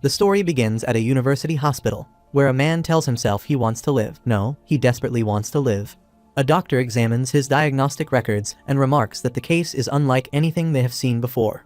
The story begins at a university hospital, where a man tells himself he wants to live. No, he desperately wants to live. A doctor examines his diagnostic records and remarks that the case is unlike anything they have seen before.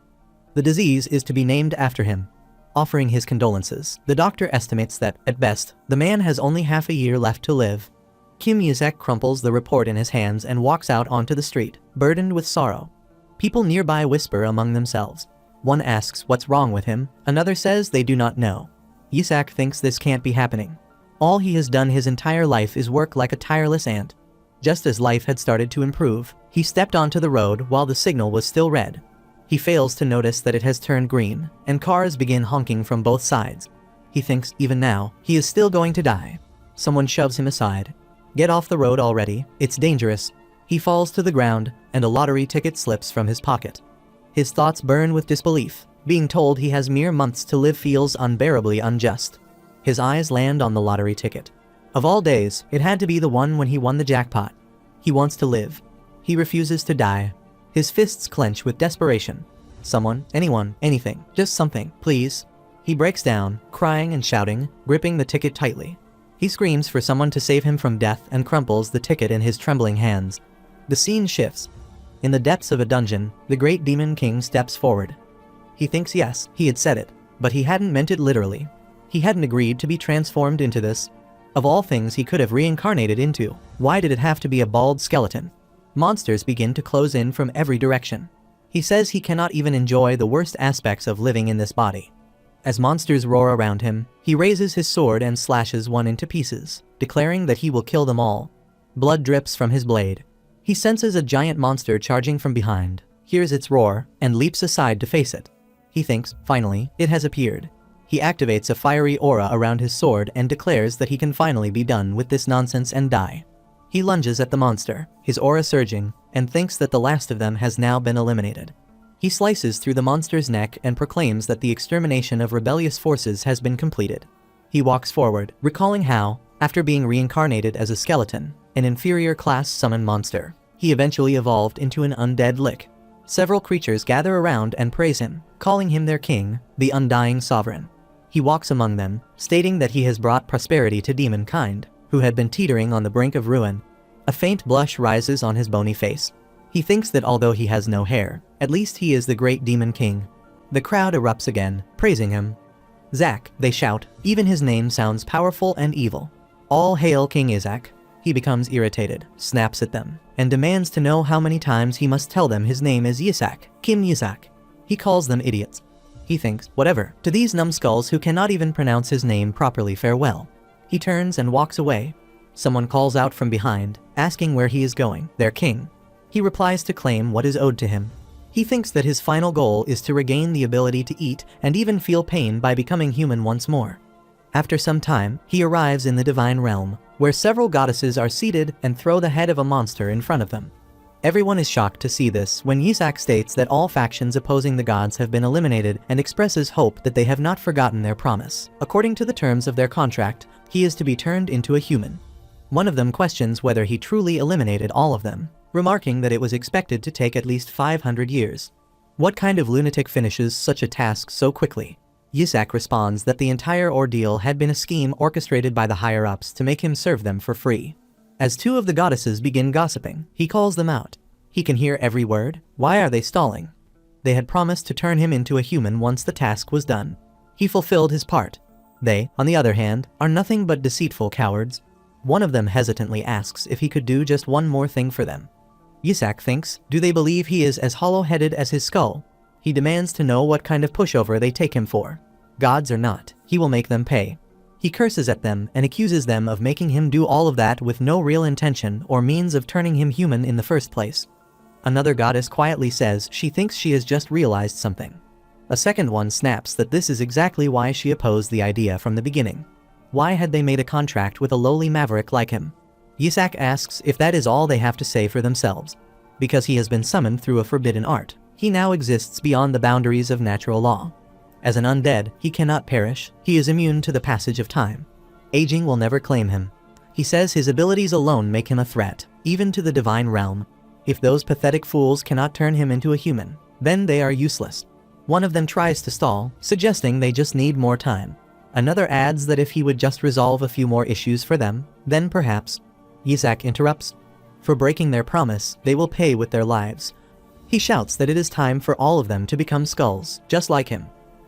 The disease is to be named after him. Offering his condolences, the doctor estimates that, at best, the man has only half a year left to live. Kim Yusek crumples the report in his hands and walks out onto the street, burdened with sorrow. People nearby whisper among themselves. One asks what's wrong with him, another says they do not know. Yusek thinks this can't be happening. All he has done his entire life is work like a tireless ant. Just as life had started to improve, he stepped onto the road while the signal was still red. He fails to notice that it has turned green, and cars begin honking from both sides. He thinks, even now, he is still going to die. Someone shoves him aside. Get off the road already, it's dangerous. He falls to the ground, and a lottery ticket slips from his pocket. His thoughts burn with disbelief. Being told he has mere months to live feels unbearably unjust. His eyes land on the lottery ticket. Of all days, it had to be the one when he won the jackpot. He wants to live. He refuses to die. His fists clench with desperation. Someone, anyone, anything, just something, please. He breaks down, crying and shouting, gripping the ticket tightly. He screams for someone to save him from death and crumples the ticket in his trembling hands. The scene shifts. In the depths of a dungeon, the great demon king steps forward. He thinks yes, he had said it, but he hadn't meant it literally. He hadn't agreed to be transformed into this. Of all things he could have reincarnated into, why did it have to be a bald skeleton? Monsters begin to close in from every direction. He says he cannot even enjoy the worst aspects of living in this body. As monsters roar around him, he raises his sword and slashes one into pieces, declaring that he will kill them all. Blood drips from his blade. He senses a giant monster charging from behind, hears its roar, and leaps aside to face it. He thinks, finally, it has appeared. He activates a fiery aura around his sword and declares that he can finally be done with this nonsense and die. He lunges at the monster, his aura surging, and thinks that the last of them has now been eliminated. He slices through the monster's neck and proclaims that the extermination of rebellious forces has been completed. He walks forward, recalling how, after being reincarnated as a skeleton, an inferior class summon monster, he eventually evolved into an undead lick. Several creatures gather around and praise him, calling him their king, the undying sovereign. He walks among them, stating that he has brought prosperity to demonkind, who had been teetering on the brink of ruin. A faint blush rises on his bony face. He thinks that although he has no hair, at least he is the great demon king. The crowd erupts again, praising him. Zack, they shout, even his name sounds powerful and evil. All hail King Isaac. He becomes irritated, snaps at them, and demands to know how many times he must tell them his name is Yisak, Kim Yisak. He calls them idiots. He thinks, whatever, to these numbskulls who cannot even pronounce his name properly, farewell. He turns and walks away. Someone calls out from behind, asking where he is going, their king. He replies to claim what is owed to him. He thinks that his final goal is to regain the ability to eat and even feel pain by becoming human once more. After some time, he arrives in the divine realm, where several goddesses are seated and throw the head of a monster in front of them. Everyone is shocked to see this when Yisak states that all factions opposing the gods have been eliminated and expresses hope that they have not forgotten their promise. According to the terms of their contract, he is to be turned into a human. One of them questions whether he truly eliminated all of them, remarking that it was expected to take at least 500 years. What kind of lunatic finishes such a task so quickly? Yisak responds that the entire ordeal had been a scheme orchestrated by the higher-ups to make him serve them for free. As two of the goddesses begin gossiping, he calls them out. He can hear every word. Why are they stalling? They had promised to turn him into a human once the task was done. He fulfilled his part. They, on the other hand, are nothing but deceitful cowards. One of them hesitantly asks if he could do just one more thing for them. Yisak thinks, do they believe he is as hollow-headed as his skull? He demands to know what kind of pushover they take him for. Gods or not, he will make them pay. He curses at them and accuses them of making him do all of that with no real intention or means of turning him human in the first place. Another goddess quietly says she thinks she has just realized something. A second one snaps that this is exactly why she opposed the idea from the beginning. Why had they made a contract with a lowly maverick like him? Yisak asks if that is all they have to say for themselves. Because he has been summoned through a forbidden art, he now exists beyond the boundaries of natural law. As an undead, he cannot perish, he is immune to the passage of time. Aging will never claim him. He says his abilities alone make him a threat, even to the divine realm. If those pathetic fools cannot turn him into a human, then they are useless. One of them tries to stall, suggesting they just need more time. Another adds that if he would just resolve a few more issues for them, then perhaps. Yisak interrupts. For breaking their promise, they will pay with their lives. He shouts that it is time for all of them to become skulls, just like him.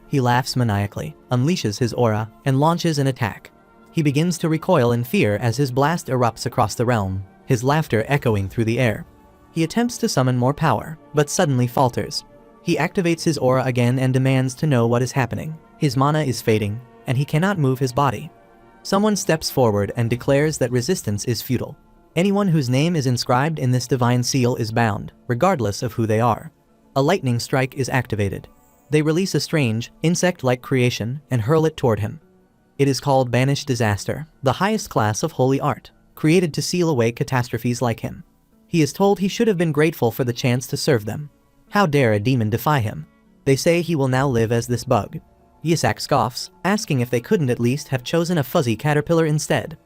He laughs maniacally, unleashes his aura, and launches an attack. He begins to recoil in fear as his blast erupts across the realm, his laughter echoing through the air. He attempts to summon more power, but suddenly falters. He activates his aura again and demands to know what is happening. His mana is fading, and he cannot move his body. Someone steps forward and declares that resistance is futile. Anyone whose name is inscribed in this divine seal is bound, regardless of who they are. A lightning strike is activated. They release a strange, insect-like creation and hurl it toward him. It is called Banished Disaster, the highest class of holy art, created to seal away catastrophes like him. He is told he should have been grateful for the chance to serve them. How dare a demon defy him? They say he will now live as this bug. Yisak scoffs, asking if they couldn't at least have chosen a fuzzy caterpillar instead.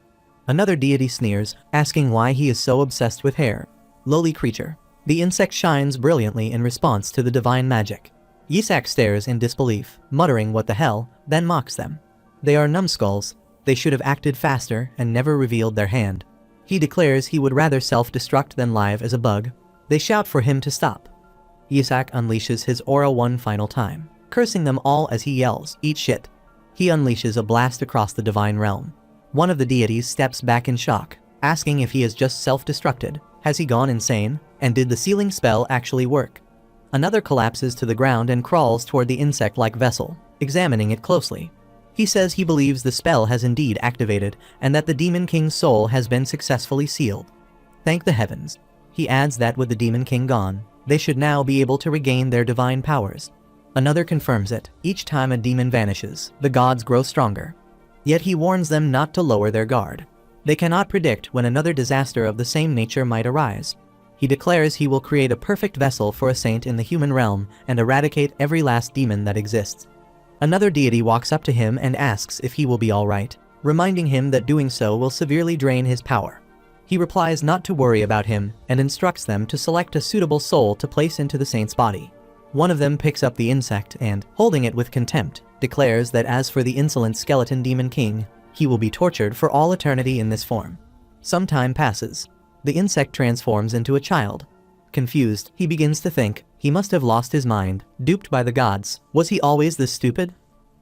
Another deity sneers, asking why he is so obsessed with hair. Lowly creature. The insect shines brilliantly in response to the divine magic. Yisak stares in disbelief, muttering what the hell, then mocks them. They are numbskulls. They should have acted faster and never revealed their hand. He declares he would rather self-destruct than live as a bug. They shout for him to stop. Yisak unleashes his aura one final time, cursing them all as he yells, "Eat shit." He unleashes a blast across the divine realm. One of the deities steps back in shock, asking if he has just self-destructed. Has he gone insane? And did the sealing spell actually work? Another collapses to the ground and crawls toward the insect-like vessel, examining it closely. He says he believes the spell has indeed activated and that the Demon King's soul has been successfully sealed. Thank the heavens. He adds that with the Demon King gone, they should now be able to regain their divine powers. Another confirms it. Each time a demon vanishes, the gods grow stronger. Yet he warns them not to lower their guard. They cannot predict when another disaster of the same nature might arise. He declares he will create a perfect vessel for a saint in the human realm and eradicate every last demon that exists. Another deity walks up to him and asks if he will be alright, reminding him that doing so will severely drain his power. He replies not to worry about him and instructs them to select a suitable soul to place into the saint's body. One of them picks up the insect and, holding it with contempt, declares that as for the insolent skeleton demon king, he will be tortured for all eternity in this form. Some time passes. The insect transforms into a child. Confused, he begins to think he must have lost his mind, duped by the gods. Was he always this stupid?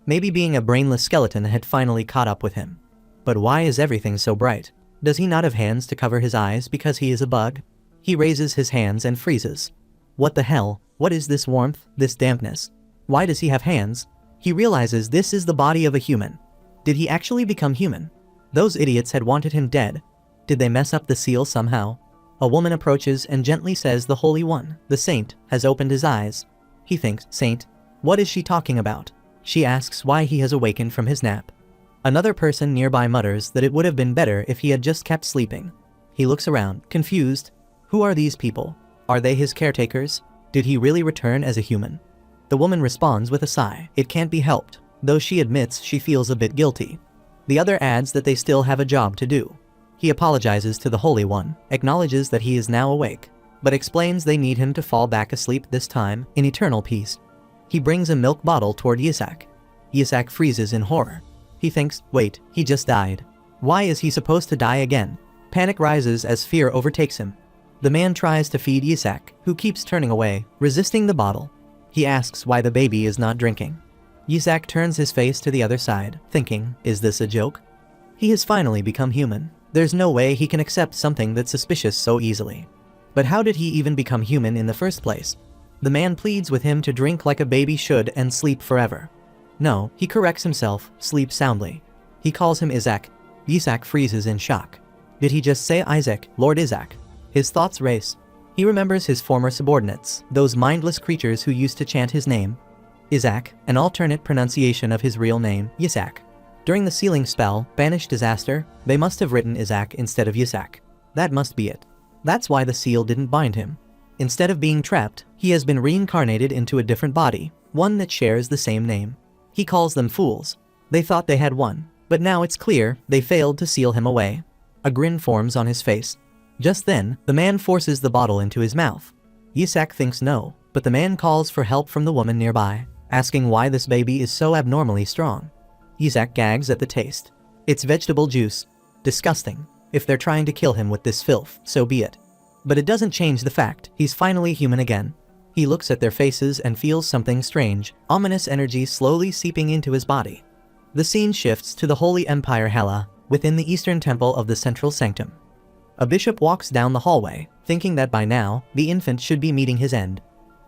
Maybe being a brainless skeleton had finally caught up with him. But why is everything so bright? Does he not have hands to cover his eyes because he is a bug? He raises his hands and freezes. What the hell? What is this warmth, this dampness? Why does he have hands? He realizes this is the body of a human. Did he actually become human? Those idiots had wanted him dead. Did they mess up the seal somehow? A woman approaches and gently says the Holy One, the saint, has opened his eyes. He thinks, saint? What is she talking about? She asks why he has awakened from his nap. Another person nearby mutters that it would have been better if he had just kept sleeping. He looks around, confused. Who are these people? Are they his caretakers? Did he really return as a human? The woman responds with a sigh. It can't be helped, though she admits she feels a bit guilty. The other adds that they still have a job to do. He apologizes to the Holy One, acknowledges that he is now awake, but explains they need him to fall back asleep this time in eternal peace. He brings a milk bottle toward Yisak. Yisak freezes in horror. He thinks, wait, he just died. Why is he supposed to die again? Panic rises as fear overtakes him. The man tries to feed Yisak, who keeps turning away, resisting the bottle. He asks why the baby is not drinking. Yisak turns his face to the other side, thinking, is this a joke? He has finally become human. There's no way he can accept something that's suspicious so easily. But how did he even become human in the first place? The man pleads with him to drink like a baby should and sleep forever. No, he corrects himself, sleep soundly. He calls him Isaac. Yisak freezes in shock. Did he just say Isaac, Lord Isaac? His thoughts race. He remembers his former subordinates, those mindless creatures who used to chant his name. Isaac, an alternate pronunciation of his real name, Yisak. During the sealing spell, Banished Disaster, they must have written Isaac instead of Yisak. That must be it. That's why the seal didn't bind him. Instead of being trapped, he has been reincarnated into a different body, one that shares the same name. He calls them fools. They thought they had won, but now it's clear they failed to seal him away. A grin forms on his face. Just then, the man forces the bottle into his mouth. Yisak thinks no, but the man calls for help from the woman nearby. asking why this baby is so abnormally strong. Yisak gags at the taste. It's vegetable juice. Disgusting. If they're trying to kill him with this filth, so be it. But it doesn't change the fact he's finally human again. He looks at their faces and feels something strange, ominous energy slowly seeping into his body. The scene shifts to the Holy Empire Hela, within the eastern temple of the central sanctum. A bishop walks down the hallway, thinking that by now, the infant should be meeting his end.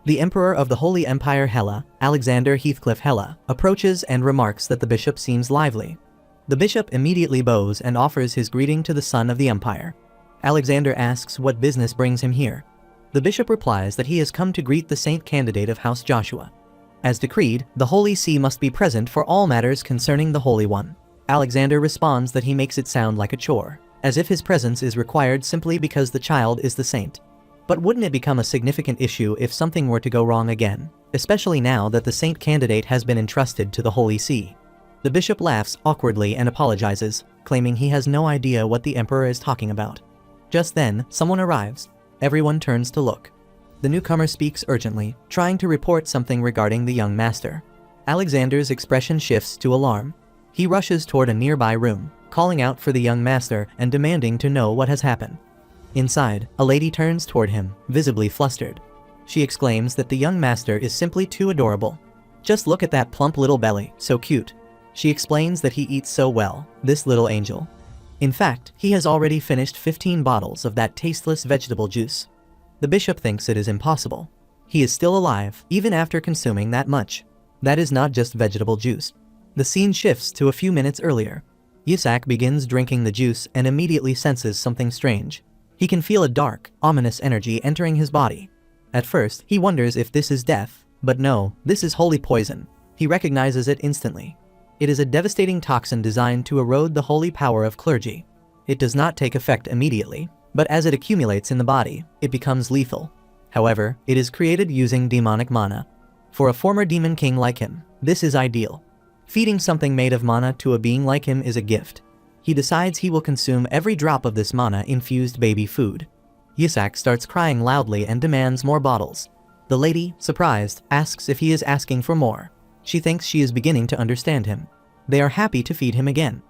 The Emperor of the Holy Empire Hela, Alexander Heathcliff Hela, approaches and remarks that the bishop seems lively. The bishop immediately bows and offers his greeting to the son of the empire. Alexander asks what business brings him here. The bishop replies that he has come to greet the saint candidate of House Joshua. As decreed, the Holy See must be present for all matters concerning the Holy One. Alexander responds that he makes it sound like a chore, as if his presence is required simply because the child is the saint. But wouldn't it become a significant issue if something were to go wrong again, especially now that the saint candidate has been entrusted to the Holy See? The bishop laughs awkwardly and apologizes, claiming he has no idea what the emperor is talking about. Just then, someone arrives. Everyone turns to look. The newcomer speaks urgently, trying to report something regarding the young master. Alexander's expression shifts to alarm. He rushes toward a nearby room, calling out for the young master and demanding to know what has happened. Inside, a lady turns toward him, visibly flustered. She exclaims that the young master is simply too adorable. Just look at that plump little belly, so cute. She explains that he eats so well, this little angel. In fact, he has already finished 15 bottles of that tasteless vegetable juice. The bishop thinks it is impossible. He is still alive, even after consuming that much. That is not just vegetable juice. The scene shifts to a few minutes earlier. Yisak begins drinking the juice and immediately senses something strange. He can feel a dark, ominous energy entering his body. At first, he wonders if this is death, but no, this is holy poison. He recognizes it instantly. It is a devastating toxin designed to erode the holy power of clergy. It does not take effect immediately, but as it accumulates in the body, it becomes lethal. However, it is created using demonic mana. For a former demon king like him, this is ideal. Feeding something made of mana to a being like him is a gift. He decides he will consume every drop of this mana-infused baby food. Yisak starts crying loudly and demands more bottles. The lady, surprised, asks if he is asking for more. She thinks she is beginning to understand him. They are happy to feed him again.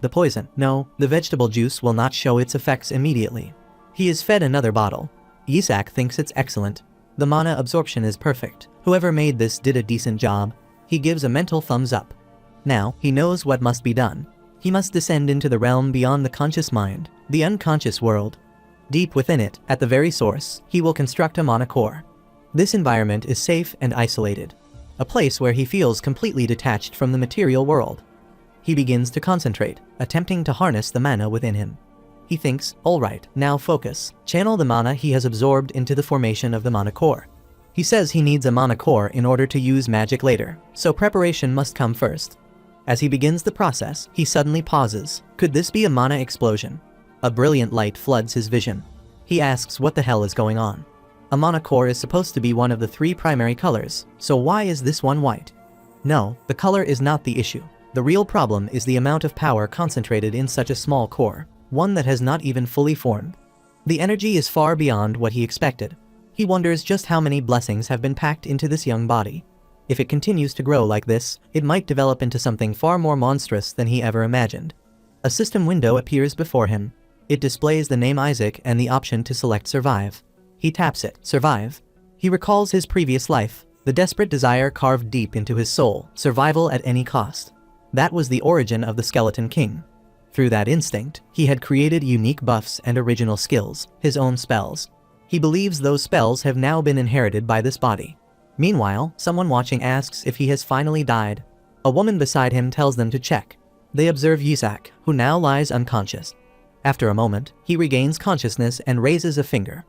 The poison, no, the vegetable juice will not show its effects immediately. He is fed another bottle. Yisak thinks it's excellent. The mana absorption is perfect. Whoever made this did a decent job. He gives a mental thumbs up. Now, he knows what must be done. He must descend into the realm beyond the conscious mind, the unconscious world. Deep within it, at the very source, he will construct a manacore. This environment is safe and isolated. A place where he feels completely detached from the material world. He begins to concentrate, attempting to harness the mana within him. He thinks, alright, now focus, channel the mana he has absorbed into the formation of the manacore. He says he needs a manacore in order to use magic later, so preparation must come first. As he begins the process, he suddenly pauses. Could this be a mana explosion? A brilliant light floods his vision. He asks what the hell is going on. A manacore is supposed to be one of the 3 primary colors, so why is this one white? No, the color is not the issue. The real problem is the amount of power concentrated in such a small core, one that has not even fully formed. The energy is far beyond what he expected. He wonders just how many blessings have been packed into this young body. If it continues to grow like this, it might develop into something far more monstrous than he ever imagined. A system window appears before him. It displays the name Isaac and the option to select survive. He taps it, survive. He recalls his previous life, the desperate desire carved deep into his soul, survival at any cost. That was the origin of the Skeleton King. Through that instinct, he had created unique buffs and original skills, his own spells. He believes those spells have now been inherited by this body. Meanwhile, someone watching asks if he has finally died. A woman beside him tells them to check. They observe Yisak, who now lies unconscious. After a moment, he regains consciousness and raises a finger.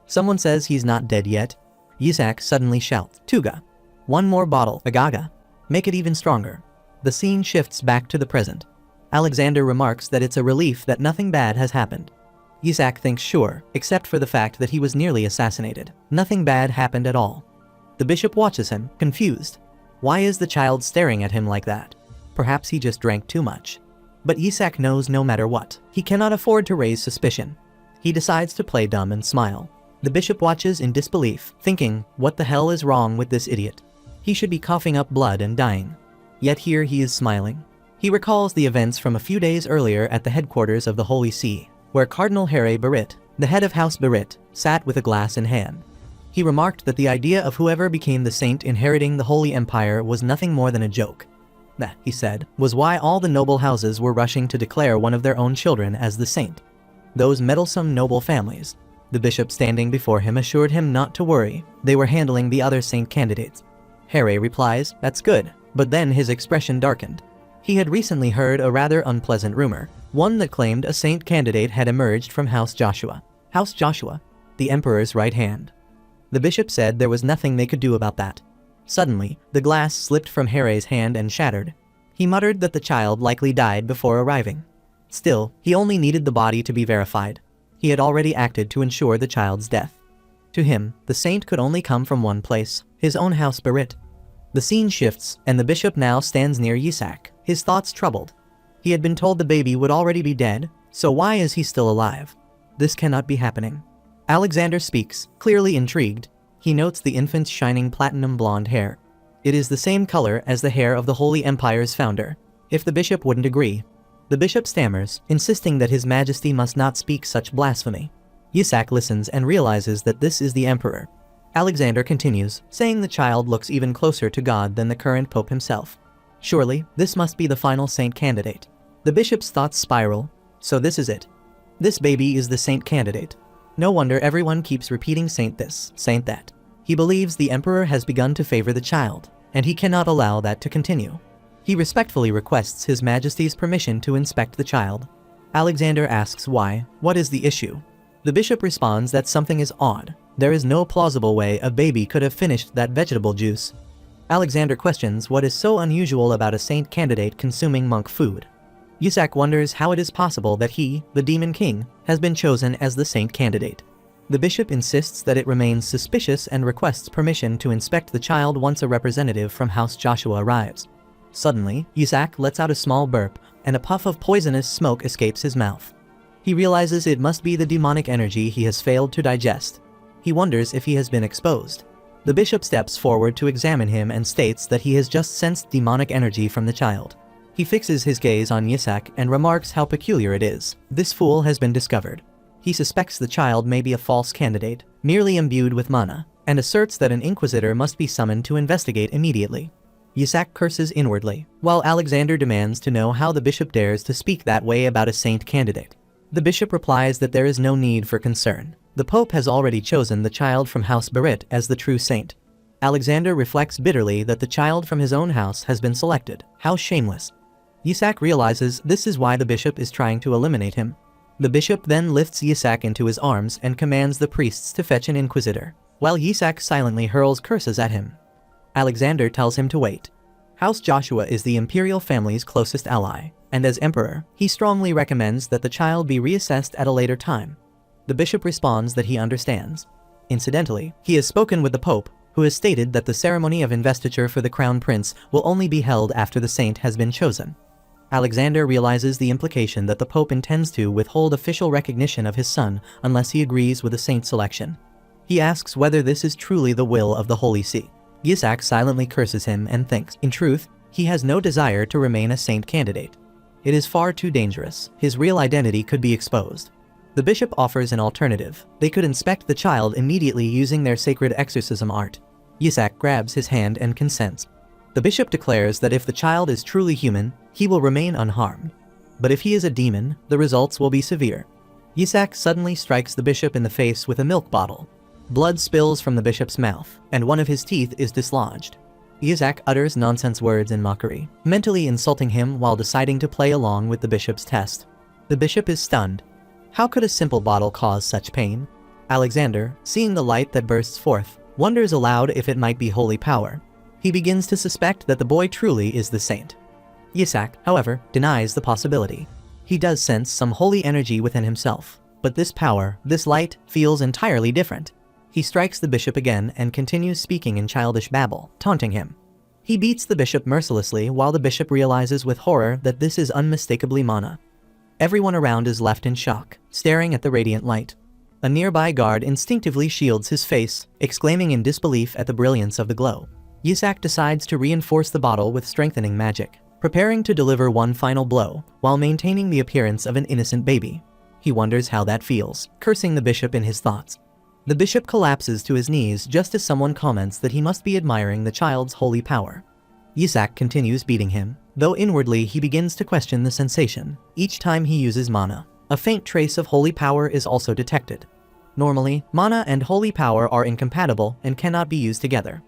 Someone says he's not dead yet. Yisak suddenly shouts, Tuga. One more bottle, Agaga. Make it even stronger. The scene shifts back to the present. Alexander remarks that it's a relief that nothing bad has happened. Yisak thinks sure, except for the fact that he was nearly assassinated. Nothing bad happened at all. The bishop watches him, confused. Why is the child staring at him like that? Perhaps he just drank too much. But Yisak knows no matter what, he cannot afford to raise suspicion. He decides to play dumb and smile. The bishop watches in disbelief, thinking, what the hell is wrong with this idiot? He should be coughing up blood and dying. Yet here he is smiling. He recalls the events from a few days earlier at the headquarters of the Holy See, where Cardinal Harry Berit, the head of House Berit, sat with a glass in hand. He remarked that the idea of whoever became the saint inheriting the Holy Empire was nothing more than a joke. That, he said, was why all the noble houses were rushing to declare one of their own children as the saint. Those meddlesome noble families. The bishop standing before him assured him not to worry, they were handling the other saint candidates. Harry replies, "That's good," but then his expression darkened. He had recently heard a rather unpleasant rumor, one that claimed a saint candidate had emerged from House Joshua. House Joshua, the emperor's right hand. The bishop said there was nothing they could do about that. Suddenly, the glass slipped from Harry's hand and shattered. He muttered that the child likely died before arriving. Still, he only needed the body to be verified. He had already acted to ensure the child's death. To him, the saint could only come from one place, his own House Berit. The scene shifts, and the bishop now stands near Yisak, his thoughts troubled. He had been told the baby would already be dead, so why is he still alive? This cannot be happening. Alexander speaks, clearly intrigued. He notes the infant's shining platinum blonde hair. It is the same color as the hair of the Holy Empire's founder. If the bishop wouldn't agree. The bishop stammers, insisting that His Majesty must not speak such blasphemy. Yisak listens and realizes that this is the emperor. Alexander continues, saying the child looks even closer to God than the current pope himself. Surely, this must be the final saint candidate. The bishop's thoughts spiral. So this is it. This baby is the saint candidate. No wonder everyone keeps repeating saint this, saint that. He believes the emperor has begun to favor the child, and he cannot allow that to continue. He respectfully requests His Majesty's permission to inspect the child. Alexander asks why, what is the issue? The bishop responds that something is odd. There is no plausible way a baby could have finished that vegetable juice. Alexander questions what is so unusual about a saint candidate consuming monk food. Yisak wonders how it is possible that he, the demon king, has been chosen as the saint candidate. The bishop insists that it remains suspicious and requests permission to inspect the child once a representative from House Joshua arrives. Suddenly, Yisak lets out a small burp, and a puff of poisonous smoke escapes his mouth. He realizes it must be the demonic energy he has failed to digest. He wonders if he has been exposed. The bishop steps forward to examine him and states that he has just sensed demonic energy from the child. He fixes his gaze on Yisak and remarks how peculiar it is. This fool has been discovered. He suspects the child may be a false candidate, merely imbued with mana, and asserts that an inquisitor must be summoned to investigate immediately. Yisak curses inwardly, while Alexander demands to know how the bishop dares to speak that way about a saint candidate. The bishop replies that there is no need for concern. The pope has already chosen the child from House Berit as the true saint. Alexander reflects bitterly that the child from his own house has been selected. How shameless. Yisak realizes this is why the bishop is trying to eliminate him. The bishop then lifts Yisak into his arms and commands the priests to fetch an inquisitor, while Yisak silently hurls curses at him. Alexander tells him to wait. House Joshua is the imperial family's closest ally, and as emperor, he strongly recommends that the child be reassessed at a later time. The bishop responds that he understands. Incidentally, he has spoken with the pope, who has stated that the ceremony of investiture for the crown prince will only be held after the saint has been chosen. Alexander realizes the implication that the pope intends to withhold official recognition of his son unless he agrees with the saint selection. He asks whether this is truly the will of the Holy See. Yisak silently curses him and thinks, in truth, he has no desire to remain a saint candidate. It is far too dangerous. His real identity could be exposed. The bishop offers an alternative. They could inspect the child immediately using their sacred exorcism art. Yisak grabs his hand and consents. The bishop declares that if the child is truly human, he will remain unharmed. But if he is a demon, the results will be severe. Yisak suddenly strikes the bishop in the face with a milk bottle. Blood spills from the bishop's mouth, and one of his teeth is dislodged. Yisak utters nonsense words in mockery, mentally insulting him while deciding to play along with the bishop's test. The bishop is stunned. How could a simple bottle cause such pain? Alexander, seeing the light that bursts forth, wonders aloud if it might be holy power. He begins to suspect that the boy truly is the saint. Yisak, however, denies the possibility. He does sense some holy energy within himself, but this power, this light, feels entirely different. He strikes the bishop again and continues speaking in childish babble, taunting him. He beats the bishop mercilessly while the bishop realizes with horror that this is unmistakably mana. Everyone around is left in shock, staring at the radiant light. A nearby guard instinctively shields his face, exclaiming in disbelief at the brilliance of the glow. Yisak decides to reinforce the bottle with strengthening magic, preparing to deliver one final blow, while maintaining the appearance of an innocent baby. He wonders how that feels, cursing the bishop in his thoughts. The bishop collapses to his knees just as someone comments that he must be admiring the child's holy power. Yisak continues beating him, though inwardly he begins to question the sensation each time he uses mana. A faint trace of holy power is also detected. Normally, mana and holy power are incompatible and cannot be used together.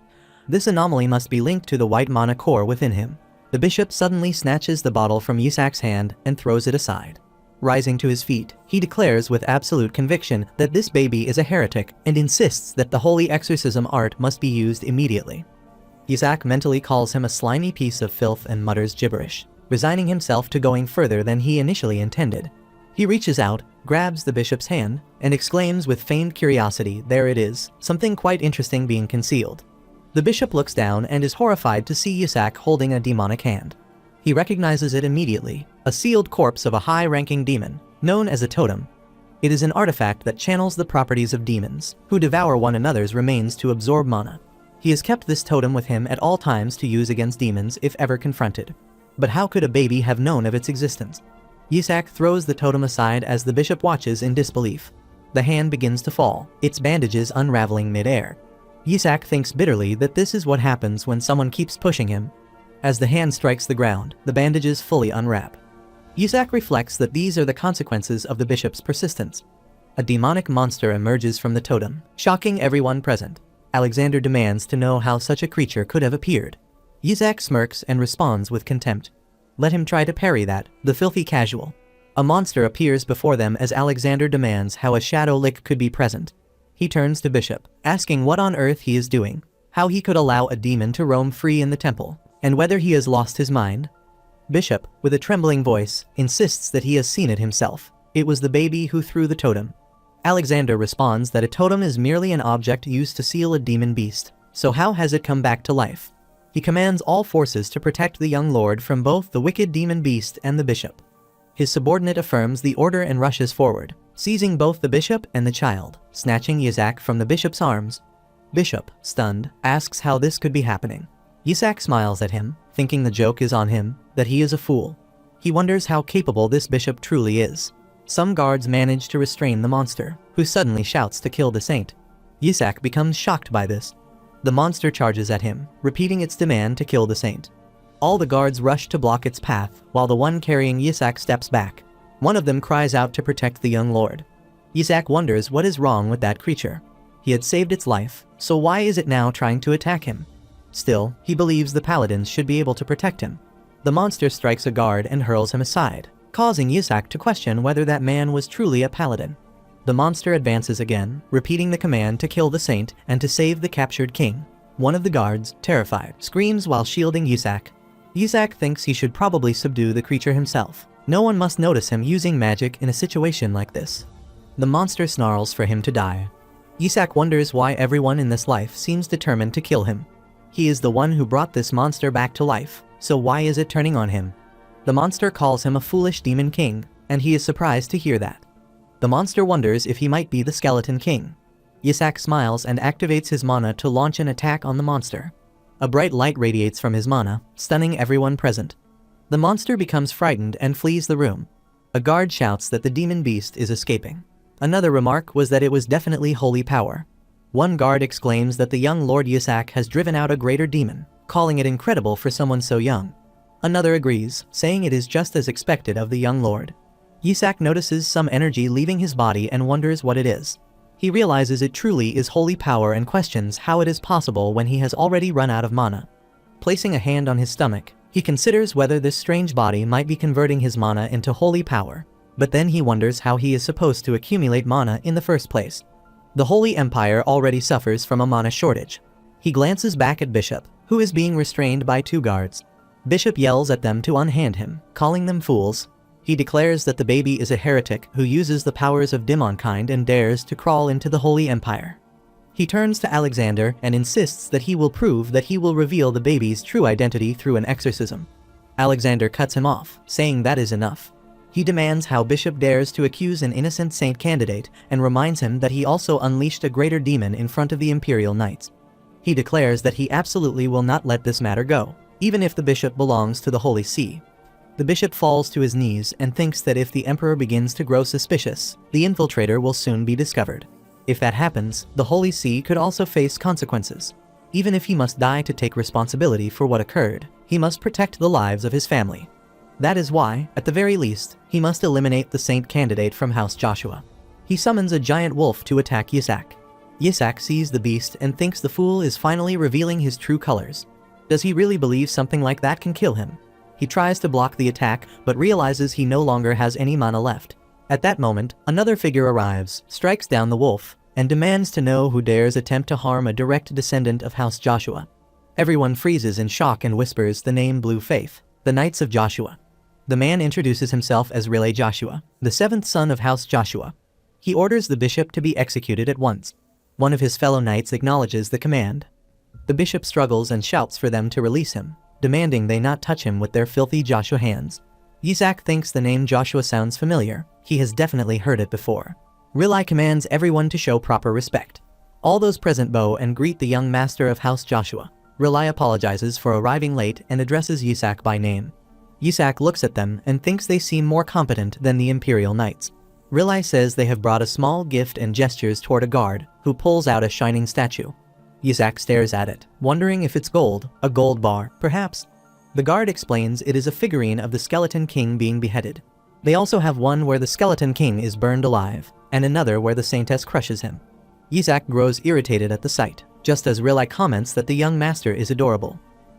This anomaly must be linked to the white mana core within him. The bishop suddenly snatches the bottle from Yisak's hand and throws it aside. Rising to his feet, he declares with absolute conviction that this baby is a heretic and insists that the holy exorcism art must be used immediately. Yisak mentally calls him a slimy piece of filth and mutters gibberish, resigning himself to going further than he initially intended. He reaches out, grabs the bishop's hand, and exclaims with feigned curiosity, "There it is, something quite interesting being concealed." The bishop looks down and is horrified to see Yisak holding a demonic hand. He recognizes it immediately, a sealed corpse of a high-ranking demon, known as a totem. It is an artifact that channels the properties of demons, who devour one another's remains to absorb mana. He has kept this totem with him at all times to use against demons if ever confronted. But how could a baby have known of its existence? Yisak throws the totem aside as the bishop watches in disbelief. The hand begins to fall, its bandages unraveling mid-air. Yisak thinks bitterly that this is what happens when someone keeps pushing him. As the hand strikes the ground, the bandages fully unwrap. Yisak reflects that these are the consequences of the bishop's persistence. A demonic monster emerges from the totem, shocking everyone present. Alexander demands to know how such a creature could have appeared. Yisak smirks and responds with contempt. Let him try to parry that, the filthy casual. A monster appears before them as Alexander demands how a shadow lick could be present. He turns to Bishop, asking what on earth he is doing, how he could allow a demon to roam free in the temple, and whether he has lost his mind. Bishop, with a trembling voice, insists that he has seen it himself. It was the baby who threw the totem. Alexander responds that a totem is merely an object used to seal a demon beast, so how has it come back to life? He commands all forces to protect the young lord from both the wicked demon beast and the bishop. His subordinate affirms the order and rushes forward, seizing both the bishop and the child, snatching Yisak from the bishop's arms. Bishop, stunned, asks how this could be happening. Yisak smiles at him, thinking the joke is on him, that he is a fool. He wonders how capable this bishop truly is. Some guards manage to restrain the monster, who suddenly shouts to kill the saint. Yisak becomes shocked by this. The monster charges at him, repeating its demand to kill the saint. All the guards rush to block its path, while the one carrying Yisak steps back. One of them cries out to protect the young lord. Yisak wonders what is wrong with that creature. He had saved its life, so why is it now trying to attack him? Still, he believes the paladins should be able to protect him. The monster strikes a guard and hurls him aside, causing Yisak to question whether that man was truly a paladin. The monster advances again, repeating the command to kill the saint and to save the captured king. One of the guards, terrified, screams while shielding Yisak. Yisak thinks he should probably subdue the creature himself. No one must notice him using magic in a situation like this. The monster snarls for him to die. Yisak wonders why everyone in this life seems determined to kill him. He is the one who brought this monster back to life, so why is it turning on him? The monster calls him a foolish demon king, and he is surprised to hear that. The monster wonders if he might be the skeleton king. Yisak smiles and activates his mana to launch an attack on the monster. A bright light radiates from his mana, stunning everyone present. The monster becomes frightened and flees the room. A guard shouts that the demon beast is escaping. Another remark was that it was definitely holy power. One guard exclaims that the young Lord Yisak has driven out a greater demon, calling it incredible for someone so young. Another agrees, saying it is just as expected of the young lord. Yisak notices some energy leaving his body and wonders what it is. He realizes it truly is holy power and questions how it is possible when he has already run out of mana. Placing a hand on his stomach, he considers whether this strange body might be converting his mana into holy power, but then he wonders how he is supposed to accumulate mana in the first place. The Holy Empire already suffers from a mana shortage. He glances back at Bishop, who is being restrained by two guards. Bishop yells at them to unhand him, calling them fools. He declares that the baby is a heretic who uses the powers of demonkind and dares to crawl into the Holy Empire. He turns to Alexander and insists that he will prove that he will reveal the baby's true identity through an exorcism. Alexander cuts him off, saying that is enough. He demands how Bishop dares to accuse an innocent saint candidate and reminds him that he also unleashed a greater demon in front of the Imperial Knights. He declares that he absolutely will not let this matter go, even if the bishop belongs to the Holy See. The bishop falls to his knees and thinks that if the emperor begins to grow suspicious, the infiltrator will soon be discovered. If that happens, the Holy See could also face consequences. Even if he must die to take responsibility for what occurred, he must protect the lives of his family. That is why, at the very least, he must eliminate the saint candidate from House Joshua. He summons a giant wolf to attack Yitzhak. Yitzhak sees the beast and thinks the fool is finally revealing his true colors. Does he really believe something like that can kill him? He tries to block the attack, but realizes he no longer has any mana left. At that moment, another figure arrives, strikes down the wolf, and demands to know who dares attempt to harm a direct descendant of House Joshua. Everyone freezes in shock and whispers the name Blue Faith, the Knights of Joshua. The man introduces himself as Relay Joshua, the seventh son of House Joshua. He orders the bishop to be executed at once. One of his fellow knights acknowledges the command. The bishop struggles and shouts for them to release him, demanding they not touch him with their filthy Joshua hands. Yitzhak thinks the name Joshua sounds familiar. He has definitely heard it before. Relay commands everyone to show proper respect. All those present bow and greet the young master of House Joshua. Relay apologizes for arriving late and addresses Yitzhak by name. Yitzhak looks at them and thinks they seem more competent than the Imperial Knights. Relay says they have brought a small gift and gestures toward a guard, who pulls out a shining statue. Yitzhak stares at it, wondering if it's gold, a gold bar, perhaps. The guard explains it is a figurine of the Skeleton King being beheaded. They also have one where the Skeleton King is burned alive, and another where the Saintess crushes him. Yitzhak grows irritated at the sight, just as Relay comments that the young master is adorable.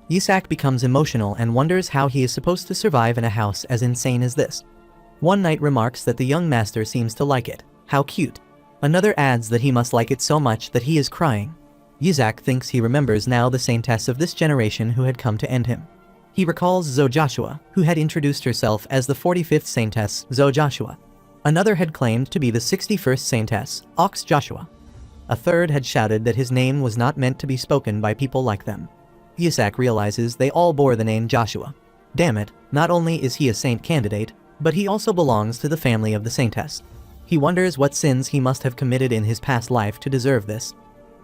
Yitzhak becomes emotional and wonders how he is supposed to survive in a house as insane as this. One knight remarks that the young master seems to like it. How cute. Another adds that he must like it so much that he is crying. Yitzhak thinks he remembers now the saintess of this generation who had come to end him. He recalls Zoe Joshua, who had introduced herself as the 45th saintess, Zoe Joshua. Another had claimed to be the 61st saintess, Ox Joshua. A third had shouted that his name was not meant to be spoken by people like them. Yitzhak realizes they all bore the name Joshua. Damn it, not only is he a saint candidate, but he also belongs to the family of the saintess. He wonders what sins he must have committed in his past life to deserve this.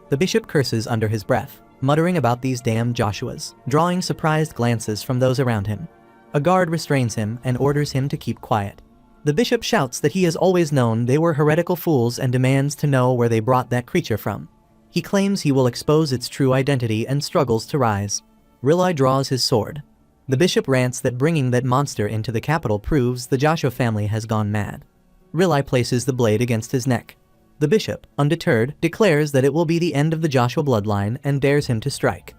The bishop curses under his breath, muttering about these damn Joshuas, drawing surprised glances from those around him. A guard restrains him and orders him to keep quiet. The bishop shouts that he has always known they were heretical fools and demands to know where they brought that creature from. He claims he will expose its true identity and struggles to rise. Relay draws his sword. The bishop rants that bringing that monster into the capital proves the Joshua family has gone mad. Relay places the blade against his neck. The bishop, undeterred, declares that it will be the end of the Joshua bloodline and dares him to strike.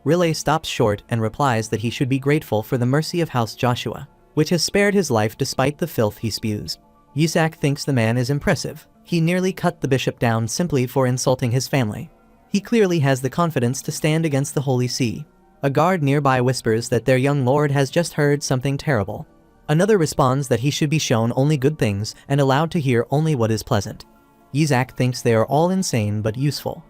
Relay stops short and replies that he should be grateful for the mercy of House Joshua, which has spared his life despite the filth he spews. Yitzhak thinks the man is impressive. He nearly cut the bishop down simply for insulting his family. He clearly has the confidence to stand against the Holy See. A guard nearby whispers that their young lord has just heard something terrible. Another responds that he should be shown only good things and allowed to hear only what is pleasant. Yitzhak thinks they are all insane but useful.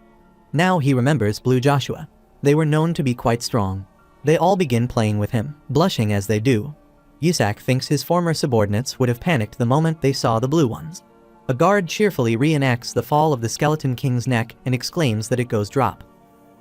Now he remembers Blue Joshua. They were known to be quite strong. They all begin playing with him, blushing as they do. Yitzhak thinks his former subordinates would have panicked the moment they saw the blue ones. A guard cheerfully reenacts the fall of the Skeleton King's neck and exclaims that it goes drop.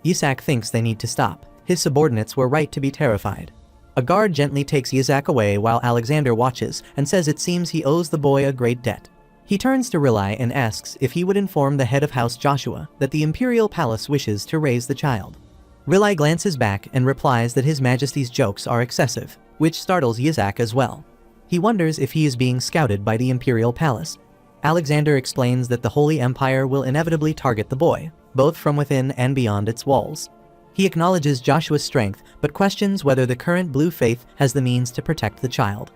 Yitzhak thinks they need to stop. His subordinates were right to be terrified. A guard gently takes Yitzhak away while Alexander watches and says it seems he owes the boy a great debt. He turns to Relay and asks if he would inform the head of House Joshua that the Imperial Palace wishes to raise the child. Relay glances back and replies that His Majesty's jokes are excessive, which startles Yitzhak as well. He wonders if he is being scouted by the Imperial Palace. Alexander explains that the Holy Empire will inevitably target the boy, both from within and beyond its walls. He acknowledges Joshua's strength, but questions whether the current Blue Faith has the means to protect the child.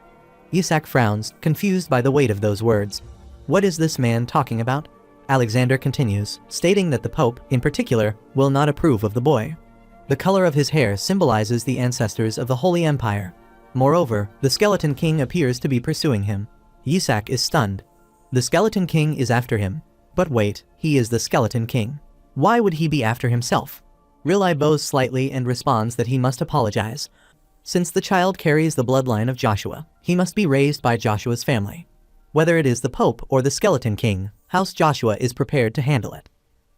Yitzhak frowns, confused by the weight of those words. What is this man talking about? Alexander continues, stating that the Pope, in particular, will not approve of the boy. The color of his hair symbolizes the ancestors of the Holy Empire. Moreover, the Skeleton King appears to be pursuing him. Yitzhak is stunned. The Skeleton King is after him. But wait, he is the Skeleton King. Why would he be after himself? Relay bows slightly and responds that he must apologize. Since the child carries the bloodline of Joshua, he must be raised by Joshua's family. Whether it is the Pope or the Skeleton King, House Joshua is prepared to handle it.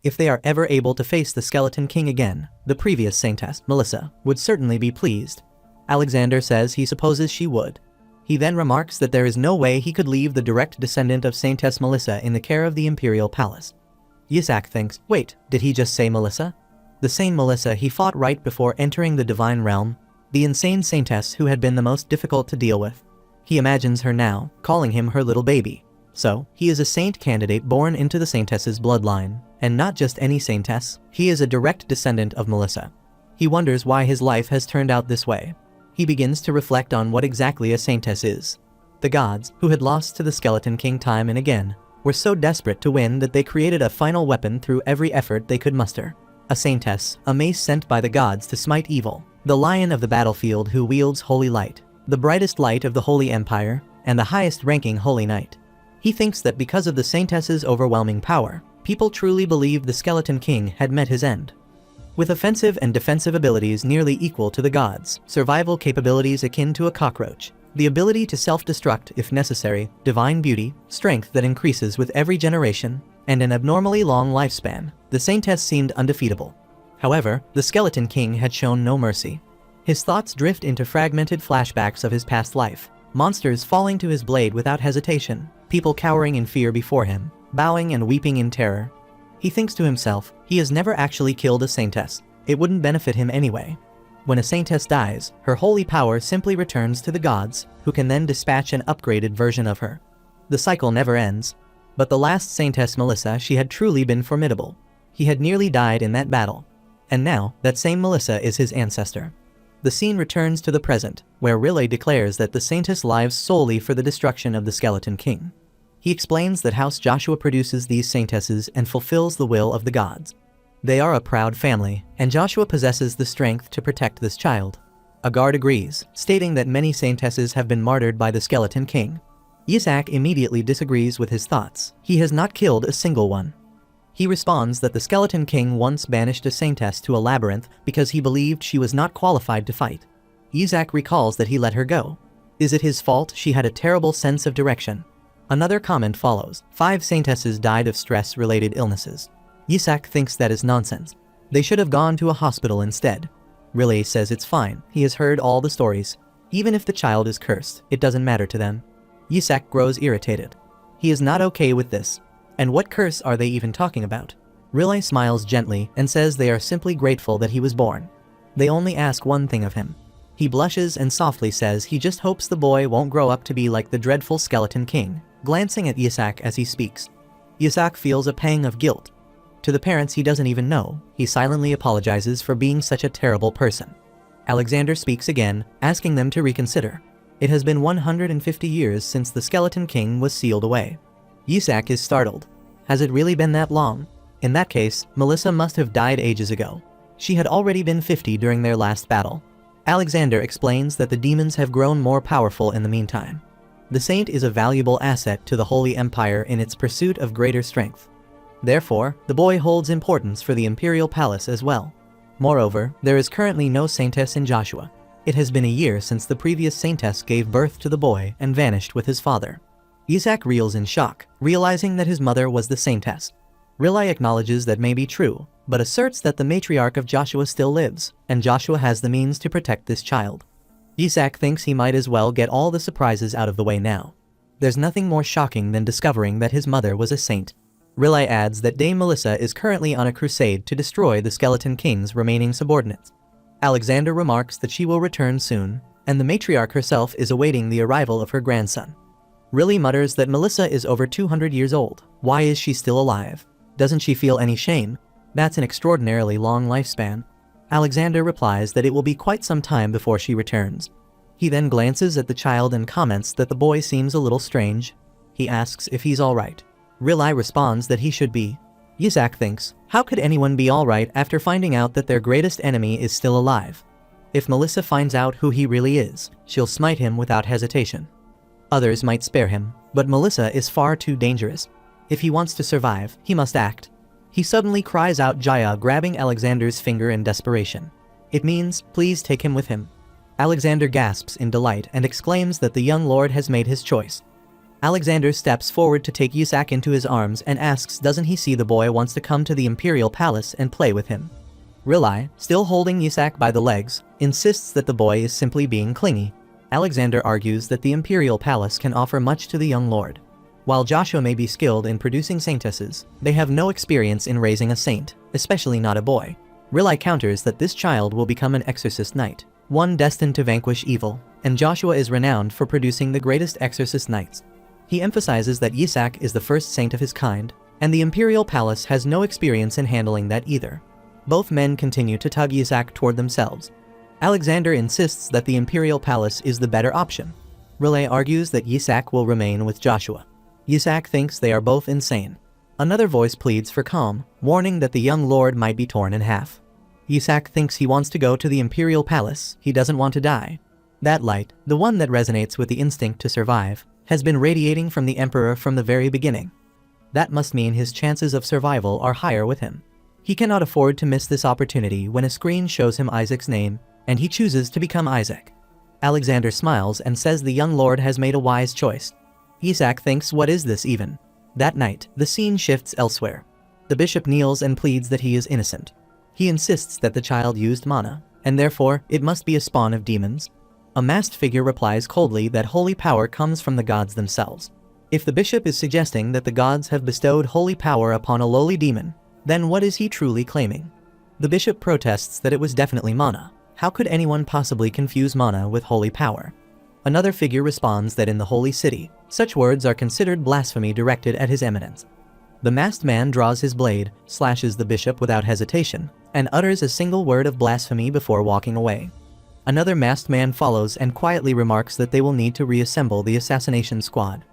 If they are ever able to face the Skeleton King again, the previous saintess, Melissa, would certainly be pleased. Alexander says he supposes she would. He then remarks that there is no way he could leave the direct descendant of Saintess Melissa in the care of the Imperial Palace. Yisak thinks, wait, did he just say Melissa? The same Melissa he fought right before entering the Divine Realm, the insane saintess who had been the most difficult to deal with. He imagines her now, calling him her little baby. So, he is a saint candidate born into the saintess's bloodline, and not just any saintess, he is a direct descendant of Melissa. He wonders why his life has turned out this way. He begins to reflect on what exactly a saintess is. The gods, who had lost to the Skeleton King time and again, were so desperate to win that they created a final weapon through every effort they could muster. A saintess, a mace sent by the gods to smite evil, the lion of the battlefield who wields holy light, the brightest light of the Holy Empire, and the highest-ranking Holy Knight. He thinks that because of the saintess's overwhelming power, people truly believed the Skeleton King had met his end. With offensive and defensive abilities nearly equal to the gods, survival capabilities akin to a cockroach, the ability to self-destruct if necessary, divine beauty, strength that increases with every generation, and an abnormally long lifespan, the saintess seemed undefeatable. However, the Skeleton King had shown no mercy. His thoughts drift into fragmented flashbacks of his past life, monsters falling to his blade without hesitation, people cowering in fear before him, bowing and weeping in terror. He thinks to himself, he has never actually killed a saintess. It wouldn't benefit him anyway. When a saintess dies, her holy power simply returns to the gods, who can then dispatch an upgraded version of her. The cycle never ends. But the last saintess Melissa, she had truly been formidable. He had nearly died in that battle. And now, that same Melissa is his ancestor. The scene returns to the present, where Riley declares that the saintess lives solely for the destruction of the Skeleton King. He explains that House Joshua produces these saintesses and fulfills the will of the gods. They are a proud family, and Joshua possesses the strength to protect this child. A guard agrees, stating that many saintesses have been martyred by the Skeleton King. Yisak immediately disagrees with his thoughts. He has not killed a single one. He responds that the Skeleton King once banished a saintess to a labyrinth because he believed she was not qualified to fight. Yisak recalls that he let her go. Is it his fault she had a terrible sense of direction? Another comment follows. 5 saintesses died of stress-related illnesses. Yisak thinks that is nonsense. They should have gone to a hospital instead. Riley says it's fine, he has heard all the stories. Even if the child is cursed, it doesn't matter to them. Yisak grows irritated. He is not okay with this. And what curse are they even talking about? Riley smiles gently and says they are simply grateful that he was born. They only ask one thing of him. He blushes and softly says he just hopes the boy won't grow up to be like the dreadful Skeleton King, glancing at Yisak as he speaks. Yisak feels a pang of guilt. To the parents he doesn't even know, he silently apologizes for being such a terrible person. Alexander speaks again, asking them to reconsider. It has been 150 years since the Skeleton King was sealed away. Yisak is startled. Has it really been that long? In that case, Melissa must have died ages ago. She had already been 50 during their last battle. Alexander explains that the demons have grown more powerful in the meantime. The saint is a valuable asset to the Holy Empire in its pursuit of greater strength. Therefore, the boy holds importance for the Imperial Palace as well. Moreover, there is currently no saintess in Joshua. It has been a year since the previous saintess gave birth to the boy and vanished with his father. Yisak reels in shock, realizing that his mother was the saintess. Riley acknowledges that may be true, but asserts that the matriarch of Joshua still lives, and Joshua has the means to protect this child. Yisak thinks he might as well get all the surprises out of the way now. There's nothing more shocking than discovering that his mother was a saint. Riley adds that Dame Melissa is currently on a crusade to destroy the Skeleton King's remaining subordinates. Alexander remarks that she will return soon, and the matriarch herself is awaiting the arrival of her grandson. Riley mutters that Melissa is over 200 years old. Why is she still alive? Doesn't she feel any shame? That's an extraordinarily long lifespan. Alexander replies that it will be quite some time before she returns. He then glances at the child and comments that the boy seems a little strange. He asks if he's alright. Riley responds that he should be. Yisak thinks, how could anyone be alright after finding out that their greatest enemy is still alive? If Melissa finds out who he really is, she'll smite him without hesitation. Others might spare him, but Melissa is far too dangerous. If he wants to survive, he must act. He suddenly cries out Jaya, grabbing Alexander's finger in desperation. It means, please take him with him. Alexander gasps in delight and exclaims that the young lord has made his choice. Alexander steps forward to take Yisak into his arms and asks doesn't he see the boy wants to come to the imperial palace and play with him. Relic, still holding Yisak by the legs, insists that the boy is simply being clingy. Alexander argues that the imperial palace can offer much to the young lord. While Joshua may be skilled in producing saintesses, they have no experience in raising a saint, especially not a boy. Relic counters that this child will become an exorcist knight, one destined to vanquish evil, and Joshua is renowned for producing the greatest exorcist knights. He emphasizes that Yisak is the first saint of his kind, and the imperial palace has no experience in handling that either. Both men continue to tug Yisak toward themselves. Alexander insists that the imperial palace is the better option. Relic argues that Yisak will remain with Joshua. Yisak thinks they are both insane. Another voice pleads for calm, warning that the young lord might be torn in half. Yisak thinks he wants to go to the imperial palace, he doesn't want to die. That light, the one that resonates with the instinct to survive, has been radiating from the emperor from the very beginning. That must mean his chances of survival are higher with him. He cannot afford to miss this opportunity when a screen shows him Isaac's name, and he chooses to become Isaac. Alexander smiles and says the young lord has made a wise choice. Yisak thinks what is this even? That night, the scene shifts elsewhere. The bishop kneels and pleads that he is innocent. He insists that the child used mana, and therefore, it must be a spawn of demons. A masked figure replies coldly that holy power comes from the gods themselves. If the bishop is suggesting that the gods have bestowed holy power upon a lowly demon, then what is he truly claiming? The bishop protests that it was definitely mana. How could anyone possibly confuse mana with holy power? Another figure responds that in the holy city, such words are considered blasphemy directed at his eminence. The masked man draws his blade, slashes the bishop without hesitation, and utters a single word of blasphemy before walking away. Another masked man follows and quietly remarks that they will need to reassemble the assassination squad.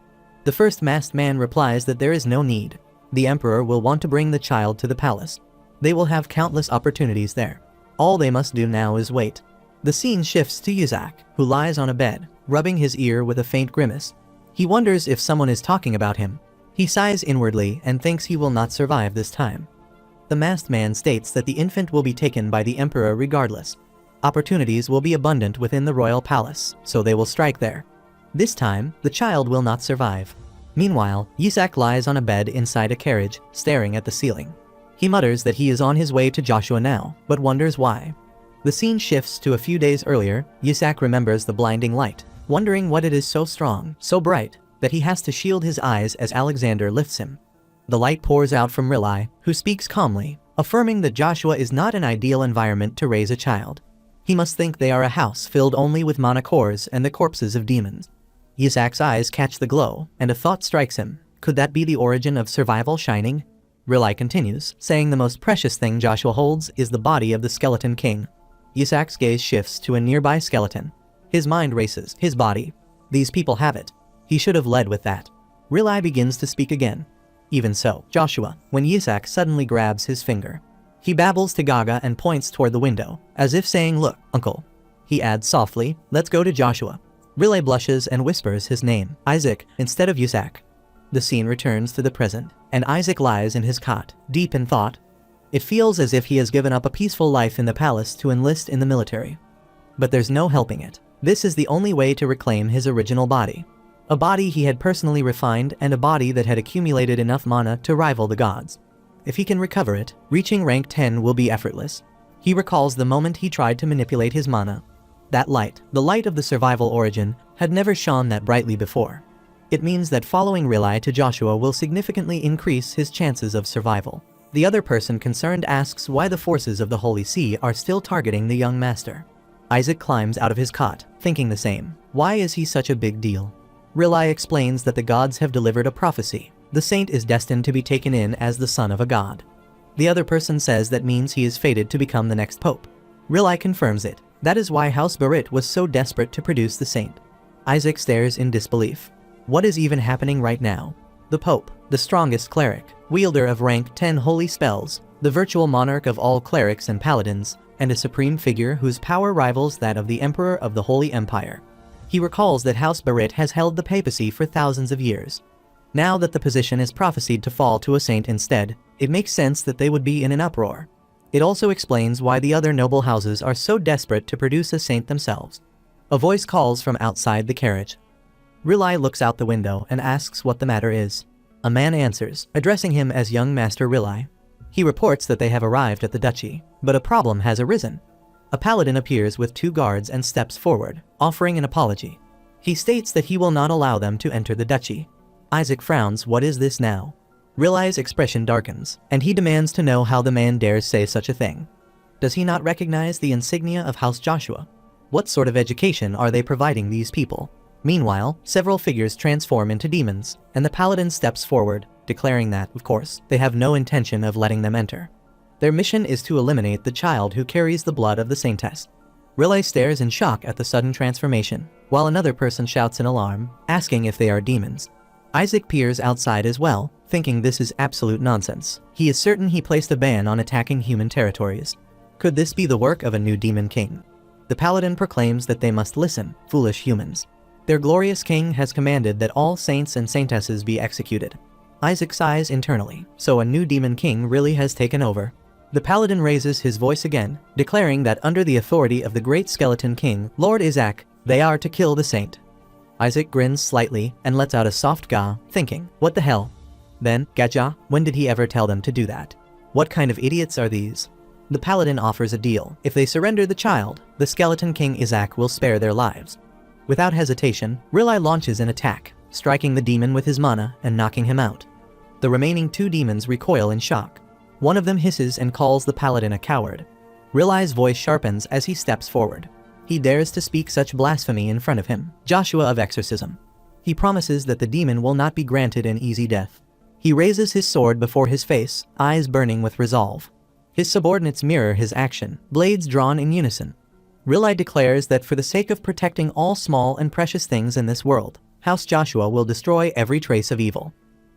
The first masked man replies that there is no need. The emperor will want to bring the child to the palace. They will have countless opportunities there. All they must do now is wait. The scene shifts to Yisak, who lies on a bed, rubbing his ear with a faint grimace. He wonders if someone is talking about him. He sighs inwardly and thinks he will not survive this time. The masked man states that the infant will be taken by the emperor regardless. Opportunities will be abundant within the royal palace, so they will strike there. This time, the child will not survive. Meanwhile, Yisak lies on a bed inside a carriage, staring at the ceiling. He mutters that he is on his way to Joshua now, but wonders why. The scene shifts to a few days earlier. Yisak remembers the blinding light, wondering what it is so strong, so bright, that he has to shield his eyes as Alexander lifts him. The light pours out from Relic, who speaks calmly, affirming that Joshua is not an ideal environment to raise a child. He must think they are a house filled only with manacores and the corpses of demons. Yisak's eyes catch the glow, and a thought strikes him. Could that be the origin of survival shining? Relic continues, saying the most precious thing Joshua holds is the body of the skeleton king. Yisak's gaze shifts to a nearby skeleton. His mind races. His body. These people have it. He should have led with that. Relic begins to speak again. Even so, Joshua, when Yisak suddenly grabs his finger. He babbles to Gaga and points toward the window, as if saying, "Look, uncle." He adds softly, "Let's go to Joshua." Relic blushes and whispers his name, Isaac, instead of Yisak. The scene returns to the present, and Isaac lies in his cot, deep in thought. It feels as if he has given up a peaceful life in the palace to enlist in the military. But there's no helping it. This is the only way to reclaim his original body. A body he had personally refined and a body that had accumulated enough mana to rival the gods. If he can recover it, reaching rank 10 will be effortless. He recalls the moment he tried to manipulate his mana. That light, the light of the survival origin, had never shone that brightly before. It means that following Relic to Joshua will significantly increase his chances of survival. The other person concerned asks why the forces of the Holy See are still targeting the young master. Isaac climbs out of his cot, thinking the same. Why is he such a big deal? Relic explains that the gods have delivered a prophecy. The saint is destined to be taken in as the son of a god. The other person says that means he is fated to become the next pope. Relic confirms it. That is why House Berit was so desperate to produce the saint. Isaac stares in disbelief. What is even happening right now? The Pope, the strongest cleric, wielder of rank 10 holy spells, the virtual monarch of all clerics and paladins, and a supreme figure whose power rivals that of the Emperor of the Holy Empire. He recalls that House Berit has held the papacy for thousands of years. Now that the position is prophesied to fall to a saint instead, it makes sense that they would be in an uproar. It also explains why the other noble houses are so desperate to produce a saint themselves. A voice calls from outside the carriage. Rilai looks out the window and asks what the matter is. A man answers, addressing him as young Master Rilai. He reports that they have arrived at the duchy, but a problem has arisen. A paladin appears with 2 guards and steps forward, offering an apology. He states that he will not allow them to enter the duchy. Isaac frowns. What is this now? Rilai's expression darkens, and he demands to know how the man dares say such a thing. Does he not recognize the insignia of House Joshua? What sort of education are they providing these people? Meanwhile, several figures transform into demons, and the paladin steps forward, declaring that, of course, they have no intention of letting them enter. Their mission is to eliminate the child who carries the blood of the saintess. Rilai stares in shock at the sudden transformation, while another person shouts in alarm, asking if they are demons. Isaac peers outside as well, thinking this is absolute nonsense. He is certain he placed a ban on attacking human territories. Could this be the work of a new demon king? The paladin proclaims that they must listen, foolish humans. Their glorious king has commanded that all saints and saintesses be executed. Isaac sighs internally, so a new demon king really has taken over. The paladin raises his voice again, declaring that under the authority of the great skeleton king, Lord Isaac, they are to kill the saint. Isaac grins slightly and lets out a soft gah, thinking, what the hell? Then, gaja, when did he ever tell them to do that? What kind of idiots are these? The paladin offers a deal. If they surrender the child, the skeleton king Isaac will spare their lives. Without hesitation, Rilai launches an attack, striking the demon with his mana and knocking him out. The remaining 2 demons recoil in shock. One of them hisses and calls the paladin a coward. Rilai's voice sharpens as he steps forward. He dares to speak such blasphemy in front of him, Joshua of Exorcism. He promises that the demon will not be granted an easy death. He raises his sword before his face, eyes burning with resolve. His subordinates mirror his action, blades drawn in unison. Rilai declares that for the sake of protecting all small and precious things in this world, House Joshua will destroy every trace of evil.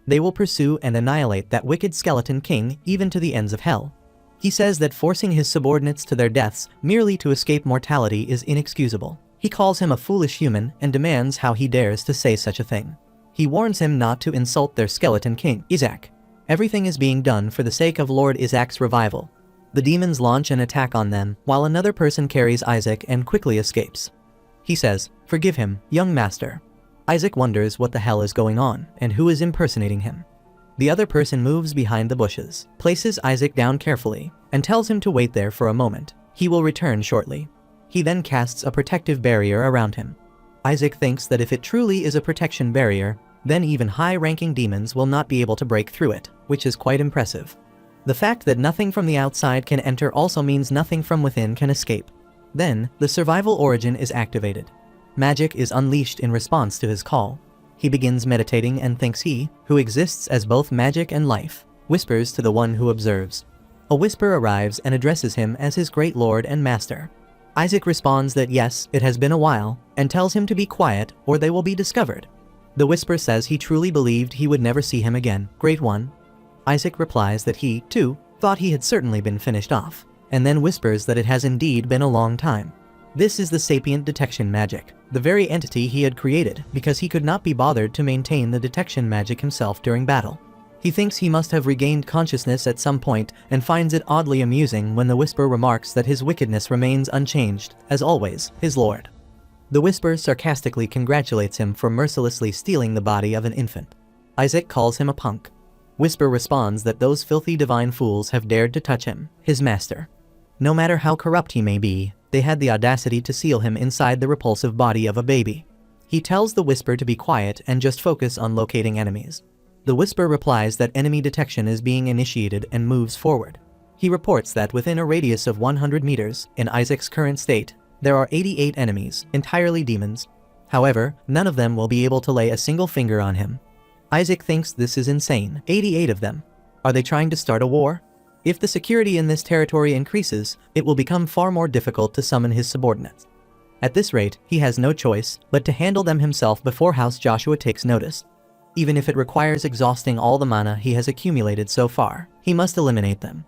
They will pursue and annihilate that wicked skeleton king even to the ends of hell. He says that forcing his subordinates to their deaths merely to escape mortality is inexcusable. He calls him a foolish human and demands how he dares to say such a thing. He warns him not to insult their skeleton king, Isaac. Everything is being done for the sake of Lord Isaac's revival. The demons launch an attack on them, while another person carries Isaac and quickly escapes. He says, forgive him, young master. Isaac wonders what the hell is going on, and who is impersonating him. The other person moves behind the bushes, places Isaac down carefully, and tells him to wait there for a moment. He will return shortly. He then casts a protective barrier around him. Isaac thinks that if it truly is a protection barrier, then even high-ranking demons will not be able to break through it, which is quite impressive. The fact that nothing from the outside can enter also means nothing from within can escape. Then, the survival origin is activated. Magic is unleashed in response to his call. He begins meditating and thinks he, who exists as both magic and life, whispers to the one who observes. A whisper arrives and addresses him as his great lord and master. Isaac responds that yes, it has been a while, and tells him to be quiet or they will be discovered. The whisper says he truly believed he would never see him again, Great One. Isaac replies that he, too, thought he had certainly been finished off, and then whispers that it has indeed been a long time. This is the sapient detection magic, the very entity he had created because he could not be bothered to maintain the detection magic himself during battle. He thinks he must have regained consciousness at some point and finds it oddly amusing when the whisper remarks that his wickedness remains unchanged, as always, his lord. The whisper sarcastically congratulates him for mercilessly stealing the body of an infant. Isaac calls him a punk. Whisper responds that those filthy divine fools have dared to touch him, his master. No matter how corrupt he may be, they had the audacity to seal him inside the repulsive body of a baby. He tells the whisper to be quiet and just focus on locating enemies. The whisper replies that enemy detection is being initiated and moves forward. He reports that within a radius of 100 meters, in Isaac's current state, there are 88 enemies, entirely demons. However, none of them will be able to lay a single finger on him. Isaac thinks this is insane. 88 of them. Are they trying to start a war? If the security in this territory increases, it will become far more difficult to summon his subordinates. At this rate, he has no choice but to handle them himself before House Joshua takes notice. Even if it requires exhausting all the mana he has accumulated so far, he must eliminate them.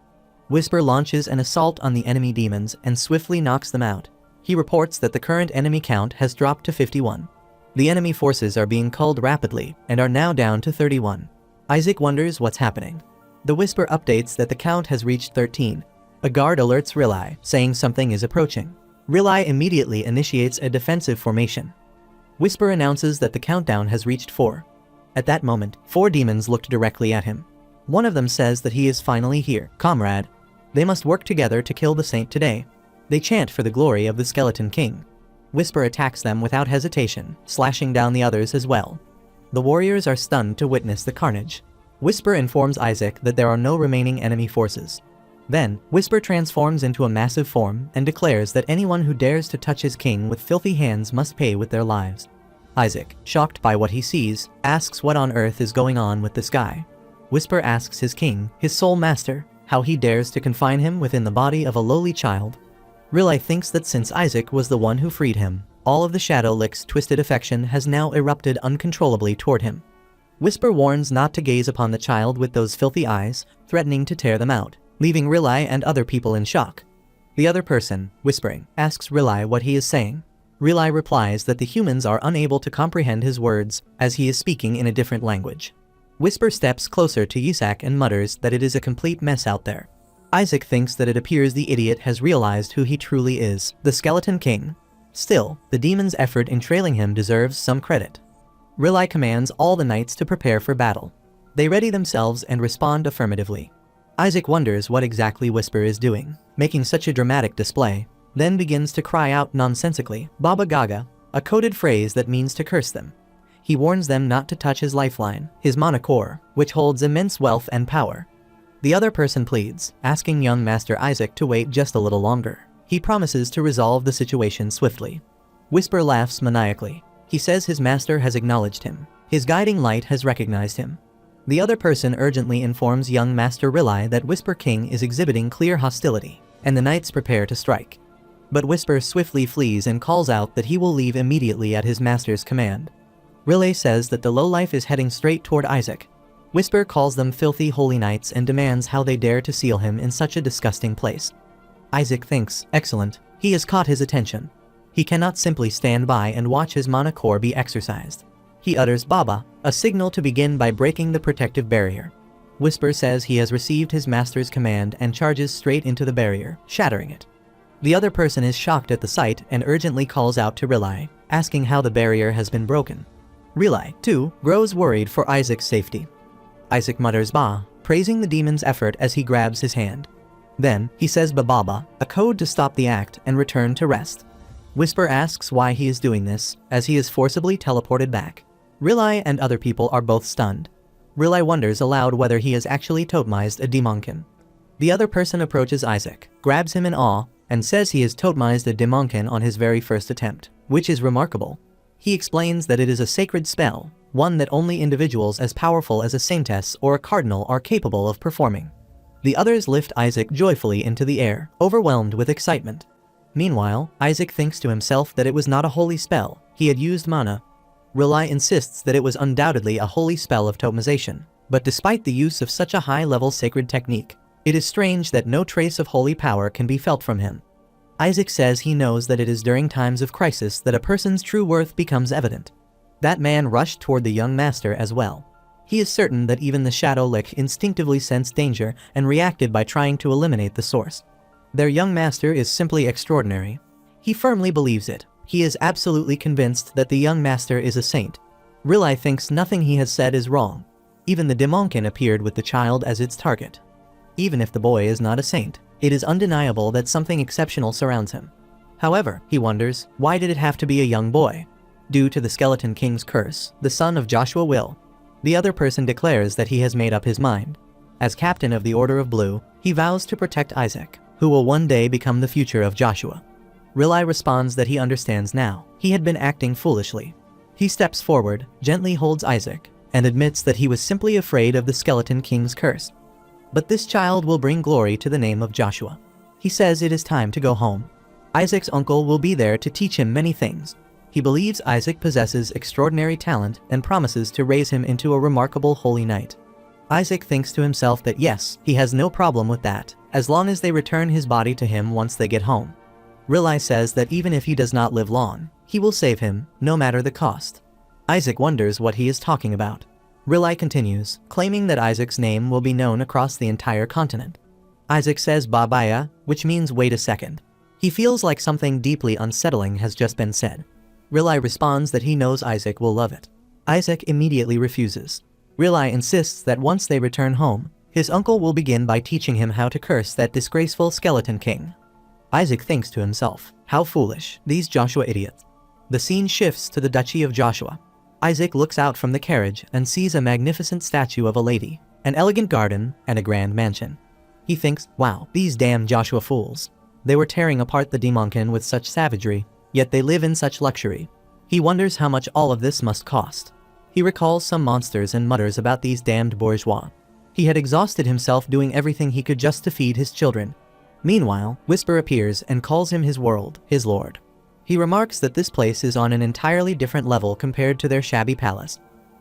Whisper launches an assault on the enemy demons and swiftly knocks them out. He reports that the current enemy count has dropped to 51. The enemy forces are being culled rapidly and are now down to 31. Isaac wonders what's happening. The whisper updates that the count has reached 13. A guard alerts Rilai, saying something is approaching. Rilai immediately initiates a defensive formation. Whisper announces that the countdown has reached 4. At that moment, 4 demons looked directly at him. One of them says that he is finally here, comrade. They must work together to kill the saint today. They chant for the glory of the Skeleton King. Whisper attacks them without hesitation, slashing down the others as well. The warriors are stunned to witness the carnage. Whisper informs Isaac that there are no remaining enemy forces. Then, Whisper transforms into a massive form and declares that anyone who dares to touch his king with filthy hands must pay with their lives. Isaac, shocked by what he sees, asks what on earth is going on with this guy. Whisper asks his king, his sole master, how he dares to confine him within the body of a lowly child. Relic thinks that since Isaac was the one who freed him, all of the Shadow Lick's twisted affection has now erupted uncontrollably toward him. Whisper warns not to gaze upon the child with those filthy eyes, threatening to tear them out, leaving Relic and other people in shock. The other person, whispering, asks Relic what he is saying. Relic replies that the humans are unable to comprehend his words, as he is speaking in a different language. Whisper steps closer to Isaac and mutters that it is a complete mess out there. Isaac thinks that it appears the idiot has realized who he truly is, the Skeleton King. Still, the demon's effort in trailing him deserves some credit. Relic commands all the knights to prepare for battle. They ready themselves and respond affirmatively. Isaac wonders what exactly Whisper is doing, making such a dramatic display, then begins to cry out nonsensically, Baba Gaga, a coded phrase that means to curse them. He warns them not to touch his lifeline, his manacore, which holds immense wealth and power. The other person pleads, asking young Master Isaac to wait just a little longer. He promises to resolve the situation swiftly. Whisper laughs maniacally. He says his master has acknowledged him. His guiding light has recognized him. The other person urgently informs young Master Relic that Whisper King is exhibiting clear hostility, and the knights prepare to strike. But Whisper swiftly flees and calls out that he will leave immediately at his master's command. Relic says that the lowlife is heading straight toward Isaac. Whisper calls them filthy holy knights and demands how they dare to seal him in such a disgusting place. Isaac thinks, excellent, he has caught his attention. He cannot simply stand by and watch his manacore be exercised. He utters Baba, a signal to begin by breaking the protective barrier. Whisper says he has received his master's command and charges straight into the barrier, shattering it. The other person is shocked at the sight and urgently calls out to Relic, asking how the barrier has been broken. Relic, too, grows worried for Isaac's safety. Isaac mutters Ba, praising the demon's effort as he grabs his hand. Then, he says Bababa, a code to stop the act and return to rest. Whisper asks why he is doing this, as he is forcibly teleported back. Relic and other people are both stunned. Relic wonders aloud whether he has actually totemized a demonkin. The other person approaches Isaac, grabs him in awe, and says he has totemized a demonkin on his very first attempt, which is remarkable. He explains that it is a sacred spell, one that only individuals as powerful as a saintess or a cardinal are capable of performing. The others lift Isaac joyfully into the air, overwhelmed with excitement. Meanwhile, Isaac thinks to himself that it was not a holy spell, he had used mana. Relic insists that it was undoubtedly a holy spell of totemization, but despite the use of such a high-level sacred technique, it is strange that no trace of holy power can be felt from him. Isaac says he knows that it is during times of crisis that a person's true worth becomes evident. That man rushed toward the young master as well. He is certain that even the Shadow Lick instinctively sensed danger and reacted by trying to eliminate the source. Their young master is simply extraordinary. He firmly believes it. He is absolutely convinced that the young master is a saint. Relic thinks nothing he has said is wrong. Even the demonkin appeared with the child as its target. Even if the boy is not a saint, it is undeniable that something exceptional surrounds him. However, he wonders, why did it have to be a young boy? Due to the Skeleton King's curse, the son of Joshua will. The other person declares that he has made up his mind. As captain of the Order of Blue, he vows to protect Isaac, who will one day become the future of Joshua. Relic responds that he understands now. He had been acting foolishly. He steps forward, gently holds Isaac, and admits that he was simply afraid of the Skeleton King's curse. But this child will bring glory to the name of Joshua. He says it is time to go home. Isaac's uncle will be there to teach him many things. He believes Isaac possesses extraordinary talent and promises to raise him into a remarkable holy knight. Isaac thinks to himself that yes, he has no problem with that, as long as they return his body to him once they get home. Relic says that even if he does not live long, he will save him, no matter the cost. Isaac wonders what he is talking about. Relic continues, claiming that Isaac's name will be known across the entire continent. Isaac says Babaya, which means wait a second. He feels like something deeply unsettling has just been said. Riley responds that he knows Isaac will love it. Isaac immediately refuses. Riley insists that once they return home, his uncle will begin by teaching him how to curse that disgraceful skeleton king. Isaac thinks to himself, how foolish, these Joshua idiots. The scene shifts to the Duchy of Joshua. Isaac looks out from the carriage and sees a magnificent statue of a lady, an elegant garden, and a grand mansion. He thinks, wow, these damn Joshua fools. They were tearing apart the Demonkin with such savagery, yet they live in such luxury. He wonders how much all of this must cost. He recalls some monsters and mutters about these damned bourgeois. He had exhausted himself doing everything he could just to feed his children. Meanwhile, Whisper appears and calls him his world, his lord. He remarks that this place is on an entirely different level compared to their shabby palace.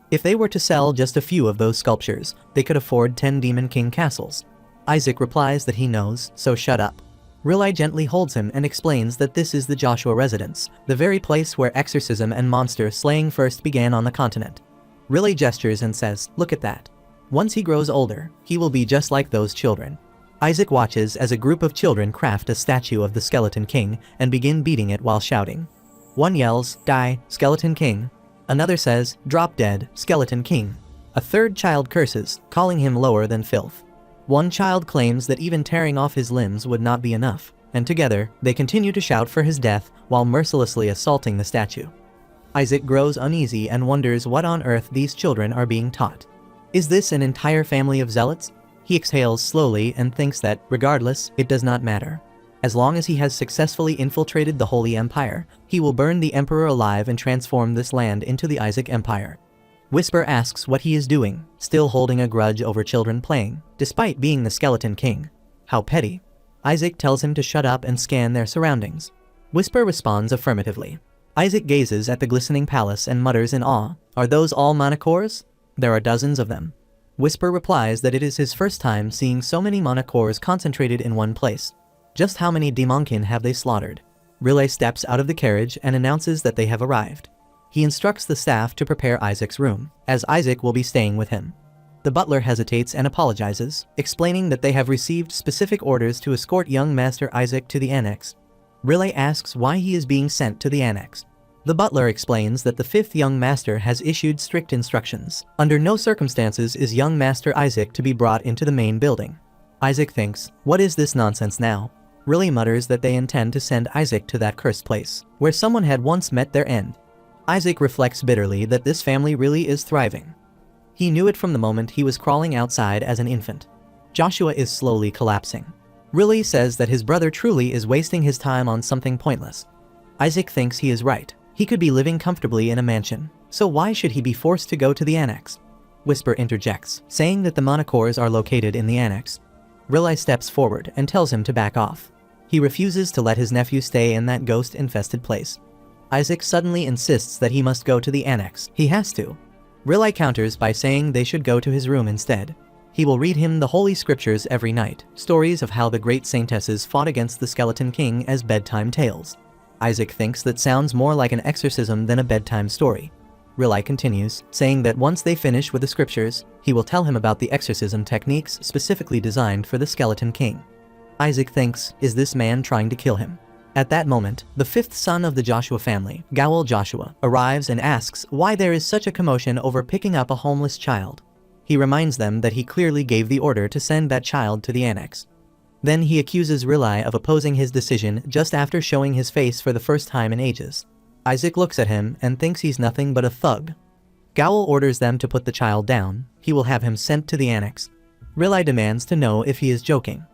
If they were to sell just a few of those sculptures, they could afford 10 Demon King castles. Isaac replies that he knows, so shut up. Riley gently holds him and explains that this is the Joshua residence, the very place where exorcism and monster slaying first began on the continent. Riley gestures and says, look at that. Once he grows older, he will be just like those children. Isaac watches as a group of children craft a statue of the Skeleton King and begin beating it while shouting. One yells, die, Skeleton King. Another says, drop dead, Skeleton King. A third child curses, calling him lower than filth. One child claims that even tearing off his limbs would not be enough, and together, they continue to shout for his death while mercilessly assaulting the statue. Isaac grows uneasy and wonders what on earth these children are being taught. Is this an entire family of zealots? He exhales slowly and thinks that, regardless, it does not matter. As long as he has successfully infiltrated the Holy Empire, he will burn the Emperor alive and transform this land into the Isaac Empire. Whisper asks what he is doing, still holding a grudge over children playing, despite being the Skeleton King. How petty. Isaac tells him to shut up and scan their surroundings. Whisper responds affirmatively. Isaac gazes at the glistening palace and mutters in awe, are those all manacores? There are dozens of them. Whisper replies that it is his first time seeing so many manacores concentrated in one place. Just how many Demonkin have they slaughtered? Riley steps out of the carriage and announces that they have arrived. He instructs the staff to prepare Isaac's room, as Isaac will be staying with him. The butler hesitates and apologizes, explaining that they have received specific orders to escort young Master Isaac to the annex. Riley asks why he is being sent to the annex. The butler explains that the fifth young master has issued strict instructions. Under no circumstances is young Master Isaac to be brought into the main building. Isaac thinks, what is this nonsense now? Riley mutters that they intend to send Isaac to that cursed place, where someone had once met their end. Isaac reflects bitterly that this family really is thriving. He knew it from the moment he was crawling outside as an infant. Joshua is slowly collapsing. Riley says that his brother truly is wasting his time on something pointless. Isaac thinks he is right. He could be living comfortably in a mansion, so why should he be forced to go to the annex? Whisper interjects, saying that the manacores are located in the annex. Riley steps forward and tells him to back off. He refuses to let his nephew stay in that ghost-infested place. Isaac suddenly insists that he must go to the annex. He has to. Riley counters by saying they should go to his room instead. He will read him the Holy Scriptures every night, stories of how the great saintesses fought against the Skeleton King as bedtime tales. Isaac thinks that sounds more like an exorcism than a bedtime story. Riley continues, saying that once they finish with the scriptures, he will tell him about the exorcism techniques specifically designed for the Skeleton King. Isaac thinks, is this man trying to kill him? At that moment, the fifth son of the Joshua family, Gowel Joshua, arrives and asks why there is such a commotion over picking up a homeless child. He reminds them that he clearly gave the order to send that child to the annex. Then he accuses Riley of opposing his decision just after showing his face for the first time in ages. Isaac looks at him and thinks he's nothing but a thug. Gowel orders them to put the child down. He will have him sent to the annex. Riley demands to know if he is joking.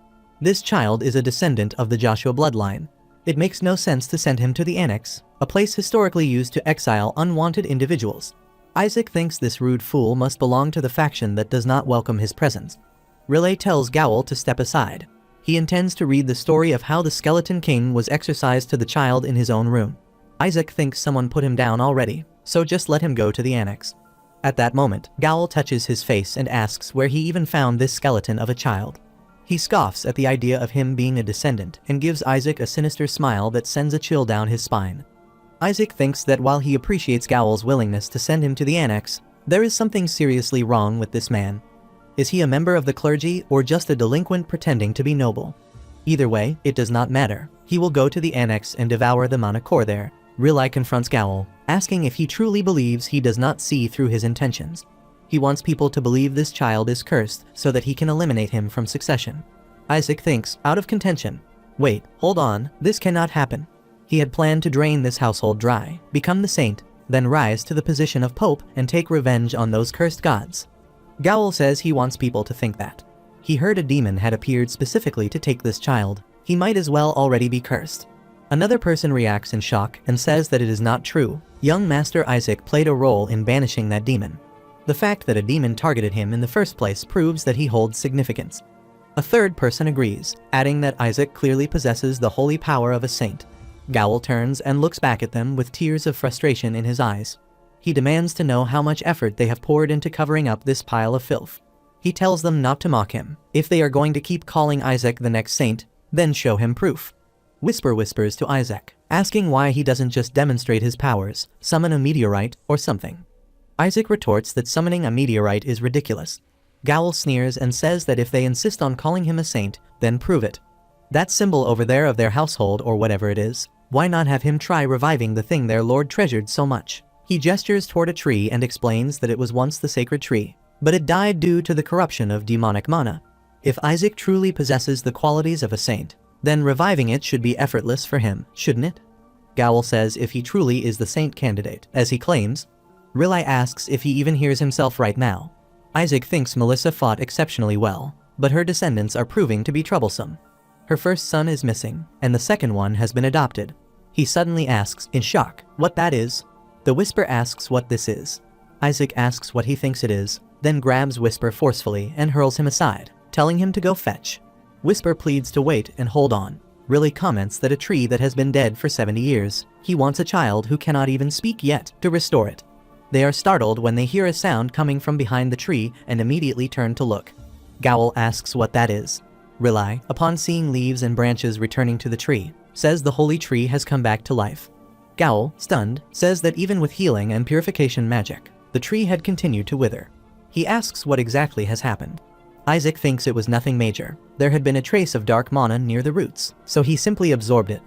This child is a descendant of the Joshua bloodline. It makes no sense to send him to the annex, a place historically used to exile unwanted individuals. Isaac thinks this rude fool must belong to the faction that does not welcome his presence. Riley tells Gowel to step aside. He intends to read the story of how the Skeleton King was exorcised to the child in his own room. Isaac thinks someone put him down already, so just let him go to the annex. At that moment, Gowel touches his face and asks where he even found this skeleton of a child. He scoffs at the idea of him being a descendant and gives Isaac a sinister smile that sends a chill down his spine. Isaac thinks that while he appreciates Gowel's willingness to send him to the annex, there is something seriously wrong with this man. Is he a member of the clergy or just a delinquent pretending to be noble? Either way, it does not matter. He will go to the annex and devour the manacore there. Relic confronts Gowl, asking if he truly believes he does not see through his intentions. He wants people to believe this child is cursed so that he can eliminate him from succession. Isaac thinks, out of contention, wait, hold on, this cannot happen. He had planned to drain this household dry, become the saint, then rise to the position of pope and take revenge on those cursed gods. Gowl says he wants people to think that. He heard a demon had appeared specifically to take this child. He might as well already be cursed. Another person reacts in shock and says that it is not true. Young Master Isaac played a role in banishing that demon. The fact that a demon targeted him in the first place proves that he holds significance. A third person agrees, adding that Isaac clearly possesses the holy power of a saint. Gowl turns and looks back at them with tears of frustration in his eyes. He demands to know how much effort they have poured into covering up this pile of filth. He tells them not to mock him. If they are going to keep calling Isaac the next saint, then show him proof. Whisper whispers to Isaac, asking why he doesn't just demonstrate his powers, summon a meteorite or something. Isaac retorts that summoning a meteorite is ridiculous. Gowl sneers and says that if they insist on calling him a saint, then prove it. That symbol over there of their household or whatever it is, why not have him try reviving the thing their lord treasured so much? He gestures toward a tree and explains that it was once the sacred tree, but it died due to the corruption of demonic mana. If Isaac truly possesses the qualities of a saint, then reviving it should be effortless for him, shouldn't it? Gowl says if he truly is the saint candidate, as he claims. Relic asks if he even hears himself right now. Isaac thinks Melissa fought exceptionally well, but her descendants are proving to be troublesome. Her first son is missing, and the second one has been adopted. He suddenly asks, in shock, what that is. The Whisper asks what this is. Isaac asks what he thinks it is, then grabs Whisper forcefully and hurls him aside, telling him to go fetch. Whisper pleads to wait and hold on. Relic comments that a tree that has been dead for 70 years, he wants a child who cannot even speak yet to restore it. They are startled when they hear a sound coming from behind the tree and immediately turn to look. Gowl asks what that is. Relic, upon seeing leaves and branches returning to the tree, says the holy tree has come back to life. Gowl, stunned, says that even with healing and purification magic, the tree had continued to wither. He asks what exactly has happened. Isaac thinks it was nothing major. There had been a trace of dark mana near the roots, so he simply absorbed it.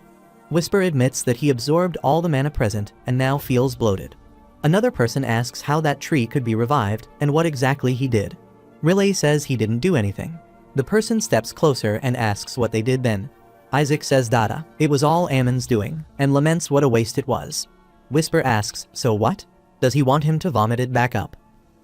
Whisper admits that he absorbed all the mana present and now feels bloated. Another person asks how that tree could be revived and what exactly he did. Relic says he didn't do anything. The person steps closer and asks what they did then. Isaac says Dada, it was all Ammon's doing, and laments what a waste it was. Whisper asks, so what? Does he want him to vomit it back up?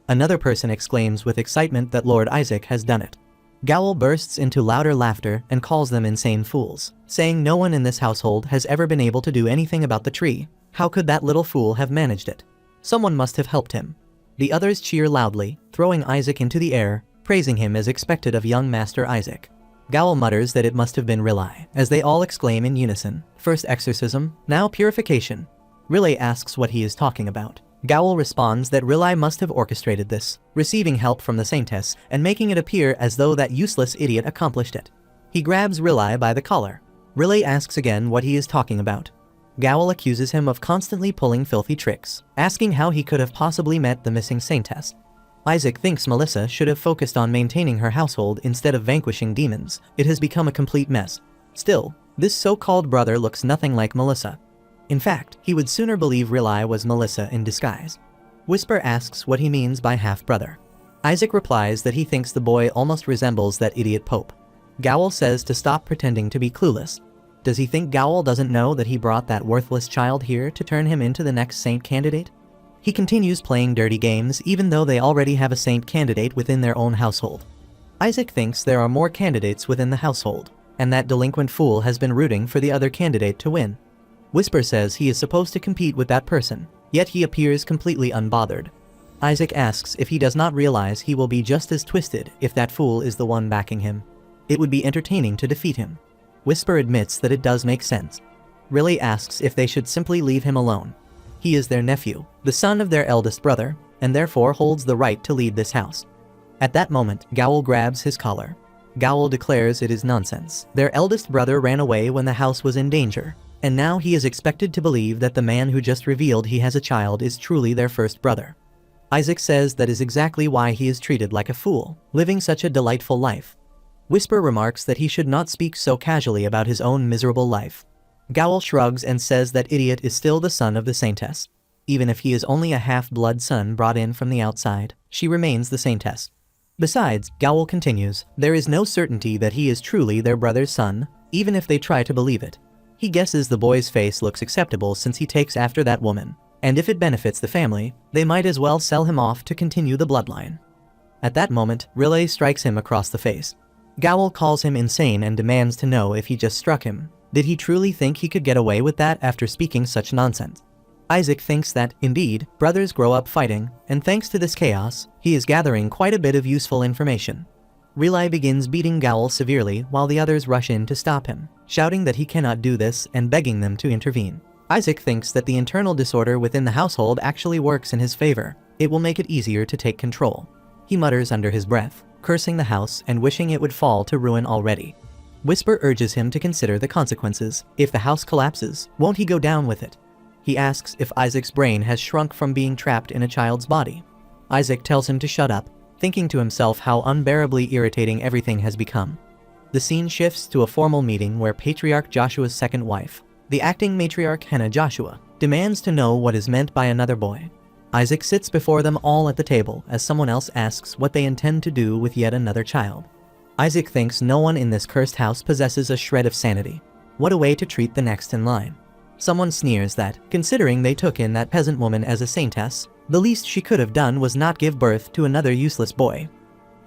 Another person exclaims with excitement that Lord Isaac has done it. Gowl bursts into louder laughter and calls them insane fools, saying no one in this household has ever been able to do anything about the tree. How could that little fool have managed it? Someone must have helped him. The others cheer loudly, throwing Isaac into the air, praising him as expected of young Master Isaac. Gowl mutters that it must have been Relic, as they all exclaim in unison, first exorcism, now purification. Relic asks what he is talking about. Gowl responds that Relic must have orchestrated this, receiving help from the Saintess and making it appear as though that useless idiot accomplished it. He grabs Relic by the collar. Relic asks again what he is talking about. Gowl accuses him of constantly pulling filthy tricks, asking how he could have possibly met the missing Saintess. Isaac thinks Melissa should have focused on maintaining her household instead of vanquishing demons. It has become a complete mess. Still, this so-called brother looks nothing like Melissa. In fact, he would sooner believe Relic was Melissa in disguise. Whisper asks what he means by half-brother. Isaac replies that he thinks the boy almost resembles that idiot Pope. Gowl says to stop pretending to be clueless. Does he think Gowl doesn't know that he brought that worthless child here to turn him into the next saint candidate? He continues playing dirty games even though they already have a saint candidate within their own household. Isaac thinks there are more candidates within the household, and that delinquent fool has been rooting for the other candidate to win. Whisper says he is supposed to compete with that person, yet he appears completely unbothered. Isaac asks if he does not realize he will be just as twisted if that fool is the one backing him. It would be entertaining to defeat him. Whisper admits that it does make sense. Relic asks if they should simply leave him alone. He is their nephew, the son of their eldest brother, and therefore holds the right to lead this house. At that moment, Gowl grabs his collar. Gowl declares it is nonsense. Their eldest brother ran away when the house was in danger, and now he is expected to believe that the man who just revealed he has a child is truly their first brother. Isaac says that is exactly why he is treated like a fool, living such a delightful life. Whisper remarks that he should not speak so casually about his own miserable life. Gowel shrugs and says that Idiot is still the son of the Saintess. Even if he is only a half-blood son brought in from the outside, she remains the Saintess. Besides, Gowel continues, there is no certainty that he is truly their brother's son, even if they try to believe it. He guesses the boy's face looks acceptable since he takes after that woman, and if it benefits the family, they might as well sell him off to continue the bloodline. At that moment, Relay strikes him across the face. Gowel calls him insane and demands to know if he just struck him. Did he truly think he could get away with that after speaking such nonsense? Isaac thinks that, indeed, brothers grow up fighting, and thanks to this chaos, he is gathering quite a bit of useful information. Relay begins beating Gowel severely while the others rush in to stop him, shouting that he cannot do this and begging them to intervene. Isaac thinks that the internal disorder within the household actually works in his favor. It will make it easier to take control. He mutters under his breath, cursing the house and wishing it would fall to ruin already. Whisper urges him to consider the consequences. If the house collapses, won't he go down with it? He asks if Isaac's brain has shrunk from being trapped in a child's body. Isaac tells him to shut up, thinking to himself how unbearably irritating everything has become. The scene shifts to a formal meeting where Patriarch Joshua's second wife, the acting matriarch Hannah Joshua, demands to know what is meant by another boy. Isaac sits before them all at the table as someone else asks what they intend to do with yet another child. Isaac thinks no one in this cursed house possesses a shred of sanity. What a way to treat the next in line. Someone sneers that, considering they took in that peasant woman as a saintess, the least she could have done was not give birth to another useless boy.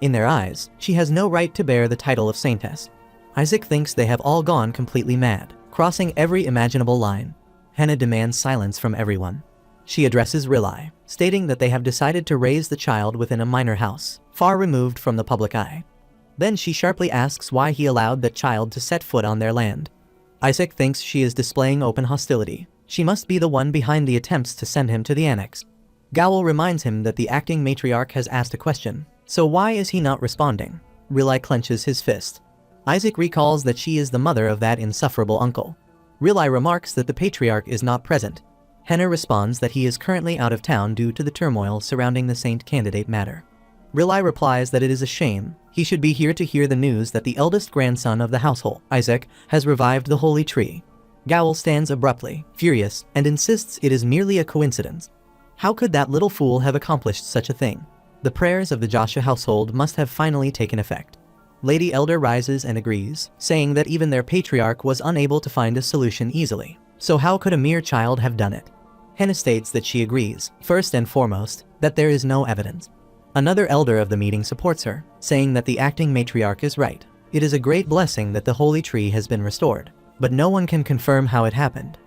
In their eyes, she has no right to bear the title of saintess. Isaac thinks they have all gone completely mad, crossing every imaginable line. Hannah demands silence from everyone. She addresses Relay, stating that they have decided to raise the child within a minor house, far removed from the public eye. Then she sharply asks why he allowed that child to set foot on their land. Isaac thinks she is displaying open hostility. She must be the one behind the attempts to send him to the annex. Gowel reminds him that the acting matriarch has asked a question, so why is he not responding? Relay clenches his fist. Isaac recalls that she is the mother of that insufferable uncle. Relay remarks that the patriarch is not present. Hannah responds that he is currently out of town due to the turmoil surrounding the saint candidate matter. Relay replies that it is a shame. He should be here to hear the news that the eldest grandson of the household, Isaac, has revived the holy tree. Gowel stands abruptly, furious, and insists it is merely a coincidence. How could that little fool have accomplished such a thing? The prayers of the Joshua household must have finally taken effect. Lady Elder rises and agrees, saying that even their patriarch was unable to find a solution easily. So how could a mere child have done it? Hannah states that she agrees, first and foremost, that there is no evidence. Another elder of the meeting supports her, saying that the acting matriarch is right. It is a great blessing that the holy tree has been restored, but no one can confirm how it happened.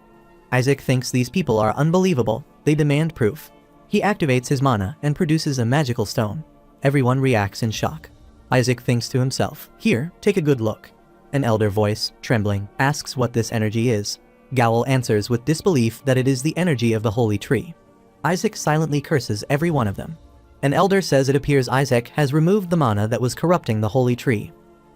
Isaac thinks these people are unbelievable. They demand proof. He activates his mana and produces a magical stone. Everyone reacts in shock. Isaac thinks to himself, "Here, take a good look." An elder voice, trembling, asks what this energy is. Gowel answers with disbelief that it is the energy of the holy tree. Isaac silently curses every one of them. An elder says it appears Isaac has removed the mana that was corrupting the holy tree.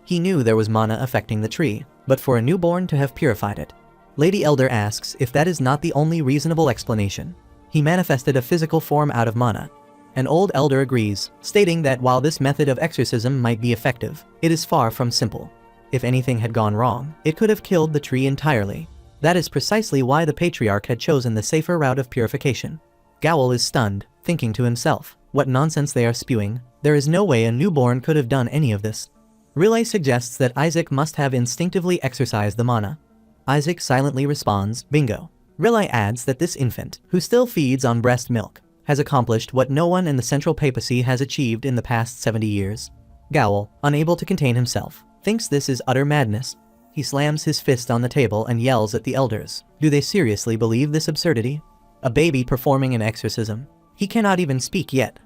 He knew there was mana affecting the tree, but for a newborn to have purified it. Lady Elder asks if that is not the only reasonable explanation. He manifested a physical form out of mana. An old elder agrees, stating that while this method of exorcism might be effective, it is far from simple. If anything had gone wrong, it could have killed the tree entirely. That is precisely why the patriarch had chosen the safer route of purification. Gowel is stunned, thinking to himself, what nonsense they are spewing. There is no way a newborn could have done any of this. Relay suggests that Isaac must have instinctively exorcised the mana. Isaac silently responds, bingo. Relay adds that this infant, who still feeds on breast milk, has accomplished what no one in the central papacy has achieved in the past 70 years. Gowel, unable to contain himself, thinks this is utter madness. He slams his fist on the table and yells at the elders. Do they seriously believe this absurdity? A baby performing an exorcism. He cannot even speak yet.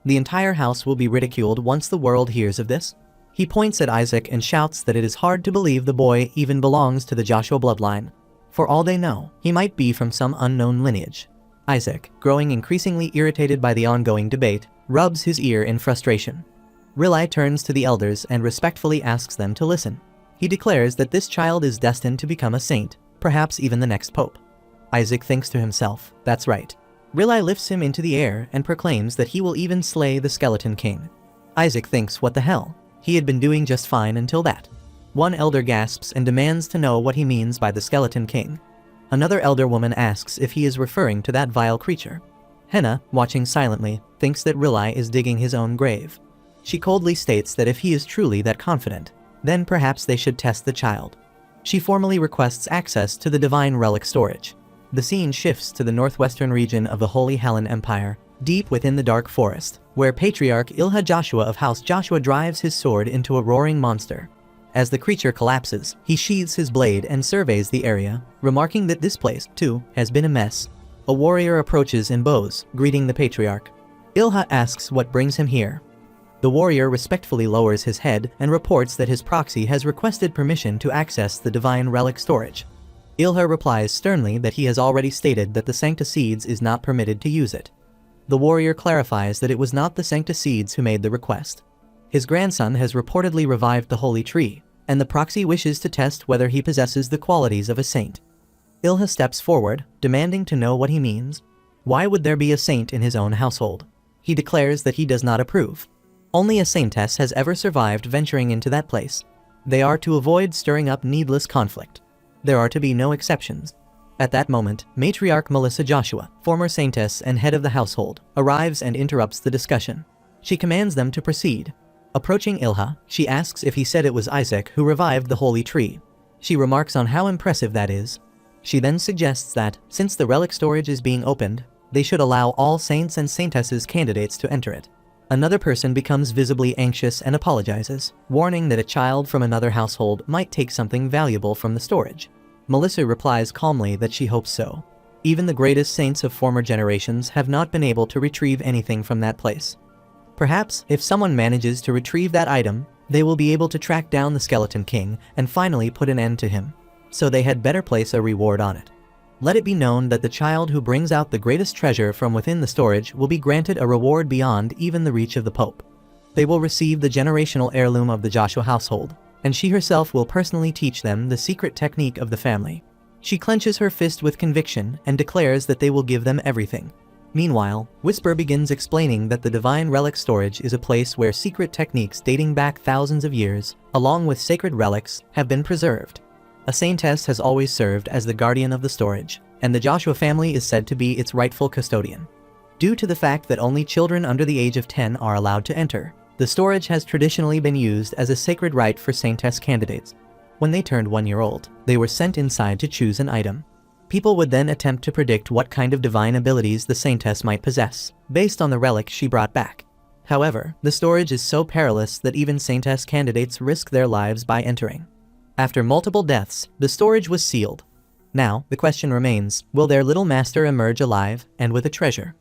The entire house will be ridiculed once the world hears of this. He points at Isaac and shouts that it is hard to believe the boy even belongs to the Joshua bloodline. For all they know, he might be from some unknown lineage. Isaac, growing increasingly irritated by the ongoing debate, rubs his ear in frustration. Relay turns to the elders and respectfully asks them to listen. He declares that this child is destined to become a saint, perhaps even the next pope. Isaac thinks to himself, that's right. Relay lifts him into the air and proclaims that he will even slay the skeleton king. Isaac thinks, what the hell? He had been doing just fine until that. One elder gasps and demands to know what he means by the Skeleton King. Another elder woman asks if he is referring to that vile creature. Henna, watching silently, thinks that Rilai is digging his own grave. She coldly states that if he is truly that confident, then perhaps they should test the child. She formally requests access to the divine relic storage. The scene shifts to the northwestern region of the Holy Helen Empire, deep within the dark forest, where Patriarch Ilha Joshua of House Joshua drives his sword into a roaring monster. As the creature collapses, he sheathes his blade and surveys the area, remarking that this place, too, has been a mess. A warrior approaches and bows, greeting the Patriarch. Ilha asks what brings him here. The warrior respectfully lowers his head and reports that his proxy has requested permission to access the divine relic storage. Ilha replies sternly that he has already stated that the Sancta-Seeds is not permitted to use it. The warrior clarifies that it was not the Sancta-Seeds who made the request. His grandson has reportedly revived the holy tree, and the proxy wishes to test whether he possesses the qualities of a saint. Ilha steps forward, demanding to know what he means. Why would there be a saint in his own household? He declares that he does not approve. Only a saintess has ever survived venturing into that place. They are to avoid stirring up needless conflict. There are to be no exceptions. At that moment, Matriarch Melissa Joshua, former saintess and head of the household, arrives and interrupts the discussion. She commands them to proceed. Approaching Ilha, she asks if he said it was Isaac who revived the holy tree. She remarks on how impressive that is. She then suggests that, since the relic storage is being opened, they should allow all saints and saintesses candidates to enter it. Another person becomes visibly anxious and apologizes, warning that a child from another household might take something valuable from the storage. Melissa replies calmly that she hopes so. Even the greatest saints of former generations have not been able to retrieve anything from that place. Perhaps, if someone manages to retrieve that item, they will be able to track down the Skeleton King and finally put an end to him. So they had better place a reward on it. Let it be known that the child who brings out the greatest treasure from within the storage will be granted a reward beyond even the reach of the Pope. They will receive the generational heirloom of the Joshua household, and she herself will personally teach them the secret technique of the family. She clenches her fist with conviction and declares that they will give them everything. Meanwhile, Whisper begins explaining that the divine relic storage is a place where secret techniques dating back thousands of years, along with sacred relics, have been preserved. A saintess has always served as the guardian of the storage, and the Joshua family is said to be its rightful custodian. Due to the fact that only children under the age of 10 are allowed to enter, the storage has traditionally been used as a sacred rite for saintess candidates. When they turned 1 year old, they were sent inside to choose an item. People would then attempt to predict what kind of divine abilities the saintess might possess, based on the relic she brought back. However, the storage is so perilous that even saintess candidates risk their lives by entering. After multiple deaths, the storage was sealed. Now, the question remains, will their little master emerge alive and with a treasure?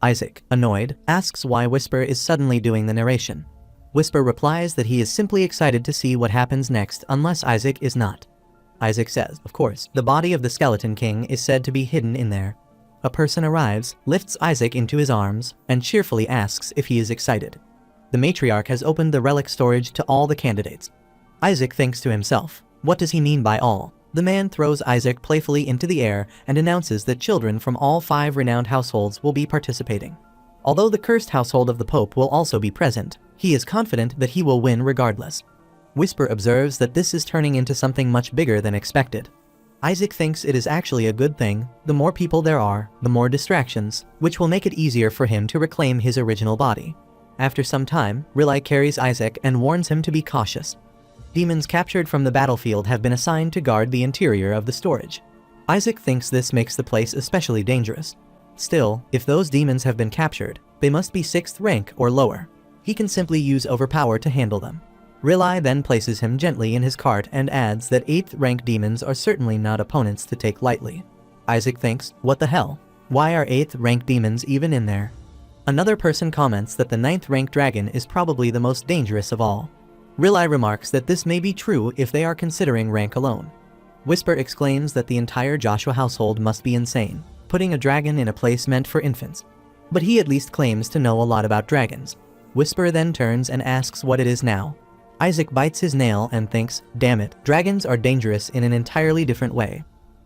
Isaac, annoyed, asks why Whisper is suddenly doing the narration. Whisper replies that he is simply excited to see what happens next unless Isaac is not. Isaac says, of course, the body of the Skeleton King is said to be hidden in there. A person arrives, lifts Isaac into his arms, and cheerfully asks if he is excited. The matriarch has opened the relic storage to all the candidates. Isaac thinks to himself, what does he mean by all? The man throws Isaac playfully into the air and announces that children from all 5 renowned households will be participating. Although the cursed household of the Pope will also be present, he is confident that he will win regardless. Whisper observes that this is turning into something much bigger than expected. Isaac thinks it is actually a good thing. The more people there are, the more distractions, which will make it easier for him to reclaim his original body. After some time, Relic carries Isaac and warns him to be cautious. Demons captured from the battlefield have been assigned to guard the interior of the storage. Isaac thinks this makes the place especially dangerous. Still, if those demons have been captured, they must be 6th rank or lower. He can simply use overpower to handle them. Rilai then places him gently in his cart and adds that 8th rank demons are certainly not opponents to take lightly. Isaac thinks, what the hell? Why are 8th rank demons even in there? Another person comments that the 9th rank dragon is probably the most dangerous of all. Rilai remarks that this may be true if they are considering rank alone. Whisper exclaims that the entire Joshua household must be insane, putting a dragon in a place meant for infants. But he at least claims to know a lot about dragons. Whisper then turns and asks what it is now. Isaac bites his nail and thinks, damn it, dragons are dangerous in an entirely different way.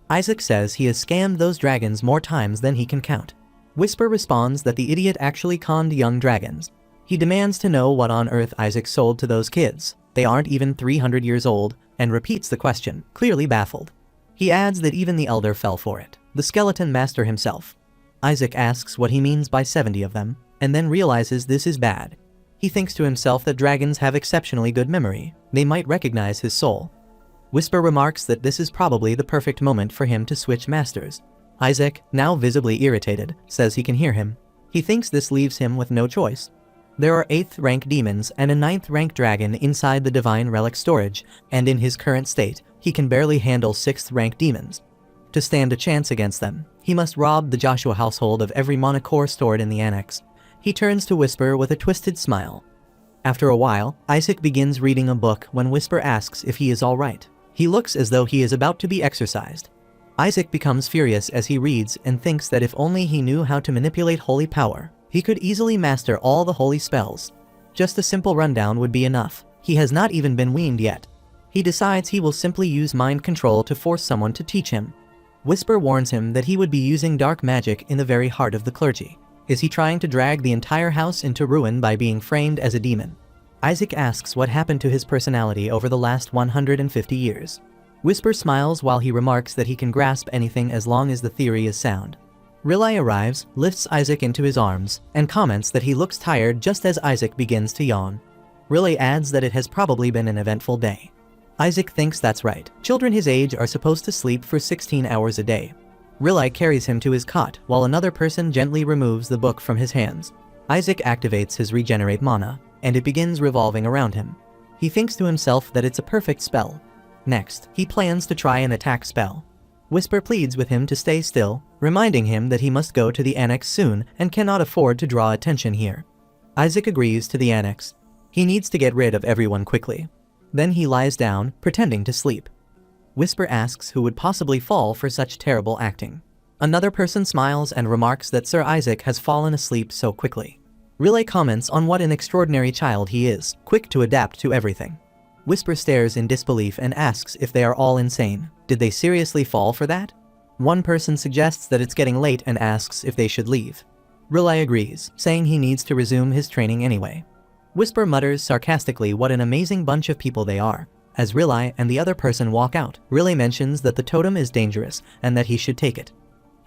Isaac says he has scammed those dragons more times than he can count. Whisper responds that the idiot actually conned young dragons. He demands to know what on earth Isaac sold to those kids. They aren't even 300 years old, and repeats the question, clearly baffled. He adds that even the elder fell for it, the skeleton master himself. Isaac asks what he means by 70 of them, and then realizes this is bad. He thinks to himself that dragons have exceptionally good memory, they might recognize his soul. Whisper remarks that this is probably the perfect moment for him to switch masters. Isaac, now visibly irritated, says he can hear him. He thinks this leaves him with no choice. There are 8th rank demons and a 9th rank dragon inside the divine relic storage, and in his current state, he can barely handle 6th rank demons. To stand a chance against them, he must rob the Joshua household of every manacore stored in the annex. He turns to Whisper with a twisted smile. After a while, Isaac begins reading a book when Whisper asks if he is alright. He looks as though he is about to be exorcised. Isaac becomes furious as he reads and thinks that if only he knew how to manipulate holy power, he could easily master all the holy spells. Just a simple rundown would be enough. He has not even been weaned yet. He decides he will simply use mind control to force someone to teach him. Whisper warns him that he would be using dark magic in the very heart of the clergy. Is he trying to drag the entire house into ruin by being framed as a demon? Isaac asks what happened to his personality over the last 150 years. Whisper smiles while he remarks that he can grasp anything as long as the theory is sound. Relic arrives, lifts Isaac into his arms, and comments that he looks tired just as Isaac begins to yawn. Relic adds that it has probably been an eventful day. Isaac thinks that's right. Children his age are supposed to sleep for 16 hours a day. Relic carries him to his cot while another person gently removes the book from his hands. Isaac activates his regenerate mana, and it begins revolving around him. He thinks to himself that it's a perfect spell. Next, he plans to try an attack spell. Whisper pleads with him to stay still, reminding him that he must go to the annex soon and cannot afford to draw attention here. Isaac agrees to the annex. He needs to get rid of everyone quickly. Then he lies down, pretending to sleep. Whisper asks who would possibly fall for such terrible acting. Another person smiles and remarks that Sir Isaac has fallen asleep so quickly. Relic comments on what an extraordinary child he is, quick to adapt to everything. Whisper stares in disbelief and asks if they are all insane. Did they seriously fall for that? One person suggests that it's getting late and asks if they should leave. Relic agrees, saying he needs to resume his training anyway. Whisper mutters sarcastically what an amazing bunch of people they are. As Relic and the other person walk out, Relic mentions that the totem is dangerous and that he should take it.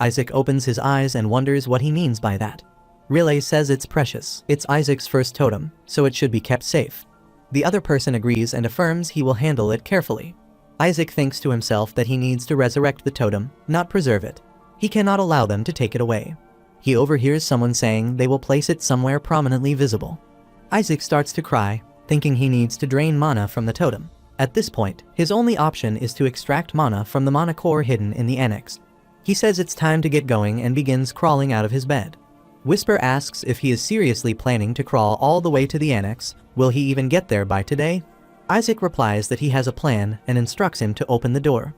Isaac opens his eyes and wonders what he means by that. Relic says it's precious. It's Isaac's first totem, so it should be kept safe. The other person agrees and affirms he will handle it carefully. Isaac thinks to himself that he needs to resurrect the totem, not preserve it. He cannot allow them to take it away. He overhears someone saying they will place it somewhere prominently visible. Isaac starts to cry, thinking he needs to drain mana from the totem. At this point, his only option is to extract mana from the manacore hidden in the annex. He says it's time to get going and begins crawling out of his bed. Whisper asks if he is seriously planning to crawl all the way to the annex. Will he even get there by today? Isaac replies that he has a plan and instructs him to open the door.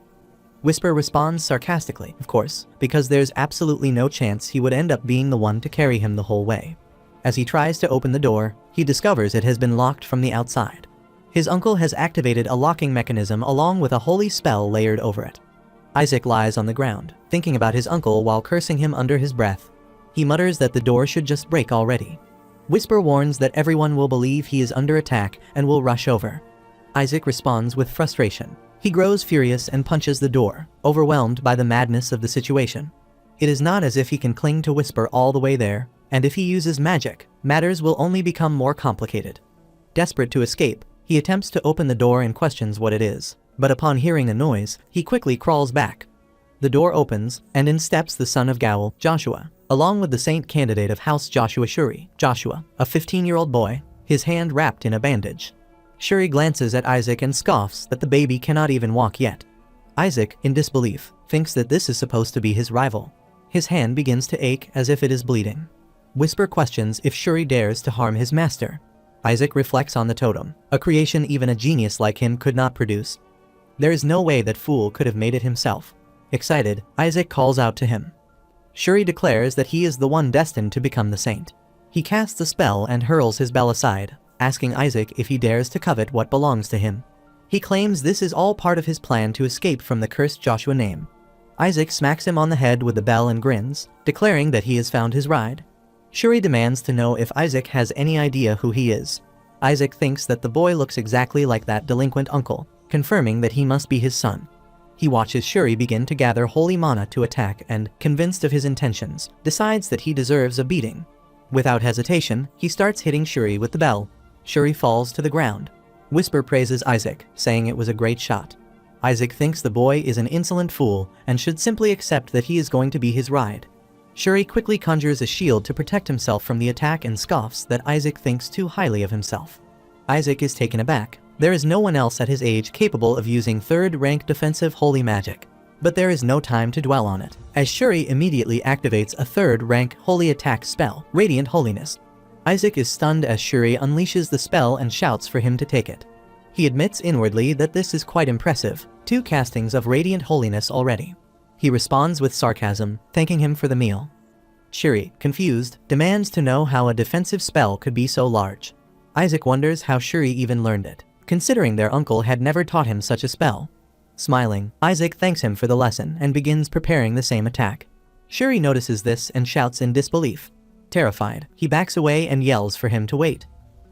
Whisper responds sarcastically, of course, because there's absolutely no chance he would end up being the one to carry him the whole way. As he tries to open the door, he discovers it has been locked from the outside. His uncle has activated a locking mechanism along with a holy spell layered over it. Isaac lies on the ground, thinking about his uncle while cursing him under his breath. He mutters that the door should just break already. Whisper warns that everyone will believe he is under attack and will rush over. Isaac responds with frustration. He grows furious and punches the door, overwhelmed by the madness of the situation. It is not as if he can cling to Whisper all the way there, and if he uses magic, matters will only become more complicated. Desperate to escape, he attempts to open the door and questions what it is, but upon hearing a noise, he quickly crawls back. The door opens, and in steps the son of Gaul, Joshua, along with the saint candidate of House Joshua Shuri, Joshua, a 15-year-old boy, his hand wrapped in a bandage. Shuri glances at Isaac and scoffs that the baby cannot even walk yet. Isaac, in disbelief, thinks that this is supposed to be his rival. His hand begins to ache as if it is bleeding. Whisper questions if Shuri dares to harm his master. Isaac reflects on the totem, a creation even a genius like him could not produce. There is no way that fool could have made it himself. Excited, Isaac calls out to him. Shuri declares that he is the one destined to become the saint. He casts a spell and hurls his bell aside, asking Isaac if he dares to covet what belongs to him. He claims this is all part of his plan to escape from the cursed Joshua name. Isaac smacks him on the head with the bell and grins, declaring that he has found his ride. Shuri demands to know if Isaac has any idea who he is. Isaac thinks that the boy looks exactly like that delinquent uncle. confirming that he must be his son. He watches Shuri begin to gather holy mana to attack and, convinced of his intentions, decides that he deserves a beating. Without hesitation, he starts hitting Shuri with the bell. Shuri falls to the ground. Whisper praises Isaac, saying it was a great shot. Isaac thinks the boy is an insolent fool and should simply accept that he is going to be his ride. Shuri quickly conjures a shield to protect himself from the attack and scoffs that Isaac thinks too highly of himself. Isaac is taken aback. There is no one else at his age capable of using third-rank defensive holy magic. But there is no time to dwell on it, as Shuri immediately activates a third-rank holy attack spell, Radiant Holiness. Isaac is stunned as Shuri unleashes the spell and shouts for him to take it. He admits inwardly that this is quite impressive, 2 castings of Radiant Holiness already. He responds with sarcasm, thanking him for the meal. Shuri, confused, demands to know how a defensive spell could be so large. Isaac wonders how Shuri even learned it, considering their uncle had never taught him such a spell. Smiling, Isaac thanks him for the lesson and begins preparing the same attack. Shuri notices this and shouts in disbelief. Terrified, he backs away and yells for him to wait.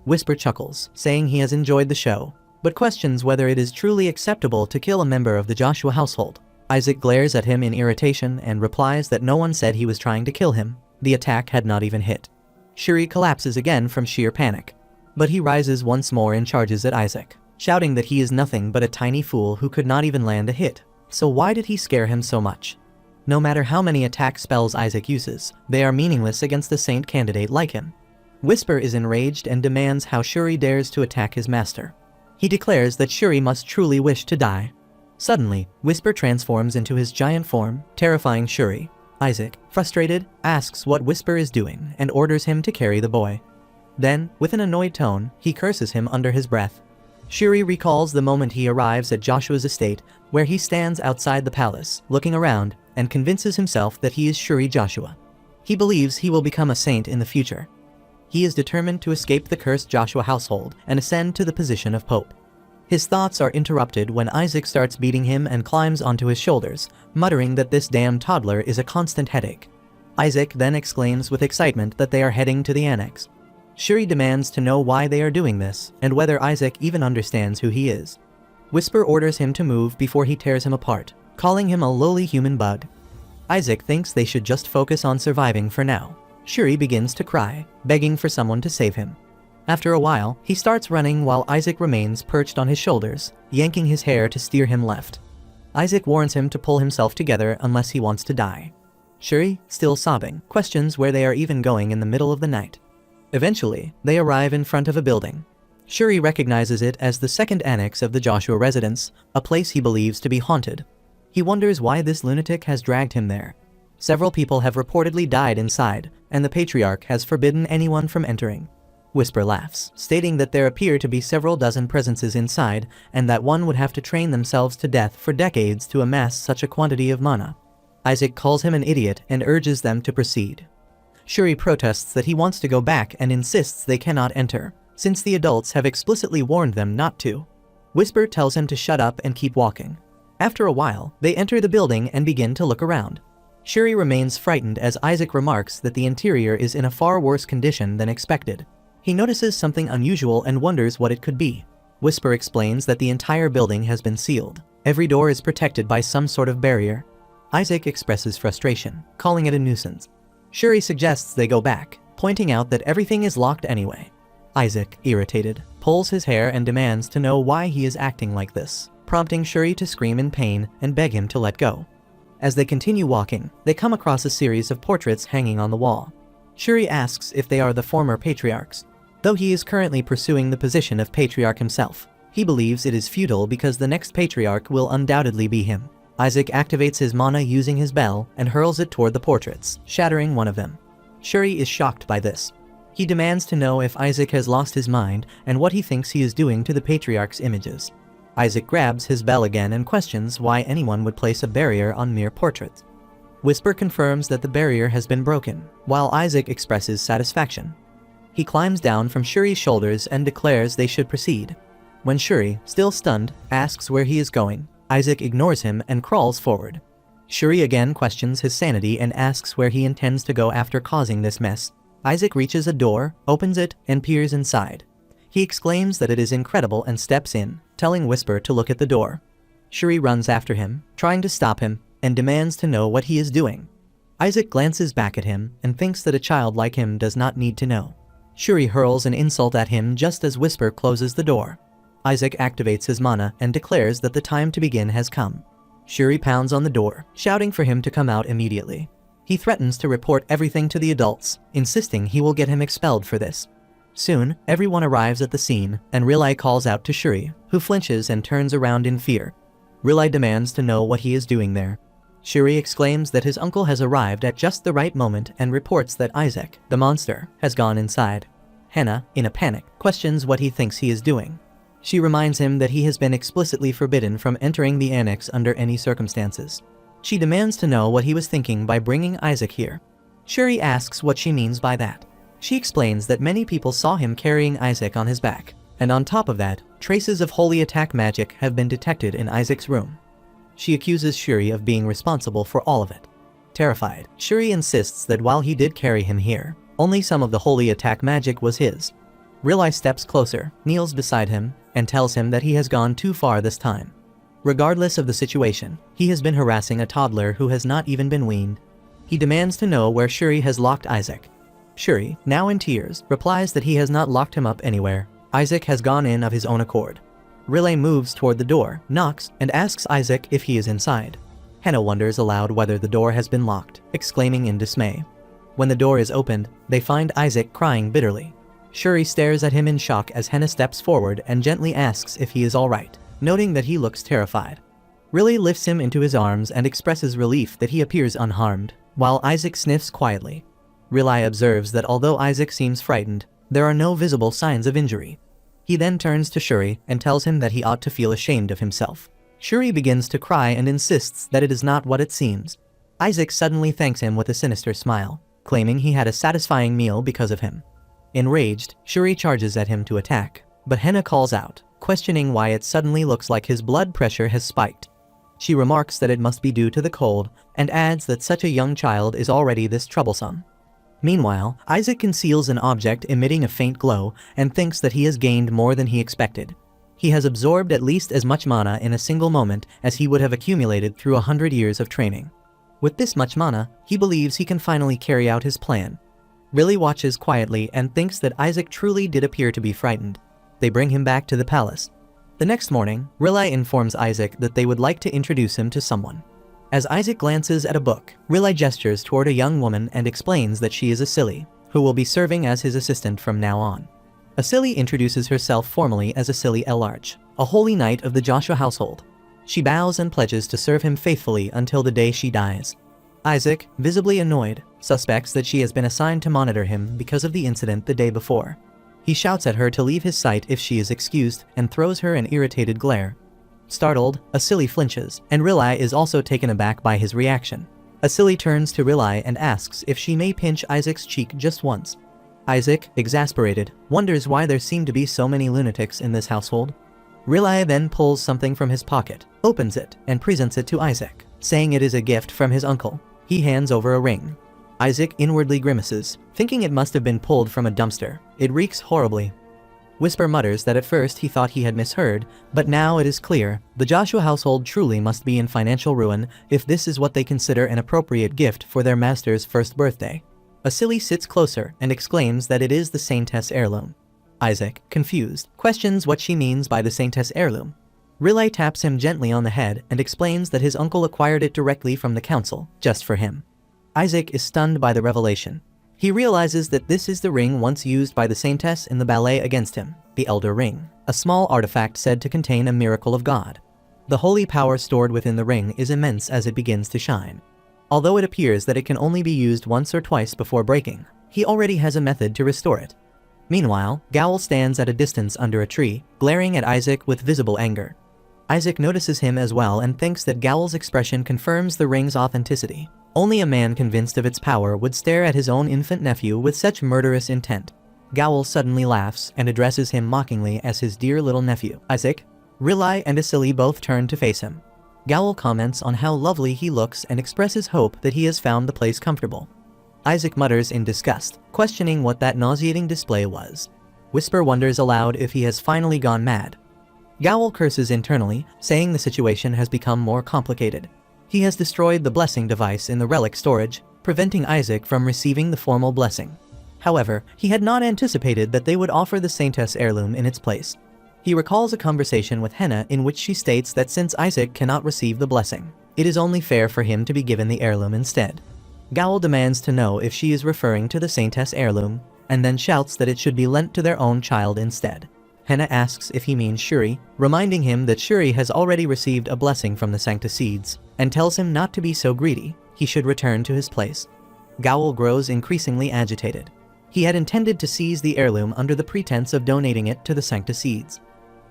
Whisper chuckles, saying he has enjoyed the show, but questions whether it is truly acceptable to kill a member of the Joshua household. Isaac glares at him in irritation and replies that no one said he was trying to kill him. The attack had not even hit. Shuri collapses again from sheer panic. But he rises once more and charges at Isaac, shouting that he is nothing but a tiny fool who could not even land a hit. So why did he scare him so much? No matter how many attack spells Isaac uses, they are meaningless against a saint candidate like him. Whisper is enraged and demands how Shuri dares to attack his master. He declares that Shuri must truly wish to die. Suddenly, Whisper transforms into his giant form, terrifying Shuri. Isaac, frustrated, asks what Whisper is doing and orders him to carry the boy. Then, with an annoyed tone, he curses him under his breath. Shuri recalls the moment he arrives at Joshua's estate, where he stands outside the palace, looking around, and convinces himself that he is Shuri Joshua. He believes he will become a saint in the future. He is determined to escape the cursed Joshua household and ascend to the position of Pope. His thoughts are interrupted when Isaac starts beating him and climbs onto his shoulders, muttering that this damn toddler is a constant headache. Isaac then exclaims with excitement that they are heading to the annex. Shuri demands to know why they are doing this, and whether Isaac even understands who he is. Whisper orders him to move before he tears him apart, calling him a lowly human bug. Isaac thinks they should just focus on surviving for now. Shuri begins to cry, begging for someone to save him. After a while, he starts running while Isaac remains perched on his shoulders, yanking his hair to steer him left. Isaac warns him to pull himself together unless he wants to die. Shuri, still sobbing, questions where they are even going in the middle of the night. Eventually, they arrive in front of a building. Shuri recognizes it as the second annex of the Joshua residence, a place he believes to be haunted. He wonders why this lunatic has dragged him there. Several people have reportedly died inside, and the patriarch has forbidden anyone from entering. Whisper laughs, stating that there appear to be several dozen presences inside, and that one would have to train themselves to death for decades to amass such a quantity of mana. Isaac calls him an idiot and urges them to proceed. Shuri protests that he wants to go back and insists they cannot enter, since the adults have explicitly warned them not to. Whisper tells him to shut up and keep walking. After a while, they enter the building and begin to look around. Shuri remains frightened as Isaac remarks that the interior is in a far worse condition than expected. He notices something unusual and wonders what it could be. Whisper explains that the entire building has been sealed. Every door is protected by some sort of barrier. Isaac expresses frustration, calling it a nuisance. Shuri suggests they go back, pointing out that everything is locked anyway. Isaac, irritated, pulls his hair and demands to know why he is acting like this, prompting Shuri to scream in pain and beg him to let go. As they continue walking, they come across a series of portraits hanging on the wall. Shuri asks if they are the former patriarchs. Though he is currently pursuing the position of patriarch himself, he believes it is futile because the next patriarch will undoubtedly be him. Isaac activates his mana using his bell and hurls it toward the portraits, shattering one of them. Shuri is shocked by this. He demands to know if Isaac has lost his mind and what he thinks he is doing to the patriarch's images. Isaac grabs his bell again and questions why anyone would place a barrier on mere portraits. Whisper confirms that the barrier has been broken, while Isaac expresses satisfaction. He climbs down from Shuri's shoulders and declares they should proceed. When Shuri, still stunned, asks where he is going, Isaac ignores him and crawls forward. Shuri again questions his sanity and asks where he intends to go after causing this mess. Isaac reaches a door, opens it, and peers inside. He exclaims that it is incredible and steps in. telling Whisper to look at the door. Shuri runs after him, trying to stop him, and demands to know what he is doing. Isaac glances back at him and thinks that a child like him does not need to know. Shuri hurls an insult at him just as Whisper closes the door. Isaac activates his mana and declares that the time to begin has come. Shuri pounds on the door, shouting for him to come out immediately. He threatens to report everything to the adults, insisting he will get him expelled for this. Soon, everyone arrives at the scene, and Relic calls out to Shuri, who flinches and turns around in fear. Relic demands to know what he is doing there. Shuri exclaims that his uncle has arrived at just the right moment and reports that Isaac, the monster, has gone inside. Hannah, in a panic, questions what he thinks he is doing. She reminds him that he has been explicitly forbidden from entering the annex under any circumstances. She demands to know what he was thinking by bringing Isaac here. Shuri asks what she means by that. She explains that many people saw him carrying Isaac on his back, and on top of that, traces of holy attack magic have been detected in Isaac's room. She accuses Shuri of being responsible for all of it. Terrified, Shuri insists that while he did carry him here, only some of the holy attack magic was his. Relic steps closer, kneels beside him, and tells him that he has gone too far this time. Regardless of the situation, he has been harassing a toddler who has not even been weaned. He demands to know where Shuri has locked Isaac. Shuri, now in tears, replies that he has not locked him up anywhere. Isaac has gone in of his own accord. Relic moves toward the door, knocks, and asks Isaac if he is inside. Hannah wonders aloud whether the door has been locked, exclaiming in dismay. When the door is opened, they find Isaac crying bitterly. Shuri stares at him in shock as Hannah steps forward and gently asks if he is alright, noting that he looks terrified. Relic lifts him into his arms and expresses relief that he appears unharmed, while Isaac sniffs quietly. Relic observes that although Isaac seems frightened, there are no visible signs of injury. He then turns to Shuri and tells him that he ought to feel ashamed of himself. Shuri begins to cry and insists that it is not what it seems. Isaac suddenly thanks him with a sinister smile, claiming he had a satisfying meal because of him. Enraged, Shuri charges at him to attack, but Hannah calls out, questioning why it suddenly looks like his blood pressure has spiked. She remarks that it must be due to the cold, and adds that such a young child is already this troublesome. Meanwhile, Isaac conceals an object emitting a faint glow and thinks that he has gained more than he expected. He has absorbed at least as much mana in a single moment as he would have accumulated through 100 years of training. With this much mana, he believes he can finally carry out his plan. Relic watches quietly and thinks that Isaac truly did appear to be frightened. They bring him back to the palace. The next morning, Relic informs Isaac that they would like to introduce him to someone. As Isaac glances at a book, Relic gestures toward a young woman and explains that she is Asili, who will be serving as his assistant from now on. Asili introduces herself formally as Asili Elarch, a holy knight of the Joshua household. She bows and pledges to serve him faithfully until the day she dies. Isaac, visibly annoyed, suspects that she has been assigned to monitor him because of the incident the day before. He shouts at her to leave his sight if she is excused and throws her an irritated glare. Startled, Asili flinches, and Relic is also taken aback by his reaction. Asili turns to Relic and asks if she may pinch Isaac's cheek just once. Isaac, exasperated, wonders why there seem to be so many lunatics in this household. Relic then pulls something from his pocket, opens it, and presents it to Isaac, saying it is a gift from his uncle. He hands over a ring. Isaac inwardly grimaces, thinking it must have been pulled from a dumpster. It reeks horribly. Whisper mutters that at first he thought he had misheard, but now it is clear, the Joshua household truly must be in financial ruin if this is what they consider an appropriate gift for their master's first birthday. Asili sits closer and exclaims that it is the Saintess heirloom. Isaac, confused, questions what she means by the Saintess heirloom. Relic taps him gently on the head and explains that his uncle acquired it directly from the council, just for him. Isaac is stunned by the revelation. He realizes that this is the ring once used by the Saintess in the ballet against him, the Elder Ring, a small artifact said to contain a miracle of God. The holy power stored within the ring is immense as it begins to shine. Although it appears that it can only be used once or twice before breaking, he already has a method to restore it. Meanwhile, Gowl stands at a distance under a tree, glaring at Isaac with visible anger. Isaac notices him as well and thinks that Gowl's expression confirms the ring's authenticity. Only a man convinced of its power would stare at his own infant nephew with such murderous intent. Gowl suddenly laughs and addresses him mockingly as his dear little nephew. Isaac, Relic and Asili both turn to face him. Gowl comments on how lovely he looks and expresses hope that he has found the place comfortable. Isaac mutters in disgust, questioning what that nauseating display was. Whisper wonders aloud if he has finally gone mad. Gowel curses internally, saying the situation has become more complicated. He has destroyed the blessing device in the relic storage, preventing Isaac from receiving the formal blessing. However, he had not anticipated that they would offer the Saintess heirloom in its place. He recalls a conversation with Henna in which she states that since Isaac cannot receive the blessing, it is only fair for him to be given the heirloom instead. Gowel demands to know if she is referring to the Saintess heirloom, and then shouts that it should be lent to their own child instead. Henna asks if he means Shuri, reminding him that Shuri has already received a blessing from the Sancta Seeds, and tells him not to be so greedy, he should return to his place. Gowel grows increasingly agitated. He had intended to seize the heirloom under the pretense of donating it to the Sancta Seeds.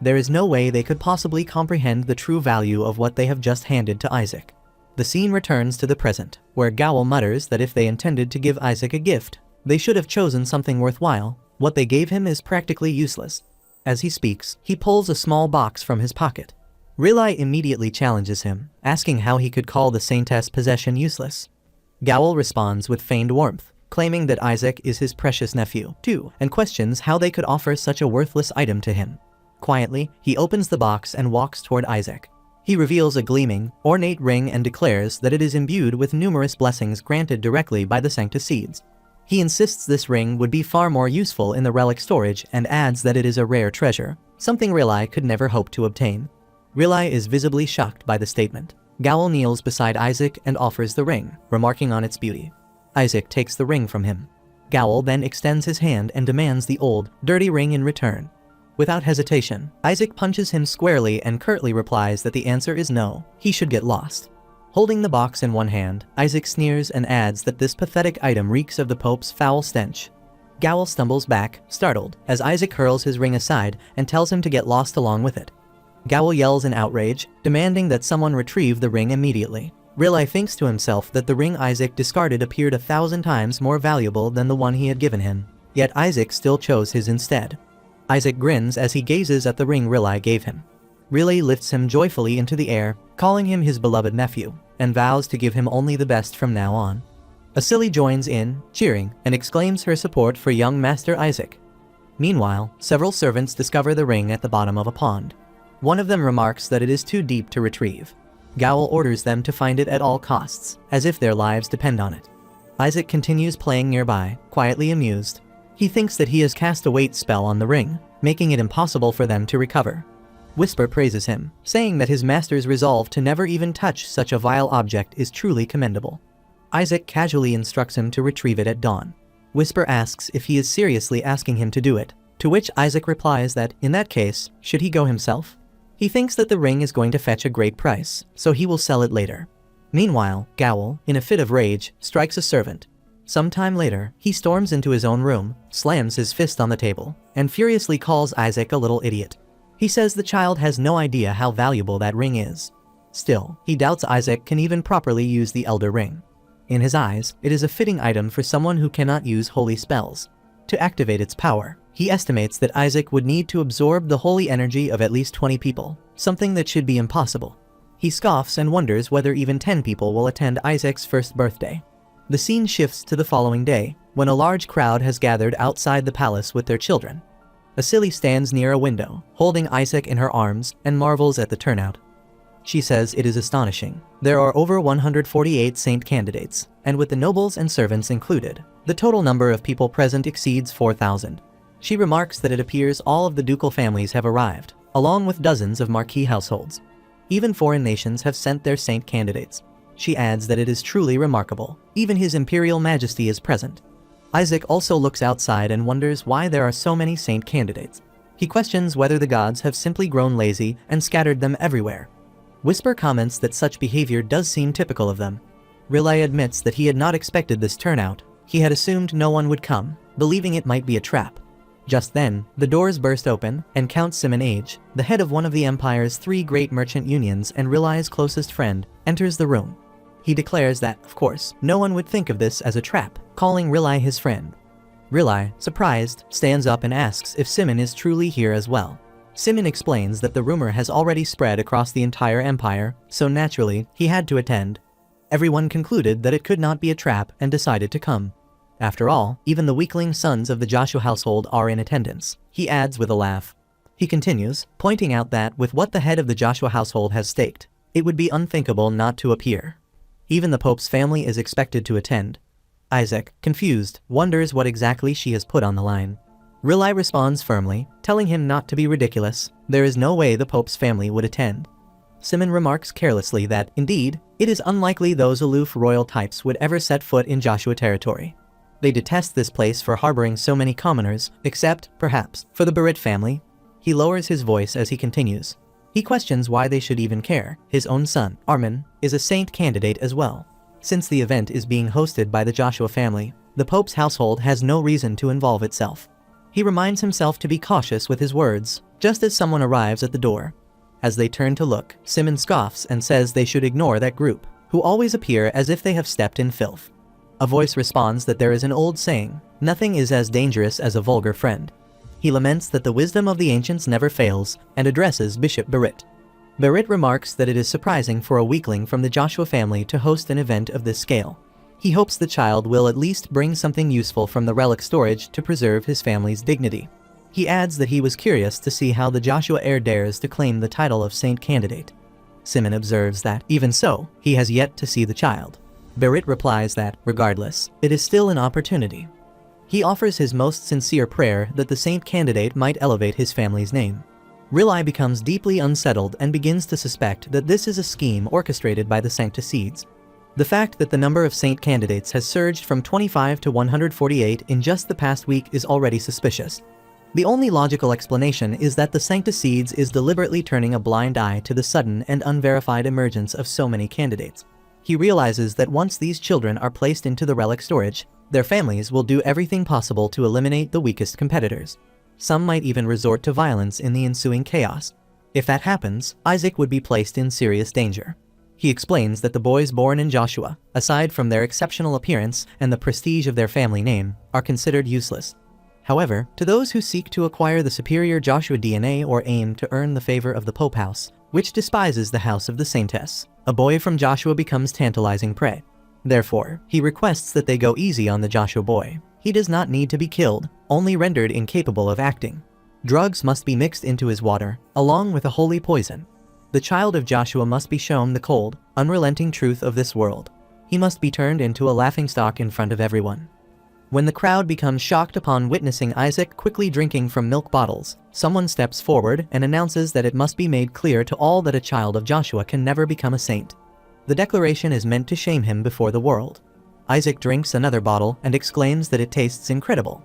There is no way they could possibly comprehend the true value of what they have just handed to Isaac. The scene returns to the present, where Gowel mutters that if they intended to give Isaac a gift, they should have chosen something worthwhile. What they gave him is practically useless. As he speaks, he pulls a small box from his pocket. Rilai immediately challenges him, asking how he could call the Saintess possession useless. Gowel responds with feigned warmth, claiming that Isaac is his precious nephew, too, and questions how they could offer such a worthless item to him. Quietly, he opens the box and walks toward Isaac. He reveals a gleaming, ornate ring and declares that it is imbued with numerous blessings granted directly by the Sancta Seeds. He insists this ring would be far more useful in the relic storage and adds that it is a rare treasure, something Rilai could never hope to obtain. Rilai is visibly shocked by the statement. Gowel kneels beside Isaac and offers the ring, remarking on its beauty. Isaac takes the ring from him. Gowel then extends his hand and demands the old, dirty ring in return. Without hesitation, Isaac punches him squarely and curtly replies that the answer is no, he should get lost. Holding the box in one hand, Isaac sneers and adds that this pathetic item reeks of the Pope's foul stench. Gowel stumbles back, startled, as Isaac hurls his ring aside and tells him to get lost along with it. Gowel yells in outrage, demanding that someone retrieve the ring immediately. Rilai thinks to himself that the ring Isaac discarded appeared 1,000 times more valuable than the one he had given him, yet Isaac still chose his instead. Isaac grins as he gazes at the ring Rilai gave him. Rilai lifts him joyfully into the air, calling him his beloved nephew, and vows to give him only the best from now on. Asili joins in, cheering, and exclaims her support for young Master Isaac. Meanwhile, several servants discover the ring at the bottom of a pond. One of them remarks that it is too deep to retrieve. Gowel orders them to find it at all costs, as if their lives depend on it. Isaac continues playing nearby, quietly amused. He thinks that he has cast a weight spell on the ring, making it impossible for them to recover. Whisper praises him, saying that his master's resolve to never even touch such a vile object is truly commendable. Isaac casually instructs him to retrieve it at dawn. Whisper asks if he is seriously asking him to do it, to which Isaac replies that, in that case, should he go himself? He thinks that the ring is going to fetch a great price, so he will sell it later. Meanwhile, Gowel, in a fit of rage, strikes a servant. Sometime later, he storms into his own room, slams his fist on the table, and furiously calls Isaac a little idiot. He says the child has no idea how valuable that ring is. Still, he doubts Isaac can even properly use the Elder Ring. In his eyes, it is a fitting item for someone who cannot use holy spells. To activate its power, he estimates that Isaac would need to absorb the holy energy of at least 20 people, something that should be impossible. He scoffs and wonders whether even 10 people will attend Isaac's first birthday. The scene shifts to the following day, when a large crowd has gathered outside the palace with their children. Asili stands near a window, holding Isaac in her arms, and marvels at the turnout. She says it is astonishing. There are over 148 saint candidates, and with the nobles and servants included, the total number of people present exceeds 4,000. She remarks that it appears all of the ducal families have arrived, along with dozens of marquis households. Even foreign nations have sent their saint candidates. She adds that it is truly remarkable. Even His Imperial Majesty is present. Isaac also looks outside and wonders why there are so many saint candidates. He questions whether the gods have simply grown lazy and scattered them everywhere. Whisper comments that such behavior does seem typical of them. Rilai admits that he had not expected this turnout. He had assumed no one would come, believing it might be a trap. Just then, the doors burst open, and Count Simon Age, the head of one of the Empire's 3 great merchant unions and Rilai's closest friend, enters the room. He declares that, of course, no one would think of this as a trap, calling Rilai his friend. Rilai, surprised, stands up and asks if Simon is truly here as well. Simon explains that the rumor has already spread across the entire empire, so naturally, he had to attend. Everyone concluded that it could not be a trap and decided to come. After all, even the weakling sons of the Joshua household are in attendance, he adds with a laugh. He continues, pointing out that, with what the head of the Joshua household has staked, it would be unthinkable not to appear. Even the Pope's family is expected to attend. Isaac, confused, wonders what exactly she has put on the line. Riley responds firmly, telling him not to be ridiculous. There is no way the Pope's family would attend. Simon remarks carelessly that, indeed, it is unlikely those aloof royal types would ever set foot in Joshua territory. They detest this place for harboring so many commoners, except, perhaps, for the Berit family. He lowers his voice as he continues. He questions why they should even care. His own son, Armin, is a saint candidate as well. Since the event is being hosted by the Joshua family, the Pope's household has no reason to involve itself. He reminds himself to be cautious with his words, just as someone arrives at the door. As they turn to look, Simon scoffs and says they should ignore that group, who always appear as if they have stepped in filth. A voice responds that there is an old saying, nothing is as dangerous as a vulgar friend. He laments that the wisdom of the ancients never fails, and addresses Bishop Berit. Berit remarks that it is surprising for a weakling from the Joshua family to host an event of this scale. He hopes the child will at least bring something useful from the relic storage to preserve his family's dignity. He adds that he was curious to see how the Joshua heir dares to claim the title of saint candidate. Simon observes that, even so, he has yet to see the child. Berit replies that, regardless, it is still an opportunity. He offers his most sincere prayer that the saint candidate might elevate his family's name. Riley becomes deeply unsettled and begins to suspect that this is a scheme orchestrated by the Sancticides. The fact that the number of saint candidates has surged from 25 to 148 in just the past week is already suspicious. The only logical explanation is that the Sancticides is deliberately turning a blind eye to the sudden and unverified emergence of so many candidates. He realizes that once these children are placed into the relic storage, their families will do everything possible to eliminate the weakest competitors. Some might even resort to violence in the ensuing chaos. If that happens, Isaac would be placed in serious danger. He explains that the boys born in Joshua, aside from their exceptional appearance and the prestige of their family name, are considered useless. However, to those who seek to acquire the superior Joshua DNA or aim to earn the favor of the Pope House, which despises the house of the Saintess, a boy from Joshua becomes tantalizing prey. Therefore, he requests that they go easy on the Joshua boy. He does not need to be killed, only rendered incapable of acting. Drugs must be mixed into his water, along with a holy poison. The child of Joshua must be shown the cold, unrelenting truth of this world. He must be turned into a laughingstock in front of everyone. When the crowd becomes shocked upon witnessing Isaac quickly drinking from milk bottles, someone steps forward and announces that it must be made clear to all that a child of Joshua can never become a saint. The declaration is meant to shame him before the world. Isaac drinks another bottle and exclaims that it tastes incredible.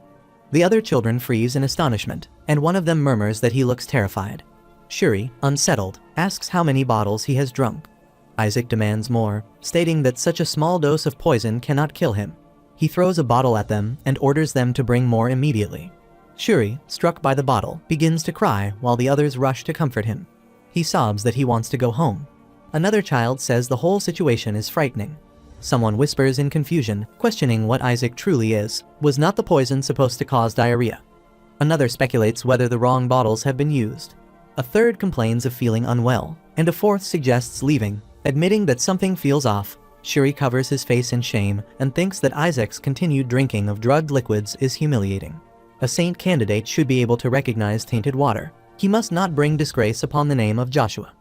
The other children freeze in astonishment, and one of them murmurs that he looks terrified. Shuri, unsettled, asks how many bottles he has drunk. Isaac demands more, stating that such a small dose of poison cannot kill him. He throws a bottle at them and orders them to bring more immediately. Shuri, struck by the bottle, begins to cry while the others rush to comfort him. He sobs that he wants to go home. Another child says the whole situation is frightening. Someone whispers in confusion, questioning what Isaac truly is. Was not the poison supposed to cause diarrhea? Another speculates whether the wrong bottles have been used. A third complains of feeling unwell, and a fourth suggests leaving, admitting that something feels off. Shuri covers his face in shame and thinks that Isaac's continued drinking of drugged liquids is humiliating. A saint candidate should be able to recognize tainted water. He must not bring disgrace upon the name of Joshua.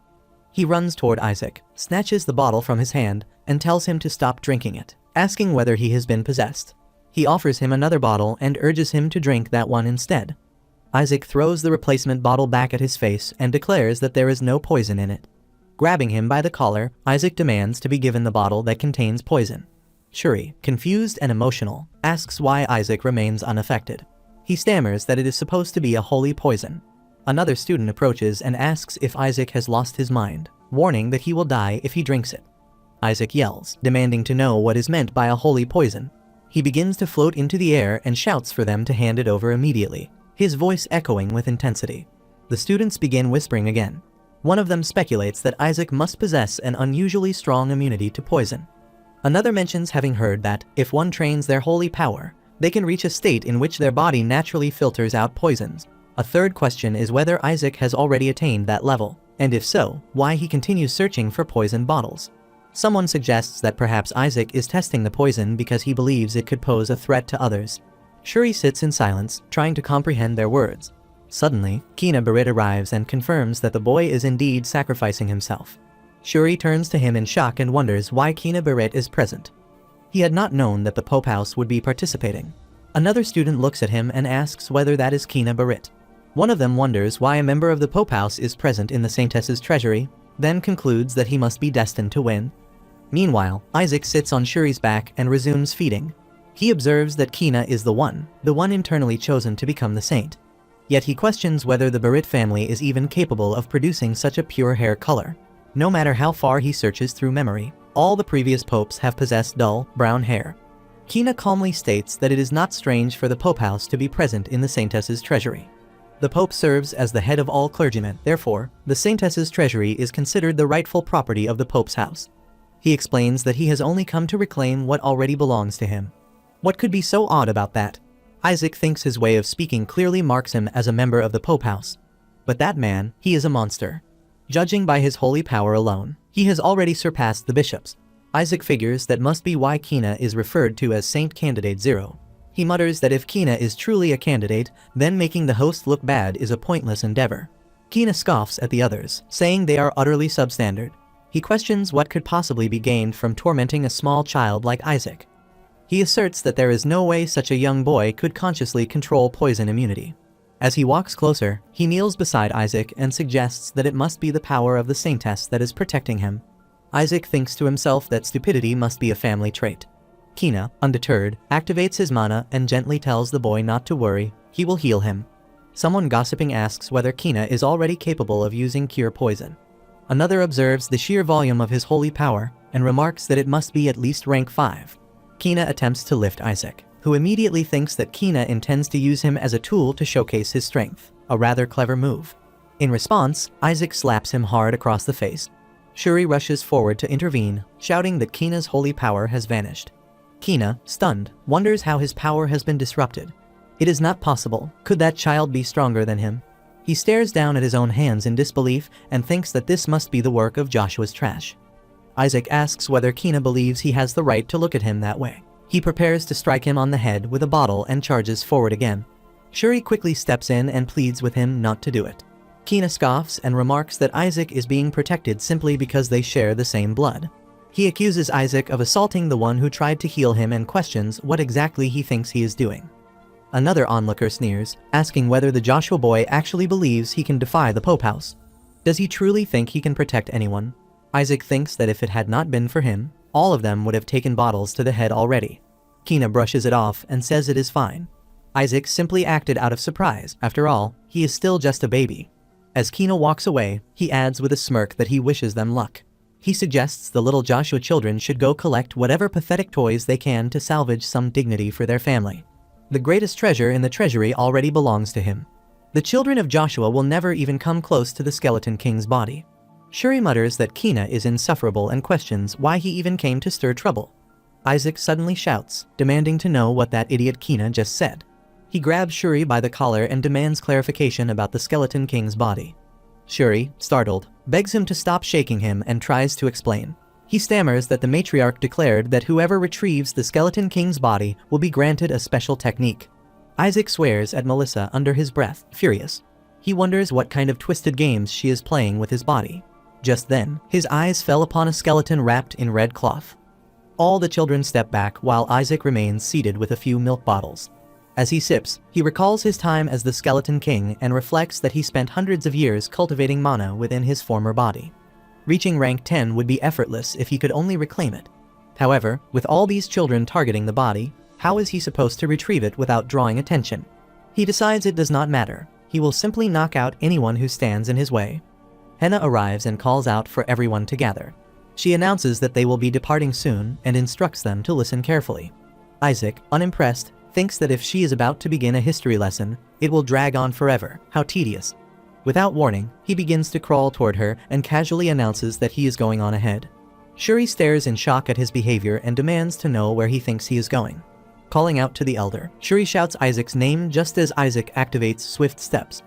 He runs toward Isaac, snatches the bottle from his hand, and tells him to stop drinking it, asking whether he has been possessed. He offers him another bottle and urges him to drink that one instead. Isaac throws the replacement bottle back at his face and declares that there is no poison in it. Grabbing him by the collar, Isaac demands to be given the bottle that contains poison. Shuri, confused and emotional, asks why Isaac remains unaffected. He stammers that it is supposed to be a holy poison. Another student approaches and asks if Isaac has lost his mind, warning that he will die if he drinks it. Isaac yells, demanding to know what is meant by a holy poison. He begins to float into the air and shouts for them to hand it over immediately, his voice echoing with intensity. The students begin whispering again. One of them speculates that Isaac must possess an unusually strong immunity to poison. Another mentions having heard that, if one trains their holy power, they can reach a state in which their body naturally filters out poisons. A third question is whether Isaac has already attained that level, and if so, why he continues searching for poison bottles. Someone suggests that perhaps Isaac is testing the poison because he believes it could pose a threat to others. Shuri sits in silence, trying to comprehend their words. Suddenly, Kina Berit arrives and confirms that the boy is indeed sacrificing himself. Shuri turns to him in shock and wonders why Kina Berit is present. He had not known that the Pope House would be participating. Another student looks at him and asks whether that is Kina Berit. One of them wonders why a member of the Pope House is present in the Saintess's treasury, then concludes that he must be destined to win. Meanwhile, Isaac sits on Shuri's back and resumes feeding. He observes that Kina is the one internally chosen to become the saint. Yet he questions whether the Berit family is even capable of producing such a pure hair color. No matter how far he searches through memory, all the previous popes have possessed dull, brown hair. Kina calmly states that it is not strange for the Pope House to be present in the Saintess's treasury. The Pope serves as the head of all clergymen, therefore, the Saintess's treasury is considered the rightful property of the Pope's house. He explains that he has only come to reclaim what already belongs to him. What could be so odd about that? Isaac thinks his way of speaking clearly marks him as a member of the Pope House. But that man, he is a monster. Judging by his holy power alone, he has already surpassed the bishops. Isaac figures that must be why Kina is referred to as Saint Candidate Zero. He mutters that if Kina is truly a candidate, then making the host look bad is a pointless endeavor. Kina scoffs at the others, saying they are utterly substandard. He questions what could possibly be gained from tormenting a small child like Isaac. He asserts that there is no way such a young boy could consciously control poison immunity. As he walks closer, he kneels beside Isaac and suggests that it must be the power of the Saintess that is protecting him. Isaac thinks to himself that stupidity must be a family trait. Kina, undeterred, activates his mana and gently tells the boy not to worry, he will heal him. Someone gossiping asks whether Kina is already capable of using cure poison. Another observes the sheer volume of his holy power and remarks that it must be at least rank 5. Kina attempts to lift Isaac, who immediately thinks that Kina intends to use him as a tool to showcase his strength, a rather clever move. In response, Isaac slaps him hard across the face. Shuri rushes forward to intervene, shouting that Kina's holy power has vanished. Kina, stunned, wonders how his power has been disrupted. It is not possible. Could that child be stronger than him? He stares down at his own hands in disbelief and thinks that this must be the work of Joshua's trash. Isaac asks whether Kina believes he has the right to look at him that way. He prepares to strike him on the head with a bottle and charges forward again. Shuri quickly steps in and pleads with him not to do it. Kina scoffs and remarks that Isaac is being protected simply because they share the same blood. He accuses Isaac of assaulting the one who tried to heal him and questions what exactly he thinks he is doing. Another onlooker sneers, asking whether the Joshua boy actually believes he can defy the Pope House. Does he truly think he can protect anyone? Isaac thinks that if it had not been for him, all of them would have taken bottles to the head already. Kina brushes it off and says it is fine. Isaac simply acted out of surprise. After all, he is still just a baby. As Kina walks away, he adds with a smirk that he wishes them luck. He suggests the little Joshua children should go collect whatever pathetic toys they can to salvage some dignity for their family. The greatest treasure in the treasury already belongs to him. The children of Joshua will never even come close to the Skeleton King's body. Shuri mutters that Kina is insufferable and questions why he even came to stir trouble. Isaac suddenly shouts, demanding to know what that idiot Kina just said. He grabs Shuri by the collar and demands clarification about the Skeleton King's body. Shuri, startled, begs him to stop shaking him and tries to explain. He stammers that the matriarch declared that whoever retrieves the Skeleton King's body will be granted a special technique. Isaac swears at Melissa under his breath, furious. He wonders what kind of twisted games she is playing with his body. Just then, his eyes fell upon a skeleton wrapped in red cloth. All the children step back while Isaac remains seated with a few milk bottles. As he sips, he recalls his time as the Skeleton King and reflects that he spent hundreds of years cultivating mana within his former body. Reaching rank 10 would be effortless if he could only reclaim it. However, with all these children targeting the body, how is he supposed to retrieve it without drawing attention? He decides it does not matter. He will simply knock out anyone who stands in his way. Henna arrives and calls out for everyone to gather. She announces that they will be departing soon and instructs them to listen carefully. Isaac, unimpressed, thinks that if she is about to begin a history lesson, it will drag on forever. How tedious. Without warning, he begins to crawl toward her and casually announces that he is going on ahead. Shuri stares in shock at his behavior and demands to know where he thinks he is going. Calling out to the elder, Shuri shouts Isaac's name just as Isaac activates swift steps.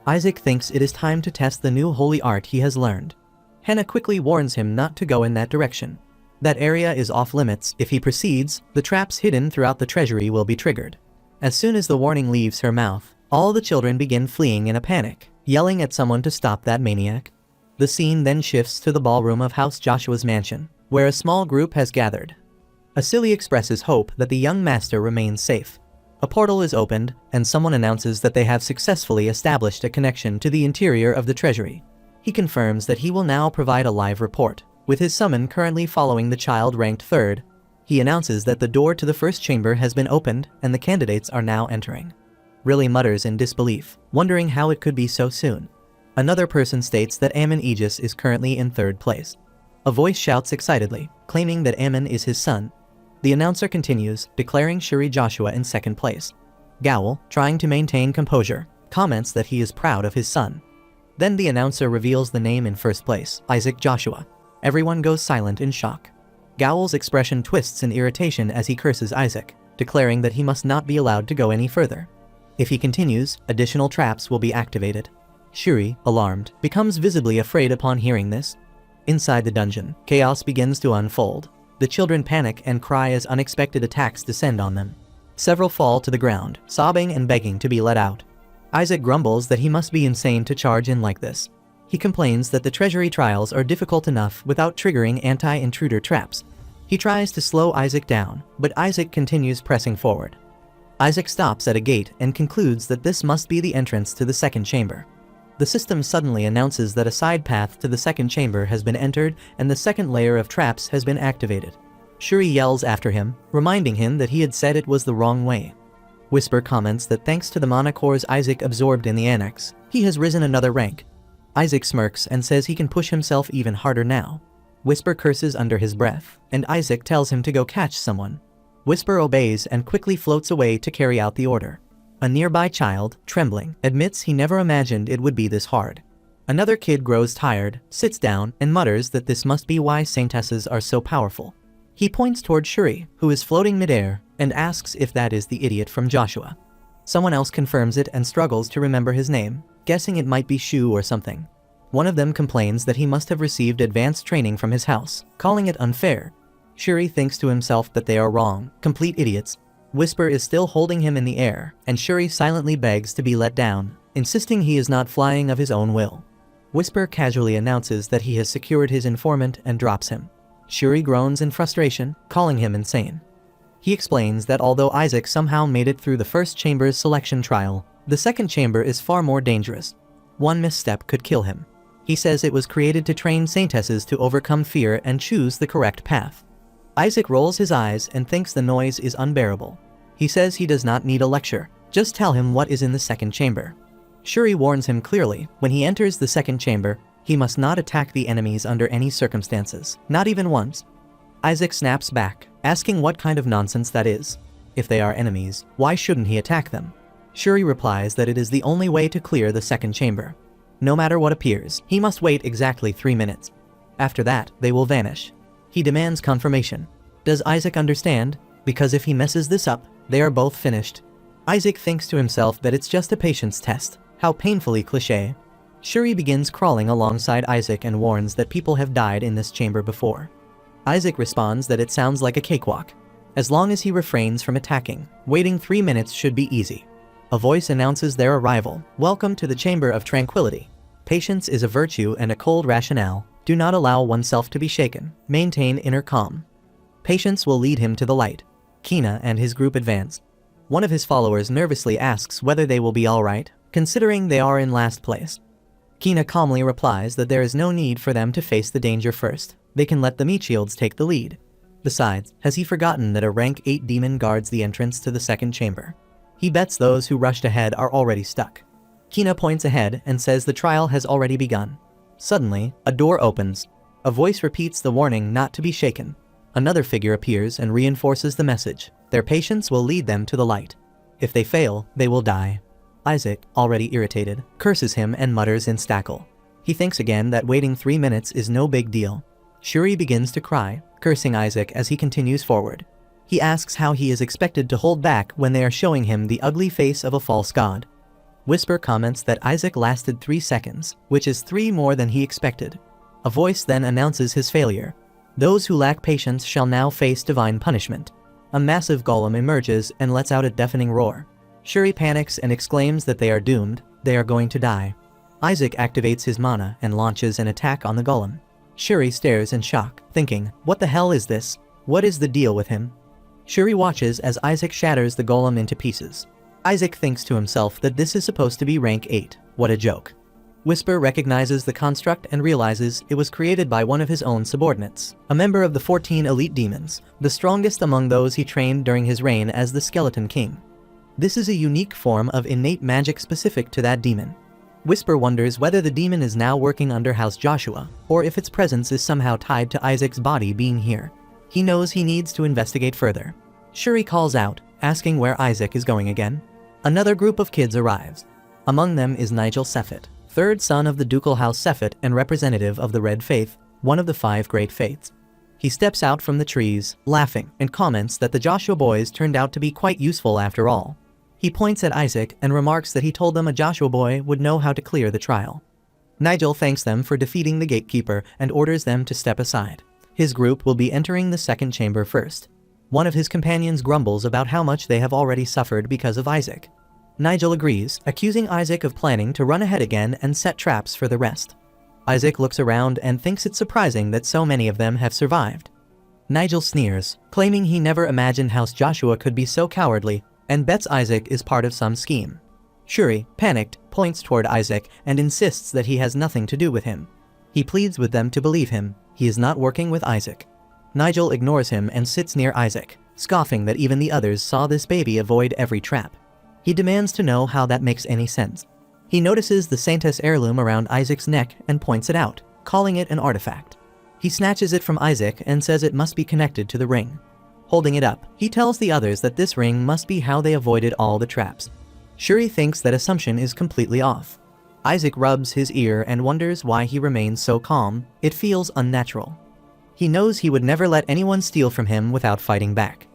Isaac thinks it is time to test the new holy art he has learned. Henna quickly warns him not to go in that direction. That area is off limits. If he proceeds, the traps hidden throughout the treasury will be triggered. As soon as the warning leaves her mouth, All the children begin fleeing in a panic, yelling at someone to stop that maniac. The scene then shifts to the ballroom of House Joshua's mansion, where a small group has gathered. Asili expresses hope that the young master remains safe. A portal is opened, and someone announces that they have successfully established a connection to the interior of the treasury. He confirms that he will now provide a live report, with his summon currently following the child ranked 3rd. He announces that the door to the first chamber has been opened and the candidates are now entering. Riley mutters in disbelief, wondering how it could be so soon. Another person states that Ammon Aegis is currently in 3rd place. A voice shouts excitedly, claiming that Ammon is his son. The announcer continues, declaring Shuri Joshua in 2nd place. Gowl, trying to maintain composure, comments that he is proud of his son. Then the announcer reveals the name in 1st place, Isaac Joshua. Everyone goes silent in shock. Gowl's expression twists in irritation as he curses Isaac, declaring that he must not be allowed to go any further. If he continues, additional traps will be activated. Shuri, alarmed, becomes visibly afraid upon hearing this. Inside the dungeon, chaos begins to unfold. The children panic and cry as unexpected attacks descend on them. Several fall to the ground, sobbing and begging to be let out. Isaac grumbles that he must be insane to charge in like this. He complains that the treasury trials are difficult enough without triggering anti-intruder traps. He tries to slow Isaac down, but Isaac continues pressing forward. Isaac stops at a gate and concludes that this must be the entrance to the 2nd chamber. The system suddenly announces that a side path to the 2nd chamber has been entered and the 2nd layer of traps has been activated. Shuri yells after him, reminding him that he had said it was the wrong way. Whisper comments that thanks to the manacores Isaac absorbed in the annex, he has risen another rank. Isaac smirks and says he can push himself even harder now. Whisper curses under his breath, and Isaac tells him to go catch someone. Whisper obeys and quickly floats away to carry out the order. A nearby child, trembling, admits he never imagined it would be this hard. Another kid grows tired, sits down, and mutters that this must be why saintesses are so powerful. He points toward Shuri, who is floating midair, and asks if that is the idiot from Joshua. Someone else confirms it and struggles to remember his name, guessing it might be Shu or something. One of them complains that he must have received advanced training from his house, calling it unfair. Shuri thinks to himself that they are wrong, complete idiots. Whisper is still holding him in the air, and Shuri silently begs to be let down, insisting he is not flying of his own will. Whisper casually announces that he has secured his informant and drops him. Shuri groans in frustration, calling him insane. He explains that although Isaac somehow made it through the 1st chamber's selection trial, the 2nd chamber is far more dangerous. One misstep could kill him. He says it was created to train saintesses to overcome fear and choose the correct path. Isaac rolls his eyes and thinks the noise is unbearable. He says he does not need a lecture, just tell him what is in the 2nd chamber. Shuri warns him clearly, when he enters the 2nd chamber, he must not attack the enemies under any circumstances, not even once. Isaac snaps back, asking what kind of nonsense that is. If they are enemies, why shouldn't he attack them? Shuri replies that it is the only way to clear the 2nd chamber. No matter what appears, he must wait exactly 3 minutes. After that, they will vanish. He demands confirmation. Does Isaac understand? Because if he messes this up, they are both finished. Isaac thinks to himself that it's just a patience test. How painfully cliché. Shuri begins crawling alongside Isaac and warns that people have died in this chamber before. Isaac responds that it sounds like a cakewalk. As long as he refrains from attacking, waiting 3 minutes should be easy. A voice announces their arrival. Welcome to the Chamber of Tranquility. Patience is a virtue and a cold rationale. Do not allow oneself to be shaken. Maintain inner calm. Patience will lead him to the light. Kina and his group advance. One of his followers nervously asks whether they will be alright, considering they are in last place. Kina calmly replies that there is no need for them to face the danger first. They can let the meat shields take the lead. Besides, has he forgotten that a rank 8 demon guards the entrance to the 2nd chamber? He bets those who rushed ahead are already stuck. Kina points ahead and says the trial has already begun. Suddenly, a door opens. A voice repeats the warning not to be shaken. Another figure appears and reinforces the message. Their patience will lead them to the light. If they fail, they will die. Isaac, already irritated, curses him and mutters in Stackle. He thinks again that waiting 3 minutes is no big deal. Shuri begins to cry, cursing Isaac as he continues forward. He asks how he is expected to hold back when they are showing him the ugly face of a false god. Whisper comments that Isaac lasted 3 seconds, which is 3 more than he expected. A voice then announces his failure. Those who lack patience shall now face divine punishment. A massive golem emerges and lets out a deafening roar. Shuri panics and exclaims that they are doomed, they are going to die. Isaac activates his mana and launches an attack on the golem. Shuri stares in shock, thinking, what the hell is this? What is the deal with him? Shuri watches as Isaac shatters the golem into pieces. Isaac thinks to himself that this is supposed to be rank 8, what a joke. Whisper recognizes the construct and realizes it was created by one of his own subordinates, a member of the 14 elite demons, the strongest among those he trained during his reign as the Skeleton King. This is a unique form of innate magic specific to that demon. Whisper wonders whether the demon is now working under House Joshua, or if its presence is somehow tied to Isaac's body being here. He knows he needs to investigate further. Shuri calls out, asking where Isaac is going again. Another group of kids arrives. Among them is Nigel Sephet, third son of the ducal house Sephet and representative of the Red Faith, one of the 5 great faiths. He steps out from the trees, laughing, and comments that the Joshua boys turned out to be quite useful after all. He points at Isaac and remarks that he told them a Joshua boy would know how to clear the trial. Nigel thanks them for defeating the gatekeeper and orders them to step aside. His group will be entering the second chamber first. One of his companions grumbles about how much they have already suffered because of Isaac. Nigel agrees, accusing Isaac of planning to run ahead again and set traps for the rest. Isaac looks around and thinks it surprising that so many of them have survived. Nigel sneers, claiming he never imagined House Joshua could be so cowardly, and bets Isaac is part of some scheme. Shuri, panicked, points toward Isaac and insists that he has nothing to do with him. He pleads with them to believe him, he is not working with Isaac. Nigel ignores him and sits near Isaac, scoffing that even the others saw this baby avoid every trap. He demands to know how that makes any sense. He notices the Saintess heirloom around Isaac's neck and points it out, calling it an artifact. He snatches it from Isaac and says it must be connected to the ring. Holding it up, he tells the others that this ring must be how they avoided all the traps. Shuri thinks that assumption is completely off. Isaac rubs his ear and wonders why he remains so calm, it feels unnatural. He knows he would never let anyone steal from him without fighting back.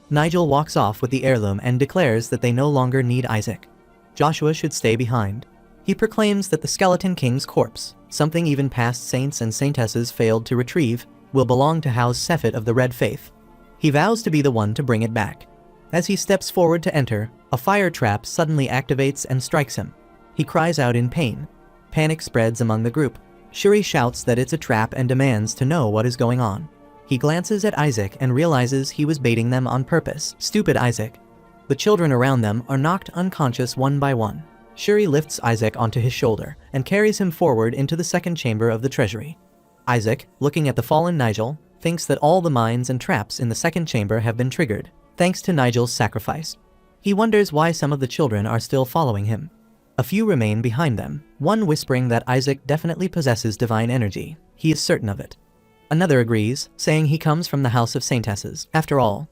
Nigel walks off with the heirloom and declares that they no longer need Isaac. Joshua should stay behind. He proclaims that the Skeleton King's corpse, something even past saints and saintesses failed to retrieve, will belong to House Sephet of the Red Faith. He vows to be the one to bring it back. As he steps forward to enter, a fire trap suddenly activates and strikes him. He cries out in pain. Panic spreads among the group. Shuri shouts that it's a trap and demands to know what is going on. He glances at Isaac and realizes he was baiting them on purpose. Stupid Isaac. The children around them are knocked unconscious one by one. Shuri lifts Isaac onto his shoulder and carries him forward into the second chamber of the treasury. Isaac, looking at the fallen Nigel, thinks that all the mines and traps in the second chamber have been triggered, thanks to Nigel's sacrifice. He wonders why some of the children are still following him. A few remain behind them, one whispering that Isaac definitely possesses divine energy. He is certain of it. Another agrees, saying he comes from the House of Saintesses, after all.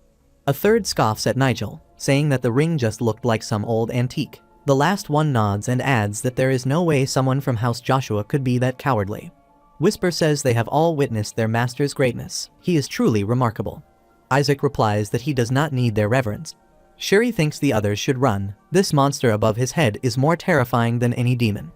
A third scoffs at Nigel, saying that the ring just looked like some old antique. The last one nods and adds that there is no way someone from House Joshua could be that cowardly. Whisper says they have all witnessed their master's greatness. He is truly remarkable. Isaac replies that he does not need their reverence. Shuri thinks the others should run. This monster above his head is more terrifying than any demon.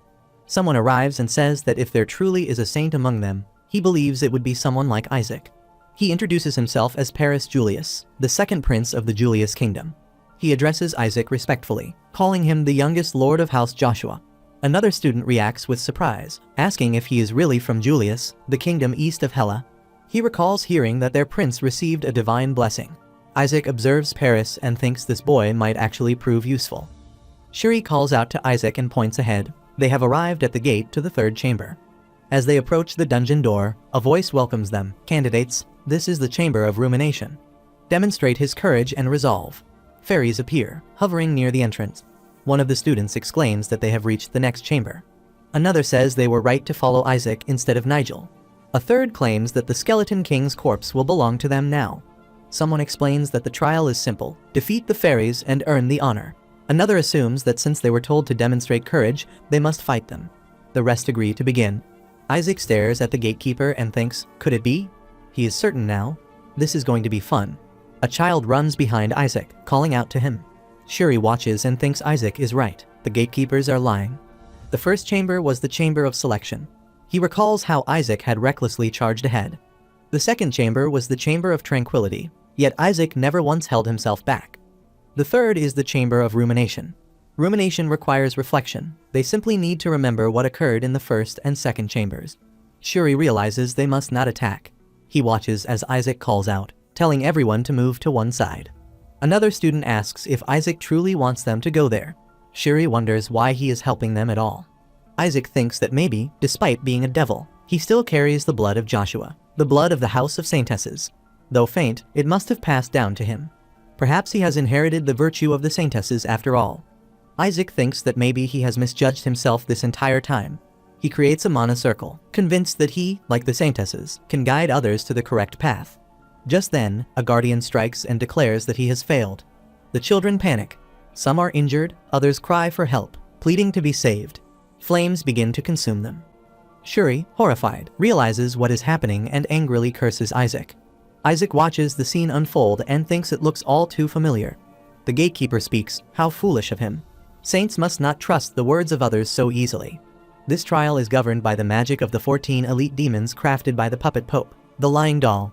Someone arrives and says that if there truly is a saint among them, he believes it would be someone like Isaac. He introduces himself as Paris Julius, the second prince of the Julius kingdom. He addresses Isaac respectfully, calling him the youngest lord of House Joshua. Another student reacts with surprise, asking if he is really from Julius, the kingdom east of Hela. He recalls hearing that their prince received a divine blessing. Isaac observes Paris and thinks this boy might actually prove useful. Shuri calls out to Isaac and points ahead. They have arrived at the gate to the third chamber. As they approach the dungeon door, a voice welcomes them. Candidates, this is the chamber of rumination. Demonstrate his courage and resolve. Fairies appear, hovering near the entrance. One of the students exclaims that they have reached the next chamber. Another says they were right to follow Isaac instead of Nigel. A third claims that the Skeleton King's corpse will belong to them now. Someone explains that the trial is simple. Defeat the fairies and earn the honor. Another assumes that since they were told to demonstrate courage, they must fight them. The rest agree to begin. Isaac stares at the gatekeeper and thinks, could it be? He is certain now. This is going to be fun. A child runs behind Isaac, calling out to him. Shuri watches and thinks Isaac is right. The gatekeepers are lying. The first chamber was the chamber of selection. He recalls how Isaac had recklessly charged ahead. The second chamber was the chamber of tranquility, yet Isaac never once held himself back. The third is the chamber of rumination. Rumination requires reflection. They simply need to remember what occurred in the first and second chambers. Shuri realizes they must not attack. He watches as Isaac calls out, telling everyone to move to one side. Another student asks if Isaac truly wants them to go there. Shuri wonders why he is helping them at all. Isaac thinks that maybe, despite being a devil, he still carries the blood of Joshua, the blood of the House of Saintesses. Though faint, it must have passed down to him. Perhaps he has inherited the virtue of the Saintesses after all. Isaac thinks that maybe he has misjudged himself this entire time. He creates a mana circle, convinced that he, like the Saintesses, can guide others to the correct path. Just then, a guardian strikes and declares that he has failed. The children panic. Some are injured, others cry for help, pleading to be saved. Flames begin to consume them. Shuri, horrified, realizes what is happening and angrily curses Isaac. Isaac watches the scene unfold and thinks it looks all too familiar. The gatekeeper speaks, how foolish of him. Saints must not trust the words of others so easily. This trial is governed by the magic of the 14 elite demons crafted by the puppet pope, the lying doll.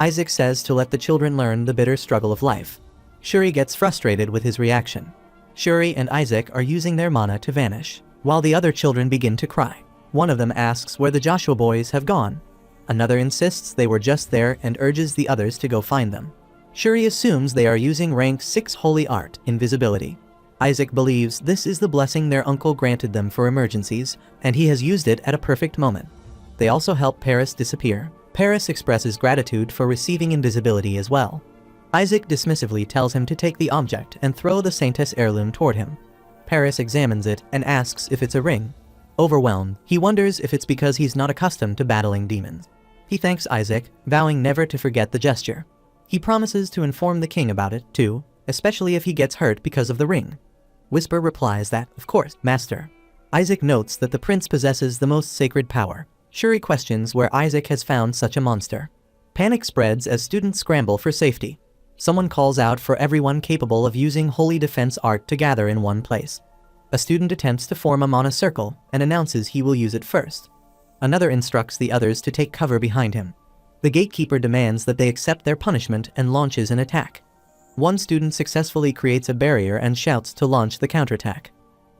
Isaac says to let the children learn the bitter struggle of life. Shuri gets frustrated with his reaction. Shuri and Isaac are using their mana to vanish, while the other children begin to cry. One of them asks where the Joshua boys have gone. Another insists they were just there and urges the others to go find them. Shuri assumes they are using rank 6 holy art, invisibility. Isaac believes this is the blessing their uncle granted them for emergencies, and he has used it at a perfect moment. They also help Paris disappear. Paris expresses gratitude for receiving invisibility as well. Isaac dismissively tells him to take the object and throw the Saintess heirloom toward him. Paris examines it and asks if it's a ring. Overwhelmed, he wonders if it's because he's not accustomed to battling demons. He thanks Isaac, vowing never to forget the gesture. He promises to inform the king about it, too, especially if he gets hurt because of the ring. Whisper replies that, of course, master. Isaac notes that the prince possesses the most sacred power. Shuri questions where Isaac has found such a monster. Panic spreads as students scramble for safety. Someone calls out for everyone capable of using holy defense art to gather in one place. A student attempts to form a mana circle and announces he will use it first. Another instructs the others to take cover behind him. The gatekeeper demands that they accept their punishment and launches an attack. One student successfully creates a barrier and shouts to launch the counterattack.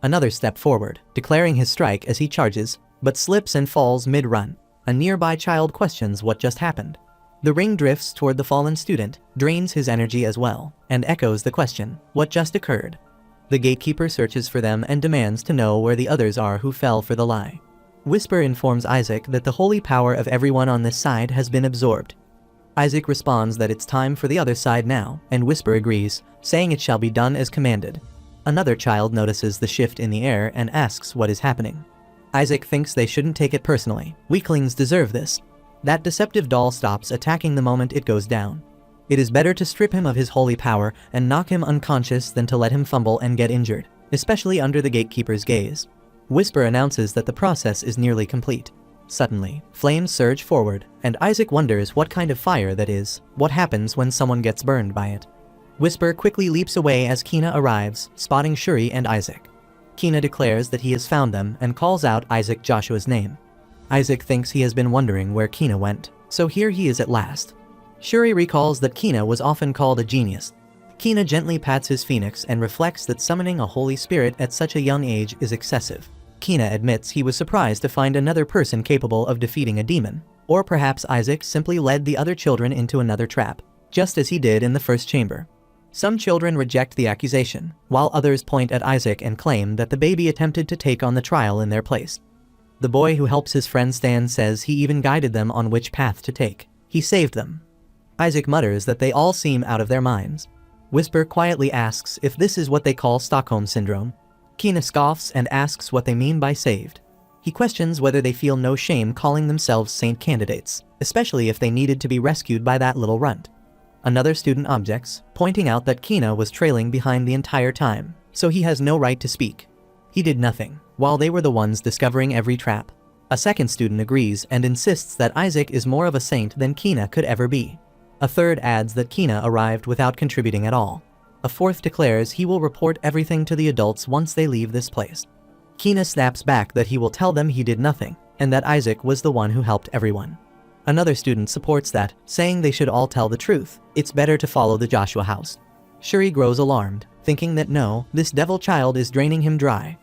Another steps forward, declaring his strike as he charges, but slips and falls mid-run. A nearby child questions what just happened. The ring drifts toward the fallen student, drains his energy as well, and echoes the question, what just occurred? The gatekeeper searches for them and demands to know where the others are who fell for the lie. Whisper informs Isaac that the holy power of everyone on this side has been absorbed. Isaac responds that it's time for the other side now, and Whisper agrees, saying it shall be done as commanded. Another child notices the shift in the air and asks what is happening. Isaac thinks they shouldn't take it personally. Weaklings deserve this. That deceptive doll stops attacking the moment it goes down. It is better to strip him of his holy power and knock him unconscious than to let him fumble and get injured, especially under the gatekeeper's gaze. Whisper announces that the process is nearly complete. Suddenly, flames surge forward, and Isaac wonders what kind of fire that is, what happens when someone gets burned by it. Whisper quickly leaps away as Kina arrives, spotting Shuri and Isaac. Kina declares that he has found them and calls out Isaac Joshua's name. Isaac thinks he has been wondering where Kina went, so here he is at last. Shuri recalls that Kina was often called a genius. Kina gently pats his phoenix and reflects that summoning a holy spirit at such a young age is excessive. Kina admits he was surprised to find another person capable of defeating a demon, or perhaps Isaac simply led the other children into another trap, just as he did in the first chamber. Some children reject the accusation, while others point at Isaac and claim that the baby attempted to take on the trial in their place. The boy who helps his friend Stan says he even guided them on which path to take. He saved them. Isaac mutters that they all seem out of their minds. Whisper quietly asks if this is what they call Stockholm Syndrome. Kina scoffs and asks what they mean by saved. He questions whether they feel no shame calling themselves saint candidates, especially if they needed to be rescued by that little runt. Another student objects, pointing out that Kina was trailing behind the entire time, so he has no right to speak. He did nothing, while they were the ones discovering every trap. A second student agrees and insists that Isaac is more of a saint than Kina could ever be. A third adds that Kina arrived without contributing at all. A fourth declares he will report everything to the adults once they leave this place. Kina snaps back that he will tell them he did nothing, and that Isaac was the one who helped everyone. Another student supports that, saying they should all tell the truth. It's better to follow the Joshua house. Shuri grows alarmed, thinking that no, this devil child is draining him dry.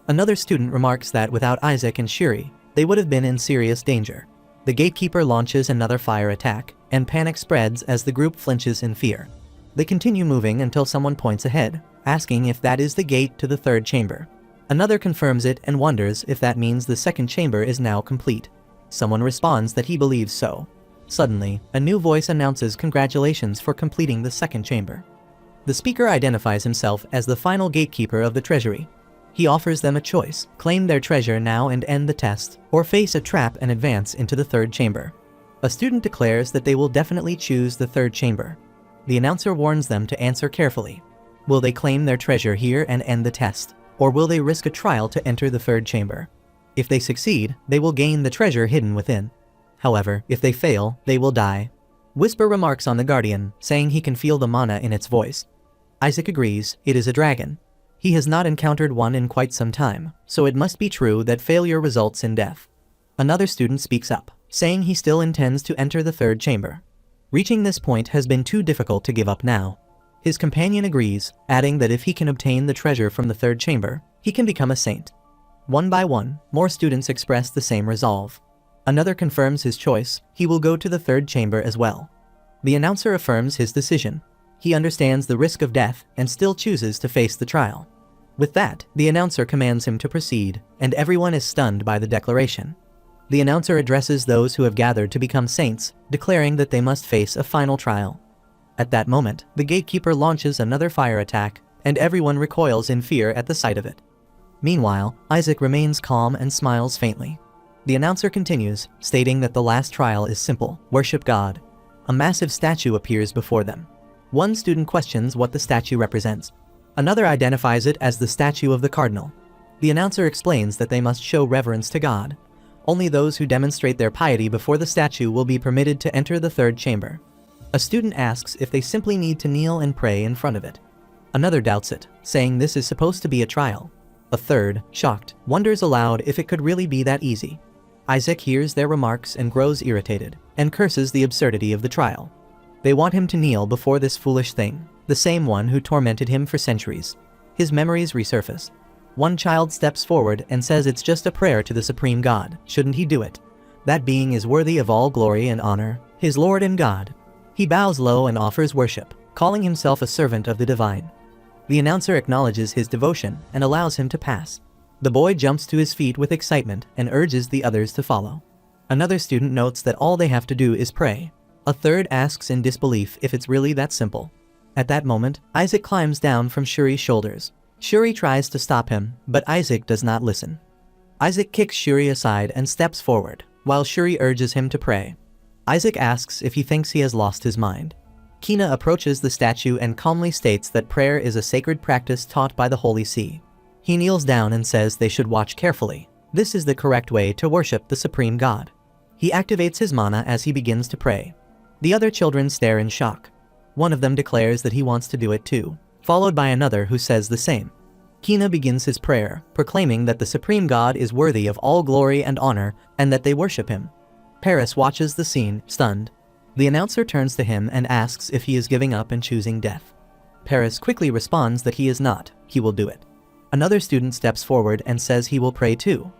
Another student remarks that without Isaac and Shuri, they would have been in serious danger. The gatekeeper launches another fire attack, and panic spreads as the group flinches in fear. They continue moving until someone points ahead, asking if that is the gate to the third chamber. Another confirms it and wonders if that means the second chamber is now complete. Someone responds that he believes so. Suddenly, a new voice announces congratulations for completing the second chamber. The speaker identifies himself as the final gatekeeper of the treasury. He offers them a choice: claim their treasure now and end the test, or face a trap and advance into the third chamber. A student declares that they will definitely choose the third chamber. The announcer warns them to answer carefully. Will they claim their treasure here and end the test, or will they risk a trial to enter the third chamber? If they succeed, they will gain the treasure hidden within. However, if they fail, they will die. Whisper remarks on the Guardian, saying he can feel the mana in its voice. Isaac agrees, it is a dragon. He has not encountered one in quite some time, so it must be true that failure results in death. Another student speaks up, saying he still intends to enter the third chamber. Reaching this point has been too difficult to give up now. His companion agrees, adding that if he can obtain the treasure from the third chamber, he can become a saint. One by one, more students express the same resolve. Another confirms his choice: he will go to the third chamber as well. The announcer affirms his decision. He understands the risk of death and still chooses to face the trial. With that, the announcer commands him to proceed, and everyone is stunned by the declaration. The announcer addresses those who have gathered to become saints, declaring that they must face a final trial. At that moment, the gatekeeper launches another fire attack, and everyone recoils in fear at the sight of it. Meanwhile, Isaac remains calm and smiles faintly. The announcer continues, stating that the last trial is simple: worship God. A massive statue appears before them. One student questions what the statue represents. Another identifies it as the statue of the cardinal. The announcer explains that they must show reverence to God. Only those who demonstrate their piety before the statue will be permitted to enter the third chamber. A student asks if they simply need to kneel and pray in front of it. Another doubts it, saying this is supposed to be a trial. A third, shocked, wonders aloud if it could really be that easy. Isaac hears their remarks and grows irritated, and curses the absurdity of the trial. They want him to kneel before this foolish thing, the same one who tormented him for centuries. His memories resurface. One child steps forward and says it's just a prayer to the Supreme God. Shouldn't he do it? That being is worthy of all glory and honor, his Lord and God. He bows low and offers worship, calling himself a servant of the divine. The announcer acknowledges his devotion and allows him to pass. The boy jumps to his feet with excitement and urges the others to follow. Another student notes that all they have to do is pray. A third asks in disbelief if it's really that simple. At that moment, Isaac climbs down from Shuri's shoulders. Shuri tries to stop him, but Isaac does not listen. Isaac kicks Shuri aside and steps forward, while Shuri urges him to pray. Isaac asks if he thinks he has lost his mind. Kina approaches the statue and calmly states that prayer is a sacred practice taught by the Holy See. He kneels down and says they should watch carefully. This is the correct way to worship the Supreme God. He activates his mana as he begins to pray. The other children stare in shock. One of them declares that he wants to do it too, followed by another who says the same. Kina begins his prayer, proclaiming that the Supreme God is worthy of all glory and honor, and that they worship him. Paris watches the scene, stunned. The announcer turns to him and asks if he is giving up and choosing death. Paris quickly responds that he is not, he will do it. Another student steps forward and says he will pray too.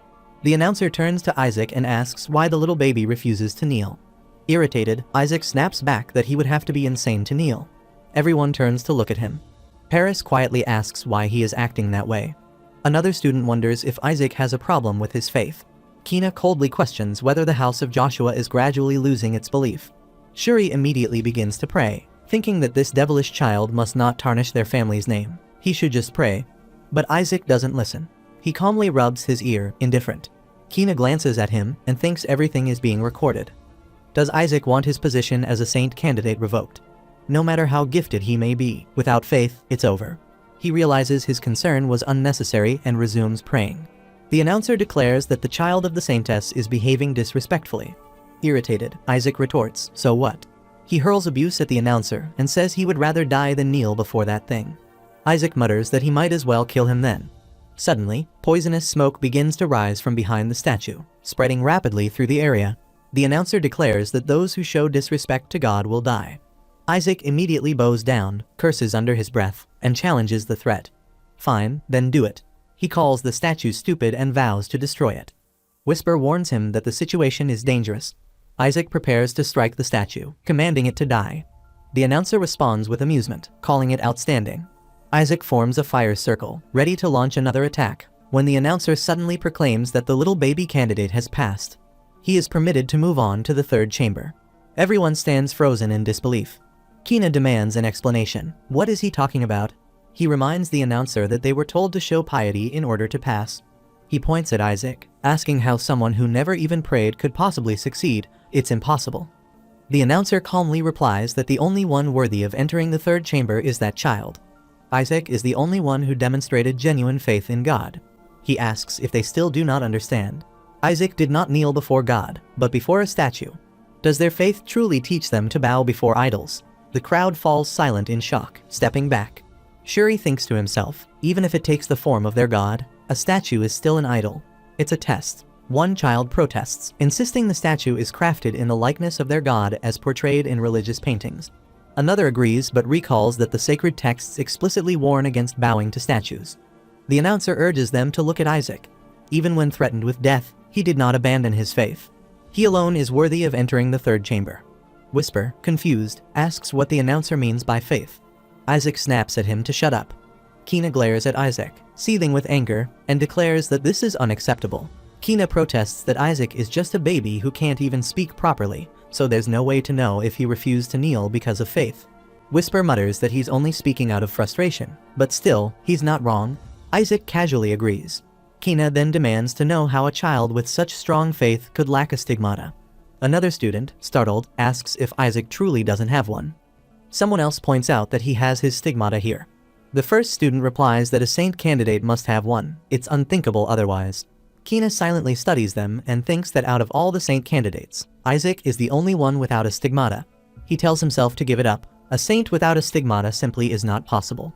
The announcer turns to Isaac and asks why the little baby refuses to kneel. Irritated, Isaac snaps back that he would have to be insane to kneel. Everyone turns to look at him. Paris quietly asks why he is acting that way. Another student wonders if Isaac has a problem with his faith. Kina coldly questions whether the house of Joshua is gradually losing its belief. Shuri immediately begins to pray, thinking that this devilish child must not tarnish their family's name. He should just pray. But Isaac doesn't listen. He calmly rubs his ear, indifferent. Kina glances at him and thinks everything is being recorded. Does Isaac want his position as a saint candidate revoked? No matter how gifted he may be, without faith, it's over. He realizes his concern was unnecessary and resumes praying. The announcer declares that the child of the saintess is behaving disrespectfully. Irritated, Isaac retorts, so what? He hurls abuse at the announcer and says he would rather die than kneel before that thing. Isaac mutters that he might as well kill him then. Suddenly, poisonous smoke begins to rise from behind the statue, spreading rapidly through the area. The announcer declares that those who show disrespect to God will die. Isaac immediately bows down, curses under his breath, and challenges the threat. Fine, then do it. He calls the statue stupid and vows to destroy it. Whisper warns him that the situation is dangerous. Isaac prepares to strike the statue, commanding it to die. The announcer responds with amusement, calling it outstanding. Isaac forms a fire circle, ready to launch another attack, when the announcer suddenly proclaims that the little baby candidate has passed. He is permitted to move on to the third chamber. Everyone stands frozen in disbelief. Kina demands an explanation. What is he talking about? He reminds the announcer that they were told to show piety in order to pass. He points at Isaac, asking how someone who never even prayed could possibly succeed. It's impossible. The announcer calmly replies that the only one worthy of entering the third chamber is that child. Isaac is the only one who demonstrated genuine faith in God. He asks if they still do not understand. Isaac did not kneel before God, but before a statue. Does their faith truly teach them to bow before idols? The crowd falls silent in shock, stepping back. Shuri thinks to himself, even if it takes the form of their god, a statue is still an idol. It's a test. One child protests, insisting the statue is crafted in the likeness of their god as portrayed in religious paintings. Another agrees but recalls that the sacred texts explicitly warn against bowing to statues. The announcer urges them to look at Isaac. Even when threatened with death, he did not abandon his faith. He alone is worthy of entering the third chamber. Whisper, confused, asks what the announcer means by faith. Isaac snaps at him to shut up. Kina glares at Isaac, seething with anger, and declares that this is unacceptable. Kina protests that Isaac is just a baby who can't even speak properly, so there's no way to know if he refused to kneel because of faith. Whisper mutters that he's only speaking out of frustration, but still, he's not wrong. Isaac casually agrees. Kina then demands to know how a child with such strong faith could lack a stigmata. Another student, startled, asks if Isaac truly doesn't have one. Someone else points out that he has his stigmata here. The first student replies that a saint candidate must have one. It's unthinkable otherwise. Kina silently studies them and thinks that out of all the saint candidates, Isaac is the only one without a stigmata. He tells himself to give it up. A saint without a stigmata simply is not possible.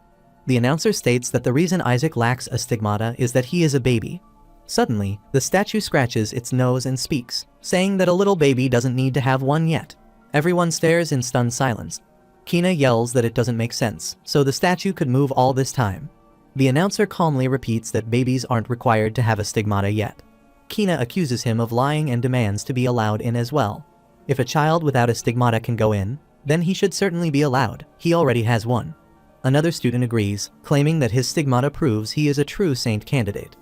The announcer states that the reason Isaac lacks a stigmata is that he is a baby. Suddenly, the statue scratches its nose and speaks, saying that a little baby doesn't need to have one yet. Everyone stares in stunned silence. Kina yells that it doesn't make sense, so the statue could move all this time. The announcer calmly repeats that babies aren't required to have a stigmata yet. Kina accuses him of lying and demands to be allowed in as well. If a child without a stigmata can go in, then he should certainly be allowed. He already has one. Another student agrees, claiming that his stigmata proves he is a true saint candidate.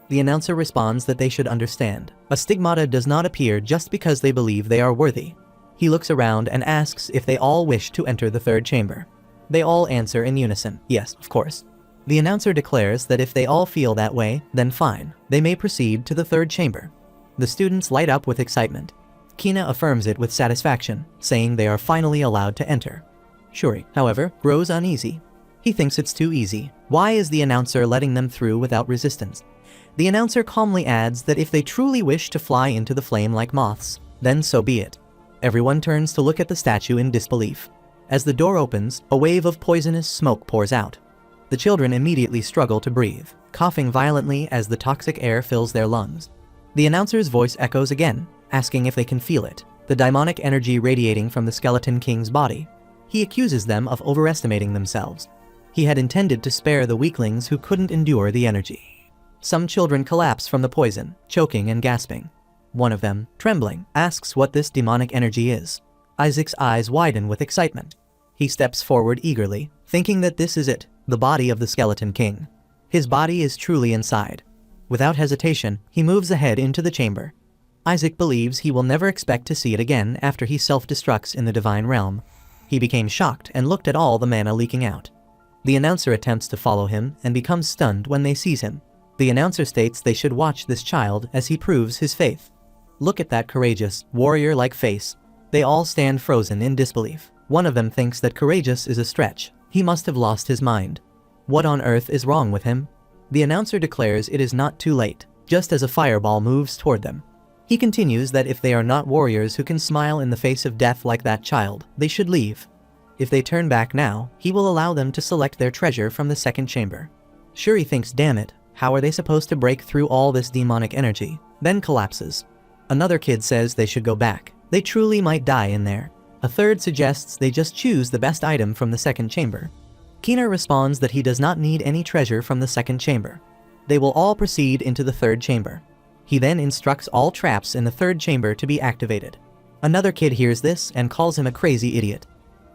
The announcer responds that they should understand. A stigmata does not appear just because they believe they are worthy. He looks around and asks if they all wish to enter the third chamber. They all answer in unison, yes, of course. The announcer declares that if they all feel that way, then fine, they may proceed to the third chamber. The students light up with excitement. Kina affirms it with satisfaction, saying they are finally allowed to enter. Shuri, however, grows uneasy. He thinks it's too easy. Why is the announcer letting them through without resistance? The announcer calmly adds that if they truly wish to fly into the flame like moths, then so be it. Everyone turns to look at the statue in disbelief. As the door opens, a wave of poisonous smoke pours out. The children immediately struggle to breathe, coughing violently as the toxic air fills their lungs. The announcer's voice echoes again, asking if they can feel it, the demonic energy radiating from the skeleton king's body. He accuses them of overestimating themselves. He had intended to spare the weaklings who couldn't endure the energy. Some children collapse from the poison, choking and gasping. One of them, trembling, asks what this demonic energy is. Isaac's eyes widen with excitement. He steps forward eagerly, thinking that this is it, the body of the skeleton king. His body is truly inside. Without hesitation, he moves ahead into the chamber. Isaac believes he will never expect to see it again after he self-destructs in the divine realm. He became shocked and looked at all the mana leaking out. The announcer attempts to follow him and becomes stunned when they seize him. The announcer states they should watch this child as he proves his faith. Look at that courageous, warrior-like face. They all stand frozen in disbelief. One of them thinks that courageous is a stretch. He must have lost his mind. What on earth is wrong with him? The announcer declares it is not too late, just as a fireball moves toward them. He continues that if they are not warriors who can smile in the face of death like that child, they should leave. If they turn back now, he will allow them to select their treasure from the second chamber. Shuri thinks, damn it, how are they supposed to break through all this demonic energy? Then collapses. Another kid says they should go back. They truly might die in there. A A third suggests they just choose the best item from the second chamber. Kina responds that he does not need any treasure from the second chamber. They will all proceed into the third chamber. He then instructs all traps in the third chamber to be activated. Another kid hears this and calls him a crazy idiot.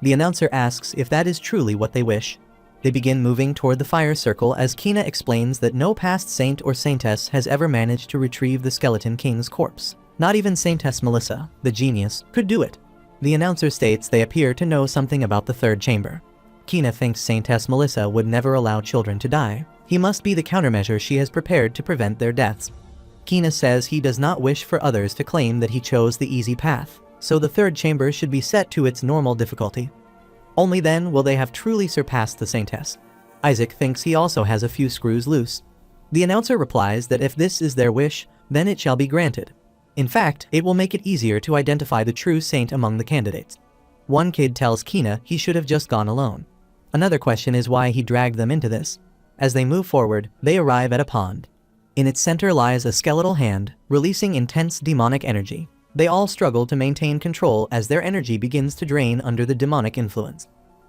The announcer asks if that is truly what they wish. They begin moving toward the fire circle as Kina explains that no past saint or saintess has ever managed to retrieve the Skeleton King's corpse. Not even Saintess Melissa, the genius, could do it. The announcer states they appear to know something about the third chamber. Kina thinks Saintess Melissa would never allow children to die. He must be the countermeasure she has prepared to prevent their deaths. Kina says he does not wish for others to claim that he chose the easy path, so the third chamber should be set to its normal difficulty. Only then will they have truly surpassed the Saintess. Isaac thinks he also has a few screws loose. The announcer replies that if this is their wish, then it shall be granted. In fact, it will make it easier to identify the true saint among the candidates. One kid tells Kina he should have just gone alone. Another question is why he dragged them into this. As they move forward, they arrive at a pond. In its center lies a skeletal hand, releasing intense demonic energy. They all struggle to maintain control as their energy begins to drain under the demonic influence.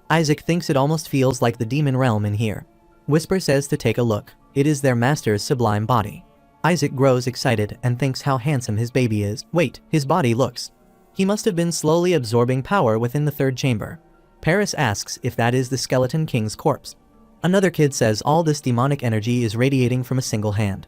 Isaac thinks it almost feels like the demon realm in here. Whisper says to take a look. It is their master's sublime body. Isaac grows excited and thinks how handsome his baby is. Wait, his body looks. He must have been slowly absorbing power within the third chamber. Paris asks if that is the Skeleton King's corpse. Another kid says all this demonic energy is radiating from a single hand.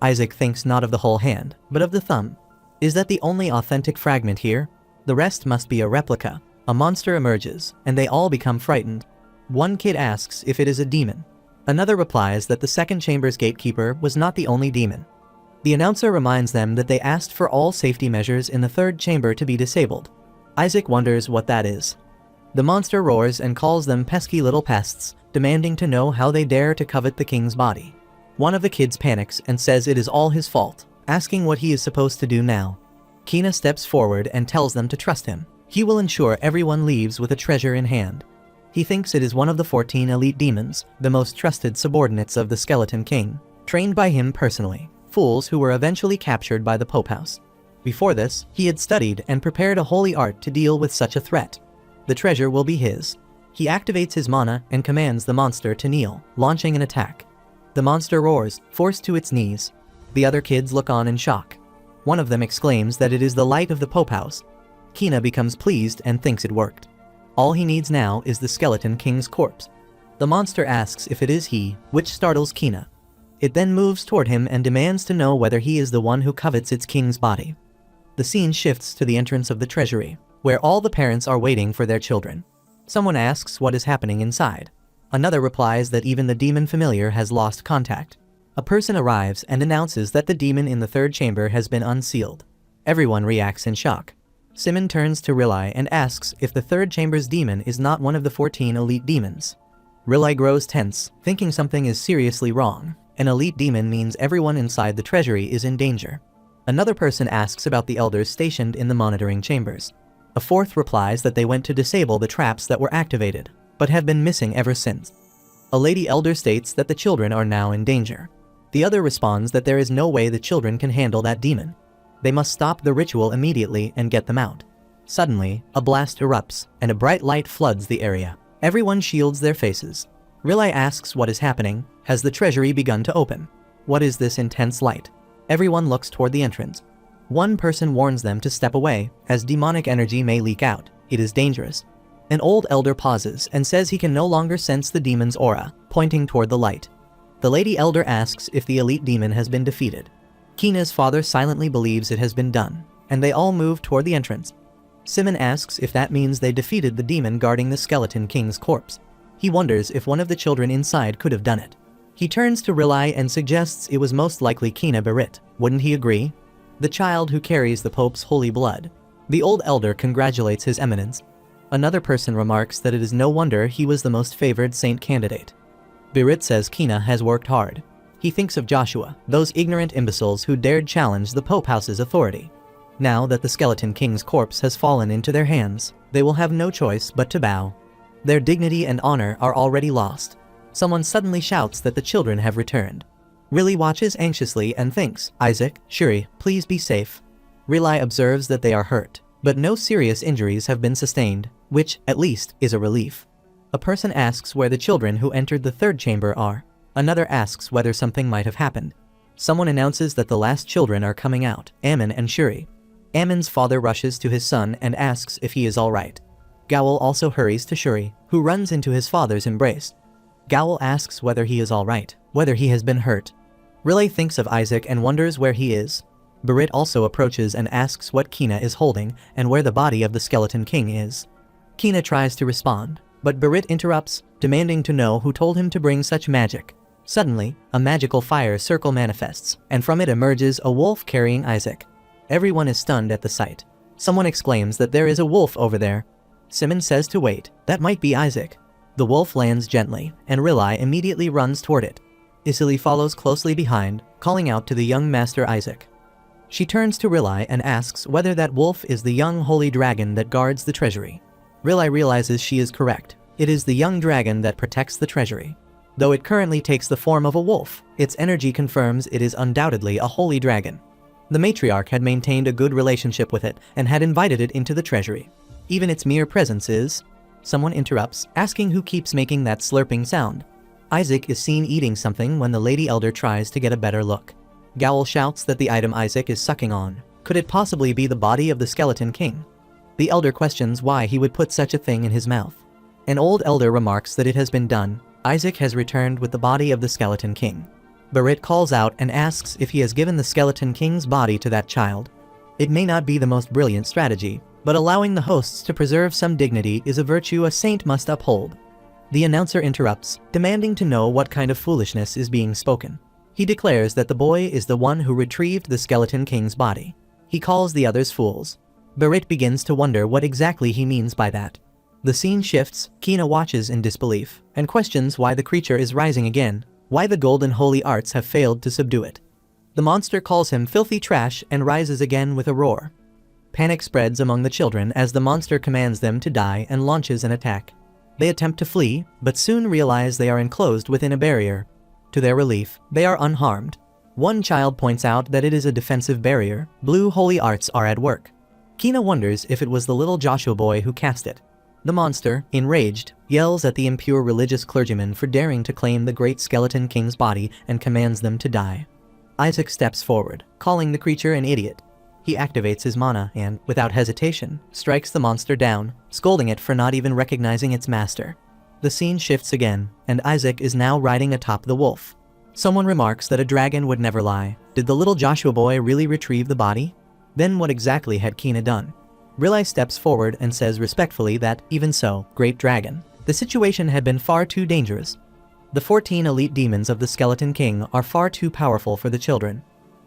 Isaac thinks not of the whole hand, but of the thumb. Is that the only authentic fragment here? The rest must be a replica. A monster emerges, and they all become frightened. One kid asks if it is a demon. Another replies that the second chamber's gatekeeper was not the only demon. The announcer reminds them that they asked for all safety measures in the third chamber to be disabled. Isaac wonders what that is. The monster roars and calls them pesky little pests, demanding to know how they dare to covet the king's body. One of the kids panics and says it is all his fault, asking what he is supposed to do now. Kina steps forward and tells them to trust him. He will ensure everyone leaves with a treasure in hand. He thinks it is one of the 14 elite demons, the most trusted subordinates of the Skeleton King, trained by him personally, fools who were eventually captured by the Pope House. Before this, he had studied and prepared a holy art to deal with such a threat. The treasure will be his. He activates his mana and commands the monster to kneel, launching an attack. The monster roars, forced to its knees. The other kids look on in shock. One of them exclaims that it is the light of the Pope House. Kina becomes pleased and thinks it worked. All he needs now is the Skeleton King's corpse. The monster asks if it is he, which startles Kina. It then moves toward him and demands to know whether he is the one who covets its king's body. The scene shifts to the entrance of the treasury, where all the parents are waiting for their children. Someone asks what is happening inside. Another replies that even the demon familiar has lost contact. A person arrives and announces that the demon in the third chamber has been unsealed. Everyone reacts in shock. Simon turns to Rilai and asks if the third chamber's demon is not one of the 14 elite demons. Rilai grows tense, thinking something is seriously wrong. An elite demon means everyone inside the treasury is in danger. Another person asks about the elders stationed in the monitoring chambers. A fourth replies that they went to disable the traps that were activated, but have been missing ever since. A lady elder states that the children are now in danger. The other responds that there is no way the children can handle that demon. They must stop the ritual immediately and get them out. Suddenly, a blast erupts, and a bright light floods the area. Everyone shields their faces. Rilai asks what is happening. Has the treasury begun to open? What is this intense light? Everyone looks toward the entrance. One person warns them to step away, as demonic energy may leak out. It is dangerous. An old elder pauses and says he can no longer sense the demon's aura, pointing toward the light. The lady elder asks if the elite demon has been defeated. Kina's father silently believes it has been done, and they all move toward the entrance. Simon asks if that means they defeated the demon guarding the Skeleton King's corpse. He wonders if one of the children inside could have done it. He turns to Rilai and suggests it was most likely Kina Berit. Wouldn't he agree? The child who carries the Pope's holy blood. The old elder congratulates His Eminence. Another person remarks that it is no wonder he was the most favored saint candidate. Berit says Kina has worked hard. He thinks of Joshua, those ignorant imbeciles who dared challenge the Pope House's authority. Now that the Skeleton King's corpse has fallen into their hands, they will have no choice but to bow. Their dignity and honor are already lost. Someone suddenly shouts that the children have returned. Rilai watches anxiously and thinks, Isaac, Shuri, please be safe. Rilai observes that they are hurt. but no serious injuries have been sustained, which, at least, is a relief. A person asks where the children who entered the third chamber are. Another asks whether something might have happened. Someone announces that the last children are coming out, Ammon and Shuri. Ammon's father rushes to his son and asks if he is alright. Gowl also hurries to Shuri, who runs into his father's embrace. Gowl asks whether he is alright, whether he has been hurt. Riley thinks of Isaac and wonders where he is. Berit also approaches and asks what Kina is holding and where the body of the Skeleton King is. Kina tries to respond, but Berit interrupts, demanding to know who told him to bring such magic. Suddenly, a magical fire circle manifests, and from it emerges a wolf carrying Isaac. Everyone is stunned at the sight. Someone exclaims that there is a wolf over there. Simon says to wait, that might be Isaac. The wolf lands gently, and Riley immediately runs toward it. Isili follows closely behind, calling out to the young master Isaac. She turns to Riley and asks whether that wolf is the young holy dragon that guards the treasury. Riley realizes she is correct. It is the young dragon that protects the treasury. Though it currently takes the form of a wolf, its energy confirms it is undoubtedly a holy dragon. The matriarch had maintained a good relationship with it and had invited it into the treasury. Even its mere presence is... Someone interrupts, asking who keeps making that slurping sound. Isaac is seen eating something when the Lady Elder tries to get a better look. Gowl shouts that the item Isaac is sucking on. Could it possibly be the body of the Skeleton King? The Elder questions why he would put such a thing in his mouth. An old Elder remarks that it has been done. Isaac has returned with the body of the Skeleton King. Berit calls out and asks if he has given the Skeleton King's body to that child. It may not be the most brilliant strategy, but allowing the hosts to preserve some dignity is a virtue a saint must uphold. The announcer interrupts, demanding to know what kind of foolishness is being spoken. He declares that the boy is the one who retrieved the Skeleton King's body. He calls the others fools. Berit begins to wonder what exactly he means by that. The scene shifts, Kina watches in disbelief, and questions why the creature is rising again, why the golden holy arts have failed to subdue it. The monster calls him filthy trash and rises again with a roar. Panic spreads among the children as the monster commands them to die and launches an attack. They attempt to flee, but soon realize they are enclosed within a barrier. To their relief, they are unharmed. One child points out that it is a defensive barrier. Blue holy arts are at work. Kina wonders if it was the little Joshua boy who cast it. The monster, enraged, yells at the impure religious clergyman for daring to claim the great Skeleton King's body and commands them to die. Isaac steps forward, calling the creature an idiot. He activates his mana and, without hesitation, strikes the monster down, scolding it for not even recognizing its master. The scene shifts again, and Isaac is now riding atop the wolf. Someone remarks that a dragon would never lie. Did the little Joshua boy really retrieve the body? Then what exactly had Kina done? Riley steps forward and says respectfully that, even so, great dragon, the situation had been far too dangerous. The 14 elite demons of the Skeleton King are far too powerful for the children.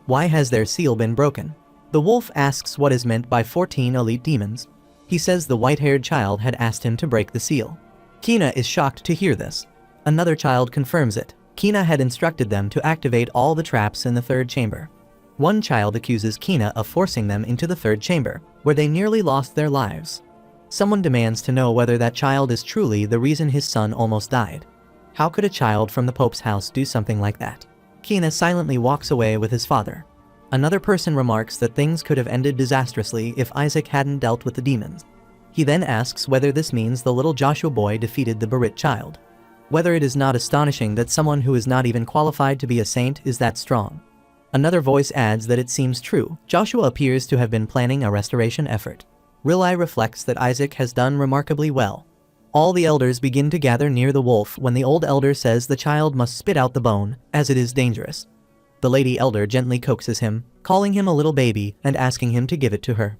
Why has their seal been broken? The wolf asks what is meant by 14 elite demons. He says the white-haired child had asked him to break the seal. Kina is shocked to hear this. Another child confirms it. Kina had instructed them to activate all the traps in the third chamber. One child accuses Kina of forcing them into the third chamber, where they nearly lost their lives. Someone demands to know whether that child is truly the reason his son almost died. How could a child from the Pope's house do something like that? Kina silently walks away with his father. Another person remarks that things could have ended disastrously if Isaac hadn't dealt with the demons. He then asks whether this means the little Joshua boy defeated the Berit child. Whether it is not astonishing that someone who is not even qualified to be a saint is that strong. Another voice adds that it seems true. Joshua appears to have been planning a restoration effort. Riley reflects that Isaac has done remarkably well. All the elders begin to gather near the wolf when the old elder says the child must spit out the bone, as it is dangerous. The lady elder gently coaxes him, calling him a little baby and asking him to give it to her.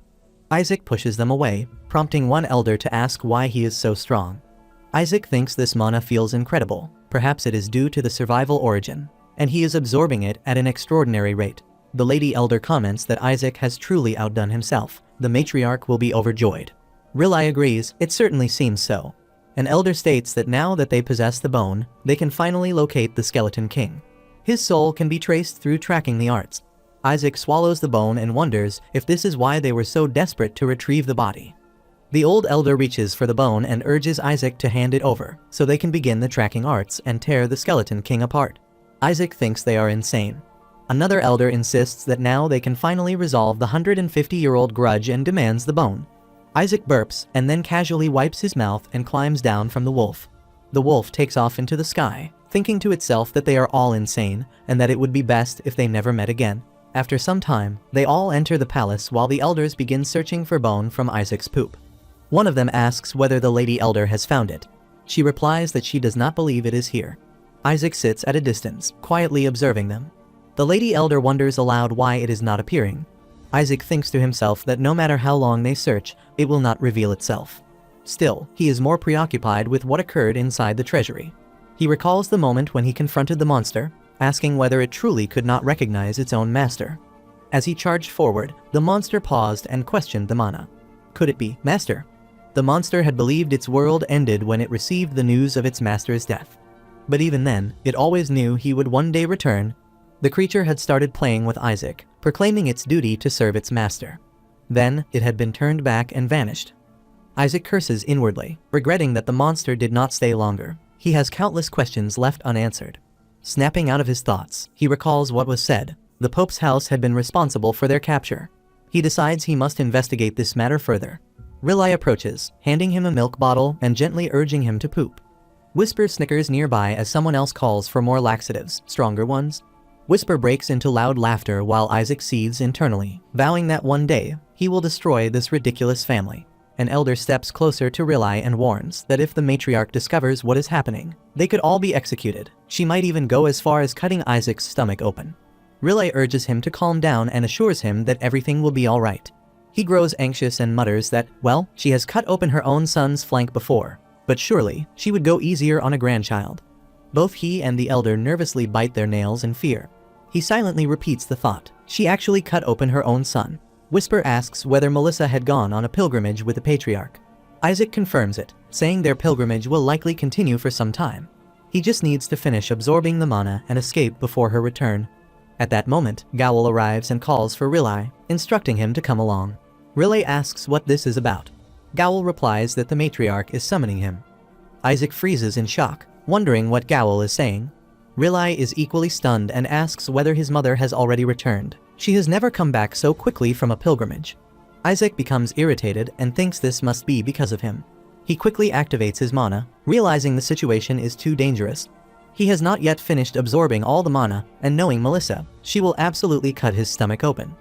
Isaac pushes them away, prompting one elder to ask why he is so strong. Isaac thinks this mana feels incredible. Perhaps it is due to the survival origin, and he is absorbing it at an extraordinary rate. The lady elder comments that Isaac has truly outdone himself. The matriarch will be overjoyed. Riley agrees, it certainly seems so. An elder states that now that they possess the bone, they can finally locate the Skeleton King. His soul can be traced through tracking the arts. Isaac swallows the bone and wonders if this is why they were so desperate to retrieve the body. The old elder reaches for the bone and urges Isaac to hand it over, so they can begin the tracking arts and tear the Skeleton King apart. Isaac thinks they are insane. Another elder insists that now they can finally resolve the 150-year-old grudge and demands the bone. Isaac burps and then casually wipes his mouth and climbs down from the wolf. The wolf takes off into the sky, thinking to itself that they are all insane and that it would be best if they never met again. After some time, they all enter the palace while the elders begin searching for bone from Isaac's poop. One of them asks whether the lady elder has found it. She replies that she does not believe it is here. Isaac sits at a distance, quietly observing them. The lady elder wonders aloud why it is not appearing. Isaac thinks to himself that no matter how long they search, it will not reveal itself. Still, he is more preoccupied with what occurred inside the treasury. He recalls the moment when he confronted the monster, asking whether it truly could not recognize its own master. As he charged forward, the monster paused and questioned the mana. Could it be, Master? The monster had believed its world ended when it received the news of its master's death. But even then, it always knew he would one day return. The creature had started playing with Isaac, proclaiming its duty to serve its master. Then, it had been turned back and vanished. Isaac curses inwardly, regretting that the monster did not stay longer. He has countless questions left unanswered. Snapping out of his thoughts, he recalls what was said. The Pope's house had been responsible for their capture. He decides he must investigate this matter further. Rilai approaches, handing him a milk bottle and gently urging him to poop. Whisper snickers nearby as someone else calls for more laxatives, stronger ones. Whisper breaks into loud laughter while Isaac seethes internally, vowing that one day, he will destroy this ridiculous family. An elder steps closer to Rilai and warns that if the matriarch discovers what is happening, they could all be executed. She might even go as far as cutting Isaac's stomach open. Rilai urges him to calm down and assures him that everything will be alright. He grows anxious and mutters that, well, she has cut open her own son's flank before, but surely, she would go easier on a grandchild. Both he and the elder nervously bite their nails in fear. He silently repeats the thought. She actually cut open her own son. Whisper asks whether Melissa had gone on a pilgrimage with the patriarch. Isaac confirms it, saying their pilgrimage will likely continue for some time. He just needs to finish absorbing the mana and escape before her return. At that moment, Gowl arrives and calls for Rilai, instructing him to come along. Rilai asks what this is about. Gowl replies that the matriarch is summoning him. Isaac freezes in shock, wondering what Gowl is saying. Rilai is equally stunned and asks whether his mother has already returned. She has never come back so quickly from a pilgrimage. Isaac becomes irritated and thinks this must be because of him. He quickly activates his mana, realizing the situation is too dangerous. He has not yet finished absorbing all the mana, and knowing Melissa, she will absolutely cut his stomach open.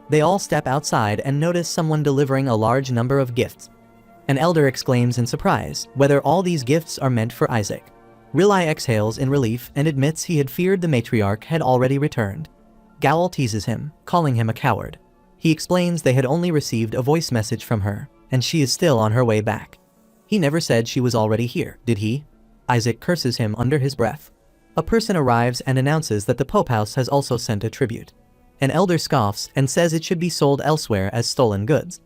They all step outside and notice someone delivering a large number of gifts. An elder exclaims in surprise whether all these gifts are meant for Isaac. Rilai exhales in relief and admits he had feared the matriarch had already returned. Gowl teases him, calling him a coward. He explains they had only received a voice message from her, and she is still on her way back. He never said she was already here, did he? Isaac curses him under his breath. A person arrives and announces that the Pope House has also sent a tribute. An elder scoffs and says it should be sold elsewhere as stolen goods.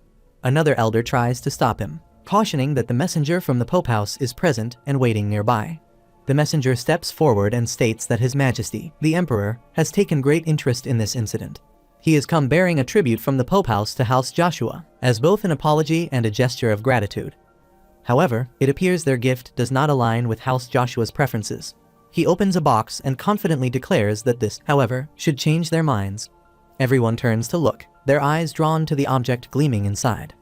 Another elder tries to stop him, cautioning that the messenger from the Pope House is present and waiting nearby. The messenger steps forward and states that His Majesty, the Emperor, has taken great interest in this incident. He has come bearing a tribute from the Pope House to House Joshua, as both an apology and a gesture of gratitude. However, it appears their gift does not align with House Joshua's preferences. He opens a box and confidently declares that this, however, should change their minds. Everyone turns to look, their eyes drawn to the object gleaming inside.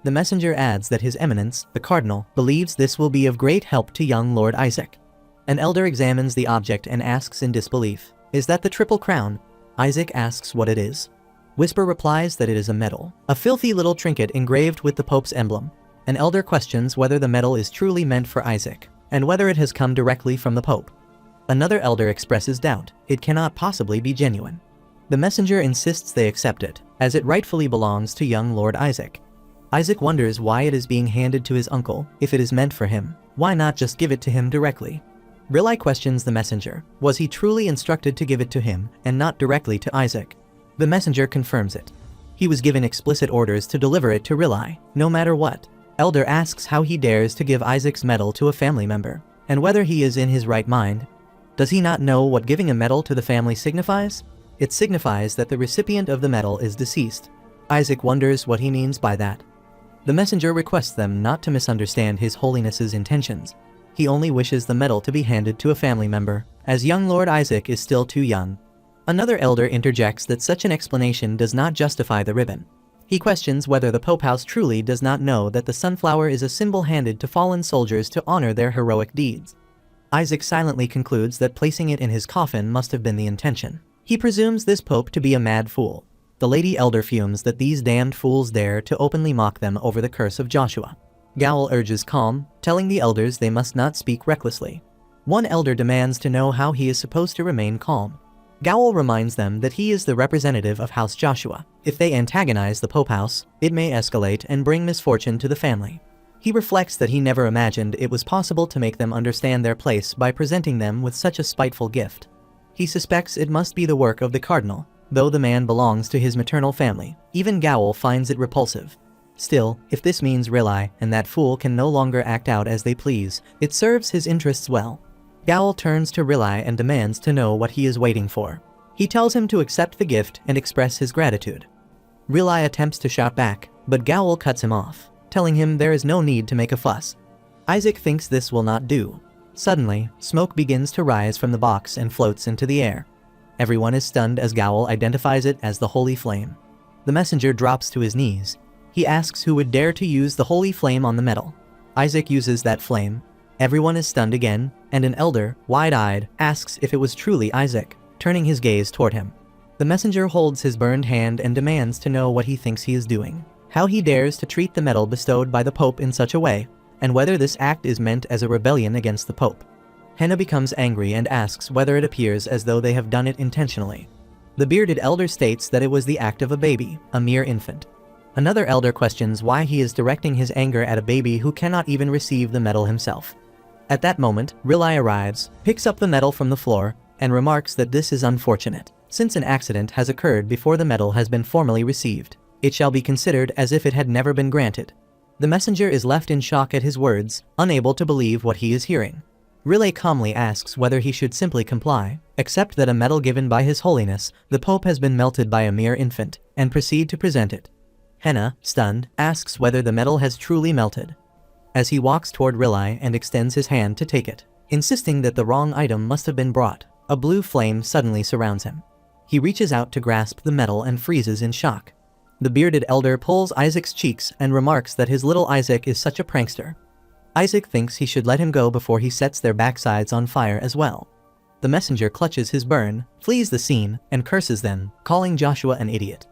The messenger adds that His Eminence, the Cardinal, believes this will be of great help to young Lord Isaac. An elder examines the object and asks in disbelief, "Is that the Triple Crown?" Isaac asks what it is. Whisper replies that it is a medal, a filthy little trinket engraved with the Pope's emblem. An elder questions whether the medal is truly meant for Isaac, and whether it has come directly from the Pope. Another elder expresses doubt. It cannot possibly be genuine. The messenger insists they accept it, as it rightfully belongs to young Lord Isaac. Isaac wonders why it is being handed to his uncle. If it is meant for him, why not just give it to him directly? Rilai questions the messenger. Was he truly instructed to give it to him, and not directly to Isaac? The messenger confirms it. He was given explicit orders to deliver it to Rilai, no matter what. Elder asks how he dares to give Isaac's medal to a family member, and whether he is in his right mind. Does he not know what giving a medal to the family signifies? It signifies that the recipient of the medal is deceased. Isaac wonders what he means by that. The messenger requests them not to misunderstand His Holiness's intentions. He only wishes the medal to be handed to a family member, as young Lord Isaac is still too young. Another elder interjects that such an explanation does not justify the ribbon. He questions whether the Pope House truly does not know that the sunflower is a symbol handed to fallen soldiers to honor their heroic deeds. Isaac silently concludes that placing it in his coffin must have been the intention. He presumes this pope to be a mad fool. The lady elder fumes that these damned fools dare to openly mock them over the curse of Joshua. Gowl urges calm, telling the elders they must not speak recklessly. One elder demands to know how he is supposed to remain calm. Gowl reminds them that he is the representative of House Joshua. If they antagonize the Pope House, it may escalate and bring misfortune to the family. He reflects that he never imagined it was possible to make them understand their place by presenting them with such a spiteful gift. He suspects it must be the work of the cardinal, though the man belongs to his maternal family. Even Gowl finds it repulsive. Still, if this means Rely and that fool can no longer act out as they please, it serves his interests well. Gowl turns to Rely and demands to know what he is waiting for. He tells him to accept the gift and express his gratitude. Rely attempts to shout back, but Gowl cuts him off, telling him there is no need to make a fuss. Isaac thinks this will not do. Suddenly, smoke begins to rise from the box and floats into the air. Everyone is stunned as Gowl identifies it as the holy flame. The messenger drops to his knees. He asks who would dare to use the holy flame on the metal. Isaac uses that flame. Everyone is stunned again, and an elder, wide-eyed, asks if it was truly Isaac, turning his gaze toward him. The messenger holds his burned hand and demands to know what he thinks he is doing, how he dares to treat the medal bestowed by the Pope in such a way, and whether this act is meant as a rebellion against the Pope. Henna becomes angry and asks whether it appears as though they have done it intentionally. The bearded elder states that it was the act of a baby, a mere infant. Another elder questions why he is directing his anger at a baby who cannot even receive the medal himself. At that moment, Rely arrives, picks up the medal from the floor, and remarks that this is unfortunate. Since an accident has occurred before the medal has been formally received, it shall be considered as if it had never been granted. The messenger is left in shock at his words, unable to believe what he is hearing. Rely calmly asks whether he should simply comply, accept that a medal given by His Holiness, the Pope, has been melted by a mere infant, and proceed to present it. Henna, stunned, asks whether the medal has truly melted. As he walks toward Rely and extends his hand to take it, insisting that the wrong item must have been brought, a blue flame suddenly surrounds him. He reaches out to grasp the medal and freezes in shock. The bearded elder pulls Isaac's cheeks and remarks that his little Isaac is such a prankster. Isaac thinks he should let him go before he sets their backsides on fire as well. The messenger clutches his burn, flees the scene, and curses them, calling Joshua an idiot.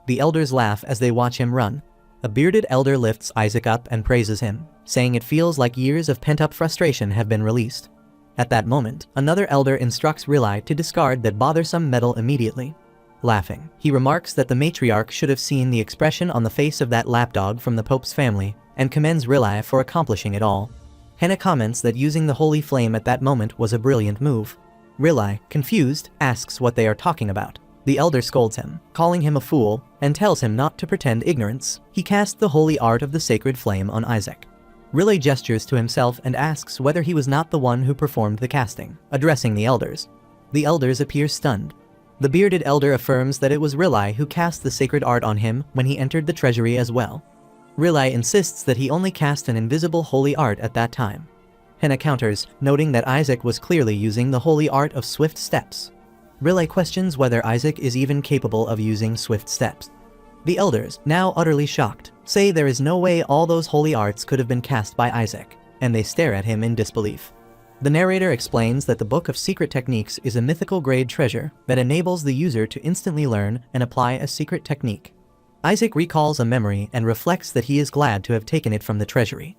The elders laugh as they watch him run. A bearded elder lifts Isaac up and praises him, saying it feels like years of pent-up frustration have been released. At that moment, another elder instructs Rely to discard that bothersome medal immediately. Laughing, he remarks that the matriarch should have seen the expression on the face of that lapdog from the Pope's family, and commends Rely for accomplishing it all. Henna comments that using the holy flame at that moment was a brilliant move. Rely, confused, asks what they are talking about. The elder scolds him, calling him a fool, and tells him not to pretend ignorance. He casts the holy art of the sacred flame on Isaac. Rely gestures to himself and asks whether he was not the one who performed the casting, addressing the elders. The elders appear stunned. The bearded elder affirms that it was Rely who cast the sacred art on him when he entered the treasury as well. Rely insists that he only cast an invisible holy art at that time. Henna counters, noting that Isaac was clearly using the holy art of swift steps. Rely questions whether Isaac is even capable of using swift steps. The elders, now utterly shocked, say there is no way all those holy arts could have been cast by Isaac, and they stare at him in disbelief. The narrator explains that the Book of Secret Techniques is a mythical grade treasure that enables the user to instantly learn and apply a secret technique. Isaac recalls a memory and reflects that he is glad to have taken it from the treasury.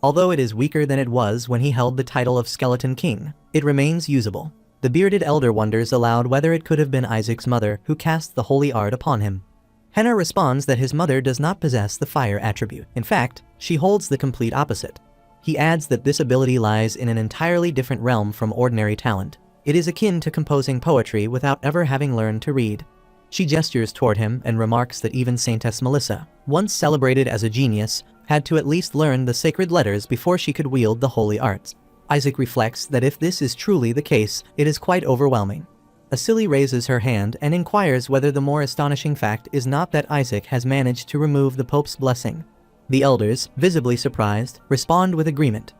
Although it is weaker than it was when he held the title of Skeleton King, it remains usable. The bearded elder wonders aloud whether it could have been Isaac's mother who cast the holy art upon him. Henna responds that his mother does not possess the fire attribute. In fact, she holds the complete opposite. He adds that this ability lies in an entirely different realm from ordinary talent. It is akin to composing poetry without ever having learned to read. She gestures toward him and remarks that even Saintess Melissa, once celebrated as a genius, had to at least learn the sacred letters before she could wield the holy arts. Isaac reflects that if this is truly the case, it is quite overwhelming. Asili raises her hand and inquires whether the more astonishing fact is not that Isaac has managed to remove the Pope's blessing. The elders, visibly surprised, respond with agreement.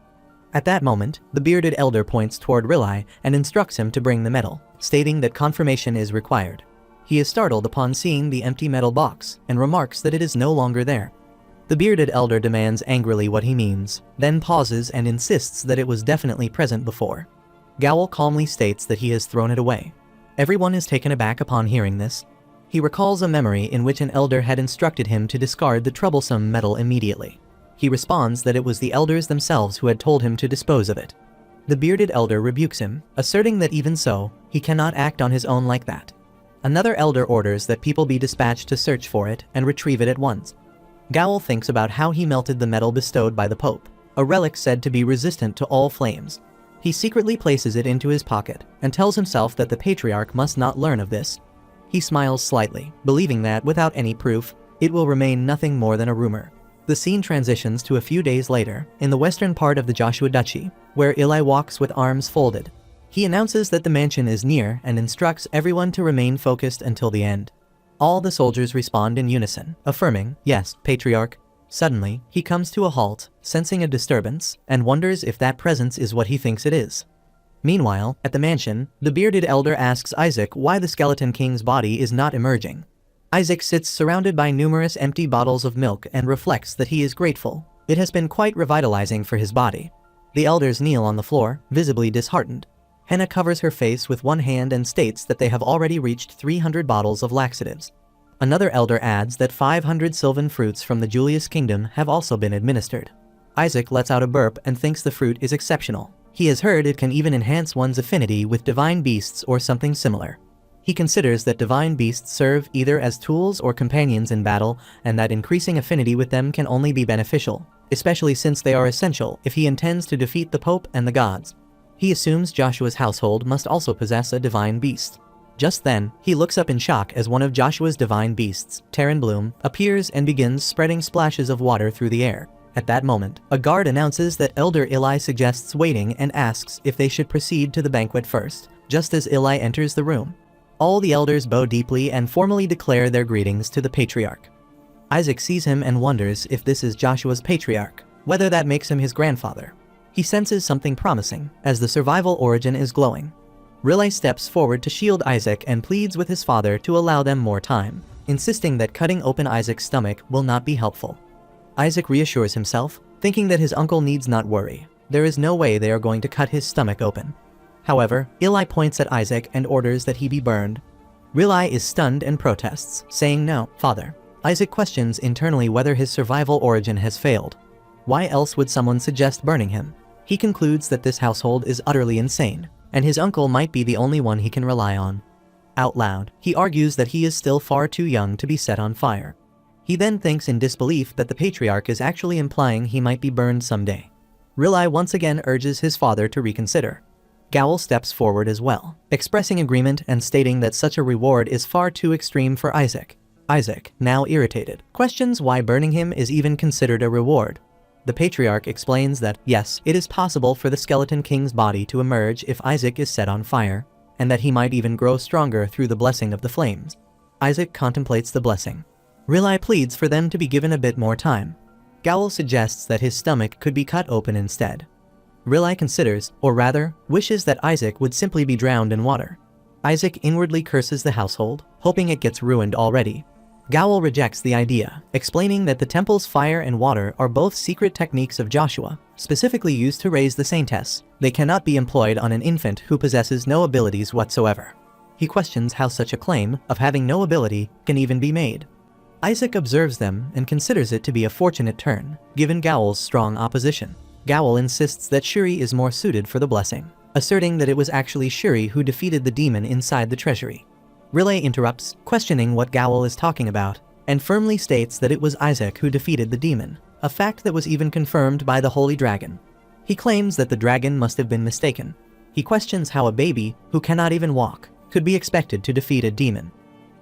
At that moment, the bearded elder points toward Rilai and instructs him to bring the metal, stating that confirmation is required. He is startled upon seeing the empty metal box and remarks that it is no longer there. The bearded elder demands angrily what he means, then pauses and insists that it was definitely present before. Gowl calmly states that he has thrown it away. Everyone is taken aback upon hearing this. He recalls a memory in which an elder had instructed him to discard the troublesome metal immediately. He responds that it was the elders themselves who had told him to dispose of it. The bearded elder rebukes him, asserting that even so, he cannot act on his own like that. Another elder orders that people be dispatched to search for it and retrieve it at once. Gowl thinks about how he melted the metal bestowed by the Pope, a relic said to be resistant to all flames. He secretly places it into his pocket and tells himself that the Patriarch must not learn of this. He smiles slightly, believing that, without any proof, it will remain nothing more than a rumor. The scene transitions to a few days later, in the western part of the Joshua Duchy, where Eli walks with arms folded. He announces that the mansion is near and instructs everyone to remain focused until the end. All the soldiers respond in unison, affirming, "Yes, Patriarch." Suddenly, he comes to a halt, sensing a disturbance, and wonders if that presence is what he thinks it is. Meanwhile, at the mansion, the bearded elder asks Isaac why the skeleton king's body is not emerging. Isaac sits surrounded by numerous empty bottles of milk and reflects that he is grateful. It has been quite revitalizing for his body. The elders kneel on the floor, visibly disheartened. Henna covers her face with one hand and states that they have already reached 300 bottles of laxatives. Another elder adds that 500 sylvan fruits from the Julius kingdom have also been administered. Isaac lets out a burp and thinks the fruit is exceptional. He has heard it can even enhance one's affinity with divine beasts or something similar. He considers that divine beasts serve either as tools or companions in battle, and that increasing affinity with them can only be beneficial, especially since they are essential if he intends to defeat the Pope and the gods. He assumes Joshua's household must also possess a divine beast. Just then, he looks up in shock as one of Joshua's divine beasts, Terran Bloom, appears and begins spreading splashes of water through the air. At that moment, a guard announces that Elder Eli suggests waiting and asks if they should proceed to the banquet first, just as Eli enters the room. All the elders bow deeply and formally declare their greetings to the Patriarch. Isaac sees him and wonders if this is Joshua's Patriarch, whether that makes him his grandfather. He senses something promising, as the survival origin is glowing. Riley steps forward to shield Isaac and pleads with his father to allow them more time, insisting that cutting open Isaac's stomach will not be helpful. Isaac reassures himself, thinking that his uncle needs not worry. There is no way they are going to cut his stomach open. However, Eli points at Isaac and orders that he be burned. Riley is stunned and protests, saying, "No, father." Isaac questions internally whether his survival origin has failed. Why else would someone suggest burning him? He concludes that this household is utterly insane, and his uncle might be the only one he can rely on. Out loud, he argues that he is still far too young to be set on fire. He then thinks in disbelief that the Patriarch is actually implying he might be burned someday. Riley once again urges his father to reconsider. Gowl steps forward as well, expressing agreement and stating that such a reward is far too extreme for Isaac. Isaac, now irritated, questions why burning him is even considered a reward. The Patriarch explains that, yes, it is possible for the Skeleton King's body to emerge if Isaac is set on fire, and that he might even grow stronger through the blessing of the flames. Isaac contemplates the blessing. Riley pleads for them to be given a bit more time. Gowl suggests that his stomach could be cut open instead. Riley considers, or rather, wishes that Isaac would simply be drowned in water. Isaac inwardly curses the household, hoping it gets ruined already. Gowl rejects the idea, explaining that the temple's fire and water are both secret techniques of Joshua, specifically used to raise the saintess. They cannot be employed on an infant who possesses no abilities whatsoever. He questions how such a claim, of having no ability, can even be made. Isaac observes them and considers it to be a fortunate turn, given Gowl's strong opposition. Gowl insists that Shuri is more suited for the blessing, asserting that it was actually Shuri who defeated the demon inside the treasury. Riley interrupts, questioning what Gowl is talking about, and firmly states that it was Isaac who defeated the demon, a fact that was even confirmed by the Holy Dragon. He claims that the dragon must have been mistaken. He questions how a baby, who cannot even walk, could be expected to defeat a demon.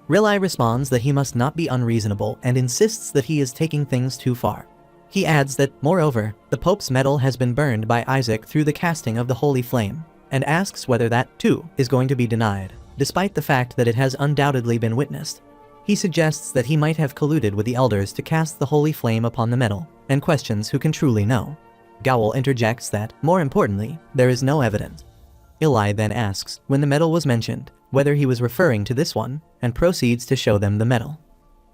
Riley responds that he must not be unreasonable and insists that he is taking things too far. He adds that, moreover, the Pope's medal has been burned by Isaac through the casting of the holy flame, and asks whether that, too, is going to be denied, despite the fact that it has undoubtedly been witnessed. He suggests that he might have colluded with the elders to cast the holy flame upon the medal, and questions who can truly know. Gowel interjects that, more importantly, there is no evidence. Eli then asks, when the medal was mentioned, whether he was referring to this one, and proceeds to show them the medal.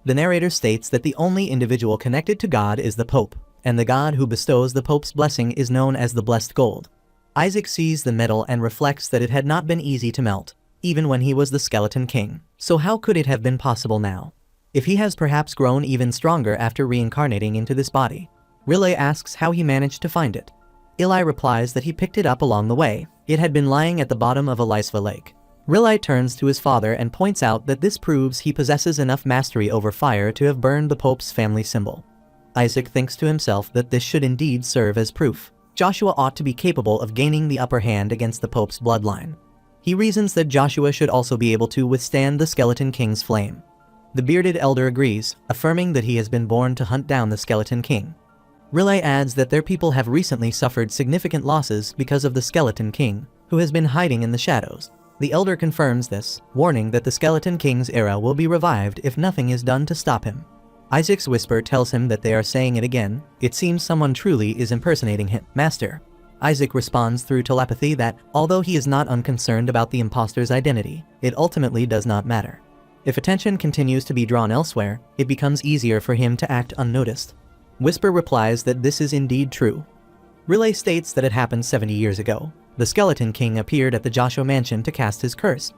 The narrator states that the only individual connected to God is the Pope, and the God who bestows the Pope's blessing is known as the Blessed Gold. Isaac sees the medal and reflects that it had not been easy to melt, even when he was the Skeleton King. So how could it have been possible now? If he has perhaps grown even stronger after reincarnating into this body. Riley asks how he managed to find it. Eli replies that he picked it up along the way. It had been lying at the bottom of a Lysva lake. Riley turns to his father and points out that this proves he possesses enough mastery over fire to have burned the Pope's family symbol. Isaac thinks to himself that this should indeed serve as proof. Joshua ought to be capable of gaining the upper hand against the Pope's bloodline. He reasons that Joshua should also be able to withstand the Skeleton King's flame. The bearded elder agrees, affirming that he has been born to hunt down the Skeleton King. Riley adds that their people have recently suffered significant losses because of the Skeleton King, who has been hiding in the shadows. The elder confirms this, warning that the Skeleton King's era will be revived if nothing is done to stop him. Isaac's whisper tells him that they are saying it again. It seems someone truly is impersonating him. Master. Isaac responds through telepathy that, although he is not unconcerned about the imposter's identity, it ultimately does not matter. If attention continues to be drawn elsewhere, it becomes easier for him to act unnoticed. Whisper replies that this is indeed true. Riley states that it happened 70 years ago. The Skeleton King appeared at the Joshua mansion to cast his curse.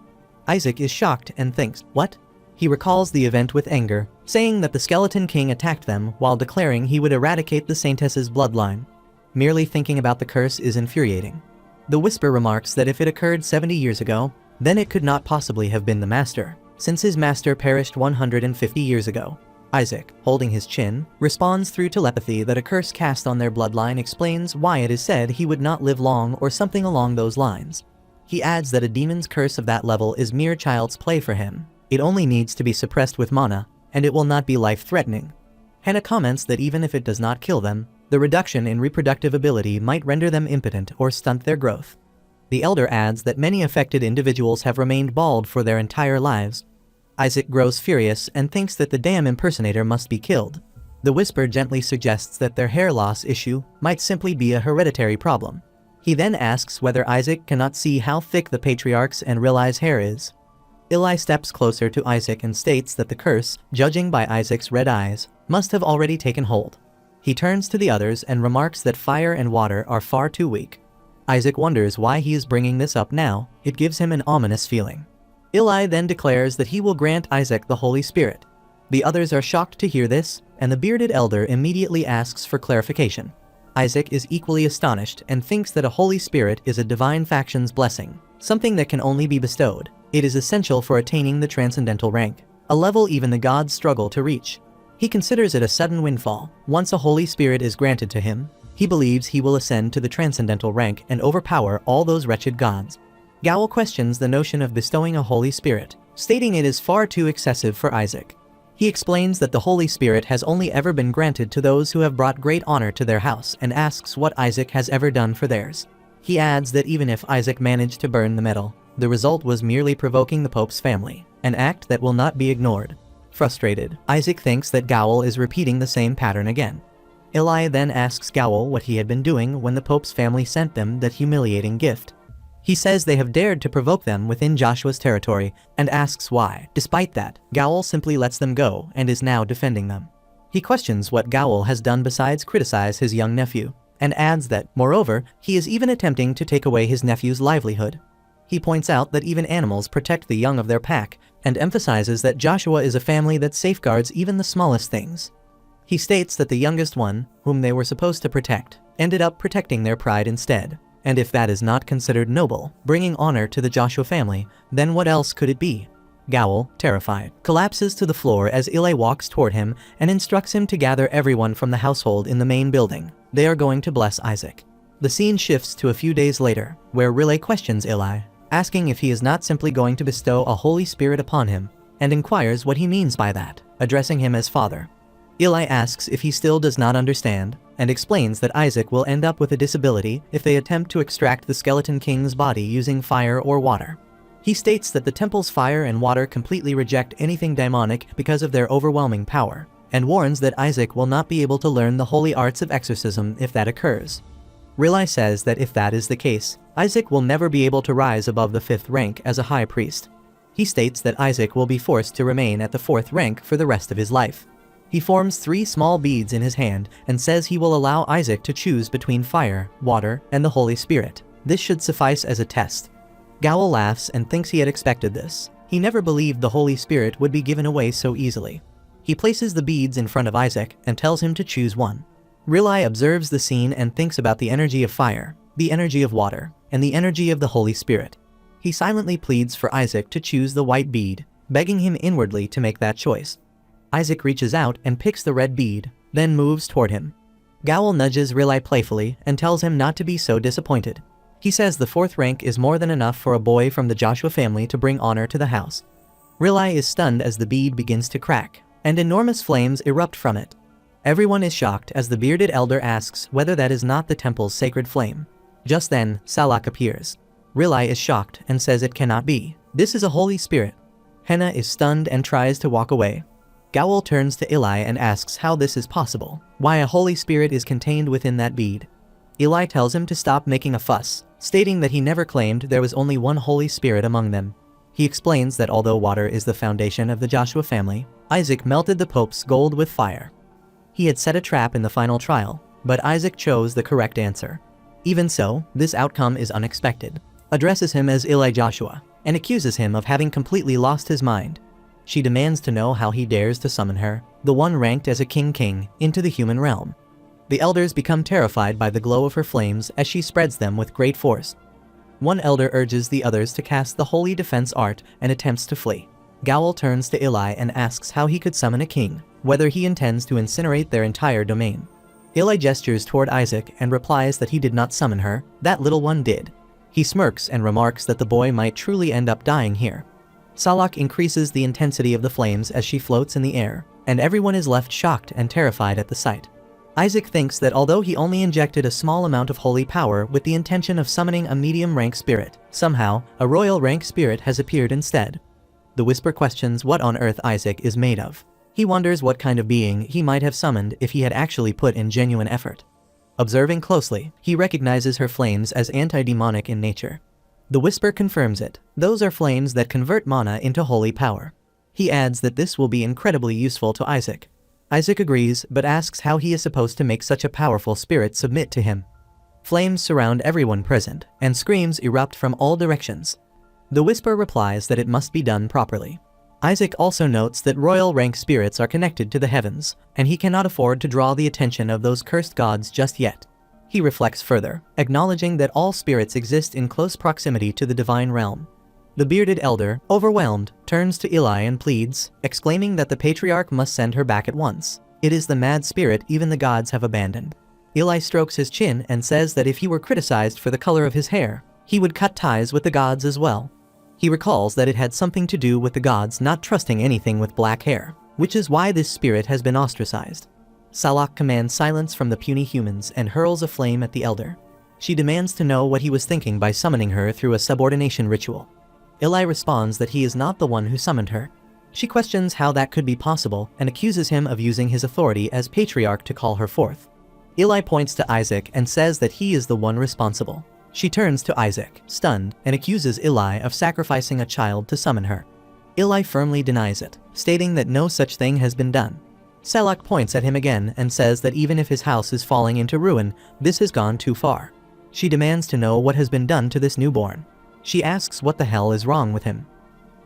Isaac is shocked and thinks, what? He recalls the event with anger, saying that the Skeleton King attacked them while declaring he would eradicate the Saintess's bloodline. Merely thinking about the curse is infuriating. The Whisper remarks that if it occurred 70 years ago, then it could not possibly have been the Master, since his master perished 150 years ago. Isaac, holding his chin, responds through telepathy that a curse cast on their bloodline explains why it is said he would not live long or something along those lines. He adds that a demon's curse of that level is mere child's play for him. It only needs to be suppressed with mana, and it will not be life-threatening. Hannah comments that even if it does not kill them, the reduction in reproductive ability might render them impotent or stunt their growth. The elder adds that many affected individuals have remained bald for their entire lives. Isaac grows furious and thinks that the damn impersonator must be killed. The Whisper gently suggests that their hair loss issue might simply be a hereditary problem. He then asks whether Isaac cannot see how thick the patriarch's and Riley's hair is. Eli steps closer to Isaac and states that the curse, judging by Isaac's red eyes, must have already taken hold. He turns to the others and remarks that fire and water are far too weak. Isaac wonders why he is bringing this up now. It gives him an ominous feeling. Eli then declares that he will grant Isaac the Holy Spirit. The others are shocked to hear this, and the bearded elder immediately asks for clarification. Isaac is equally astonished and thinks that a Holy Spirit is a divine faction's blessing, something that can only be bestowed. It is essential for attaining the transcendental rank, a level even the gods struggle to reach. He considers it a sudden windfall. Once a Holy Spirit is granted to him, he believes he will ascend to the transcendental rank and overpower all those wretched gods. Gowel questions the notion of bestowing a Holy Spirit, stating it is far too excessive for Isaac. He explains that the Holy Spirit has only ever been granted to those who have brought great honor to their house and asks what Isaac has ever done for theirs. He adds that even if Isaac managed to burn the medal, the result was merely provoking the Pope's family, an act that will not be ignored. Frustrated, Isaac thinks that Gowel is repeating the same pattern again. Eli then asks Gowel what he had been doing when the Pope's family sent them that humiliating gift. He says they have dared to provoke them within Joshua's territory and asks why. Despite that, Gowel simply lets them go and is now defending them. He questions what Gowel has done besides criticize his young nephew, and adds that, moreover, he is even attempting to take away his nephew's livelihood. He points out that even animals protect the young of their pack, and emphasizes that Joshua is a family that safeguards even the smallest things. He states that the youngest one, whom they were supposed to protect, ended up protecting their pride instead. And if that is not considered noble, bringing honor to the Joshua family, then what else could it be? Gowel, terrified, collapses to the floor as Eli walks toward him and instructs him to gather everyone from the household in the main building. They are going to bless Isaac. The scene shifts to a few days later, where Riley questions Eli, asking if he is not simply going to bestow a Holy Spirit upon him, and inquires what he means by that, addressing him as father. Eli asks if he still does not understand, and explains that Isaac will end up with a disability if they attempt to extract the Skeleton King's body using fire or water. He states that the temple's fire and water completely reject anything demonic because of their overwhelming power, and warns that Isaac will not be able to learn the holy arts of exorcism if that occurs. Relic says that if that is the case, Isaac will never be able to rise above the 5th rank as a high priest. He states that Isaac will be forced to remain at the 4th rank for the rest of his life. He forms 3 small beads in his hand and says he will allow Isaac to choose between fire, water, and the Holy Spirit. This should suffice as a test. Gao laughs and thinks he had expected this. He never believed the Holy Spirit would be given away so easily. He places the beads in front of Isaac and tells him to choose one. Relic observes the scene and thinks about the energy of fire, the energy of water, and the energy of the Holy Spirit. He silently pleads for Isaac to choose the white bead, begging him inwardly to make that choice. Isaac reaches out and picks the red bead, then moves toward him. Gao nudges Relic playfully and tells him not to be so disappointed. He says the 4th rank is more than enough for a boy from the Joshua family to bring honor to the house. Relic is stunned as the bead begins to crack, and enormous flames erupt from it. Everyone is shocked as the bearded elder asks whether that is not the temple's sacred flame. Just then, Salak appears. Relic is shocked and says it cannot be. This is a Holy Spirit. Henna is stunned and tries to walk away. Gao turns to Eli and asks how this is possible, why a Holy Spirit is contained within that bead. Eli tells him to stop making a fuss, stating that he never claimed there was only one Holy Spirit among them. He explains that although water is the foundation of the Joshua family, Isaac melted the Pope's gold with fire. He had set a trap in the final trial, but Isaac chose the correct answer. Even so, this outcome is unexpected. Addresses him as Eli Joshua, and accuses him of having completely lost his mind. She demands to know how he dares to summon her, the one ranked as a king, into the human realm. The elders become terrified by the glow of her flames as she spreads them with great force. One elder urges the others to cast the holy defense art and attempts to flee. Gao turns to Eli and asks how he could summon a king, whether he intends to incinerate their entire domain. Eli gestures toward Isaac and replies that he did not summon her, that little one did. He smirks and remarks that the boy might truly end up dying here. Salak increases the intensity of the flames as she floats in the air, and everyone is left shocked and terrified at the sight. Isaac thinks that although he only injected a small amount of holy power with the intention of summoning a medium-rank spirit, somehow, a royal-rank spirit has appeared instead. The Whisper questions what on earth Isaac is made of. He wonders what kind of being he might have summoned if he had actually put in genuine effort. Observing closely, he recognizes her flames as anti-demonic in nature. The Whisper confirms it. Those are flames that convert mana into holy power. He adds that this will be incredibly useful to Isaac. Isaac agrees, but asks how he is supposed to make such a powerful spirit submit to him. Flames surround everyone present, and screams erupt from all directions. The Whisper replies that it must be done properly. Isaac also notes that royal rank spirits are connected to the heavens, and he cannot afford to draw the attention of those cursed gods just yet. He reflects further, acknowledging that all spirits exist in close proximity to the divine realm. The bearded elder, overwhelmed, turns to Eli and pleads, exclaiming that the patriarch must send her back at once. It is the mad spirit even the gods have abandoned. Eli strokes his chin and says that if he were criticized for the color of his hair, he would cut ties with the gods as well. He recalls that it had something to do with the gods not trusting anything with black hair, which is why this spirit has been ostracized. Salak commands silence from the puny humans and hurls a flame at the elder. She demands to know what he was thinking by summoning her through a subordination ritual. Eli responds that he is not the one who summoned her. She questions how that could be possible and accuses him of using his authority as patriarch to call her forth. Eli points to Isaac and says that he is the one responsible. She turns to Isaac, stunned, and accuses Eli of sacrificing a child to summon her. Eli firmly denies it, stating that no such thing has been done. Salak points at him again and says that even if his house is falling into ruin, this has gone too far. She demands to know what has been done to this newborn. She asks what the hell is wrong with him.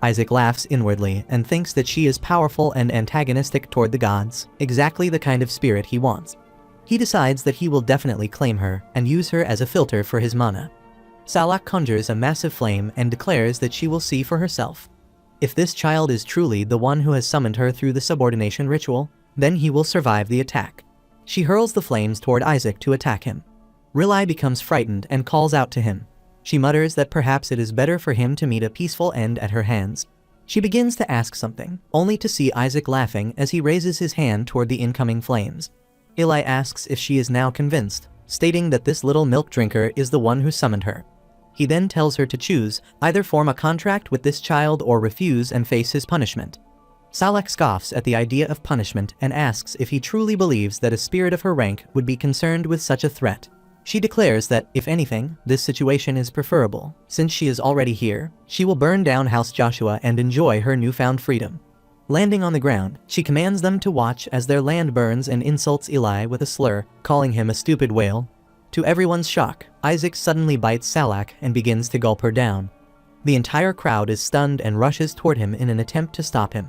Isaac laughs inwardly and thinks that she is powerful and antagonistic toward the gods, exactly the kind of spirit he wants. He decides that he will definitely claim her and use her as a filter for his mana. Salak conjures a massive flame and declares that she will see for herself. If this child is truly the one who has summoned her through the subordination ritual, then he will survive the attack. She hurls the flames toward Isaac to attack him. Relic becomes frightened and calls out to him. She mutters that perhaps it is better for him to meet a peaceful end at her hands. She begins to ask something, only to see Isaac laughing as he raises his hand toward the incoming flames. Eli asks if she is now convinced, stating that this little milk drinker is the one who summoned her. He then tells her to choose, either form a contract with this child or refuse and face his punishment. Salak scoffs at the idea of punishment and asks if he truly believes that a spirit of her rank would be concerned with such a threat. She declares that, if anything, this situation is preferable. Since she is already here, she will burn down House Joshua and enjoy her newfound freedom. Landing on the ground, she commands them to watch as their land burns and insults Eli with a slur, calling him a stupid whale. To everyone's shock, Isaac suddenly bites Salak and begins to gulp her down. The entire crowd is stunned and rushes toward him in an attempt to stop him.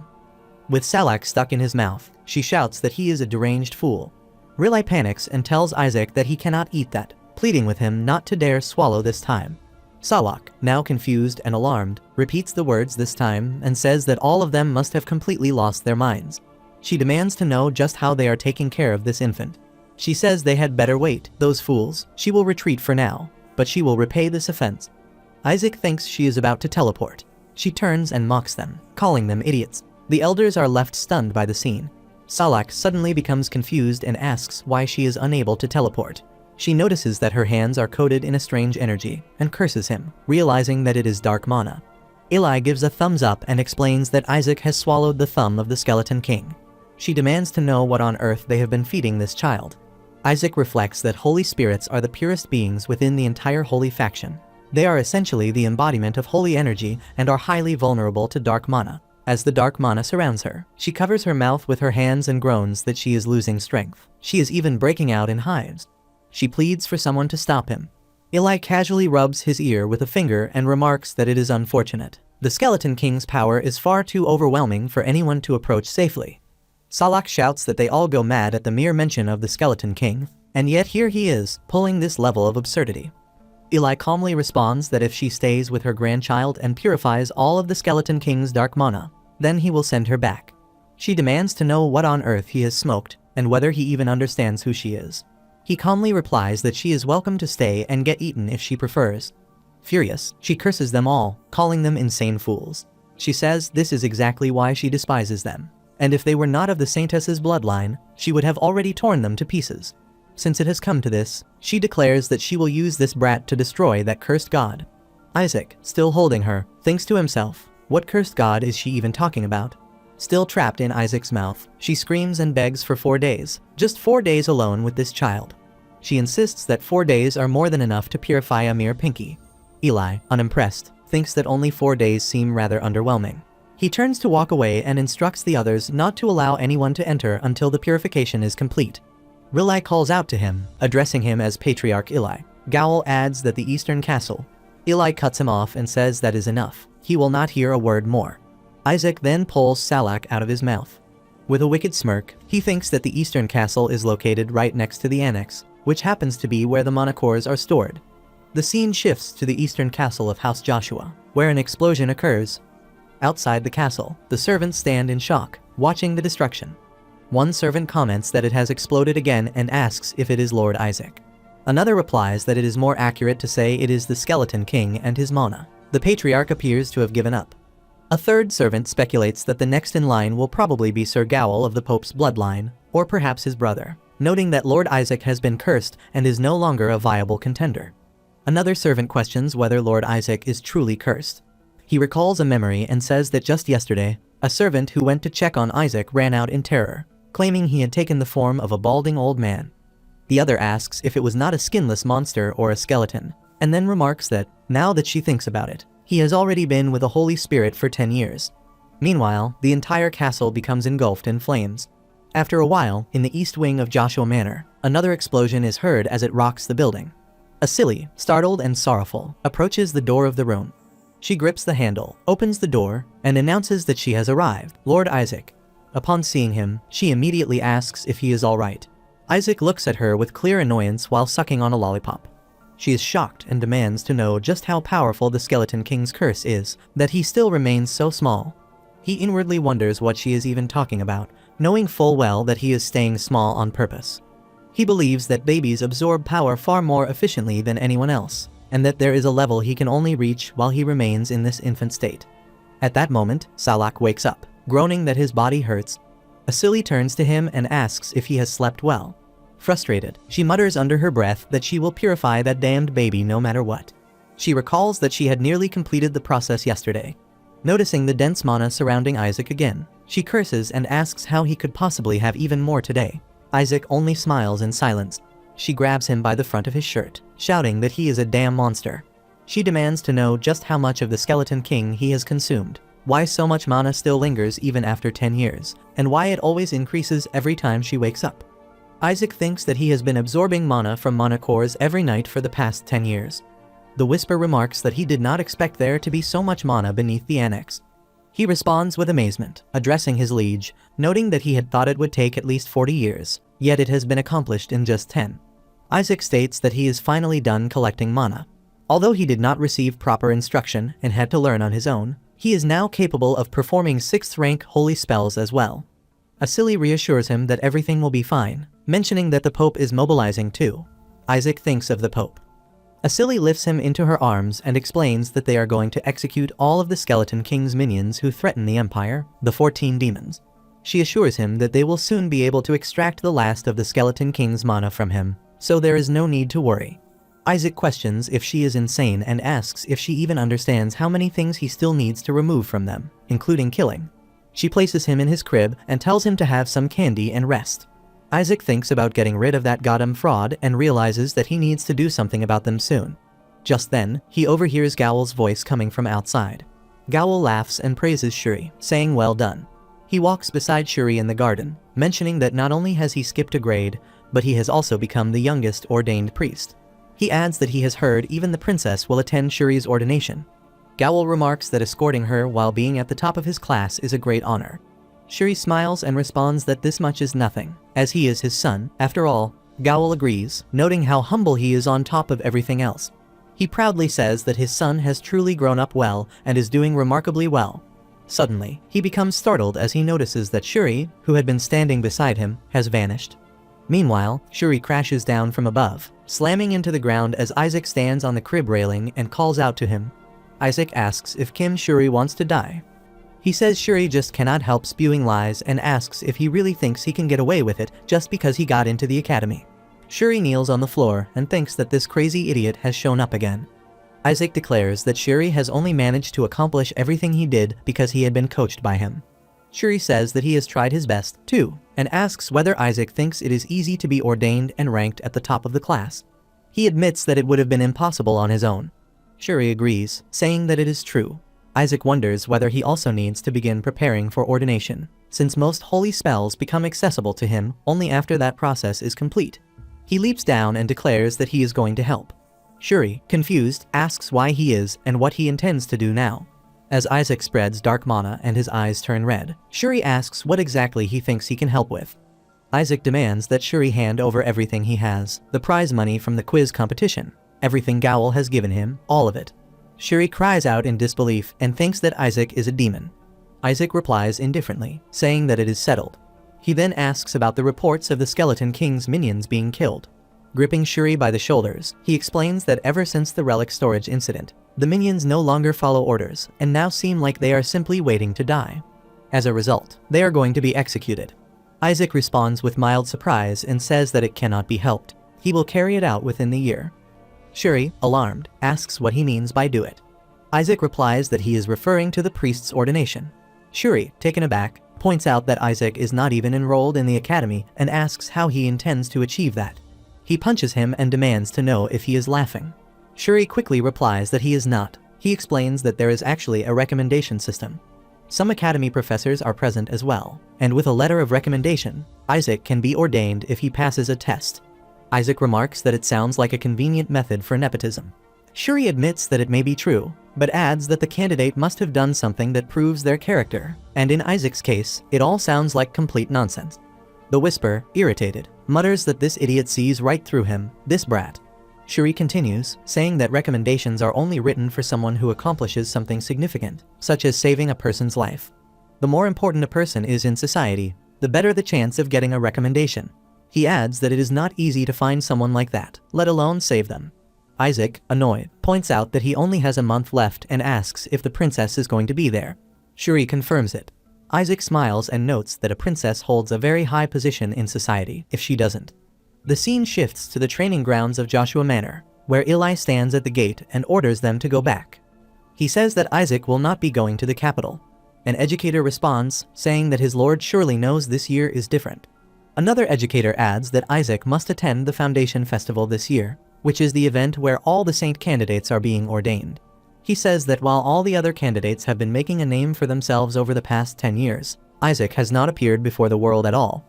With Salak stuck in his mouth, she shouts that he is a deranged fool. Relic panics and tells Isaac that he cannot eat that, pleading with him not to dare swallow this time. Salak, now confused and alarmed, repeats the words this time and says that all of them must have completely lost their minds. She demands to know just how they are taking care of this infant. She says they had better wait, those fools. She will retreat for now, but she will repay this offense. Isaac thinks she is about to teleport. She turns and mocks them, calling them idiots. The elders are left stunned by the scene. Salak suddenly becomes confused and asks why she is unable to teleport. She notices that her hands are coated in a strange energy, and curses him, realizing that it is dark mana. Eli gives a thumbs up and explains that Isaac has swallowed the thumb of the Skeleton King. She demands to know what on earth they have been feeding this child. Isaac reflects that holy spirits are the purest beings within the entire holy faction. They are essentially the embodiment of holy energy and are highly vulnerable to dark mana. As the dark mana surrounds her, she covers her mouth with her hands and groans that she is losing strength. She is even breaking out in hives. She pleads for someone to stop him. Eli casually rubs his ear with a finger and remarks that it is unfortunate. The Skeleton King's power is far too overwhelming for anyone to approach safely. Salak shouts that they all go mad at the mere mention of the Skeleton King, and yet here he is, pulling this level of absurdity. Eli calmly responds that if she stays with her grandchild and purifies all of the Skeleton King's dark mana, then he will send her back. She demands to know what on earth he has smoked, and whether he even understands who she is. He calmly replies that she is welcome to stay and get eaten if she prefers. Furious, she curses them all, calling them insane fools. She says this is exactly why she despises them, and if they were not of the Saintess's bloodline, she would have already torn them to pieces. Since it has come to this, she declares that she will use this brat to destroy that cursed god. Isaac, still holding her, thinks to himself, what cursed god is she even talking about? Still trapped in Isaac's mouth, she screams and begs for 4 days, just 4 days alone with this child. She insists that 4 days are more than enough to purify a mere pinky. Eli, unimpressed, thinks that only 4 days seem rather underwhelming. He turns to walk away and instructs the others not to allow anyone to enter until the purification is complete. Relic calls out to him, addressing him as Patriarch Eli. Gowl adds that the Eastern Castle. Eli cuts him off and says that is enough. He will not hear a word more. Isaac then pulls Salak out of his mouth. With a wicked smirk, he thinks that the Eastern Castle is located right next to the Annex, which happens to be where the manacores are stored. The scene shifts to the Eastern Castle of House Joshua, where an explosion occurs. Outside the castle, the servants stand in shock, watching the destruction. One servant comments that it has exploded again and asks if it is Lord Isaac. Another replies that it is more accurate to say it is the Skeleton King and his mana. The Patriarch appears to have given up. A third servant speculates that the next in line will probably be Sir Gowl of the Pope's bloodline, or perhaps his brother, noting that Lord Isaac has been cursed and is no longer a viable contender. Another servant questions whether Lord Isaac is truly cursed. He recalls a memory and says that just yesterday, a servant who went to check on Isaac ran out in terror, claiming he had taken the form of a balding old man. The other asks if it was not a skinless monster or a skeleton, and then remarks that, now that she thinks about it, he has already been with the Holy Spirit for 10 years. Meanwhile, the entire castle becomes engulfed in flames. After a while, in the east wing of Joshua Manor, another explosion is heard as it rocks the building. Asili, startled and sorrowful, approaches the door of the room. She grips the handle, opens the door, and announces that she has arrived, Lord Isaac. Upon seeing him, she immediately asks if he is all right. Isaac looks at her with clear annoyance while sucking on a lollipop. She is shocked and demands to know just how powerful the Skeleton King's curse is, that he still remains so small. He inwardly wonders what she is even talking about, knowing full well that he is staying small on purpose. He believes that babies absorb power far more efficiently than anyone else, and that there is a level he can only reach while he remains in this infant state. At that moment, Salak wakes up, groaning that his body hurts. Asili turns to him and asks if he has slept well. Frustrated, she mutters under her breath that she will purify that damned baby no matter what. She recalls that she had nearly completed the process yesterday. Noticing the dense mana surrounding Isaac again, she curses and asks how he could possibly have even more today. Isaac only smiles in silence. she grabs him by the front of his shirt, shouting that he is a damn monster. She demands to know just how much of the Skeleton King he has consumed, why so much mana still lingers even after 10 years, and why it always increases every time she wakes up. Isaac thinks that he has been absorbing mana from manacores every night for the past 10 years. The Whisper remarks that he did not expect there to be so much mana beneath the annex. He responds with amazement, addressing his liege, noting that he had thought it would take at least 40 years, yet it has been accomplished in just 10. Isaac states that he is finally done collecting mana. Although he did not receive proper instruction and had to learn on his own, he is now capable of performing 6th rank holy spells as well. Asili reassures him that everything will be fine, mentioning that the Pope is mobilizing too. Isaac thinks of the Pope. Asili lifts him into her arms and explains that they are going to execute all of the Skeleton King's minions who threaten the Empire, the 14 demons. She assures him that they will soon be able to extract the last of the Skeleton King's mana from him, so there is no need to worry. Isaac questions if she is insane and asks if she even understands how many things he still needs to remove from them, including killing. She places him in his crib and tells him to have some candy and rest. Isaac thinks about getting rid of that goddamn fraud and realizes that he needs to do something about them soon. Just then, he overhears Gowl's voice coming from outside. Gowl laughs and praises Shuri, saying well done. He walks beside Shuri in the garden, mentioning that not only has he skipped a grade, but he has also become the youngest ordained priest. He adds that he has heard even the princess will attend Shuri's ordination. Gowl remarks that escorting her while being at the top of his class is a great honor. Shuri smiles and responds that this much is nothing, as he is his son, after all. Gowl agrees, noting how humble he is on top of everything else. He proudly says that his son has truly grown up well and is doing remarkably well. Suddenly, he becomes startled as he notices that Shuri, who had been standing beside him, has vanished. Meanwhile, Shuri crashes down from above, slamming into the ground as Isaac stands on the crib railing and calls out to him. Isaac asks if Kim Shuri wants to die. He says Shuri just cannot help spewing lies and asks if he really thinks he can get away with it just because he got into the academy. Shuri kneels on the floor and thinks that this crazy idiot has shown up again. Isaac declares that Shuri has only managed to accomplish everything he did because he had been coached by him. Shuri says that he has tried his best, too, and asks whether Isaac thinks it is easy to be ordained and ranked at the top of the class. He admits that it would have been impossible on his own. Shuri agrees, saying that it is true. Isaac wonders whether he also needs to begin preparing for ordination, since most holy spells become accessible to him only after that process is complete. He leaps down and declares that he is going to help. Shuri, confused, asks why he is and what he intends to do now. As Isaac spreads dark mana and his eyes turn red, Shuri asks what exactly he thinks he can help with. Isaac demands that Shuri hand over everything he has, the prize money from the quiz competition, everything Gowl has given him, all of it. Shuri cries out in disbelief and thinks that Isaac is a demon. Isaac replies indifferently, saying that it is settled. He then asks about the reports of the Skeleton King's minions being killed. Gripping Shuri by the shoulders, he explains that ever since the relic storage incident, the minions no longer follow orders and now seem like they are simply waiting to die. As a result, they are going to be executed. Isaac responds with mild surprise and says that it cannot be helped. He will carry it out within the year. Shuri, alarmed, asks what he means by do it. Isaac replies that he is referring to the priest's ordination. Shuri, taken aback, points out that Isaac is not even enrolled in the academy and asks how he intends to achieve that. He punches him and demands to know if he is laughing. Shuri quickly replies that he is not. He explains that there is actually a recommendation system. Some academy professors are present as well, and with a letter of recommendation, Isaac can be ordained if he passes a test. Isaac remarks that it sounds like a convenient method for nepotism. Shuri admits that it may be true, but adds that the candidate must have done something that proves their character, and in Isaac's case, it all sounds like complete nonsense. The Whisper, irritated, mutters that this idiot sees right through him, this brat. Shuri continues, saying that recommendations are only written for someone who accomplishes something significant, such as saving a person's life. The more important a person is in society, the better the chance of getting a recommendation. He adds that it is not easy to find someone like that, let alone save them. Isaac, annoyed, points out that he only has a month left and asks if the princess is going to be there. Shuri confirms it. Isaac smiles and notes that a princess holds a very high position in society if she doesn't. The scene shifts to the training grounds of Joshua Manor, where Eli stands at the gate and orders them to go back. He says that Isaac will not be going to the capital. An educator responds, saying that his lord surely knows this year is different. Another educator adds that Isaac must attend the Foundation Festival this year, which is the event where all the saint candidates are being ordained. He says that while all the other candidates have been making a name for themselves over the past 10 years, Isaac has not appeared before the world at all.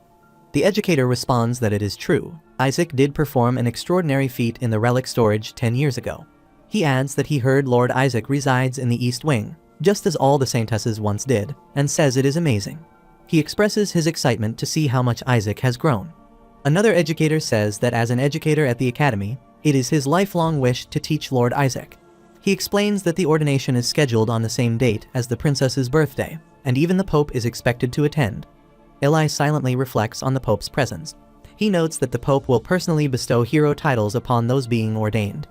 The educator responds that it is true. Isaac did perform an extraordinary feat in the relic storage 10 years ago. He adds that he heard Lord Isaac resides in the East Wing, just as all the saintesses once did, and says it is amazing. He expresses his excitement to see how much Isaac has grown. Another educator says that as an educator at the academy, it is his lifelong wish to teach Lord Isaac. He explains that the ordination is scheduled on the same date as the princess's birthday, and even the Pope is expected to attend. Eli silently reflects on the Pope's presence. He notes that the Pope will personally bestow hero titles upon those being ordained.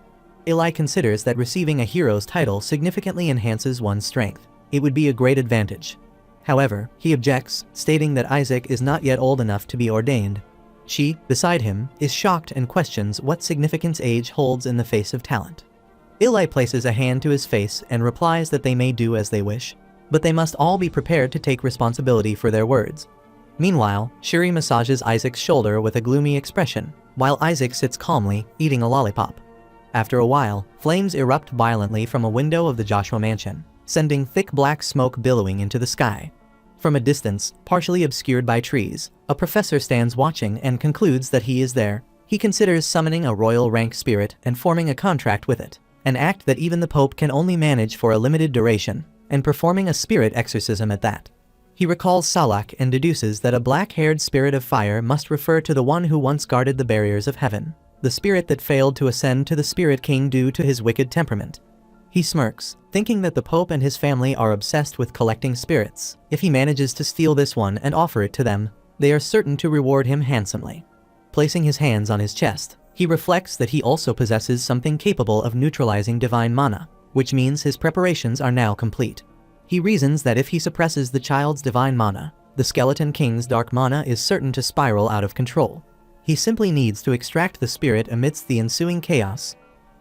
Eli considers that receiving a hero's title significantly enhances one's strength. It would be a great advantage. However, he objects, stating that Isaac is not yet old enough to be ordained. She, beside him, is shocked and questions what significance age holds in the face of talent. Eli places a hand to his face and replies that they may do as they wish, but they must all be prepared to take responsibility for their words. Meanwhile, Shuri massages Isaac's shoulder with a gloomy expression, while Isaac sits calmly, eating a lollipop. After a while, flames erupt violently from a window of the Joshua mansion, sending thick black smoke billowing into the sky. From a distance, partially obscured by trees, a professor stands watching and concludes that he is there. He considers summoning a royal rank spirit and forming a contract with it, an act that even the Pope can only manage for a limited duration, and performing a spirit exorcism at that. He recalls Salak and deduces that a black-haired spirit of fire must refer to the one who once guarded the barriers of heaven, the spirit that failed to ascend to the Spirit King due to his wicked temperament. He smirks, thinking that the Pope and his family are obsessed with collecting spirits. If he manages to steal this one and offer it to them, they are certain to reward him handsomely. Placing his hands on his chest, he reflects that he also possesses something capable of neutralizing divine mana, which means his preparations are now complete. He reasons that if he suppresses the child's divine mana, the Skeleton King's dark mana is certain to spiral out of control. He simply needs to extract the spirit amidst the ensuing chaos.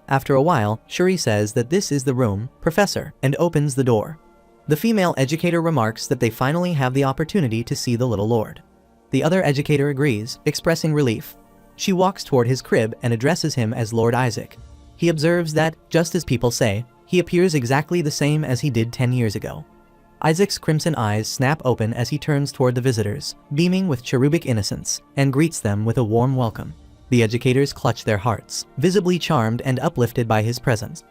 After a while, Shuri says that this is the room, Professor, and opens the door. The female educator remarks that they finally have the opportunity to see the little lord. The other educator agrees, expressing relief. She walks toward his crib and addresses him as Lord Isaac. He observes that, just as people say, he appears exactly the same as he did 10 years ago. Isaac's crimson eyes snap open as he turns toward the visitors, beaming with cherubic innocence, and greets them with a warm welcome. The educators clutch their hearts, visibly charmed and uplifted by his presence.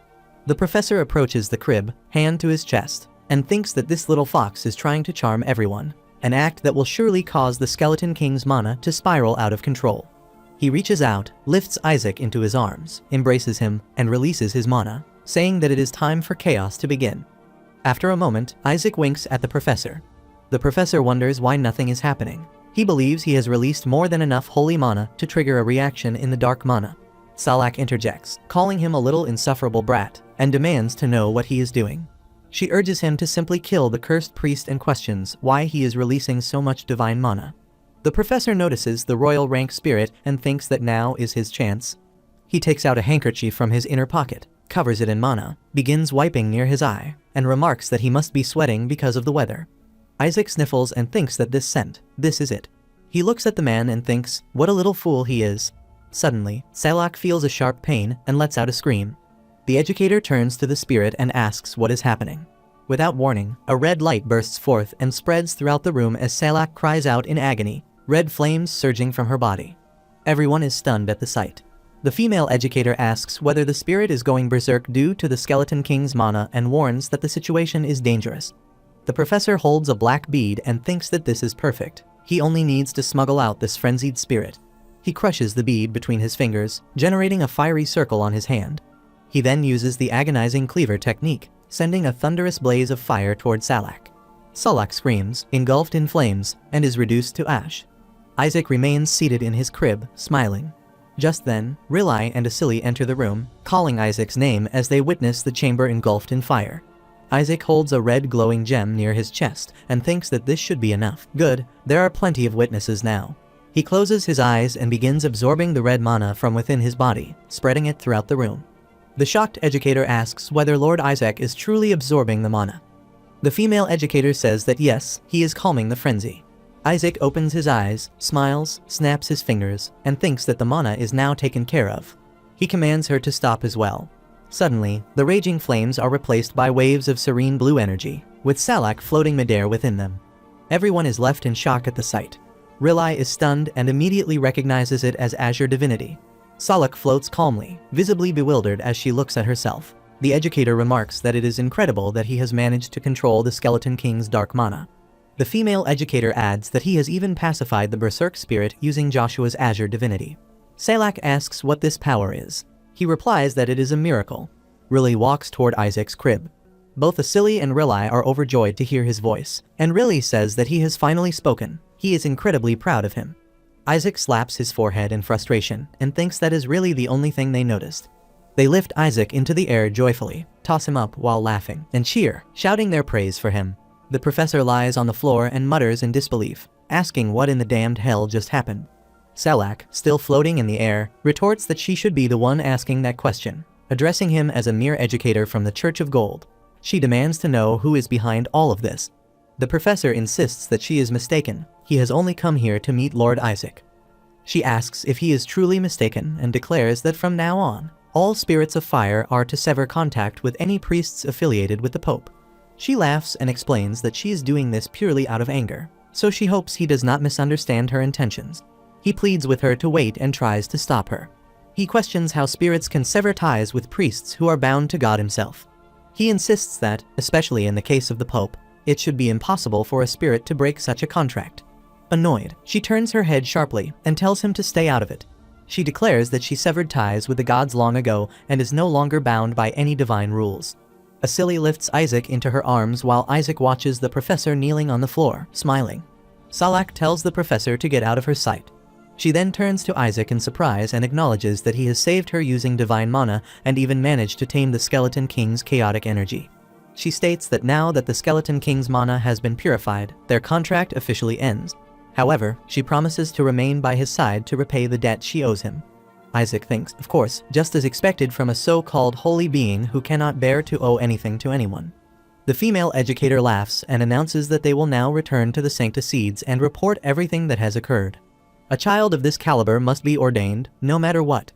The professor approaches the crib, hand to his chest, and thinks that this little fox is trying to charm everyone, an act that will surely cause the Skeleton King's mana to spiral out of control. He reaches out, lifts Isaac into his arms, embraces him, and releases his mana, saying that it is time for chaos to begin. After a moment, Isaac winks at the professor. The professor wonders why nothing is happening. He believes he has released more than enough holy mana to trigger a reaction in the dark mana. Salak interjects, calling him a little insufferable brat, and demands to know what he is doing. She urges him to simply kill the cursed priest and questions why he is releasing so much divine mana. The professor notices the royal rank spirit and thinks that now is his chance. He takes out a handkerchief from his inner pocket, covers it in mana, begins wiping near his eye, and remarks that he must be sweating because of the weather. Isaac sniffles and thinks that this scent, this is it. He looks at the man and thinks, what a little fool he is. Suddenly, Salak feels a sharp pain and lets out a scream. The educator turns to the spirit and asks what is happening. Without warning, a red light bursts forth and spreads throughout the room as Salak cries out in agony, red flames surging from her body. Everyone is stunned at the sight. The female educator asks whether the spirit is going berserk due to the Skeleton King's mana and warns that the situation is dangerous. The professor holds a black bead and thinks that this is perfect. He only needs to smuggle out this frenzied spirit. He crushes the bead between his fingers, generating a fiery circle on his hand. He then uses the agonizing cleaver technique, sending a thunderous blaze of fire toward Salak. Salak screams, engulfed in flames, and is reduced to ash. Isaac remains seated in his crib, smiling. Just then, Rilai and Asili enter the room, calling Isaac's name as they witness the chamber engulfed in fire. Isaac holds a red glowing gem near his chest and thinks that this should be enough. Good, there are plenty of witnesses now. He closes his eyes and begins absorbing the red mana from within his body, spreading it throughout the room. The shocked educator asks whether Lord Isaac is truly absorbing the mana. The female educator says that yes, he is calming the frenzy. Isaac opens his eyes, smiles, snaps his fingers, and thinks that the mana is now taken care of. He commands her to stop as well. Suddenly, the raging flames are replaced by waves of serene blue energy, with Salak floating midair within them. Everyone is left in shock at the sight. Rilai is stunned and immediately recognizes it as Azure Divinity. Salak floats calmly, visibly bewildered as she looks at herself. The educator remarks that it is incredible that he has managed to control the Skeleton King's dark mana. The female educator adds that he has even pacified the Berserk spirit using Joshua's Azure Divinity. Salak asks what this power is. He replies that it is a miracle. Rilai walks toward Isaac's crib. Both Asili and Rilai are overjoyed to hear his voice, and Rilai says that he has finally spoken. He is incredibly proud of him. Isaac slaps his forehead in frustration and thinks that is really the only thing they noticed. They lift Isaac into the air joyfully, toss him up while laughing, and cheer, shouting their praise for him. The professor lies on the floor and mutters in disbelief, asking what in the damned hell just happened. Salak, still floating in the air, retorts that she should be the one asking that question, addressing him as a mere educator from the Church of Gold. She demands to know who is behind all of this. The professor insists that she is mistaken. He has only come here to meet Lord Isaac. She asks if he is truly mistaken and declares that from now on, all spirits of fire are to sever contact with any priests affiliated with the Pope. She laughs and explains that she is doing this purely out of anger, so she hopes he does not misunderstand her intentions. He pleads with her to wait and tries to stop her. He questions how spirits can sever ties with priests who are bound to God himself. He insists that, especially in the case of the Pope, it should be impossible for a spirit to break such a contract. Annoyed, she turns her head sharply and tells him to stay out of it. She declares that she severed ties with the gods long ago and is no longer bound by any divine rules. Asili lifts Isaac into her arms while Isaac watches the professor kneeling on the floor, smiling. Salak tells the professor to get out of her sight. She then turns to Isaac in surprise and acknowledges that he has saved her using divine mana and even managed to tame the Skeleton King's chaotic energy. She states that now that the Skeleton King's mana has been purified, their contract officially ends. However, she promises to remain by his side to repay the debt she owes him. Isaac thinks, of course, just as expected from a so-called holy being who cannot bear to owe anything to anyone. The female educator laughs and announces that they will now return to the Sancta Seeds and report everything that has occurred. A child of this caliber must be ordained, no matter what.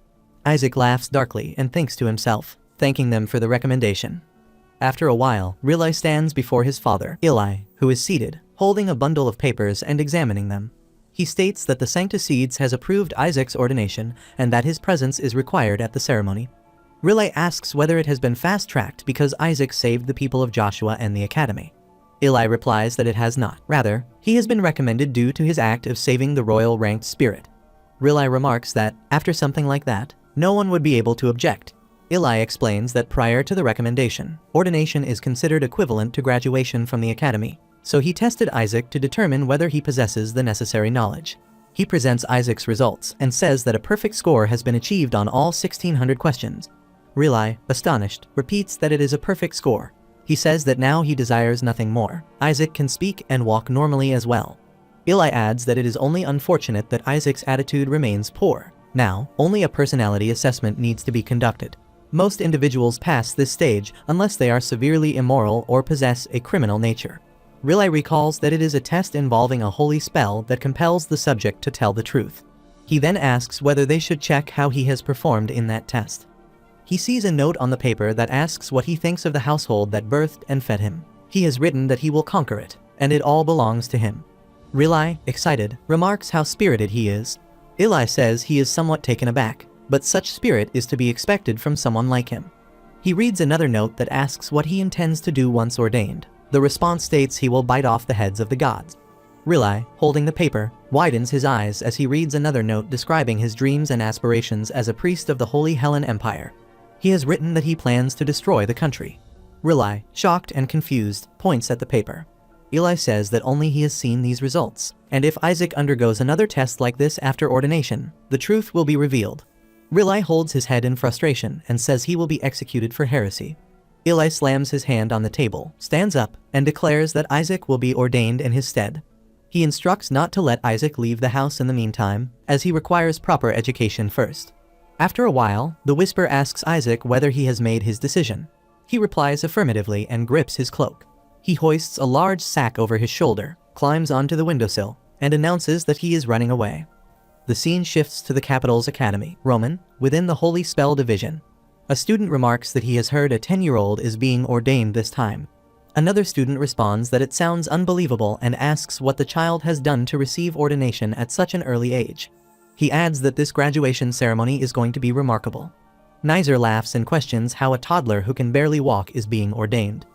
Isaac laughs darkly and thinks to himself, thanking them for the recommendation. After a while, Rilai stands before his father, Eli, who is seated, holding a bundle of papers and examining them. He states that the Sancta Seeds has approved Isaac's ordination and that his presence is required at the ceremony. Rilai asks whether it has been fast-tracked because Isaac saved the people of Joshua and the academy. Eli replies that it has not. Rather, he has been recommended due to his act of saving the royal ranked spirit. Rilai remarks that, after something like that, no one would be able to object. Eli explains that prior to the recommendation, ordination is considered equivalent to graduation from the academy, so he tested Isaac to determine whether he possesses the necessary knowledge. He presents Isaac's results and says that a perfect score has been achieved on all 1600 questions. Rilai, astonished, repeats that it is a perfect score. He says that now he desires nothing more. Isaac can speak and walk normally as well. Eli adds that it is only unfortunate that Isaac's attitude remains poor. Now, only a personality assessment needs to be conducted. Most individuals pass this stage unless they are severely immoral or possess a criminal nature. Rilai recalls that it is a test involving a holy spell that compels the subject to tell the truth. He then asks whether they should check how he has performed in that test. He sees a note on the paper that asks what he thinks of the household that birthed and fed him. He has written that he will conquer it, and it all belongs to him. Rilai, excited, remarks how spirited he is. Eli says he is somewhat taken aback, but such spirit is to be expected from someone like him. He reads another note that asks what he intends to do once ordained. The response states he will bite off the heads of the gods. Rilai, holding the paper, widens his eyes as he reads another note describing his dreams and aspirations as a priest of the Holy Hellen Empire. He has written that he plans to destroy the country. Rilai, shocked and confused, points at the paper. Eli says that only he has seen these results, and if Isaac undergoes another test like this after ordination, the truth will be revealed. Rilai holds his head in frustration and says he will be executed for heresy. Eli slams his hand on the table, stands up, and declares that Isaac will be ordained in his stead. He instructs not to let Isaac leave the house in the meantime, as he requires proper education first. After a while, the Whisper asks Isaac whether he has made his decision. He replies affirmatively and grips his cloak. He hoists a large sack over his shoulder, climbs onto the windowsill, and announces that he is running away. The scene shifts to the capital's academy, Roman, within the Holy Spell Division. A student remarks that he has heard a 10-year-old is being ordained this time. Another student responds that it sounds unbelievable and asks what the child has done to receive ordination at such an early age. He adds that this graduation ceremony is going to be remarkable. Nizer laughs and questions how a toddler who can barely walk is being ordained.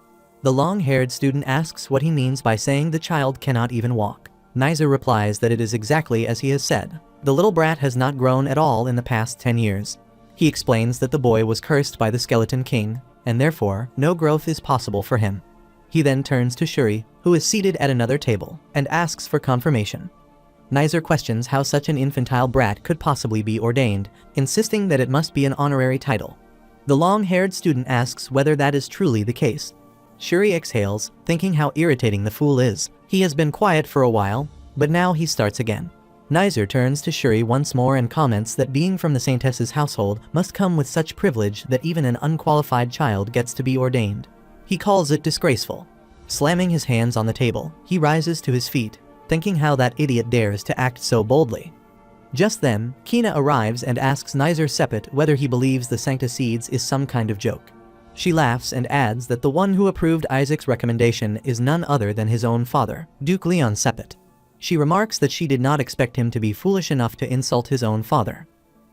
The long-haired student asks what he means by saying the child cannot even walk. Nizer replies that it is exactly as he has said. The little brat has not grown at all in the past 10 years. He explains that the boy was cursed by the Skeleton King, and therefore no growth is possible for him. He then turns to Shuri, who is seated at another table, and asks for confirmation. Nizer questions how such an infantile brat could possibly be ordained, insisting that it must be an honorary title. The long-haired student asks whether that is truly the case. Shuri exhales, thinking how irritating the fool is. He has been quiet for a while, but now he starts again. Nizer turns to Shuri once more and comments that being from the Saintess's household must come with such privilege that even an unqualified child gets to be ordained. He calls it disgraceful. Slamming his hands on the table, he rises to his feet, thinking how that idiot dares to act so boldly. Just then, Kina arrives and asks Nizer Sepet whether he believes the Sancta Seeds is some kind of joke. She laughs and adds that the one who approved Isaac's recommendation is none other than his own father, Duke Leon Sepet. She remarks that she did not expect him to be foolish enough to insult his own father.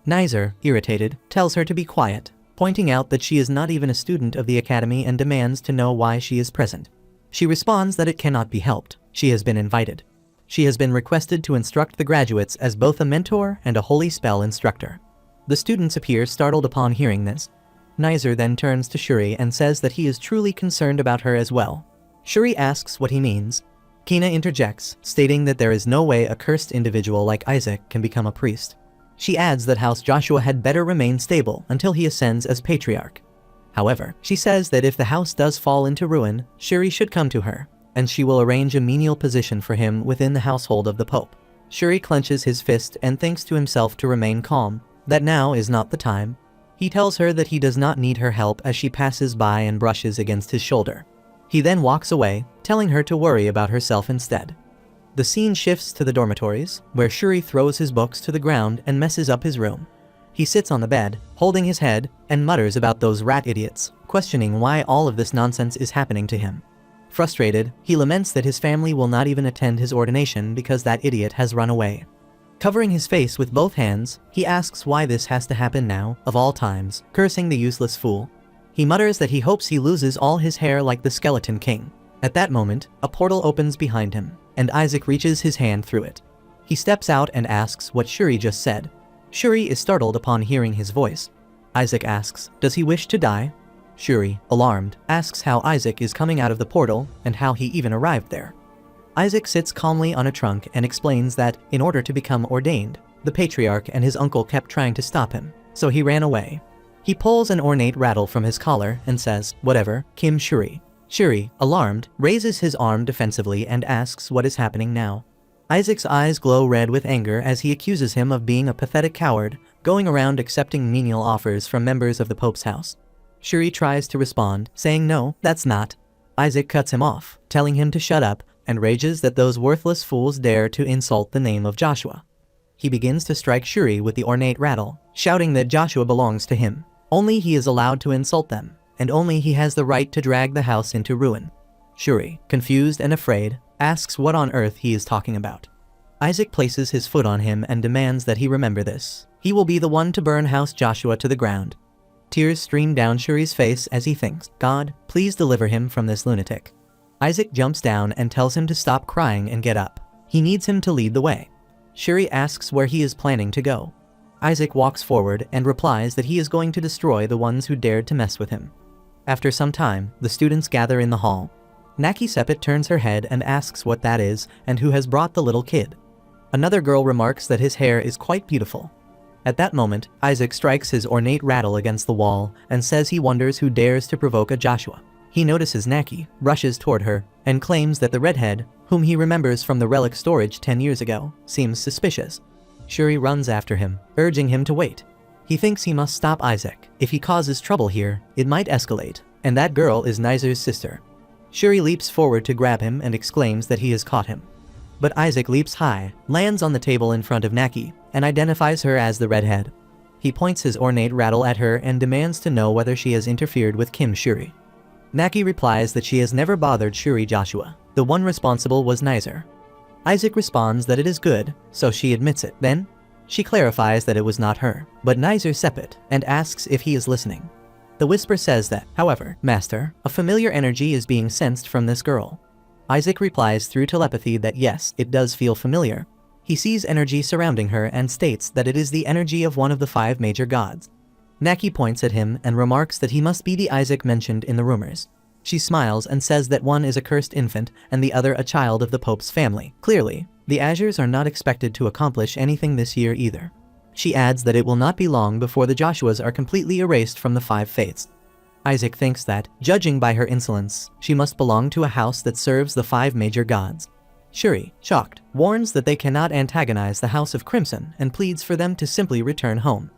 Nizer, irritated, tells her to be quiet, pointing out that she is not even a student of the academy and demands to know why she is present. She responds that it cannot be helped. She has been invited. She has been requested to instruct the graduates as both a mentor and a holy spell instructor. The students appear startled upon hearing this. Nizer then turns to Shuri and says that he is truly concerned about her as well. Shuri asks what he means. Kina interjects, stating that there is no way a cursed individual like Isaac can become a priest. She adds that House Joshua had better remain stable until he ascends as patriarch. However, she says that if the house does fall into ruin, Shuri should come to her, and she will arrange a menial position for him within the household of the Pope. Shuri clenches his fist and thinks to himself to remain calm, that now is not the time. He tells her that he does not need her help as she passes by and brushes against his shoulder. He then walks away, telling her to worry about herself instead. The scene shifts to the dormitories, where Shuri throws his books to the ground and messes up his room. He sits on the bed, holding his head, and mutters about those rat idiots, questioning why all of this nonsense is happening to him. Frustrated, he laments that his family will not even attend his ordination because that idiot has run away. Covering his face with both hands, he asks why this has to happen now, of all times, cursing the useless fool. He mutters that he hopes he loses all his hair like the Skeleton King. At that moment, a portal opens behind him, and Isaac reaches his hand through it. He steps out and asks what Shuri just said. Shuri is startled upon hearing his voice. Isaac asks, does he wish to die? Shuri, alarmed, asks how Isaac is coming out of the portal and how he even arrived there. Isaac sits calmly on a trunk and explains that, in order to become ordained, the patriarch and his uncle kept trying to stop him, so he ran away. He pulls an ornate rattle from his collar and says, whatever, Kim Shuri. Shuri, alarmed, raises his arm defensively and asks what is happening now. Isaac's eyes glow red with anger as he accuses him of being a pathetic coward, going around accepting menial offers from members of the Pope's house. Shuri tries to respond, saying no, that's not. Isaac cuts him off, telling him to shut up, and rages that those worthless fools dare to insult the name of Joshua. He begins to strike Shuri with the ornate rattle, shouting that Joshua belongs to him. Only he is allowed to insult them, and only he has the right to drag the house into ruin. Shuri, confused and afraid, asks what on earth he is talking about. Isaac places his foot on him and demands that he remember this. He will be the one to burn House Joshua to the ground. Tears stream down Shuri's face as he thinks, God, please deliver him from this lunatic. Isaac jumps down and tells him to stop crying and get up. He needs him to lead the way. Shuri asks where he is planning to go. Isaac walks forward and replies that he is going to destroy the ones who dared to mess with him. After some time, the students gather in the hall. Naki Sepet turns her head and asks what that is and who has brought the little kid. Another girl remarks that his hair is quite beautiful. At that moment, Isaac strikes his ornate rattle against the wall and says he wonders who dares to provoke a Joshua. He notices Naki, rushes toward her, and claims that the redhead, whom he remembers from the relic storage 10 years ago, seems suspicious. Shuri runs after him, urging him to wait. He thinks he must stop Isaac. If he causes trouble here, it might escalate, and that girl is Nizer's sister. Shuri leaps forward to grab him and exclaims that he has caught him. But Isaac leaps high, lands on the table in front of Naki, and identifies her as the redhead. He points his ornate rattle at her and demands to know whether she has interfered with Kim Shuri. Naki replies that she has never bothered Shuri Joshua. The one responsible was Nizer. Isaac responds that it is good, so she admits it. Then, she clarifies that it was not her, but Nizer Sepet, and asks if he is listening. The whisper says that, however, Master, a familiar energy is being sensed from this girl. Isaac replies through telepathy that yes, it does feel familiar. He sees energy surrounding her and states that it is the energy of one of the 5 major gods. Naki points at him and remarks that he must be the Isaac mentioned in the rumors. She smiles and says that one is a cursed infant and the other a child of the Pope's family. Clearly, the Azures are not expected to accomplish anything this year either. She adds that it will not be long before the Joshuas are completely erased from the 5 faiths. Isaac thinks that, judging by her insolence, she must belong to a house that serves the 5 major gods. Shuri, shocked, warns that they cannot antagonize the House of Crimson and pleads for them to simply return home.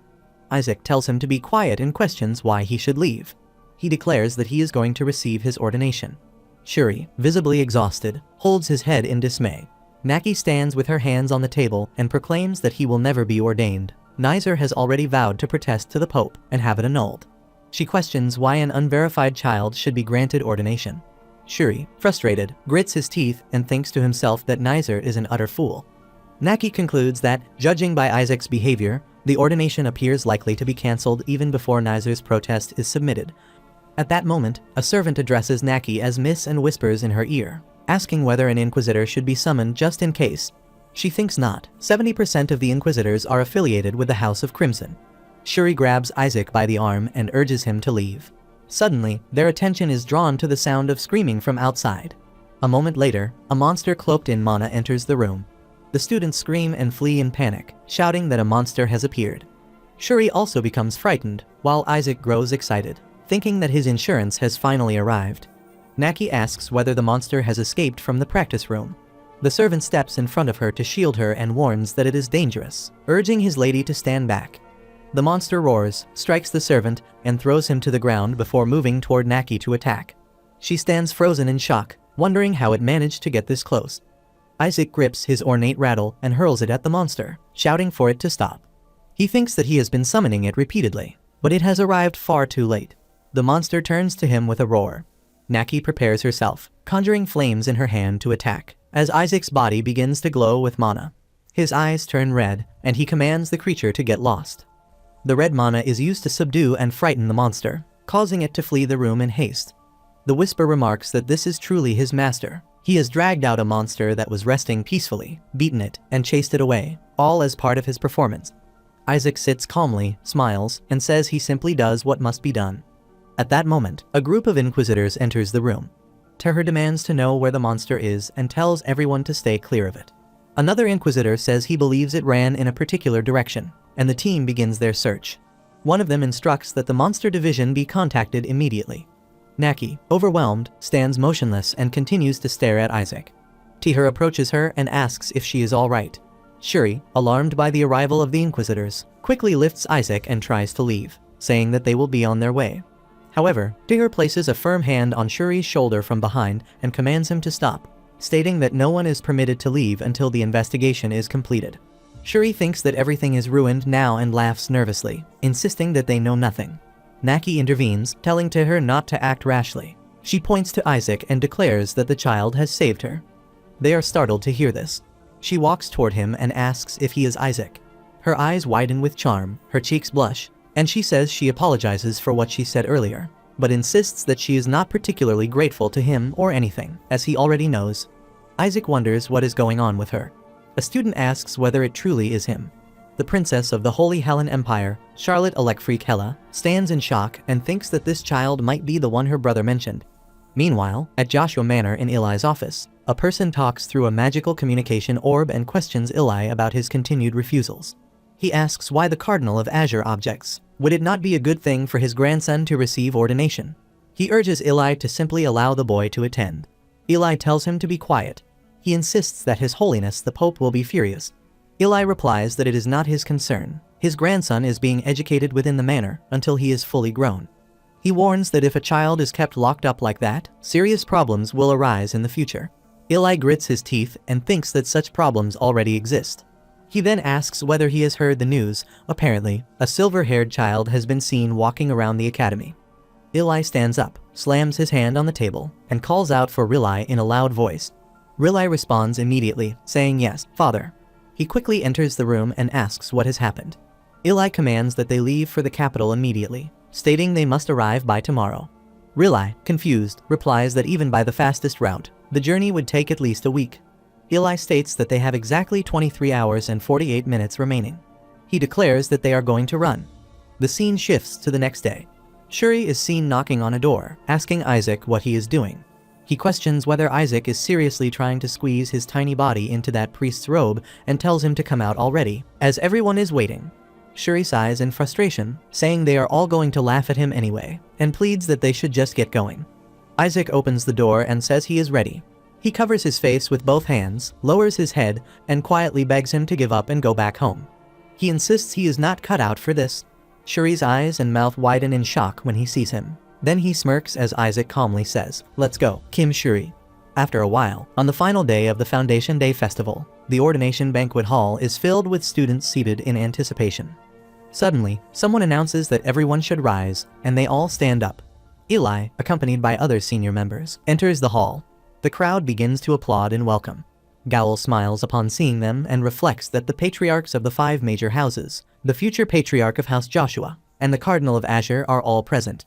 Isaac tells him to be quiet and questions why he should leave. He declares that he is going to receive his ordination. Shuri, visibly exhausted, holds his head in dismay. Naki stands with her hands on the table and proclaims that he will never be ordained. Nizer has already vowed to protest to the Pope and have it annulled. She questions why an unverified child should be granted ordination. Shuri, frustrated, grits his teeth and thinks to himself that Nizer is an utter fool. Naki concludes that, judging by Isaac's behavior, the ordination appears likely to be cancelled even before Nizer's protest is submitted. At that moment, a servant addresses Naki as Miss and whispers in her ear, asking whether an inquisitor should be summoned just in case. She thinks not. 70% of the inquisitors are affiliated with the House of Crimson. Shuri grabs Isaac by the arm and urges him to leave. Suddenly, their attention is drawn to the sound of screaming from outside. A moment later, a monster cloaked in mana enters the room. The students scream and flee in panic, shouting that a monster has appeared. Shuri also becomes frightened, while Isaac grows excited, thinking that his insurance has finally arrived. Naki asks whether the monster has escaped from the practice room. The servant steps in front of her to shield her and warns that it is dangerous, urging his lady to stand back. The monster roars, strikes the servant, and throws him to the ground before moving toward Naki to attack. She stands frozen in shock, wondering how it managed to get this close. Isaac grips his ornate rattle and hurls it at the monster, shouting for it to stop. He thinks that he has been summoning it repeatedly, but it has arrived far too late. The monster turns to him with a roar. Naki prepares herself, conjuring flames in her hand to attack, as Isaac's body begins to glow with mana. His eyes turn red, and he commands the creature to get lost. The red mana is used to subdue and frighten the monster, causing it to flee the room in haste. The whisper remarks that this is truly his master. He has dragged out a monster that was resting peacefully, beaten it, and chased it away, all as part of his performance. Isaac sits calmly, smiles, and says he simply does what must be done. At that moment, a group of inquisitors enters the room. Terror demands to know where the monster is and tells everyone to stay clear of it. Another inquisitor says he believes it ran in a particular direction, and the team begins their search. One of them instructs that the monster division be contacted immediately. Naki, overwhelmed, stands motionless and continues to stare at Isaac. Teher approaches her and asks if she is all right. Shuri, alarmed by the arrival of the inquisitors, quickly lifts Isaac and tries to leave, saying that they will be on their way. However, Teher places a firm hand on Shuri's shoulder from behind and commands him to stop, stating that no one is permitted to leave until the investigation is completed. Shuri thinks that everything is ruined now and laughs nervously, insisting that they know nothing. Naki intervenes, telling Teher not to act rashly. She points to Isaac and declares that the child has saved her. They are startled to hear this. She walks toward him and asks if he is Isaac. Her eyes widen with charm, her cheeks blush, and she says she apologizes for what she said earlier, but insists that she is not particularly grateful to him or anything, as he already knows. Isaac wonders what is going on with her. A student asks whether it truly is him. The princess of the Holy Helen Empire, Charlotte Alekfreek Hella, stands in shock and thinks that this child might be the one her brother mentioned. Meanwhile, at Joshua Manor in Eli's office, a person talks through a magical communication orb and questions Eli about his continued refusals. He asks why the Cardinal of Azure objects. Would it not be a good thing for his grandson to receive ordination? He urges Eli to simply allow the boy to attend. Eli tells him to be quiet. He insists that His Holiness the Pope will be furious. Eli replies that it is not his concern. His grandson is being educated within the manor until he is fully grown. He warns that if a child is kept locked up like that, serious problems will arise in the future. Eli grits his teeth and thinks that such problems already exist. He then asks whether he has heard the news. Apparently, a silver-haired child has been seen walking around the academy. Eli stands up, slams his hand on the table, and calls out for Rilai in a loud voice. Rilai responds immediately, saying yes, father. He quickly enters the room and asks what has happened. Eli commands that they leave for the capital immediately, stating they must arrive by tomorrow. Rilai, confused, replies that even by the fastest route, the journey would take at least a week. Eli states that they have exactly 23 hours and 48 minutes remaining. He declares that they are going to run. The scene shifts to the next day. Shuri is seen knocking on a door, asking Isaac what he is doing. He questions whether Isaac is seriously trying to squeeze his tiny body into that priest's robe and tells him to come out already, as everyone is waiting. Shuri sighs in frustration, saying they are all going to laugh at him anyway, and pleads that they should just get going. Isaac opens the door and says he is ready. He covers his face with both hands, lowers his head, and quietly begs him to give up and go back home. He insists he is not cut out for this. Shuri's eyes and mouth widen in shock when he sees him. Then he smirks as Isaac calmly says, "Let's go, Kim Shuri." After a while, on the final day of the Foundation Day Festival, the ordination banquet hall is filled with students seated in anticipation. Suddenly, someone announces that everyone should rise, and they all stand up. Eli, accompanied by other senior members, enters the hall. The crowd begins to applaud in welcome. Gowl smiles upon seeing them and reflects that the patriarchs of the 5 major houses, the future patriarch of House Joshua, and the cardinal of Azure are all present.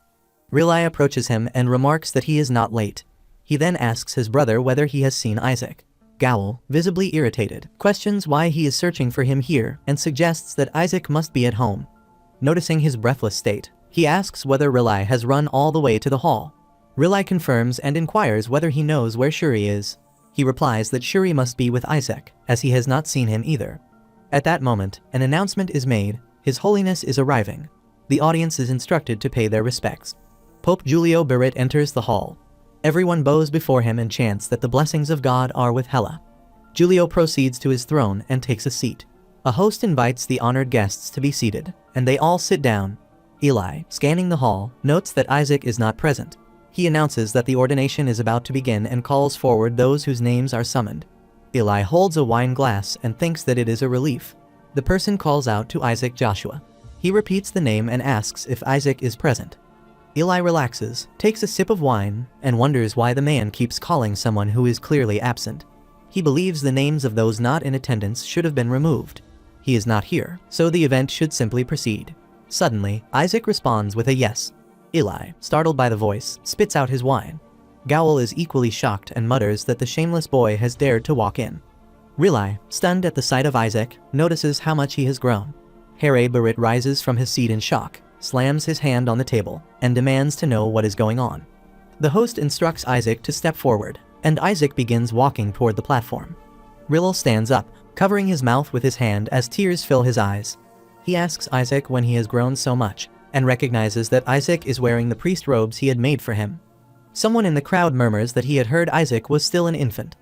Rilai approaches him and remarks that he is not late. He then asks his brother whether he has seen Isaac. Gowl, visibly irritated, questions why he is searching for him here and suggests that Isaac must be at home. Noticing his breathless state, he asks whether Rilai has run all the way to the hall. Rilai confirms and inquires whether he knows where Shuri is. He replies that Shuri must be with Isaac, as he has not seen him either. At that moment, an announcement is made. His Holiness is arriving. The audience is instructed to pay their respects. Pope Giulio Berit enters the hall. Everyone bows before him and chants that the blessings of God are with Hela. Giulio proceeds to his throne and takes a seat. A host invites the honored guests to be seated, and they all sit down. Eli, scanning the hall, notes that Isaac is not present. He announces that the ordination is about to begin and calls forward those whose names are summoned. Eli holds a wine glass and thinks that it is a relief. The person calls out to Isaac Joshua. He repeats the name and asks if Isaac is present. Eli relaxes, takes a sip of wine, and wonders why the man keeps calling someone who is clearly absent. He believes the names of those not in attendance should have been removed. He is not here, so the event should simply proceed. Suddenly, Isaac responds with a yes. Eli, startled by the voice, spits out his wine. Gowl is equally shocked and mutters that the shameless boy has dared to walk in. Rilai, stunned at the sight of Isaac, notices how much he has grown. Here Berit rises from his seat in shock, slams his hand on the table, and demands to know what is going on. The host instructs Isaac to step forward, and Isaac begins walking toward the platform. Rilal stands up, covering his mouth with his hand as tears fill his eyes. He asks Isaac when he has grown so much, and recognizes that Isaac is wearing the priest robes he had made for him. Someone in the crowd murmurs that he had heard Isaac was still an infant.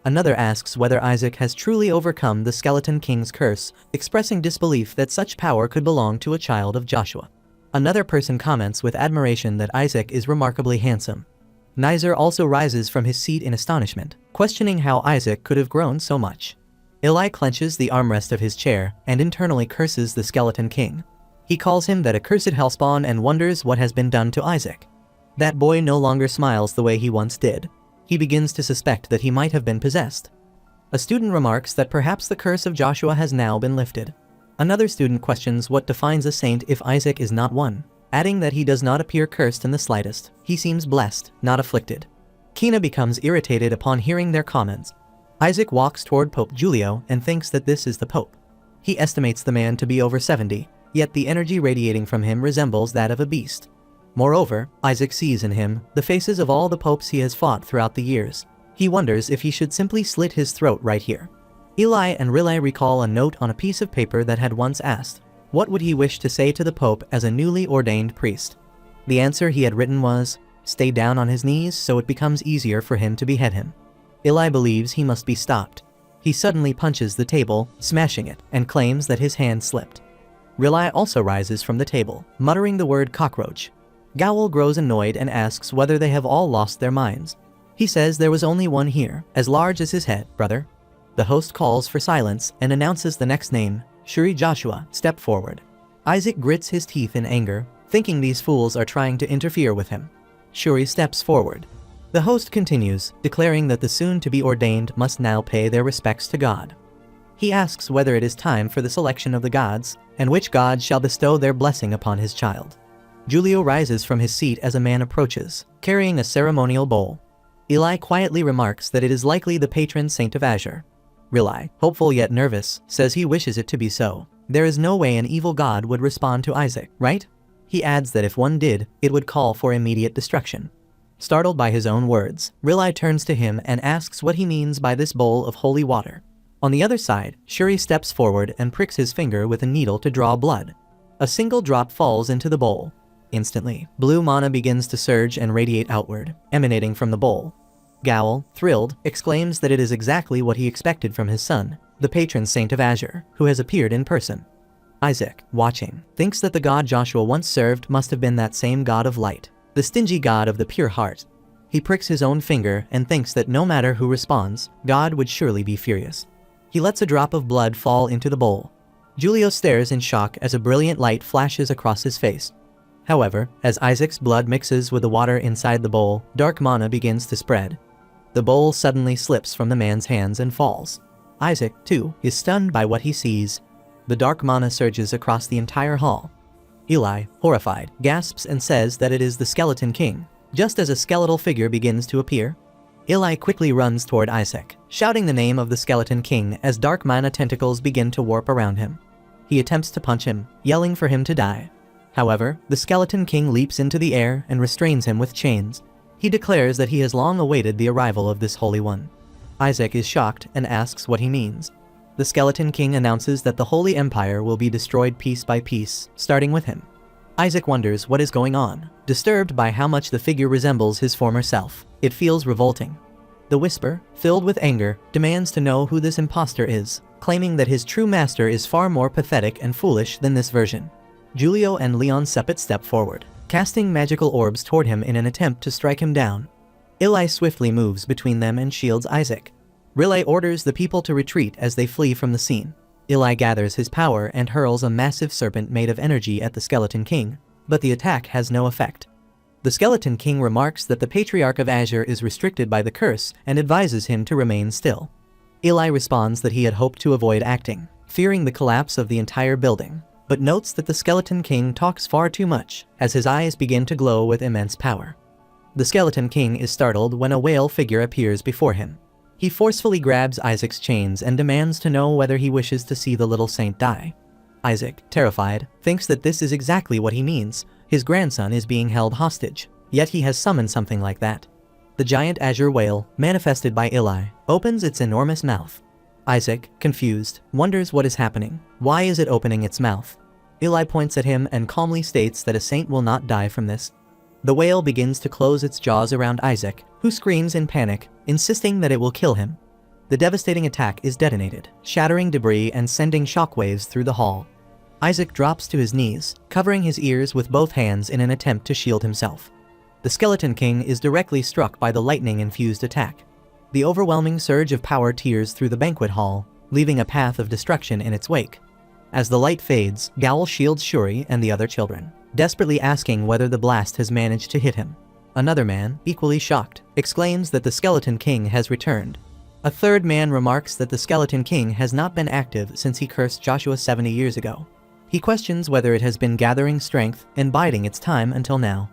Another asks whether Isaac has truly overcome the Skeleton King's curse, expressing disbelief that such power could belong to a child of Joshua. Another person comments with admiration that Isaac is remarkably handsome. Nizer also rises from his seat in astonishment, questioning how Isaac could have grown so much. Eli clenches the armrest of his chair and internally curses the Skeleton King. He calls him that accursed hellspawn and wonders what has been done to Isaac. That boy no longer smiles the way he once did. He begins to suspect that he might have been possessed. A student remarks that perhaps the curse of Joshua has now been lifted. Another student questions what defines a saint if Isaac is not one, adding that he does not appear cursed in the slightest. He seems blessed, not afflicted. Kina becomes irritated upon hearing their comments. Isaac walks toward Pope Giulio and thinks that this is the Pope. He estimates the man to be over 70, yet the energy radiating from him resembles that of a beast. Moreover, Isaac sees in him the faces of all the popes he has fought throughout the years. He wonders if he should simply slit his throat right here. Eli and Rilai recall a note on a piece of paper that had once asked, what would he wish to say to the Pope as a newly ordained priest? The answer he had written was, stay down on his knees so it becomes easier for him to behead him. Eli believes he must be stopped. He suddenly punches the table, smashing it, and claims that his hand slipped. Rilai also rises from the table, muttering the word cockroach. Gowl grows annoyed and asks whether they have all lost their minds. He He says there was only one here, as large as his head, brother. The host calls for silence and announces the next name, Shuri Joshua, step forward. Isaac grits his teeth in anger, thinking these fools are trying to interfere with him. Shuri steps forward. The host continues, declaring that the soon-to-be ordained must now pay their respects to God. He asks whether it is time for the selection of the gods, and which god shall bestow their blessing upon his child. Julio rises from his seat as a man approaches, carrying a ceremonial bowl. Eli quietly remarks that it is likely the patron saint of Azure. Rilai, hopeful yet nervous, says he wishes it to be so. There is no way an evil god would respond to Isaac, right? He adds that if one did, it would call for immediate destruction. Startled by his own words, Rilai turns to him and asks what he means by this bowl of holy water. On the other side, Shuri steps forward and pricks his finger with a needle to draw blood. A single drop falls into the bowl. Instantly, blue mana begins to surge and radiate outward, emanating from the bowl. Gowl, thrilled, exclaims that it is exactly what he expected from his son, the patron saint of Azure, who has appeared in person. Isaac, watching, thinks that the god Joshua once served must have been that same god of light, the stingy god of the pure heart. He pricks his own finger and thinks that no matter who responds, God would surely be furious. He lets a drop of blood fall into the bowl. Julio stares in shock as a brilliant light flashes across his face. However, as Isaac's blood mixes with the water inside the bowl, dark mana begins to spread. The bowl suddenly slips from the man's hands and falls. Isaac, too, is stunned by what he sees. The dark mana surges across the entire hall. Eli, horrified, gasps and says that it is the Skeleton King, just as a skeletal figure begins to appear. Eli quickly runs toward Isaac, shouting the name of the Skeleton King as dark mana tentacles begin to warp around him. He attempts to punch him, yelling for him to die. However, the Skeleton King leaps into the air and restrains him with chains. He declares that he has long awaited the arrival of this Holy One. Isaac is shocked and asks what he means. The Skeleton King announces that the Holy Empire will be destroyed piece by piece, starting with him. Isaac wonders what is going on, disturbed by how much the figure resembles his former self. It feels revolting. The Whisper, filled with anger, demands to know who this imposter is, claiming that his true master is far more pathetic and foolish than this version. Julio and Leon Sepet step forward, casting magical orbs toward him in an attempt to strike him down. Eli swiftly moves between them and shields Isaac. Rilai orders the people to retreat as they flee from the scene. Eli gathers his power and hurls a massive serpent made of energy at the Skeleton King, but the attack has no effect. The Skeleton King remarks that the Patriarch of Azure is restricted by the curse and advises him to remain still. Eli responds that he had hoped to avoid acting, fearing the collapse of the entire building, but notes that the Skeleton King talks far too much, as his eyes begin to glow with immense power. The Skeleton King is startled when a whale figure appears before him. He forcefully grabs Isaac's chains and demands to know whether he wishes to see the little saint die. Isaac, terrified, thinks that this is exactly what he means. His grandson is being held hostage, yet he has summoned something like that. The giant azure whale, manifested by Eli, opens its enormous mouth. Isaac, confused, wonders what is happening. Why is it opening its mouth? Eli points at him and calmly states that a saint will not die from this. The whale begins to close its jaws around Isaac, who screams in panic, insisting that it will kill him. The devastating attack is detonated, shattering debris and sending shockwaves through the hall. Isaac drops to his knees, covering his ears with both hands in an attempt to shield himself. The Skeleton King is directly struck by the lightning-infused attack. The overwhelming surge of power tears through the banquet hall, leaving a path of destruction in its wake. As the light fades, Gowl shields Shuri and the other children, desperately asking whether the blast has managed to hit him. Another man, equally shocked, exclaims that the Skeleton King has returned. A third man remarks that the Skeleton King has not been active since he cursed Joshua 70 years ago. He questions whether it has been gathering strength and biding its time until now.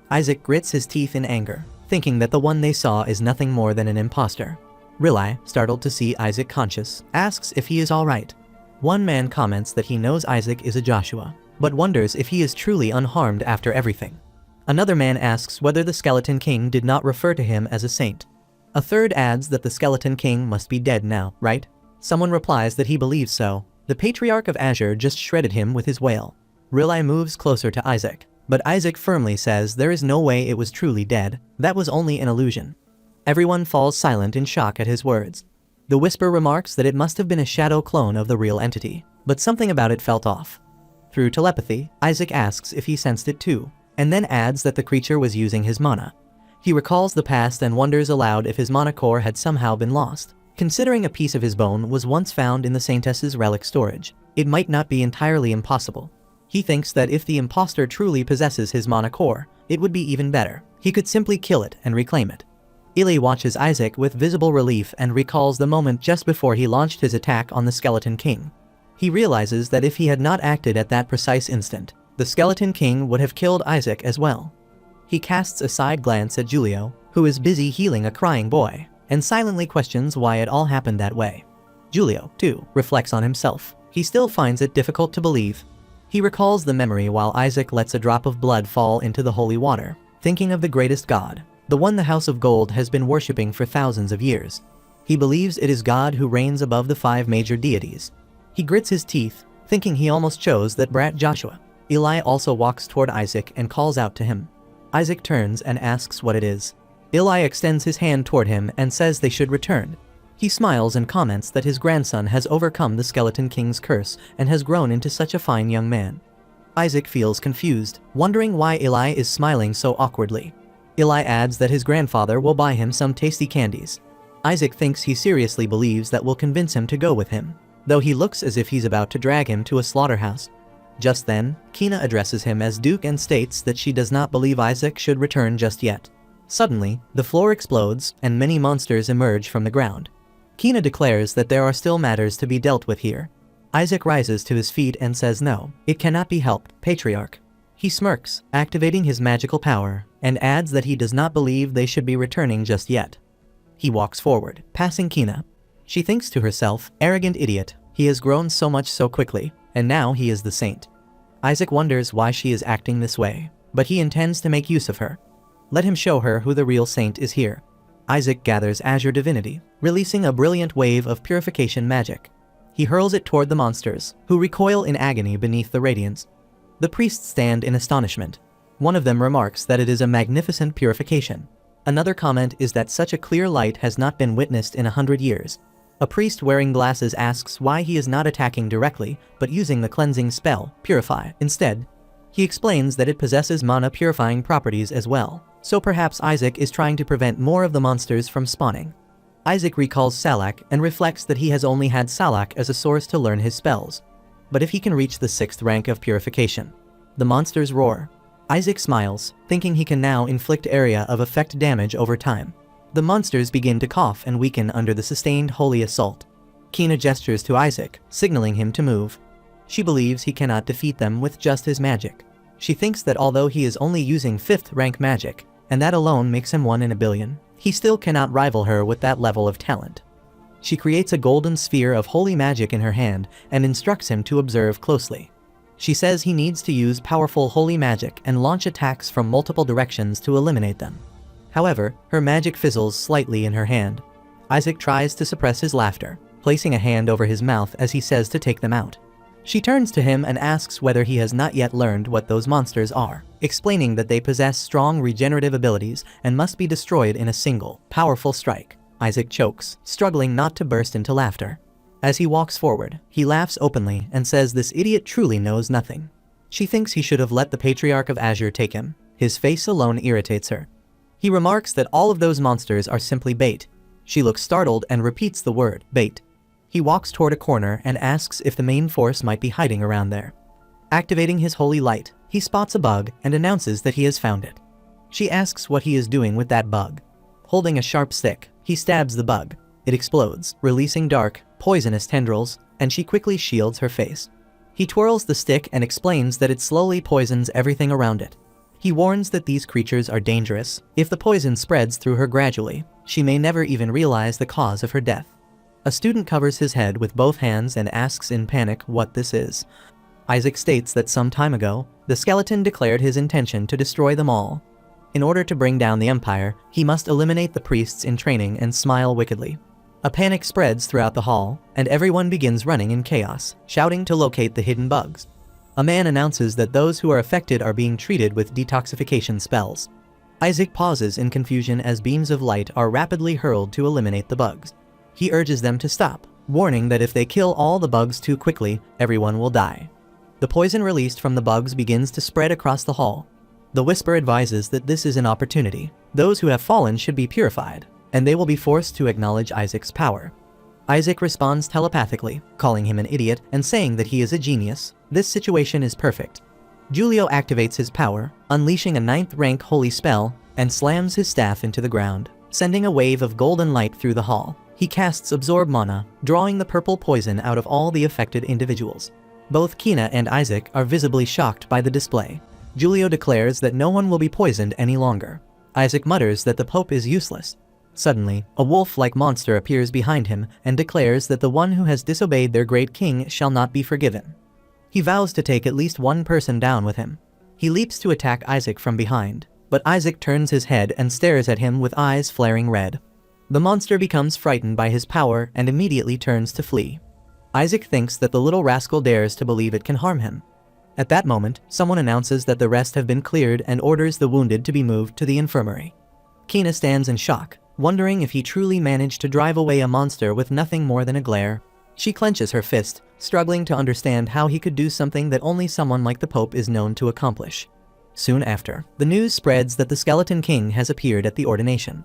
Isaac grits his teeth in anger, thinking that the one they saw is nothing more than an imposter. Rilai, startled to see Isaac conscious, asks if he is alright. One man comments that he knows Isaac is a Joshua, but wonders if he is truly unharmed after everything. Another man asks whether the Skeleton King did not refer to him as a saint. A third adds that the Skeleton King must be dead now, right? Someone replies that he believes so. The Patriarch of Azure just shredded him with his whale. Rilai moves closer to Isaac, but Isaac firmly says there is no way it was truly dead, that was only an illusion. Everyone falls silent in shock at his words. The Whisper remarks that it must have been a shadow clone of the real entity, but something about it felt off. Through telepathy, Isaac asks if he sensed it too, and then adds that the creature was using his mana. He recalls the past and wonders aloud if his manacore had somehow been lost. Considering a piece of his bone was once found in the saintess's relic storage, it might not be entirely impossible. He thinks that if the impostor truly possesses his manacore, it would be even better. He could simply kill it and reclaim it. Ili watches Isaac with visible relief and recalls the moment just before he launched his attack on the Skeleton King. He realizes that if he had not acted at that precise instant, the Skeleton King would have killed Isaac as well. He casts a side glance at Julio, who is busy healing a crying boy, and silently questions why it all happened that way. Julio, too, reflects on himself. He still finds it difficult to believe. He recalls the memory while Isaac lets a drop of blood fall into the holy water, thinking of the greatest god, the one the House of Gold has been worshipping for thousands of years. He believes it is God who reigns above the 5 major deities. He grits his teeth, thinking he almost chose that brat Joshua. Ili also walks toward Isaac and calls out to him. Isaac turns and asks what it is. Ili extends his hand toward him and says they should return. He smiles and comments that his grandson has overcome the Skeleton King's curse and has grown into such a fine young man. Isaac feels confused, wondering why Ili is smiling so awkwardly. Ili adds that his grandfather will buy him some tasty candies. Isaac thinks he seriously believes that will convince him to go with him, though he looks as if he's about to drag him to a slaughterhouse. Just then, Kina addresses him as Duke and states that she does not believe Isaac should return just yet. Suddenly, the floor explodes and many monsters emerge from the ground. Kina declares that there are still matters to be dealt with here. Isaac rises to his feet and says no, it cannot be helped, Patriarch. He smirks, activating his magical power, and adds that he does not believe they should be returning just yet. He walks forward, passing Kina. She thinks to herself, arrogant idiot, he has grown so much so quickly, and now he is the saint. Isaac wonders why she is acting this way, but he intends to make use of her. Let him show her who the real saint is here. Isaac gathers Azure Divinity, releasing a brilliant wave of purification magic. He hurls it toward the monsters, who recoil in agony beneath the radiance. The priests stand in astonishment. One of them remarks that it is a magnificent purification. Another comment is that such a clear light has not been witnessed in 100 years. A priest wearing glasses asks why he is not attacking directly, but using the cleansing spell, Purify, instead. He explains that it possesses mana purifying properties as well, so perhaps Isaac is trying to prevent more of the monsters from spawning. Isaac recalls Salak and reflects that he has only had Salak as a source to learn his spells. But if he can reach the 6th rank of purification, the monsters roar. Isaac smiles, thinking he can now inflict area of effect damage over time. The monsters begin to cough and weaken under the sustained holy assault. Kina gestures to Isaac, signaling him to move. She believes he cannot defeat them with just his magic. She thinks that although he is only using 5th rank magic, and that alone makes him 1 in a billion, he still cannot rival her with that level of talent. She creates a golden sphere of holy magic in her hand and instructs him to observe closely. She says he needs to use powerful holy magic and launch attacks from multiple directions to eliminate them. However, her magic fizzles slightly in her hand. Isaac tries to suppress his laughter, placing a hand over his mouth as he says to take them out. She turns to him and asks whether he has not yet learned what those monsters are, explaining that they possess strong regenerative abilities and must be destroyed in a single, powerful strike. Isaac chokes, struggling not to burst into laughter. As he walks forward, he laughs openly and says this idiot truly knows nothing. She thinks he should have let the Patriarch of Azure take him. His face alone irritates her. He remarks that all of those monsters are simply bait. She looks startled and repeats the word, bait. He walks toward a corner and asks if the main force might be hiding around there. Activating his holy light, he spots a bug and announces that he has found it. She asks what he is doing with that bug. Holding a sharp stick, he stabs the bug. It explodes, releasing dark, poisonous tendrils, and she quickly shields her face. He twirls the stick and explains that it slowly poisons everything around it. He warns that these creatures are dangerous. If the poison spreads through her gradually, she may never even realize the cause of her death. A student covers his head with both hands and asks in panic what this is. Isaac states that some time ago, the skeleton declared his intention to destroy them all. In order to bring down the Empire, he must eliminate the priests in training and smile wickedly. A panic spreads throughout the hall, and everyone begins running in chaos, shouting to locate the hidden bugs. A man announces that those who are affected are being treated with detoxification spells. Isaac pauses in confusion as beams of light are rapidly hurled to eliminate the bugs. He urges them to stop, warning that if they kill all the bugs too quickly, everyone will die. The poison released from the bugs begins to spread across the hall. The whisper advises that this is an opportunity. Those who have fallen should be purified, and they will be forced to acknowledge Isaac's power. Isaac responds telepathically, calling him an idiot and saying that he is a genius. This situation is perfect. Julio activates his power, unleashing a 9th rank holy spell, and slams his staff into the ground, sending a wave of golden light through the hall. He casts Absorb Mana, drawing the purple poison out of all the affected individuals. Both Kina and Isaac are visibly shocked by the display. Julio declares that no one will be poisoned any longer. Isaac mutters that the Pope is useless. Suddenly, a wolf-like monster appears behind him and declares that the one who has disobeyed their great king shall not be forgiven. He vows to take at least one person down with him. He leaps to attack Isaac from behind, but Isaac turns his head and stares at him with eyes flaring red. The monster becomes frightened by his power and immediately turns to flee. Isaac thinks that the little rascal dares to believe it can harm him. At that moment, someone announces that the rest have been cleared and orders the wounded to be moved to the infirmary. Kina stands in shock, wondering if he truly managed to drive away a monster with nothing more than a glare. She clenches her fist, struggling to understand how he could do something that only someone like the Pope is known to accomplish. Soon after, the news spreads that the Skeleton King has appeared at the ordination.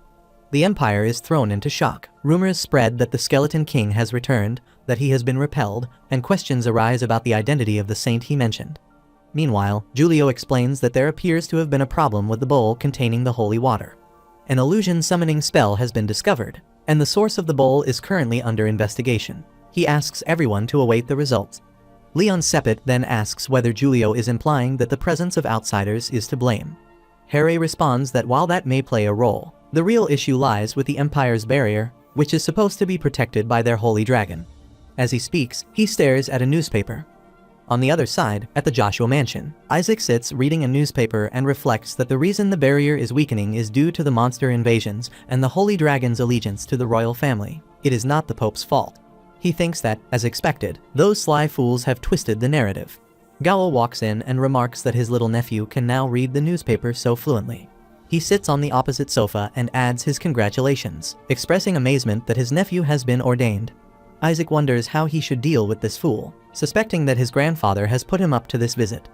The Empire is thrown into shock. Rumors spread that the Skeleton King has returned, that he has been repelled, and questions arise about the identity of the saint he mentioned. Meanwhile, Julio explains that there appears to have been a problem with the bowl containing the holy water. An illusion summoning spell has been discovered, and the source of the bowl is currently under investigation. He asks everyone to await the results. Leon Sepet then asks whether Julio is implying that the presence of outsiders is to blame. Harry responds that while that may play a role, the real issue lies with the Empire's barrier, which is supposed to be protected by their holy dragon. As he speaks, he stares at a newspaper. On the other side, at the Joshua mansion, Isaac sits reading a newspaper and reflects that the reason the barrier is weakening is due to the monster invasions and the holy dragon's allegiance to the royal family. It is not the Pope's fault. He thinks that, as expected, those sly fools have twisted the narrative. Gowell walks in and remarks that his little nephew can now read the newspaper so fluently. He sits on the opposite sofa and adds his congratulations, expressing amazement that his nephew has been ordained. Isaac wonders how he should deal with this fool, suspecting that his grandfather has put him up to this visit.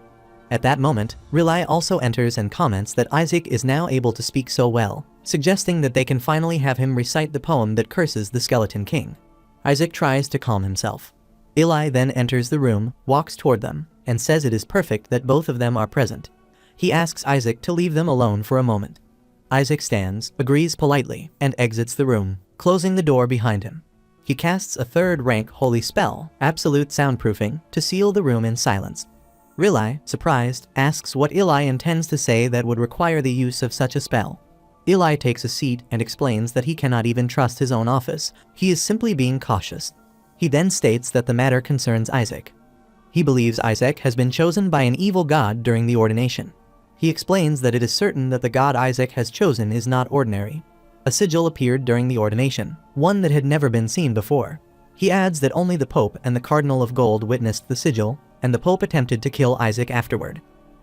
At that moment, Rilai also enters and comments that Isaac is now able to speak so well, suggesting that they can finally have him recite the poem that curses the Skeleton King. Isaac tries to calm himself. Eli then enters the room, walks toward them, and says it is perfect that both of them are present. He asks Isaac to leave them alone for a moment. Isaac stands, agrees politely, and exits the room, closing the door behind him. He casts a 3rd rank holy spell, absolute soundproofing, to seal the room in silence. Rilai, surprised, asks what Eli intends to say that would require the use of such a spell. Eli takes a seat and explains that he cannot even trust his own office. He is simply being cautious. He then states that the matter concerns Isaac. He believes Isaac has been chosen by an evil god during the ordination. He explains that it is certain that the god Isaac has chosen is not ordinary. A sigil appeared during the ordination, one that had never been seen before. He adds that only the Pope and the Cardinal of Gold witnessed the sigil, and the Pope attempted to kill Isaac afterward.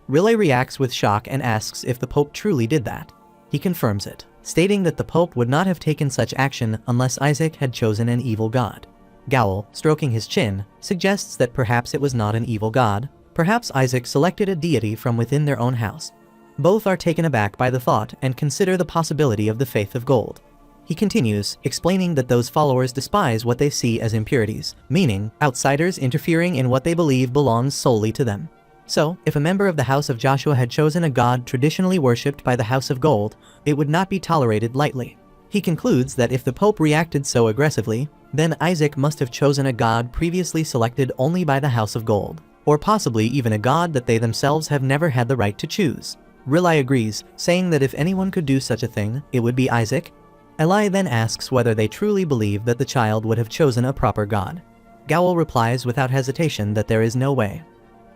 Riley reacts with shock and asks if the Pope truly did that. He confirms it, stating that the Pope would not have taken such action unless Isaac had chosen an evil god. Gowell, stroking his chin, suggests that perhaps it was not an evil god. Perhaps Isaac selected a deity from within their own house. Both are taken aback by the thought and consider the possibility of the faith of gold. He continues, explaining that those followers despise what they see as impurities, meaning outsiders interfering in what they believe belongs solely to them. So, if a member of the House of Joshua had chosen a god traditionally worshipped by the House of Gold, it would not be tolerated lightly. He concludes that if the Pope reacted so aggressively, then Isaac must have chosen a god previously selected only by the House of Gold, or possibly even a god that they themselves have never had the right to choose. Rilai agrees, saying that if anyone could do such a thing, it would be Isaac. Eli then asks whether they truly believe that the child would have chosen a proper god. Gowell replies without hesitation that there is no way.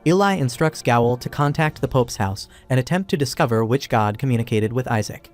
Eli instructs Gowell to contact the Pope's house and attempt to discover which god communicated with Isaac.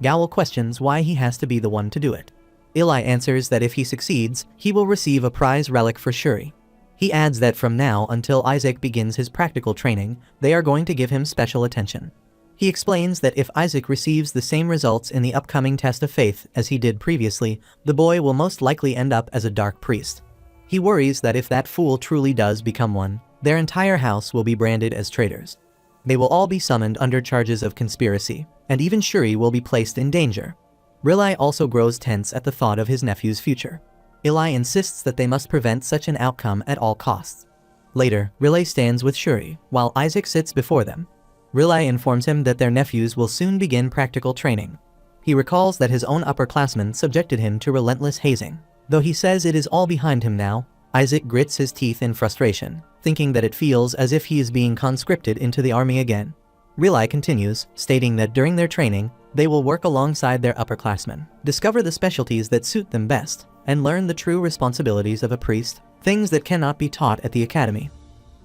Gowell questions why he has to be the one to do it. Eli answers that if he succeeds, he will receive a prize relic for Shuri. He adds that from now until Isaac begins his practical training, they are going to give him special attention. He explains that if Isaac receives the same results in the upcoming test of faith as he did previously, the boy will most likely end up as a dark priest. He worries that if that fool truly does become one, their entire house will be branded as traitors. They will all be summoned under charges of conspiracy, and even Shuri will be placed in danger. Riley also grows tense at the thought of his nephew's future. Eli insists that they must prevent such an outcome at all costs. Later, Riley stands with Shuri, while Isaac sits before them. Riley informs him that their nephews will soon begin practical training. He recalls that his own upperclassmen subjected him to relentless hazing. Though he says it is all behind him now, Isaac grits his teeth in frustration, thinking that it feels as if he is being conscripted into the army again. Riley continues, stating that during their training, they will work alongside their upperclassmen, discover the specialties that suit them best, and learn the true responsibilities of a priest, things that cannot be taught at the academy.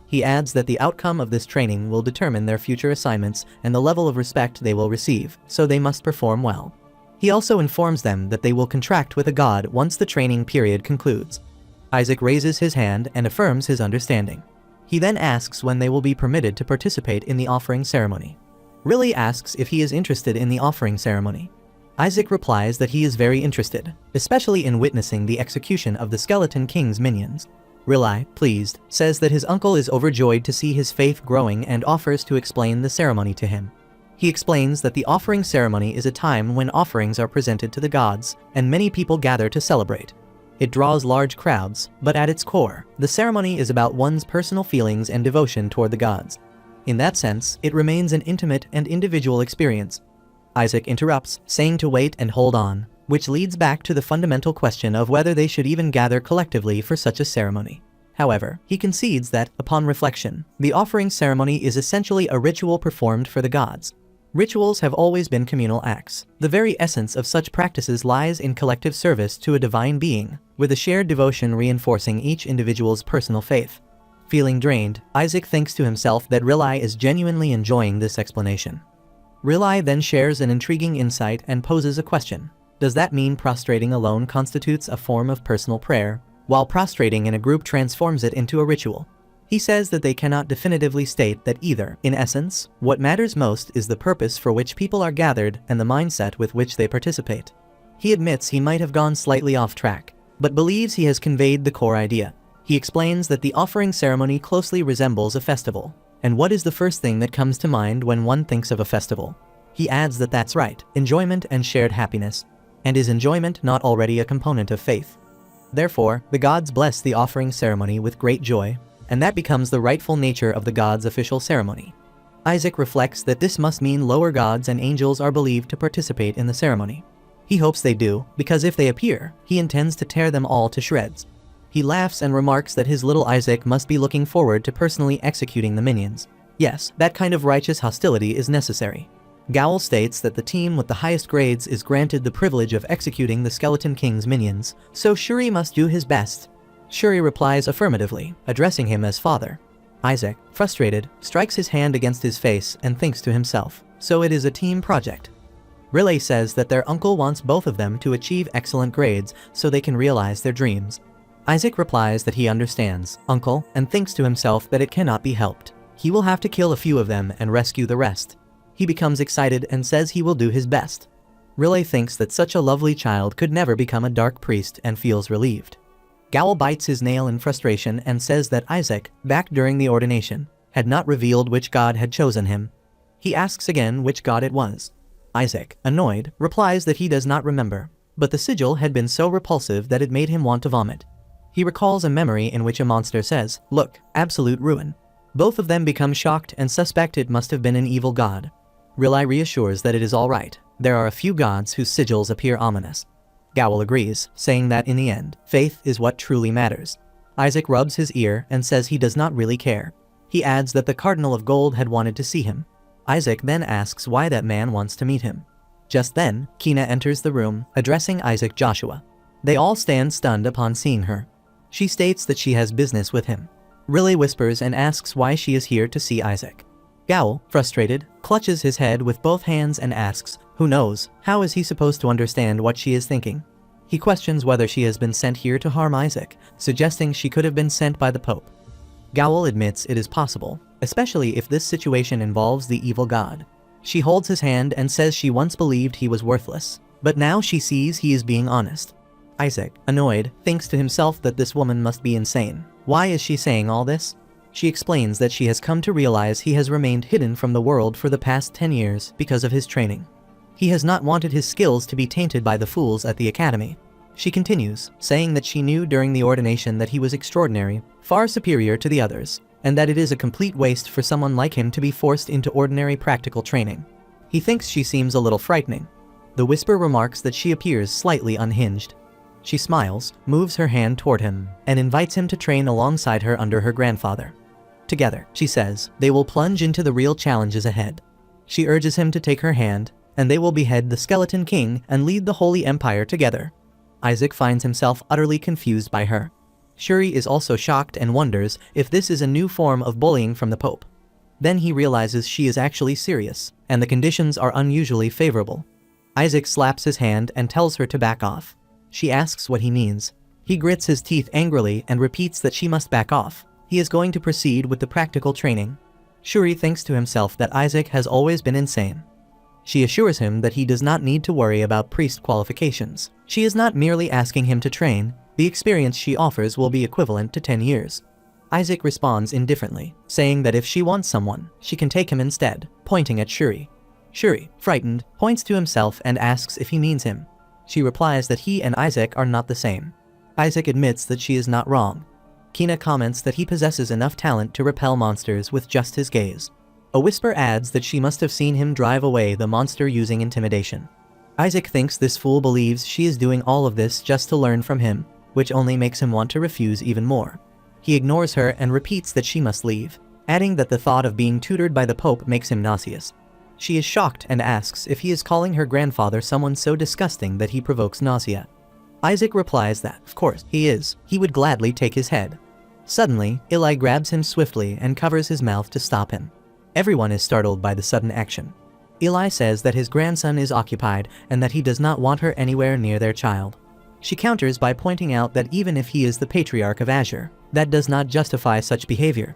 He adds that the outcome of this training will determine their future assignments and the level of respect they will receive, so they must perform well. He also informs them that they will contract with a god once the training period concludes. Isaac raises his hand and affirms his understanding. He then asks when they will be permitted to participate in the offering ceremony. Riley asks if he is interested in the offering ceremony. Isaac replies that he is very interested, especially in witnessing the execution of the Skeleton King's minions. Riley, pleased, says that his uncle is overjoyed to see his faith growing and offers to explain the ceremony to him. He explains that the offering ceremony is a time when offerings are presented to the gods, and many people gather to celebrate. It draws large crowds, but at its core, the ceremony is about one's personal feelings and devotion toward the gods. In that sense, it remains an intimate and individual experience. Isaac interrupts, saying to wait and hold on, which leads back to the fundamental question of whether they should even gather collectively for such a ceremony. However, he concedes that, upon reflection, the offering ceremony is essentially a ritual performed for the gods. Rituals have always been communal acts. The very essence of such practices lies in collective service to a divine being, with a shared devotion reinforcing each individual's personal faith. Feeling drained, Isaac thinks to himself that Riley is genuinely enjoying this explanation. Riley then shares an intriguing insight and poses a question. Does that mean prostrating alone constitutes a form of personal prayer, while prostrating in a group transforms it into a ritual? He says that they cannot definitively state that either. In essence, what matters most is the purpose for which people are gathered and the mindset with which they participate. He admits he might have gone slightly off track, but believes he has conveyed the core idea. He explains that the offering ceremony closely resembles a festival. And what is the first thing that comes to mind when one thinks of a festival? He adds that that's right, enjoyment and shared happiness. And is enjoyment not already a component of faith? Therefore, the gods bless the offering ceremony with great joy, and that becomes the rightful nature of the gods' official ceremony. Isaac reflects that this must mean lower gods and angels are believed to participate in the ceremony. He hopes they do, because if they appear, he intends to tear them all to shreds. He laughs and remarks that his little Isaac must be looking forward to personally executing the minions. Yes, that kind of righteous hostility is necessary. Gowl states that the team with the highest grades is granted the privilege of executing the Skeleton King's minions, so Shuri must do his best. Shuri replies affirmatively, addressing him as father. Isaac, frustrated, strikes his hand against his face and thinks to himself, so it is a team project. Riley says that their uncle wants both of them to achieve excellent grades so they can realize their dreams. Isaac replies that he understands, uncle, and thinks to himself that it cannot be helped. He will have to kill a few of them and rescue the rest. He becomes excited and says he will do his best. Riley thinks that such a lovely child could never become a dark priest and feels relieved. Gowl bites his nail in frustration and says that Isaac, back during the ordination, had not revealed which god had chosen him. He asks again which god it was. Isaac, annoyed, replies that he does not remember, but the sigil had been so repulsive that it made him want to vomit. He recalls a memory in which a monster says, "Look, absolute ruin." Both of them become shocked and suspect it must have been an evil god. Riley reassures that it is all right. There are a few gods whose sigils appear ominous. Gowl agrees, saying that in the end, faith is what truly matters. Isaac rubs his ear and says he does not really care. He adds that the Cardinal of Gold had wanted to see him. Isaac then asks why that man wants to meet him. Just then, Kina enters the room, addressing Isaac Joshua. They all stand stunned upon seeing her. She states that she has business with him. Riley whispers and asks why she is here to see Isaac. Gowl, frustrated, clutches his head with both hands and asks, who knows, how is he supposed to understand what she is thinking? He questions whether she has been sent here to harm Isaac, suggesting she could have been sent by the Pope. Gowl admits it is possible, especially if this situation involves the evil god. She holds his hand and says she once believed he was worthless, but now she sees he is being honest. Isaac, annoyed, thinks to himself that this woman must be insane. Why is she saying all this? She explains that she has come to realize he has remained hidden from the world for the past 10 years because of his training. He has not wanted his skills to be tainted by the fools at the academy. She continues, saying that she knew during the ordination that he was extraordinary, far superior to the others, and that it is a complete waste for someone like him to be forced into ordinary practical training. He thinks she seems a little frightening. The Whisper remarks that she appears slightly unhinged. She smiles, moves her hand toward him, and invites him to train alongside her under her grandfather. Together, she says, they will plunge into the real challenges ahead. She urges him to take her hand, and they will behead the Skeleton King and lead the Holy Empire together. Isaac finds himself utterly confused by her. Shuri is also shocked and wonders if this is a new form of bullying from the Pope. Then he realizes she is actually serious, and the conditions are unusually favorable. Isaac slaps his hand and tells her to back off. She asks what he means. He grits his teeth angrily and repeats that she must back off. He is going to proceed with the practical training. Shuri thinks to himself that Isaac has always been insane. She assures him that he does not need to worry about priest qualifications. She is not merely asking him to train. The experience she offers will be equivalent to 10 years. Isaac responds indifferently, saying that if she wants someone, she can take him instead, pointing at Shuri. Shuri, frightened, points to himself and asks if he means him. She replies that he and Isaac are not the same. Isaac admits that she is not wrong. Kina comments that he possesses enough talent to repel monsters with just his gaze. A Whisper adds that she must have seen him drive away the monster using intimidation. Isaac thinks this fool believes she is doing all of this just to learn from him, which only makes him want to refuse even more. He ignores her and repeats that she must leave, adding that the thought of being tutored by the Pope makes him nauseous. She is shocked and asks if he is calling her grandfather someone so disgusting that he provokes nausea. Isaac replies that, of course, he is. He would gladly take his head. Suddenly, Eli grabs him swiftly and covers his mouth to stop him. Everyone is startled by the sudden action. Eli says that his grandson is occupied and that he does not want her anywhere near their child. She counters by pointing out that even if he is the Patriarch of Azure, that does not justify such behavior.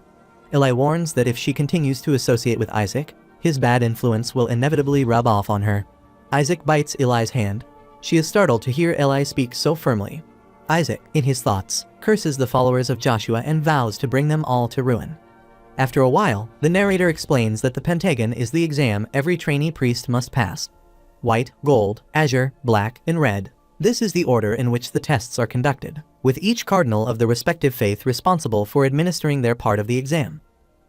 Eli warns that if she continues to associate with Isaac, his bad influence will inevitably rub off on her. Isaac bites Eli's hand. She is startled to hear Eli speak so firmly. Isaac, in his thoughts, curses the followers of Joshua and vows to bring them all to ruin. After a while, the narrator explains that the pentagon is the exam every trainee priest must pass. White, gold, azure, black, and red. This is the order in which the tests are conducted, with each cardinal of the respective faith responsible for administering their part of the exam.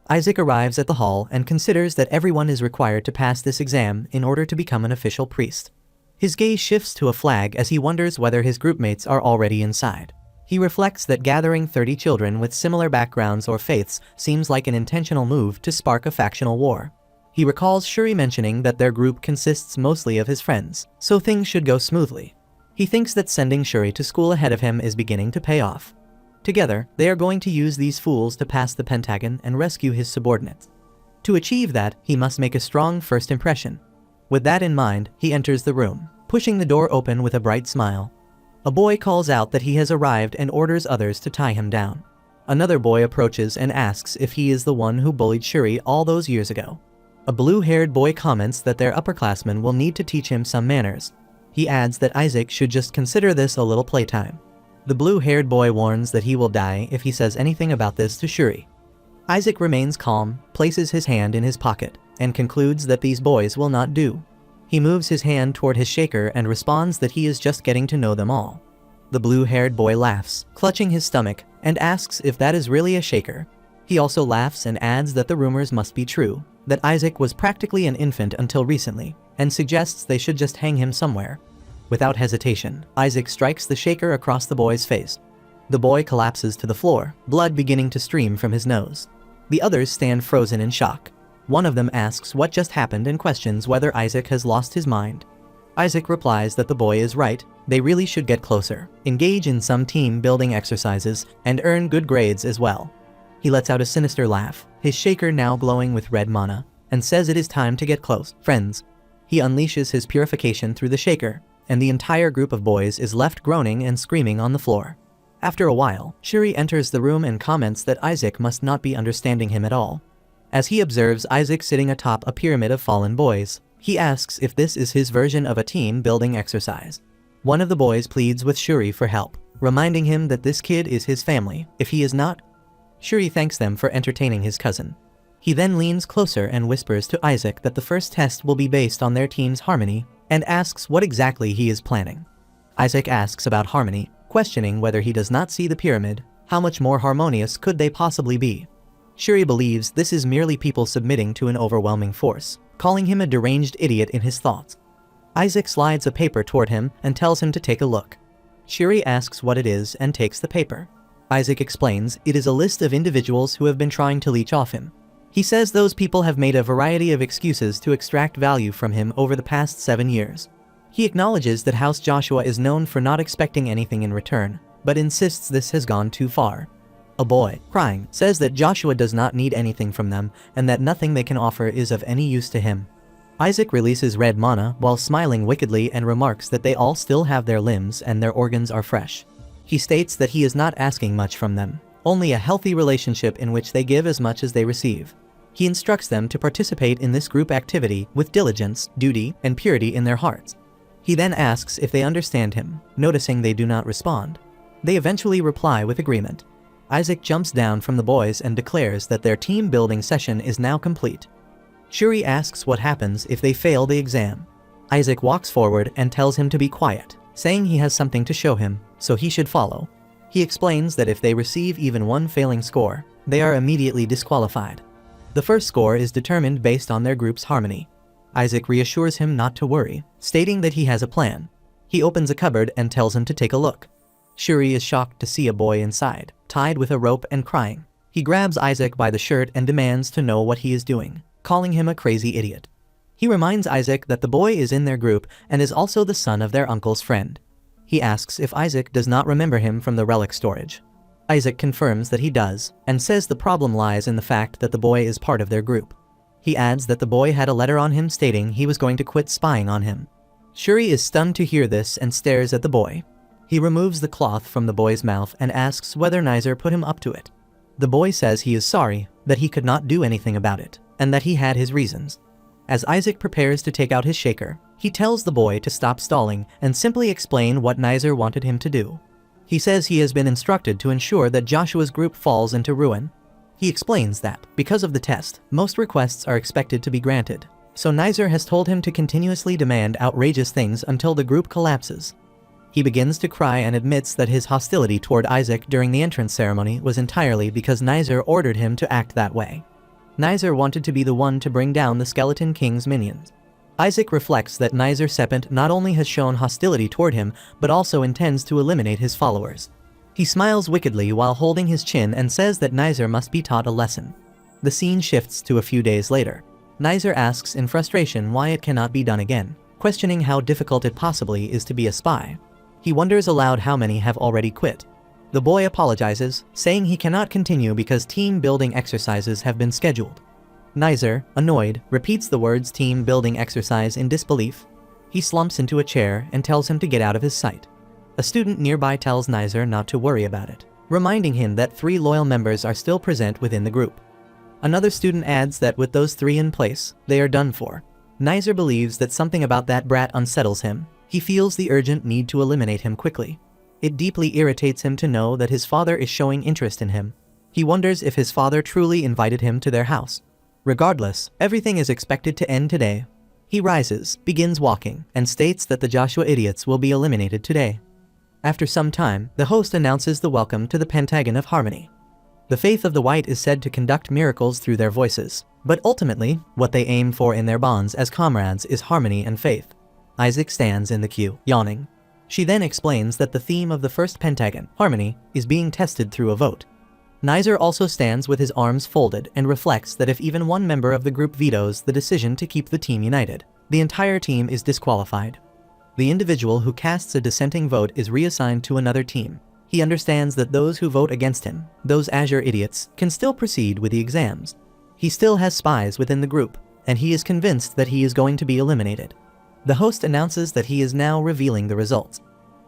Isaac arrives at the hall and considers that everyone is required to pass this exam in order to become an official priest. His gaze shifts to a flag as he wonders whether his groupmates are already inside. He reflects that gathering 30 children with similar backgrounds or faiths seems like an intentional move to spark a factional war. He recalls Shuri mentioning that their group consists mostly of his friends, so things should go smoothly. He thinks that sending Shuri to school ahead of him is beginning to pay off. Together, they are going to use these fools to pass the pentagon and rescue his subordinates. To achieve that, he must make a strong first impression. With that in mind, he enters the room, pushing the door open with a bright smile. A boy calls out that he has arrived and orders others to tie him down. Another boy approaches and asks if he is the one who bullied Shuri all those years ago. A blue-haired boy comments that their upperclassmen will need to teach him some manners. He adds that Isaac should just consider this a little playtime. The blue-haired boy warns that he will die if he says anything about this to Shuri. Isaac remains calm, places his hand in his pocket, and concludes that these boys will not do. He moves his hand toward his shaker and responds that he is just getting to know them all. The blue-haired boy laughs, clutching his stomach, and asks if that is really a shaker. He also laughs and adds that the rumors must be true, that Isaac was practically an infant until recently, and suggests they should just hang him somewhere. Without hesitation, Isaac strikes the shaker across the boy's face. The boy collapses to the floor, blood beginning to stream from his nose. The others stand frozen in shock. One of them asks what just happened and questions whether Isaac has lost his mind. Isaac replies that the boy is right, they really should get closer, engage in some team-building exercises, and earn good grades as well. He lets out a sinister laugh, his shaker now glowing with red mana, and says it is time to get close, friends. He unleashes his purification through the shaker, and the entire group of boys is left groaning and screaming on the floor. After a while, Shuri enters the room and comments that Isaac must not be understanding him at all. As he observes Isaac sitting atop a pyramid of fallen boys, he asks if this is his version of a team-building exercise. One of the boys pleads with Shuri for help, reminding him that this kid is his family. If he is not, Shuri thanks them for entertaining his cousin. He then leans closer and whispers to Isaac that the first test will be based on their team's harmony, and asks what exactly he is planning. Isaac asks about harmony, questioning whether he does not see the pyramid. How much more harmonious could they possibly be? Shuri believes this is merely people submitting to an overwhelming force, calling him a deranged idiot in his thoughts. Isaac slides a paper toward him and tells him to take a look. Shuri asks what it is and takes the paper. Isaac explains it is a list of individuals who have been trying to leech off him. He says those people have made a variety of excuses to extract value from him over the past 7 years. He acknowledges that House Joshua is known for not expecting anything in return, but insists this has gone too far. A boy, crying, says that Joshua does not need anything from them and that nothing they can offer is of any use to him. Isaac releases red mana while smiling wickedly and remarks that they all still have their limbs and their organs are fresh. He states that he is not asking much from them, only a healthy relationship in which they give as much as they receive. He instructs them to participate in this group activity with diligence, duty, and purity in their hearts. He then asks if they understand him, noticing they do not respond. They eventually reply with agreement. Isaac jumps down from the boys and declares that their team building session is now complete. Shuri asks what happens if they fail the exam. Isaac walks forward and tells him to be quiet, saying he has something to show him, so he should follow. He explains that if they receive even one failing score, they are immediately disqualified. The first score is determined based on their group's harmony. Isaac reassures him not to worry, stating that he has a plan. He opens a cupboard and tells him to take a look. Shuri is shocked to see a boy inside, tied with a rope and crying. He grabs Isaac by the shirt and demands to know what he is doing, calling him a crazy idiot. He reminds Isaac that the boy is in their group and is also the son of their uncle's friend. He asks if Isaac does not remember him from the relic storage. Isaac confirms that he does, and says the problem lies in the fact that the boy is part of their group. He adds that the boy had a letter on him stating he was going to quit spying on him. Shuri is stunned to hear this and stares at the boy. He removes the cloth from the boy's mouth and asks whether Nizer put him up to it. The boy says he is sorry, that he could not do anything about it, and that he had his reasons. As Isaac prepares to take out his shaker, he tells the boy to stop stalling and simply explain what Nizer wanted him to do. He says he has been instructed to ensure that Joshua's group falls into ruin. He explains that, because of the test, most requests are expected to be granted, so Nizer has told him to continuously demand outrageous things until the group collapses. He begins to cry and admits that his hostility toward Isaac during the entrance ceremony was entirely because Nizer ordered him to act that way. Nizer wanted to be the one to bring down the Skeleton King's minions. Isaac reflects that Nizer Sepent not only has shown hostility toward him, but also intends to eliminate his followers. He smiles wickedly while holding his chin and says that Nizer must be taught a lesson. The scene shifts to a few days later. Nizer asks in frustration why it cannot be done again, questioning how difficult it possibly is to be a spy. He wonders aloud how many have already quit. The boy apologizes, saying he cannot continue because team-building exercises have been scheduled. Nizer, annoyed, repeats the words team-building exercise in disbelief. He slumps into a chair and tells him to get out of his sight. A student nearby tells Nizer not to worry about it, reminding him that 3 loyal members are still present within the group. Another student adds that with those 3 in place, they are done for. Nizer believes that something about that brat unsettles him. He feels the urgent need to eliminate him quickly. It deeply irritates him to know that his father is showing interest in him. He wonders if his father truly invited him to their house. Regardless, everything is expected to end today. He rises, begins walking, and states that the Joshua idiots will be eliminated today. After some time, the host announces the welcome to the Pentagon of Harmony. The faith of the White is said to conduct miracles through their voices, but ultimately, what they aim for in their bonds as comrades is harmony and faith. Isaac stands in the queue, yawning. She then explains that the theme of the first Pentagon, harmony, is being tested through a vote. Nizer also stands with his arms folded and reflects that if even one member of the group vetoes the decision to keep the team united, the entire team is disqualified. The individual who casts a dissenting vote is reassigned to another team. He understands that those who vote against him, those Azure idiots, can still proceed with the exams. He still has spies within the group, and he is convinced that he is going to be eliminated. The host announces that he is now revealing the results.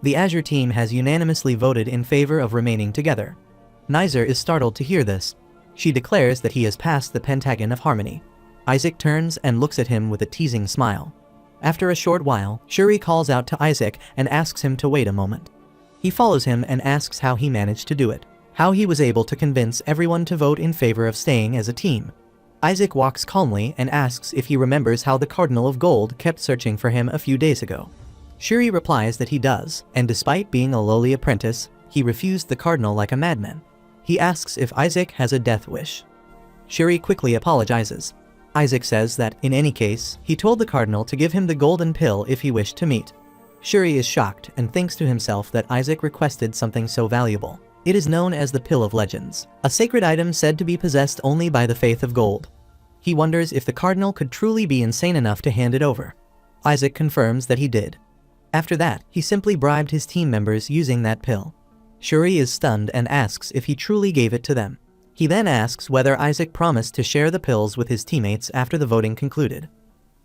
The Azure team has unanimously voted in favor of remaining together. Nizer is startled to hear this. She declares that he has passed the Pentagon of Harmony. Isaac turns and looks at him with a teasing smile. After a short while, Shuri calls out to Isaac and asks him to wait a moment. He follows him and asks how he managed to do it, how he was able to convince everyone to vote in favor of staying as a team. Isaac walks calmly and asks if he remembers how the Cardinal of Gold kept searching for him a few days ago. Shuri replies that he does, and despite being a lowly apprentice, he refused the Cardinal like a madman. He asks if Isaac has a death wish. Shuri quickly apologizes. Isaac says that, in any case, he told the Cardinal to give him the golden pill if he wished to meet. Shuri is shocked and thinks to himself that Isaac requested something so valuable. It is known as the Pill of Legends, a sacred item said to be possessed only by the faith of gold. He wonders if the Cardinal could truly be insane enough to hand it over. Isaac confirms that he did. After that, he simply bribed his team members using that pill. Shuri is stunned and asks if he truly gave it to them. He then asks whether Isaac promised to share the pills with his teammates after the voting concluded.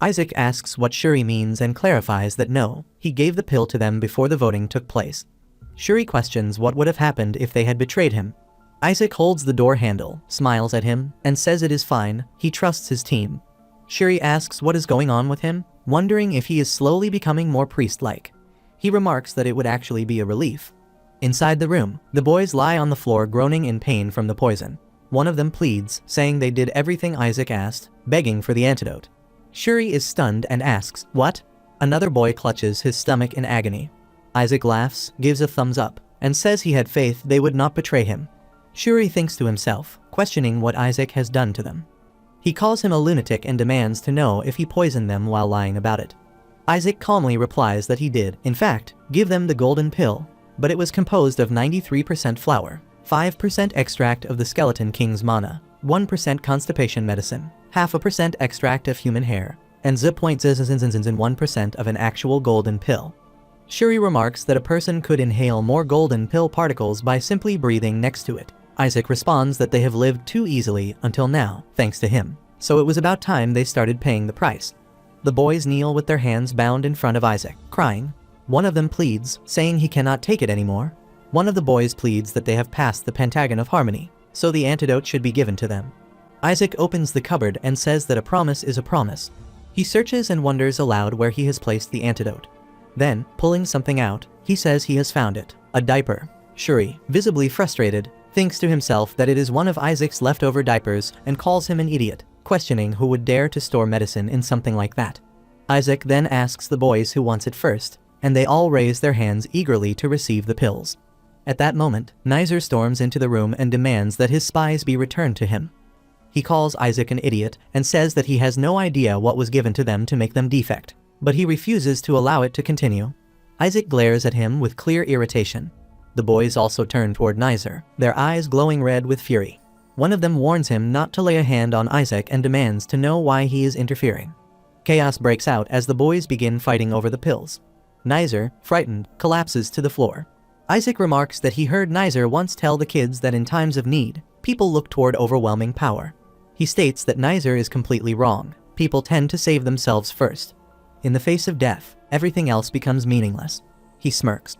Isaac asks what Shuri means and clarifies that no, he gave the pill to them before the voting took place. Shuri questions what would have happened if they had betrayed him. Isaac holds the door handle, smiles at him, and says it is fine, he trusts his team. Shuri asks what is going on with him, wondering if he is slowly becoming more priest-like. He remarks that it would actually be a relief. Inside the room, the boys lie on the floor groaning in pain from the poison. One of them pleads, saying they did everything Isaac asked, begging for the antidote. Shuri is stunned and asks, "What?" Another boy clutches his stomach in agony. Isaac laughs, gives a thumbs up, and says he had faith they would not betray him. Shuri thinks to himself, questioning what Isaac has done to them. He calls him a lunatic and demands to know if he poisoned them while lying about it. Isaac calmly replies that he did, in fact, give them the golden pill, but it was composed of 93% flour, 5% extract of the Skeleton King's mana, 1% constipation medicine, 0.5% extract of human hair, and 0.1% of an actual golden pill. Shuri remarks that a person could inhale more golden pill particles by simply breathing next to it. Isaac responds that they have lived too easily until now, thanks to him, so it was about time they started paying the price. The boys kneel with their hands bound in front of Isaac, crying. One of them pleads, saying he cannot take it anymore. One of the boys pleads that they have passed the Pentagon of Harmony, so the antidote should be given to them. Isaac opens the cupboard and says that a promise is a promise. He searches and wonders aloud where he has placed the antidote. Then, pulling something out, he says he has found it, a diaper. Shuri, visibly frustrated, thinks to himself that it is one of Isaac's leftover diapers and calls him an idiot, questioning who would dare to store medicine in something like that. Isaac then asks the boys who wants it first, and they all raise their hands eagerly to receive the pills. At that moment, Nizer storms into the room and demands that his spies be returned to him. He calls Isaac an idiot and says that he has no idea what was given to them to make them defect, but he refuses to allow it to continue. Isaac glares at him with clear irritation. The boys also turn toward Nizer, their eyes glowing red with fury. One of them warns him not to lay a hand on Isaac and demands to know why he is interfering. Chaos breaks out as the boys begin fighting over the pills. Nizer, frightened, collapses to the floor. Isaac remarks that he heard Nizer once tell the kids that in times of need, people look toward overwhelming power. He states that Nizer is completely wrong. People tend to save themselves first. In the face of death, everything else becomes meaningless. He smirks.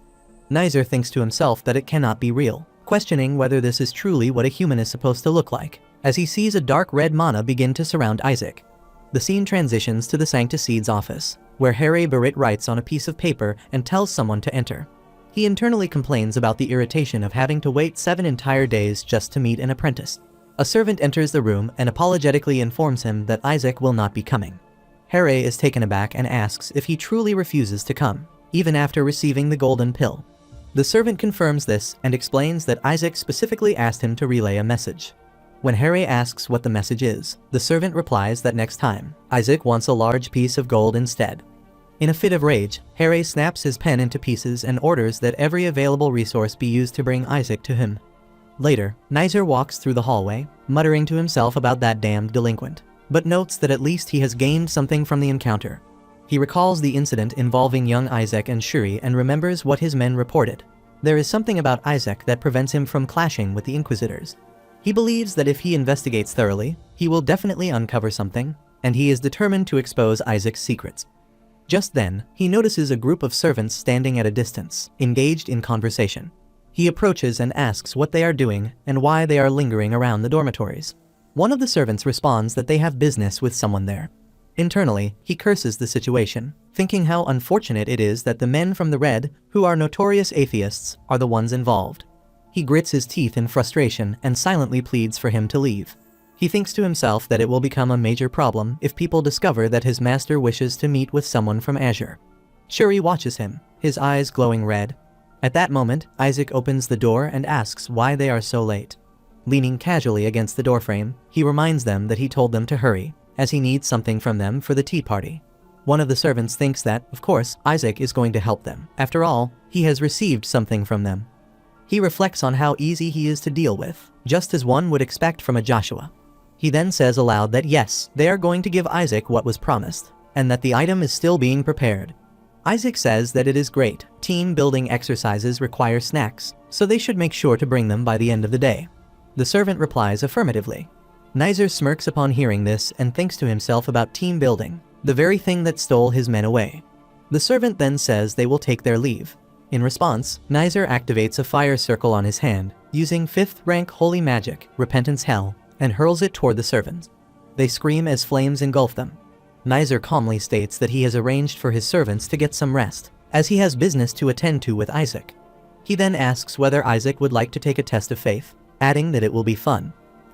Nizer thinks to himself that it cannot be real, questioning whether this is truly what a human is supposed to look like, as he sees a dark red mana begin to surround Isaac. The scene transitions to the Sancticede's office, where Harry Barit writes on a piece of paper and tells someone to enter. He internally complains about the irritation of having to wait 7 entire days just to meet an apprentice. A servant enters the room and apologetically informs him that Isaac will not be coming. Harry is taken aback and asks if he truly refuses to come, even after receiving the golden pill. The servant confirms this and explains that Isaac specifically asked him to relay a message. When Harry asks what the message is, the servant replies that next time, Isaac wants a large piece of gold instead. In a fit of rage, Harry snaps his pen into pieces and orders that every available resource be used to bring Isaac to him. Later, Nizer walks through the hallway, muttering to himself about that damned delinquent, but notes that at least he has gained something from the encounter. He recalls the incident involving young Isaac and Shuri and remembers what his men reported. There is something about Isaac that prevents him from clashing with the Inquisitors. He believes that if he investigates thoroughly, he will definitely uncover something, and he is determined to expose Isaac's secrets. Just then, he notices a group of servants standing at a distance, engaged in conversation. He approaches and asks what they are doing and why they are lingering around the dormitories. One of the servants responds that they have business with someone there. Internally, he curses the situation, thinking how unfortunate it is that the men from the Red, who are notorious atheists, are the ones involved. He grits his teeth in frustration and silently pleads for him to leave. He thinks to himself that it will become a major problem if people discover that his master wishes to meet with someone from Azure. Shuri watches him, his eyes glowing red. At that moment, Isaac opens the door and asks why they are so late. Leaning casually against the doorframe, he reminds them that he told them to hurry, as he needs something from them for the tea party. One of the servants thinks that, of course, Isaac is going to help them. After all, he has received something from them. He reflects on how easy he is to deal with, just as one would expect from a Joshua. He then says aloud that yes, they are going to give Isaac what was promised, and that the item is still being prepared. Isaac says that it is great. Team building exercises require snacks, so they should make sure to bring them by the end of the day. The servant replies affirmatively. Nizer smirks upon hearing this and thinks to himself about team building, the very thing that stole his men away. The servant then says they will take their leave. In response, Nizer activates a fire circle on his hand, using 5th rank holy magic, Repentance Hell, and hurls it toward the servants. They scream as flames engulf them. Nizer calmly states that he has arranged for his servants to get some rest, as he has business to attend to with Isaac. He then asks whether Isaac would like to take a test of faith, adding that it will be fun.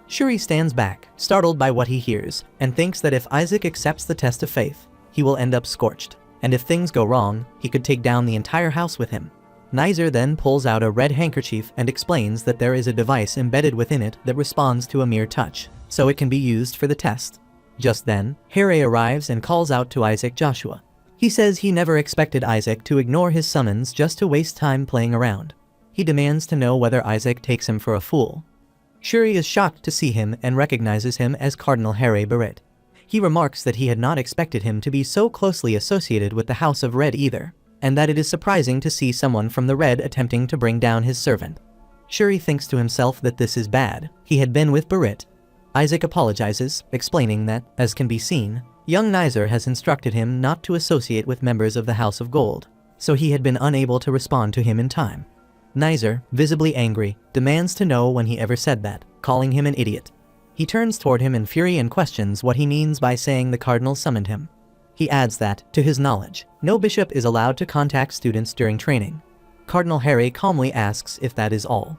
Shuri stands back, startled by what he hears, and thinks that if Isaac accepts the test of faith, he will end up scorched, and if things go wrong, he could take down the entire house with him. Nizer then pulls out a red handkerchief and explains that there is a device embedded within it that responds to a mere touch, so it can be used for the test. Just then, Harry arrives and calls out to Isaac Joshua. He says he never expected Isaac to ignore his summons just to waste time playing around. He demands to know whether Isaac takes him for a fool. Shuri is shocked to see him and recognizes him as Cardinal Harry Barrett. He remarks that he had not expected him to be so closely associated with the House of Red either, and that it is surprising to see someone from the Red attempting to bring down his servant. Shuri thinks to himself that this is bad. He had been with Barrett. Isaac apologizes, explaining that, as can be seen, young Nizer has instructed him not to associate with members of the House of Gold, so he had been unable to respond to him in time. Nizer, visibly angry, demands to know when he ever said that, calling him an idiot. He turns toward him in fury and questions what he means by saying the cardinal summoned him. He adds that, to his knowledge, no bishop is allowed to contact students during training. Cardinal Harry calmly asks if that is all.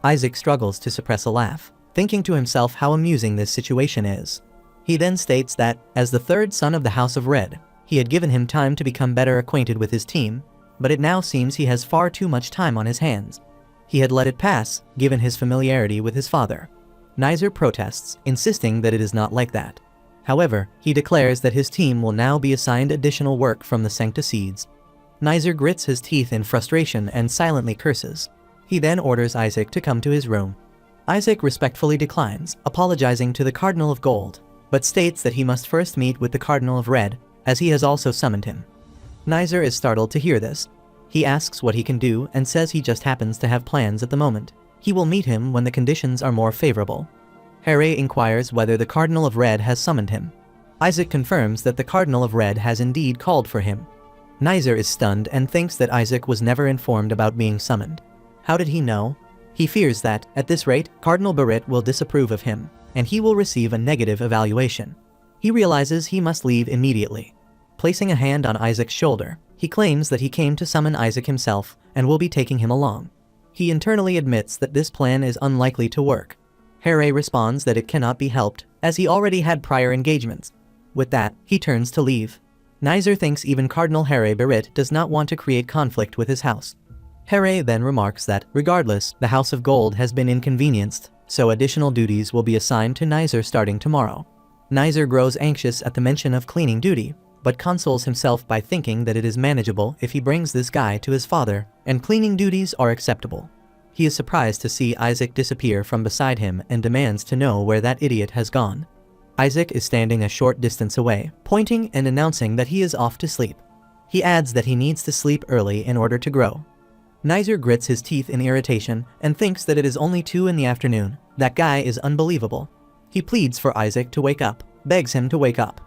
Isaac struggles to suppress a laugh, thinking to himself how amusing this situation is. He then states that, as the third son of the House of Red, he had given him time to become better acquainted with his team, but it now seems he has far too much time on his hands. He had let it pass, given his familiarity with his father. Nizer protests, insisting that it is not like that. However, he declares that his team will now be assigned additional work from the Sancticides. Nizer grits his teeth in frustration and silently curses. He then orders Isaac to come to his room. Isaac respectfully declines, apologizing to the Cardinal of Gold, but states that he must first meet with the Cardinal of Red, as he has also summoned him. Nizer is startled to hear this. He asks what he can do and says he just happens to have plans at the moment. He will meet him when the conditions are more favorable. Harry inquires whether the Cardinal of Red has summoned him. Isaac confirms that the Cardinal of Red has indeed called for him. Nizer is stunned and thinks that Isaac was never informed about being summoned. How did he know? He fears that, at this rate, Cardinal Barrett will disapprove of him, and he will receive a negative evaluation. He realizes he must leave immediately. Placing a hand on Isaac's shoulder, he claims that he came to summon Isaac himself and will be taking him along. He internally admits that this plan is unlikely to work. Harry responds that it cannot be helped, as he already had prior engagements. With that, he turns to leave. Nizer thinks even Cardinal Harry Barrett does not want to create conflict with his house. Harry then remarks that, regardless, the House of Gold has been inconvenienced, so additional duties will be assigned to Nizer starting tomorrow. Nizer grows anxious at the mention of cleaning duty, but consoles himself by thinking that it is manageable if he brings this guy to his father, and cleaning duties are acceptable. He is surprised to see Isaac disappear from beside him and demands to know where that idiot has gone. Isaac is standing a short distance away, pointing and announcing that he is off to sleep. He adds that he needs to sleep early in order to grow. Nizer grits his teeth in irritation and thinks that it is only 2 in the afternoon. That guy is unbelievable. He pleads for Isaac to wake up, begs him to wake up.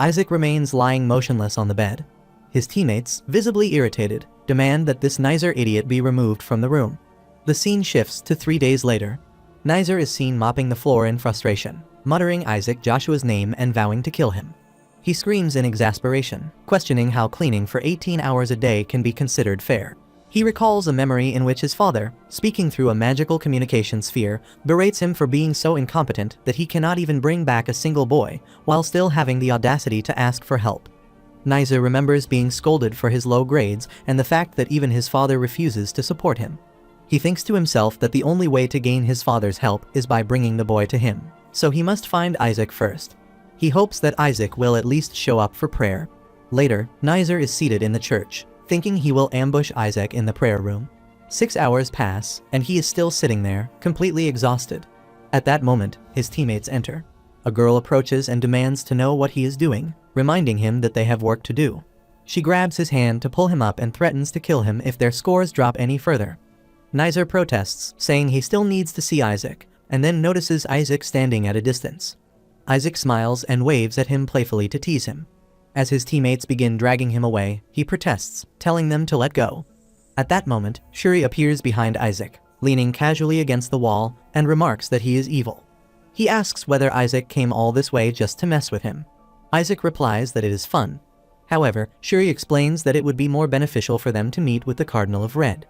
Isaac remains lying motionless on the bed. His teammates, visibly irritated, demand that this Nizer idiot be removed from the room. The scene shifts to 3 days later. Nizer is seen mopping the floor in frustration, muttering Isaac Joshua's name and vowing to kill him. He screams in exasperation, questioning how cleaning for 18 hours a day can be considered fair. He recalls a memory in which his father, speaking through a magical communication sphere, berates him for being so incompetent that he cannot even bring back a single boy, while still having the audacity to ask for help. Nizer remembers being scolded for his low grades and the fact that even his father refuses to support him. He thinks to himself that the only way to gain his father's help is by bringing the boy to him, so he must find Isaac first. He hopes that Isaac will at least show up for prayer. Later, Nizer is seated in the church, thinking he will ambush Isaac in the prayer room. 6 hours pass, and he is still sitting there, completely exhausted. At that moment, his teammates enter. A girl approaches and demands to know what he is doing, reminding him that they have work to do. She grabs his hand to pull him up and threatens to kill him if their scores drop any further. Nizer protests, saying he still needs to see Isaac, and then notices Isaac standing at a distance. Isaac smiles and waves at him playfully to tease him. As his teammates begin dragging him away, he protests, telling them to let go. At that moment, Shuri appears behind Isaac, leaning casually against the wall, and remarks that he is evil. He asks whether Isaac came all this way just to mess with him. Isaac replies that it is fun. However, Shuri explains that it would be more beneficial for them to meet with the Cardinal of Red.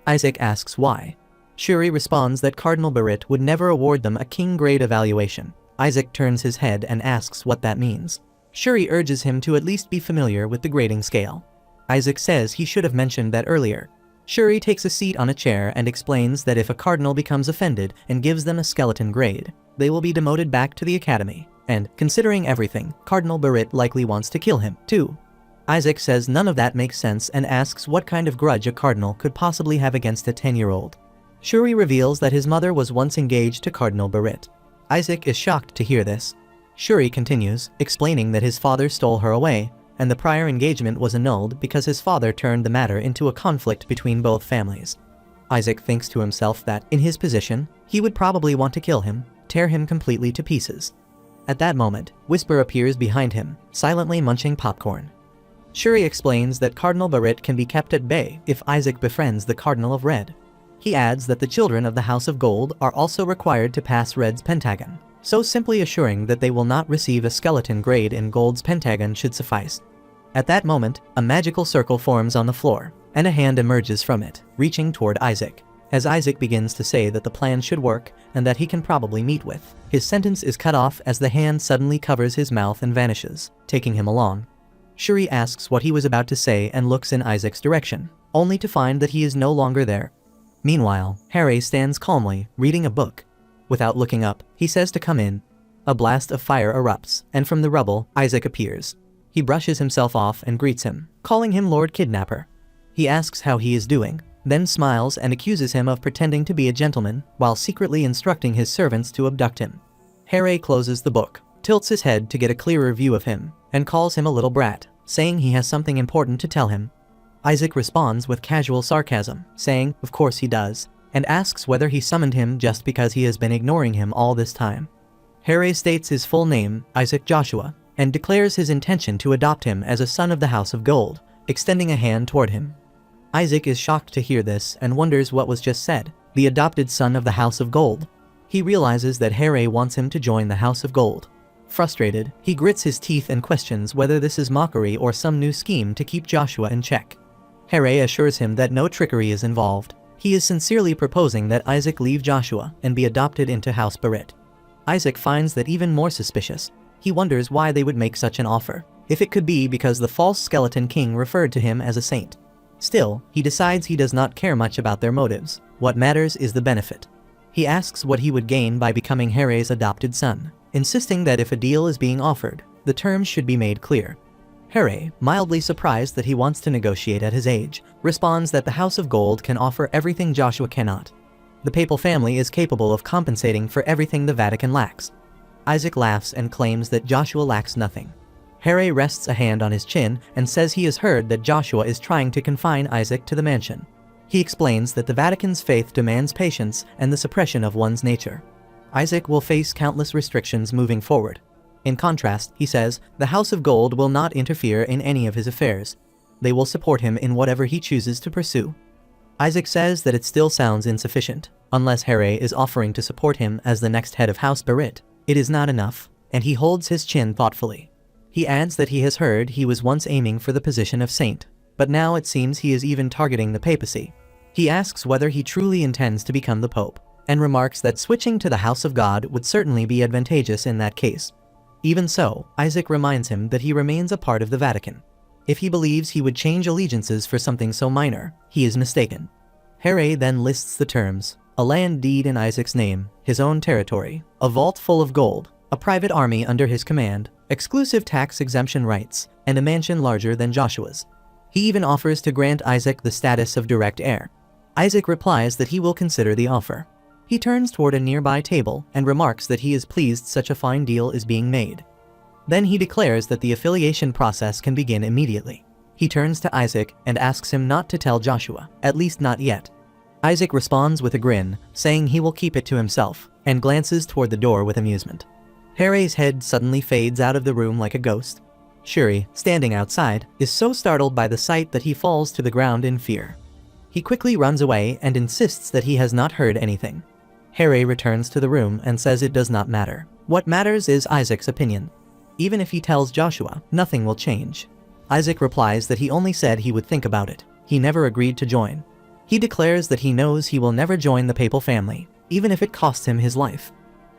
Isaac asks why. Shuri responds that Cardinal Berit would never award them a king grade evaluation. Isaac turns his head and asks what that means. Shuri urges him to at least be familiar with the grading scale. Isaac says he should have mentioned that earlier. Shuri takes a seat on a chair and explains that if a cardinal becomes offended and gives them a skeleton grade, they will be demoted back to the academy, and, considering everything, Cardinal Berit likely wants to kill him, too. Isaac says none of that makes sense and asks what kind of grudge a cardinal could possibly have against a 10-year-old. Shuri reveals that his mother was once engaged to Cardinal Berit. Isaac is shocked to hear this. Shuri continues, explaining that his father stole her away, and the prior engagement was annulled because his father turned the matter into a conflict between both families. Isaac thinks to himself that, in his position, he would probably want to kill him, tear him completely to pieces. At that moment, Whisper appears behind him, silently munching popcorn. Shuri explains that Cardinal Berit can be kept at bay if Isaac befriends the Cardinal of Red. He adds that the children of the House of Gold are also required to pass Red's pentagon, so simply assuring that they will not receive a skeleton grade in Gold's pentagon should suffice. At that moment, a magical circle forms on the floor, and a hand emerges from it, reaching toward Isaac. As Isaac begins to say that the plan should work and that he can probably meet with, his sentence is cut off as the hand suddenly covers his mouth and vanishes, taking him along. Shuri asks what he was about to say and looks in Isaac's direction, only to find that he is no longer there. Meanwhile, Harry stands calmly, reading a book. Without looking up, he says to come in. A blast of fire erupts, and from the rubble, Isaac appears. He brushes himself off and greets him, calling him Lord Kidnapper. He asks how he is doing, then smiles and accuses him of pretending to be a gentleman while secretly instructing his servants to abduct him. Harry closes the book, tilts his head to get a clearer view of him, and calls him a little brat, saying he has something important to tell him. Isaac responds with casual sarcasm, saying, of course he does, and asks whether he summoned him just because he has been ignoring him all this time. Harry states his full name, Isaac Joshua, and declares his intention to adopt him as a son of the House of Gold, extending a hand toward him. Isaac is shocked to hear this and wonders what was just said, the adopted son of the House of Gold. He realizes that Harry wants him to join the House of Gold. Frustrated, he grits his teeth and questions whether this is mockery or some new scheme to keep Joshua in check. Harry assures him that no trickery is involved. He is sincerely proposing that Isaac leave Joshua and be adopted into House Berit. Isaac finds that even more suspicious. He wonders why they would make such an offer, if it could be because the false skeleton king referred to him as a saint. Still, he decides he does not care much about their motives. What matters is the benefit. He asks what he would gain by becoming Harry's adopted son, insisting that if a deal is being offered, the terms should be made clear. Harry, mildly surprised that he wants to negotiate at his age, responds that the House of Gold can offer everything Joshua cannot. The papal family is capable of compensating for everything the Vatican lacks. Isaac laughs and claims that Joshua lacks nothing. Harry rests a hand on his chin and says he has heard that Joshua is trying to confine Isaac to the mansion. He explains that the Vatican's faith demands patience and the suppression of one's nature. Isaac will face countless restrictions moving forward. In contrast, he says, the House of Gold will not interfere in any of his affairs. They will support him in whatever he chooses to pursue. Isaac says that it still sounds insufficient. Unless Harry is offering to support him as the next head of House Berit, it is not enough, and he holds his chin thoughtfully. He adds that he has heard he was once aiming for the position of saint, but now it seems he is even targeting the papacy. He asks whether he truly intends to become the Pope, and remarks that switching to the House of God would certainly be advantageous in that case. Even so, Isaac reminds him that he remains a part of the Vatican. If he believes he would change allegiances for something so minor, he is mistaken. Harry then lists the terms: a land deed in Isaac's name, his own territory, a vault full of gold, a private army under his command, exclusive tax exemption rights, and a mansion larger than Joshua's. He even offers to grant Isaac the status of direct heir. Isaac replies that he will consider the offer. He turns toward a nearby table and remarks that he is pleased such a fine deal is being made. Then he declares that the affiliation process can begin immediately. He turns to Isaac and asks him not to tell Joshua, at least not yet. Isaac responds with a grin, saying he will keep it to himself, and glances toward the door with amusement. Harry's head suddenly fades out of the room like a ghost. Shuri, standing outside, is so startled by the sight that he falls to the ground in fear. He quickly runs away and insists that he has not heard anything. Harry returns to the room and says it does not matter. What matters is Isaac's opinion. Even if he tells Joshua, nothing will change. Isaac replies that he only said he would think about it. He never agreed to join. He declares that he knows he will never join the papal family, even if it costs him his life.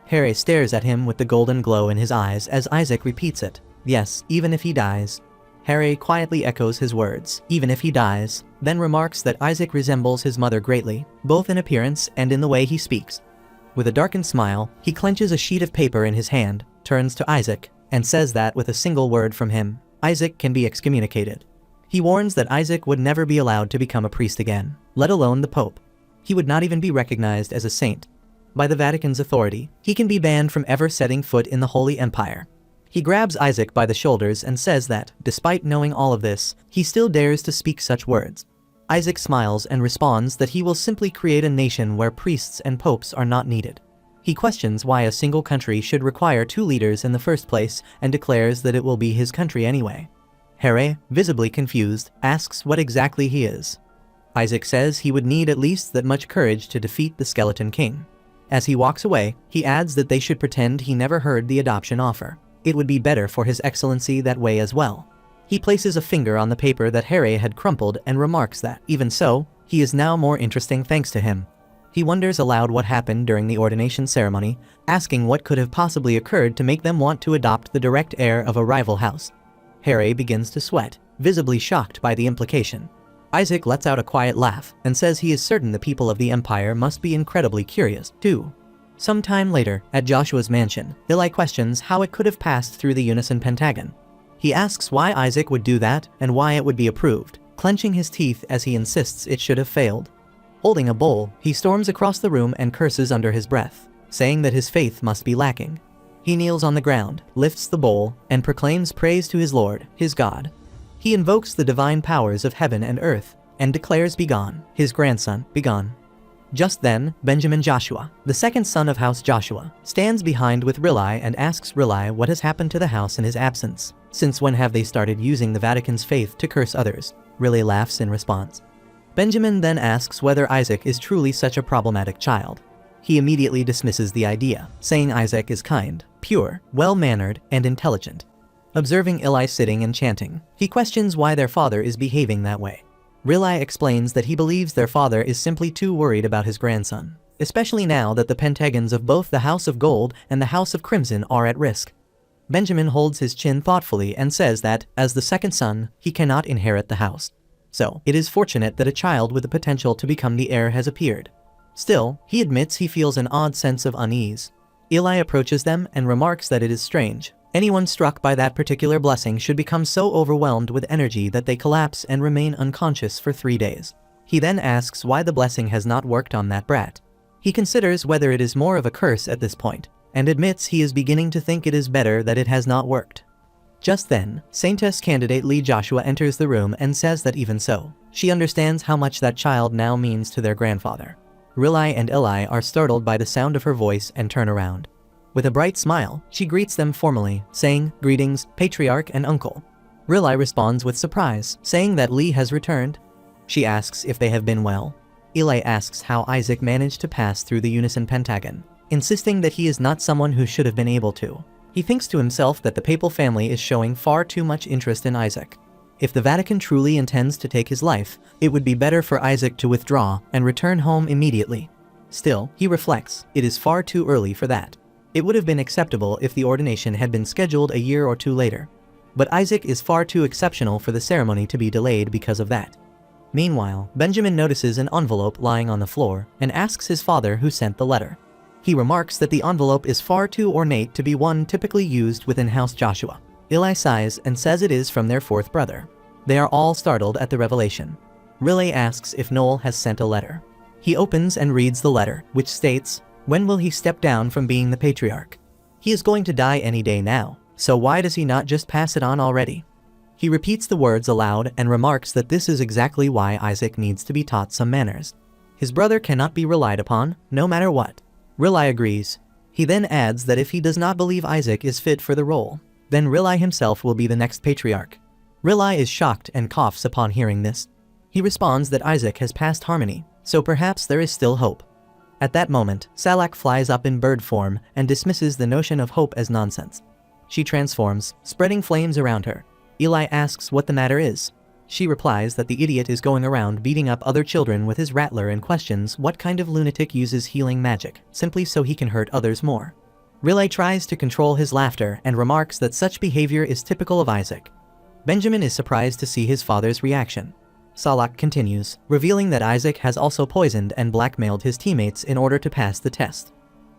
Harry stares at him with the golden glow in his eyes as Isaac repeats it. Yes, even if he dies. Harry quietly echoes his words, even if he dies, then remarks that Isaac resembles his mother greatly, both in appearance and in the way he speaks. With a darkened smile, he clenches a sheet of paper in his hand, turns to Isaac, and says that with a single word from him, Isaac can be excommunicated. He warns that Isaac would never be allowed to become a priest again, let alone the Pope. He would not even be recognized as a saint. By the Vatican's authority, he can be banned from ever setting foot in the Holy Empire. He grabs Isaac by the shoulders and says that, despite knowing all of this, he still dares to speak such words. Isaac smiles and responds that he will simply create a nation where priests and popes are not needed. He questions why a single country should require 2 leaders in the first place and declares that it will be his country anyway. Harry, visibly confused, asks what exactly he is. Isaac says he would need at least that much courage to defeat the Skeleton King. As he walks away, he adds that they should pretend he never heard the adoption offer. It would be better for His Excellency that way as well. He places a finger on the paper that Harry had crumpled and remarks that, even so, he is now more interesting thanks to him. He wonders aloud what happened during the ordination ceremony, asking what could have possibly occurred to make them want to adopt the direct heir of a rival house. Harry begins to sweat, visibly shocked by the implication. Isaac lets out a quiet laugh and says he is certain the people of the Empire must be incredibly curious, too. Some time later, at Joshua's mansion, Eli questions how it could have passed through the unison pentagon. He asks why Isaac would do that and why it would be approved, clenching his teeth as he insists it should have failed. Holding a bowl, he storms across the room and curses under his breath, saying that his faith must be lacking. He kneels on the ground, lifts the bowl, and proclaims praise to his Lord, his God. He invokes the divine powers of heaven and earth, and declares Begone, his grandson, begone. Just then, Benjamin Joshua, the second son of House Joshua, stands behind with Rilai and asks Rilai what has happened to the house in his absence. Since when have they started using the Vatican's faith to curse others? Rilai laughs in response. Benjamin then asks whether Isaac is truly such a problematic child. He immediately dismisses the idea, saying Isaac is kind, pure, well-mannered, and intelligent. Observing Eli sitting and chanting, he questions why their father is behaving that way. Rilai explains that he believes their father is simply too worried about his grandson, especially now that the pentagons of both the House of Gold and the House of Crimson are at risk. Benjamin holds his chin thoughtfully and says that, as the second son, he cannot inherit the house. So, it is fortunate that a child with the potential to become the heir has appeared. Still, he admits he feels an odd sense of unease. Eli approaches them and remarks that it is strange. Anyone struck by that particular blessing should become so overwhelmed with energy that they collapse and remain unconscious for 3 days. He then asks why the blessing has not worked on that brat. He considers whether it is more of a curse at this point, and admits he is beginning to think it is better that it has not worked. Just then, Saintess candidate Lee Joshua enters the room and says that even so, she understands how much that child now means to their grandfather. Rilai and Eli are startled by the sound of her voice and turn around. With a bright smile, she greets them formally, saying, "Greetings, Patriarch and Uncle." Rilai responds with surprise, saying that Lee has returned. She asks if they have been well. Eli asks how Isaac managed to pass through the unison pentagon, insisting that he is not someone who should have been able to. He thinks to himself that the papal family is showing far too much interest in Isaac. If the Vatican truly intends to take his life, it would be better for Isaac to withdraw and return home immediately. Still, he reflects, it is far too early for that. It would have been acceptable if the ordination had been scheduled a year or two later. But Isaac is far too exceptional for the ceremony to be delayed because of that. Meanwhile, Benjamin notices an envelope lying on the floor and asks his father who sent the letter. He remarks that the envelope is far too ornate to be one typically used within House Joshua. Eli sighs and says it is from their fourth brother. They are all startled at the revelation. Riley asks if Noel has sent a letter. He opens and reads the letter, which states, "When will he step down from being the patriarch? He is going to die any day now, so why does he not just pass it on already?" He repeats the words aloud and remarks that this is exactly why Isaac needs to be taught some manners. His brother cannot be relied upon, no matter what. Riley agrees. He then adds that if he does not believe Isaac is fit for the role, then Riley himself will be the next patriarch. Riley is shocked and coughs upon hearing this. He responds that Isaac has passed harmony, so perhaps there is still hope. At that moment, Salak flies up in bird form and dismisses the notion of hope as nonsense. She transforms, spreading flames around her. Eli asks what the matter is. She replies that the idiot is going around beating up other children with his rattler and questions what kind of lunatic uses healing magic, simply so he can hurt others more. Riley tries to control his laughter and remarks that such behavior is typical of Isaac. Benjamin is surprised to see his father's reaction. Salak continues, revealing that Isaac has also poisoned and blackmailed his teammates in order to pass the test.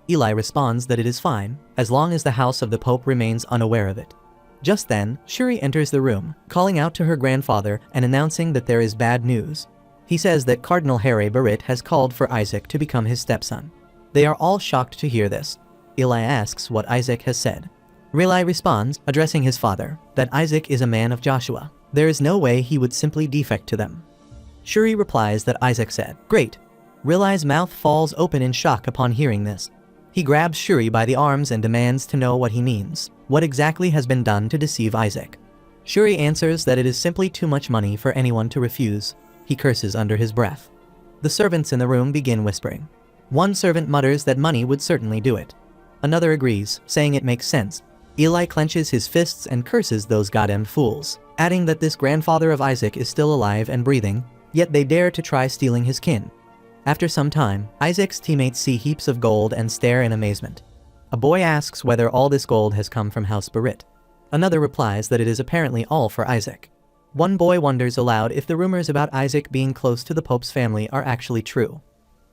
Eli responds that it is fine, as long as the house of the Pope remains unaware of it. Just then, Shuri enters the room, calling out to her grandfather and announcing that there is bad news. He says that Cardinal Harry Barrett has called for Isaac to become his stepson. They are all shocked to hear this. Eli asks what Isaac has said. Riley responds, addressing his father, that Isaac is a man of Joshua. There is no way he would simply defect to them. Shuri replies that Isaac said, "Great." Riley's mouth falls open in shock upon hearing this. He grabs Shuri by the arms and demands to know what he means. What exactly has been done to deceive Isaac? Shuri answers that it is simply too much money for anyone to refuse. He curses under his breath. The servants in the room begin whispering. One servant mutters that money would certainly do it. Another agrees, saying it makes sense. Eli clenches his fists and curses those goddamn fools, adding that this grandfather of Isaac is still alive and breathing, yet they dare to try stealing his kin. After some time, Isaac's teammates see heaps of gold and stare in amazement. A boy asks whether all this gold has come from House Barrett. Another replies that it is apparently all for Isaac. One boy wonders aloud if the rumors about Isaac being close to the Pope's family are actually true.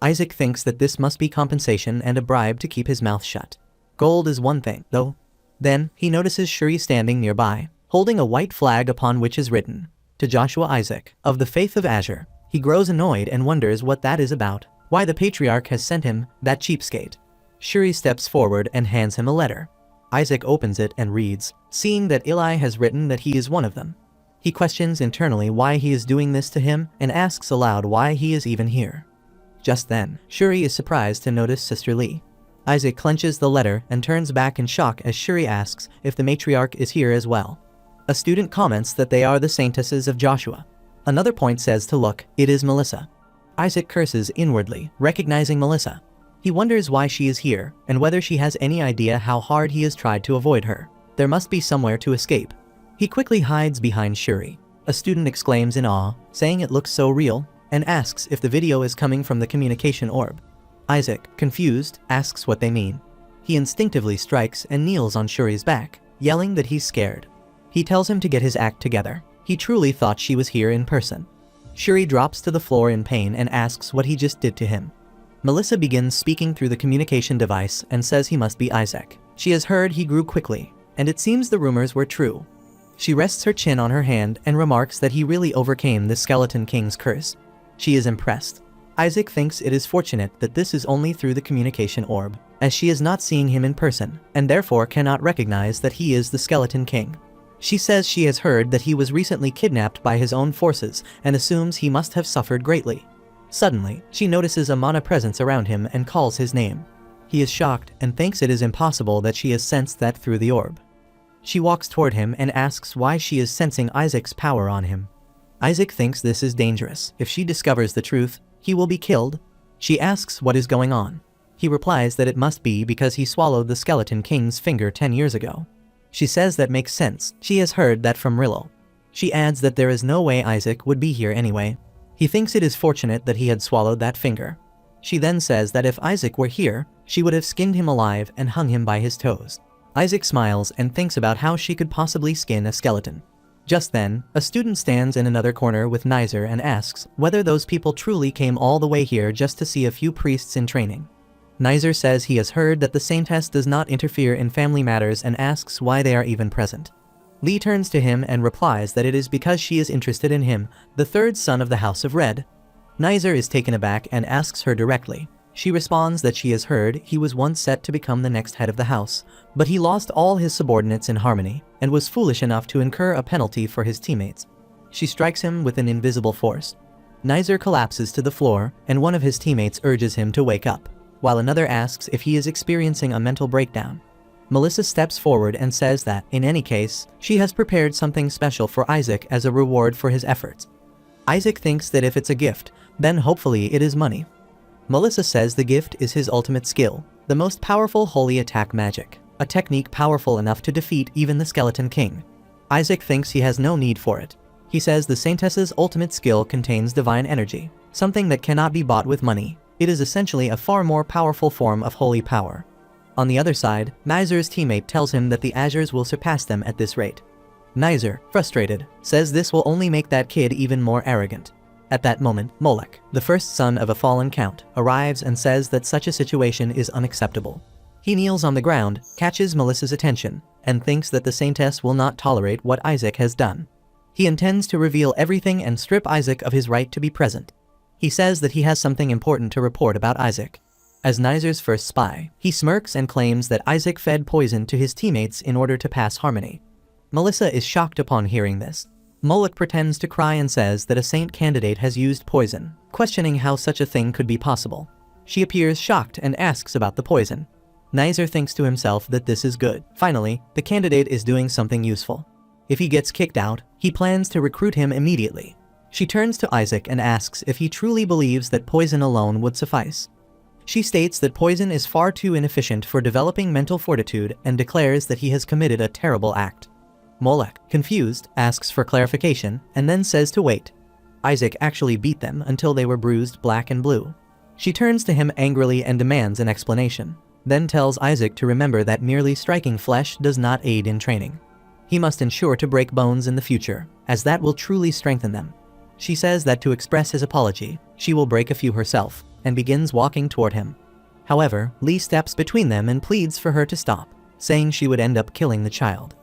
Isaac thinks that this must be compensation and a bribe to keep his mouth shut. Gold is one thing, though. Then, he notices Shuri standing nearby, holding a white flag upon which is written, "To Joshua Isaac, of the faith of Azure." He grows annoyed and wonders what that is about, why the patriarch has sent him, that cheapskate. Shuri steps forward and hands him a letter. Isaac opens it and reads, seeing that Eli has written that he is one of them. He questions internally why he is doing this to him and asks aloud why he is even here. Just then, Shuri is surprised to notice Sister Lee. Isaac clenches the letter and turns back in shock as Shuri asks if the matriarch is here as well. A student comments that they are the saintesses of Joshua. Another point says to look, it is Melissa. Isaac curses inwardly, recognizing Melissa. He wonders why she is here and whether she has any idea how hard he has tried to avoid her. There must be somewhere to escape. He quickly hides behind Shuri. A student exclaims in awe, saying it looks so real, and asks if the video is coming from the communication orb. Isaac, confused, asks what they mean. He instinctively strikes and kneels on Shuri's back, yelling that he's scared. He tells him to get his act together. He truly thought she was here in person. Shuri drops to the floor in pain and asks what he just did to him. Melissa begins speaking through the communication device and says he must be Isaac. She has heard he grew quickly, and it seems the rumors were true. She rests her chin on her hand and remarks that he really overcame the Skeleton King's curse. She is impressed. Isaac thinks it is fortunate that this is only through the communication orb, as she is not seeing him in person, and therefore cannot recognize that he is the Skeleton King. She says she has heard that he was recently kidnapped by his own forces and assumes he must have suffered greatly. Suddenly, she notices a mana presence around him and calls his name. He is shocked and thinks it is impossible that she has sensed that through the orb. She walks toward him and asks why she is sensing Isaac's power on him. Isaac thinks this is dangerous. If she discovers the truth, he will be killed. She asks what is going on. He replies that it must be because he swallowed the Skeleton King's finger 10 years ago. She says that makes sense. She has heard that from Rillo. She adds that there is no way Isaac would be here anyway. He thinks it is fortunate that he had swallowed that finger. She then says that if Isaac were here, she would have skinned him alive and hung him by his toes. Isaac smiles and thinks about how she could possibly skin a skeleton. Just then, a student stands in another corner with Nizer and asks whether those people truly came all the way here just to see a few priests in training. Nizer says he has heard that the Saintess does not interfere in family matters and asks why they are even present. Lee turns to him and replies that it is because she is interested in him, the third son of the House of Red. Nizer is taken aback and asks her directly. She responds that she has heard he was once set to become the next head of the house, but he lost all his subordinates in harmony, and was foolish enough to incur a penalty for his teammates. She strikes him with an invisible force. Nizer collapses to the floor, and one of his teammates urges him to wake up, while another asks if he is experiencing a mental breakdown. Melissa steps forward and says that, in any case, she has prepared something special for Isaac as a reward for his efforts. Isaac thinks that if it's a gift, then hopefully it is money. Melissa says the gift is his ultimate skill, the most powerful holy attack magic, a technique powerful enough to defeat even the Skeleton King. Isaac thinks he has no need for it. He says the Saintess's ultimate skill contains divine energy, something that cannot be bought with money. It is essentially a far more powerful form of holy power. On the other side, Nizer's teammate tells him that the Azures will surpass them at this rate. Nizer, frustrated, says this will only make that kid even more arrogant. At that moment, Molech, the first son of a fallen count, arrives and says that such a situation is unacceptable. He kneels on the ground, catches Melissa's attention, and thinks that the Saintess will not tolerate what Isaac has done. He intends to reveal everything and strip Isaac of his right to be present. He says that he has something important to report about Isaac. As Nizer's first spy, he smirks and claims that Isaac fed poison to his teammates in order to pass harmony. Melissa is shocked upon hearing this. Molech pretends to cry and says that a saint candidate has used poison, questioning how such a thing could be possible. She appears shocked and asks about the poison. Nizer thinks to himself that this is good. Finally, the candidate is doing something useful. If he gets kicked out, he plans to recruit him immediately. She turns to Isaac and asks if he truly believes that poison alone would suffice. She states that poison is far too inefficient for developing mental fortitude and declares that he has committed a terrible act. Molech, confused, asks for clarification and then says to wait. Isaac actually beat them until they were bruised black and blue. She turns to him angrily and demands an explanation, then tells Isaac to remember that merely striking flesh does not aid in training. He must ensure to break bones in the future, as that will truly strengthen them. She says that to express his apology, she will break a few herself, and begins walking toward him. However, Lee steps between them and pleads for her to stop, saying she would end up killing the child.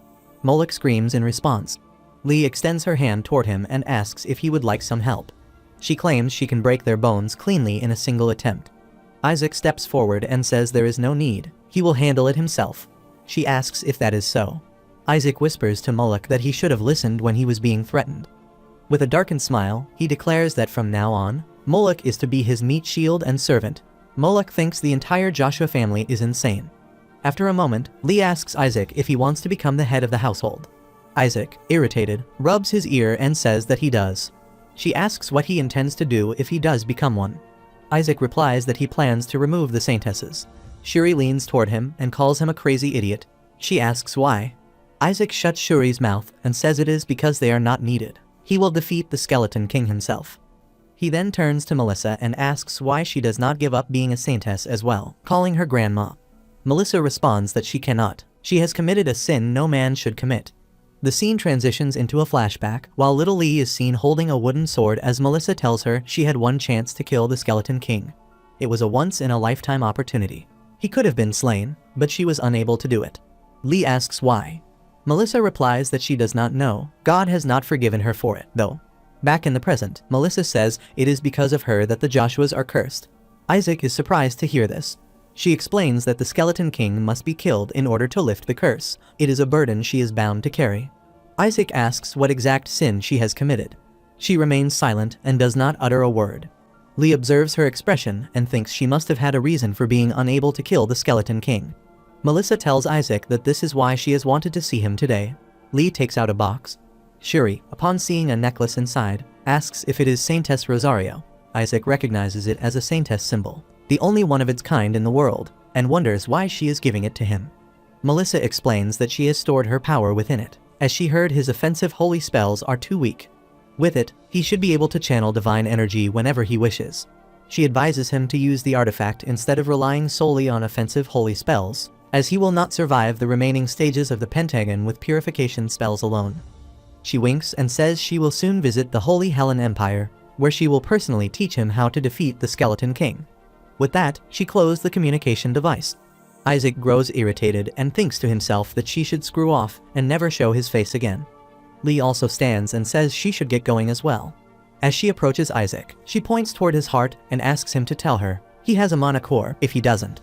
Molech screams in response. Lee extends her hand toward him and asks if he would like some help. She claims she can break their bones cleanly in a single attempt. Isaac steps forward and says there is no need, he will handle it himself. She asks if that is so. Isaac whispers to Molech that he should have listened when he was being threatened. With a darkened smile, he declares that from now on, Molech is to be his meat shield and servant. Molech thinks the entire Joshua family is insane. After a moment, Lee asks Isaac if he wants to become the head of the household. Isaac, irritated, rubs his ear and says that he does. She asks what he intends to do if he does become one. Isaac replies that he plans to remove the Saintesses. Shuri leans toward him and calls him a crazy idiot. She asks why. Isaac shuts Shuri's mouth and says it is because they are not needed. He will defeat the Skeleton King himself. He then turns to Melissa and asks why she does not give up being a saintess as well, calling her grandma. Melissa responds that she cannot. She has committed a sin no man should commit. The scene transitions into a flashback, while little Lee is seen holding a wooden sword as Melissa tells her she had one chance to kill the Skeleton King. It was a once-in-a-lifetime opportunity. He could have been slain, but she was unable to do it. Lee asks why. Melissa replies that she does not know. God has not forgiven her for it, though. Back in the present, Melissa says it is because of her that the Joshuas are cursed. Isaac is surprised to hear this. She explains that the Skeleton King must be killed in order to lift the curse. It is a burden she is bound to carry. Isaac asks what exact sin she has committed. She remains silent and does not utter a word. Lee observes her expression and thinks she must have had a reason for being unable to kill the Skeleton King. Melissa tells Isaac that this is why she has wanted to see him today. Lee takes out a box. Shuri, upon seeing a necklace inside, asks if it is Saintess Rosario. Isaac recognizes it as a Saintess symbol, the only one of its kind in the world, and wonders why she is giving it to him. Melissa explains that she has stored her power within it. as she heard his offensive holy spells are too weak. With it, he should be able to channel divine energy whenever he wishes. She advises him to use the artifact instead of relying solely on offensive holy spells, as he will not survive the remaining stages of the Pentagon with purification spells alone. She winks and says she will soon visit the Holy Helen Empire, where she will personally teach him how to defeat the Skeleton King. With that, she closed the communication device. Isaac grows irritated and thinks to himself that she should screw off and never show his face again. Lee also stands and says she should get going as well. As she approaches Isaac, she points toward his heart and asks him to tell her he has a manacore if he doesn't.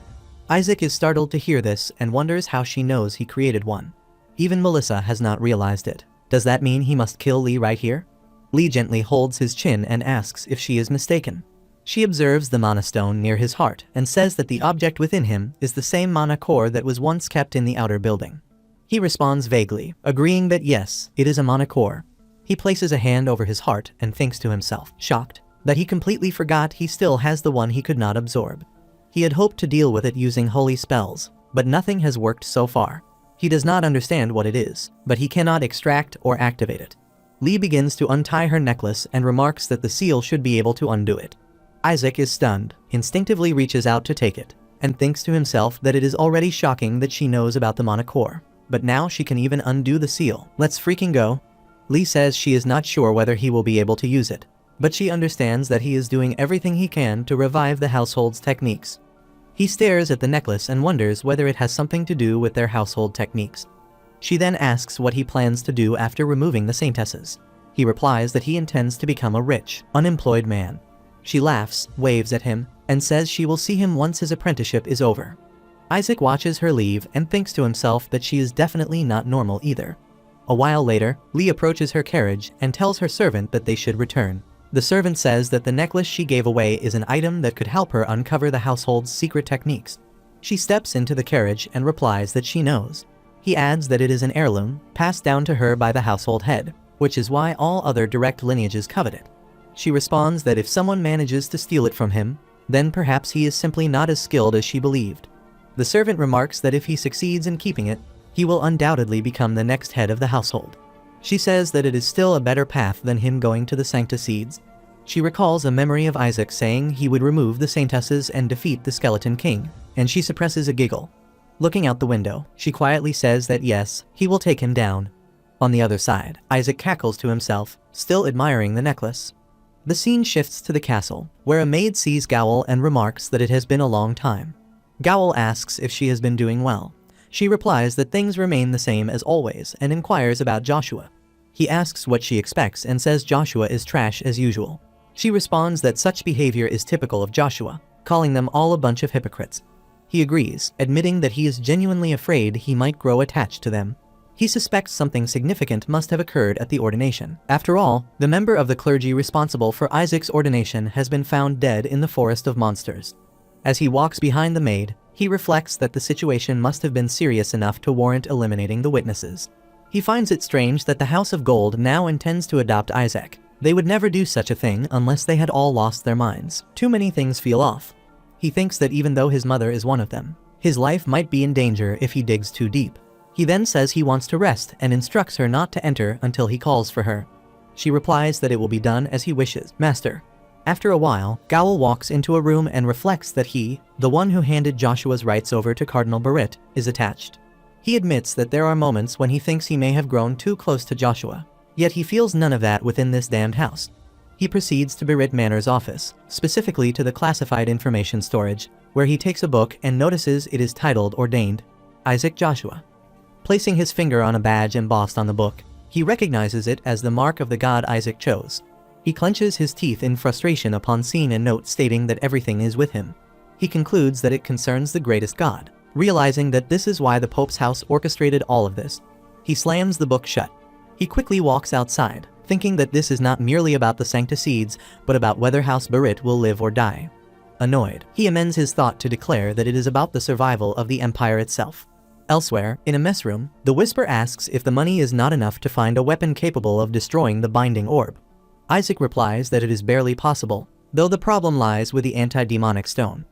Isaac is startled to hear this and wonders how she knows he created one. Even Melissa has not realized it. Does that mean he must kill Lee right here? Lee gently holds his chin and asks if she is mistaken. She observes the mana stone near his heart and says that the object within him is the same mana core that was once kept in the outer building. He responds vaguely, agreeing that yes, it is a mana core. He places a hand over his heart and thinks to himself, shocked, that he completely forgot he still has the one he could not absorb. He had hoped to deal with it using holy spells, but nothing has worked so far. He does not understand what it is, but he cannot extract or activate it. Lee begins to untie her necklace and remarks that the seal should be able to undo it. Isaac is stunned, instinctively reaches out to take it, and thinks to himself that it is already shocking that she knows about the mana core. But now she can even undo the seal. Let's freaking go. Lee says she is not sure whether he will be able to use it, but she understands that he is doing everything he can to revive the household's techniques. He stares at the necklace and wonders whether it has something to do with their household techniques. She then asks what he plans to do after removing the saintesses. He replies that he intends to become a rich, unemployed man. She laughs, waves at him, and says she will see him once his apprenticeship is over. Isaac watches her leave and thinks to himself that she is definitely not normal either. A while later, Lee approaches her carriage and tells her servant that they should return. The servant says that the necklace she gave away is an item that could help her uncover the household's secret techniques. She steps into the carriage and replies that she knows. He adds that it is an heirloom, passed down to her by the household head, which is why all other direct lineages covet it. She responds that if someone manages to steal it from him, then perhaps he is simply not as skilled as she believed. The servant remarks that if he succeeds in keeping it, he will undoubtedly become the next head of the household. She says that it is still a better path than him going to the Sancticides. She recalls a memory of Isaac saying he would remove the Saintesses and defeat the Skeleton King, and she suppresses a giggle. Looking out the window, she quietly says that yes, he will take him down. On the other side, Isaac cackles to himself, still admiring the necklace. The scene shifts to the castle, where a maid sees Gowl and remarks that it has been a long time. Gowl asks if she has been doing well. She replies that things remain the same as always and inquires about Joshua. He asks what she expects and says Joshua is trash as usual. She responds that such behavior is typical of Joshua, calling them all a bunch of hypocrites. He agrees, admitting that he is genuinely afraid he might grow attached to them. He suspects something significant must have occurred at the ordination. After all, the member of the clergy responsible for Isaac's ordination has been found dead in the forest of monsters. As he walks behind the maid, he reflects that the situation must have been serious enough to warrant eliminating the witnesses. He finds it strange that the House of Gold now intends to adopt Isaac. They would never do such a thing unless they had all lost their minds. Too many things feel off. He thinks that even though his mother is one of them, his life might be in danger if he digs too deep. He then says he wants to rest and instructs her not to enter until he calls for her. She replies that it will be done as he wishes, Master. After a while, Gowl walks into a room and reflects that he, the one who handed Joshua's rights over to Cardinal Barrett, is attached. He admits that there are moments when he thinks he may have grown too close to Joshua, yet he feels none of that within this damned house. He proceeds to Barrett Manor's office, specifically to the classified information storage, where he takes a book and notices it is titled Ordained, Isaac Joshua. Placing his finger on a badge embossed on the book, he recognizes it as the mark of the god Isaac chose. He clenches his teeth in frustration upon seeing a note stating that everything is with him. He concludes that it concerns the greatest god, realizing that this is why the Pope's house orchestrated all of this. He slams the book shut. He quickly walks outside, thinking that this is not merely about the Sancticides, but about whether House Barrett will live or die. Annoyed, he amends his thought to declare that it is about the survival of the Empire itself. Elsewhere, in a mess room, the Whisper asks if the money is not enough to find a weapon capable of destroying the binding orb. Isaac replies that it is barely possible, though the problem lies with the anti-demonic stone.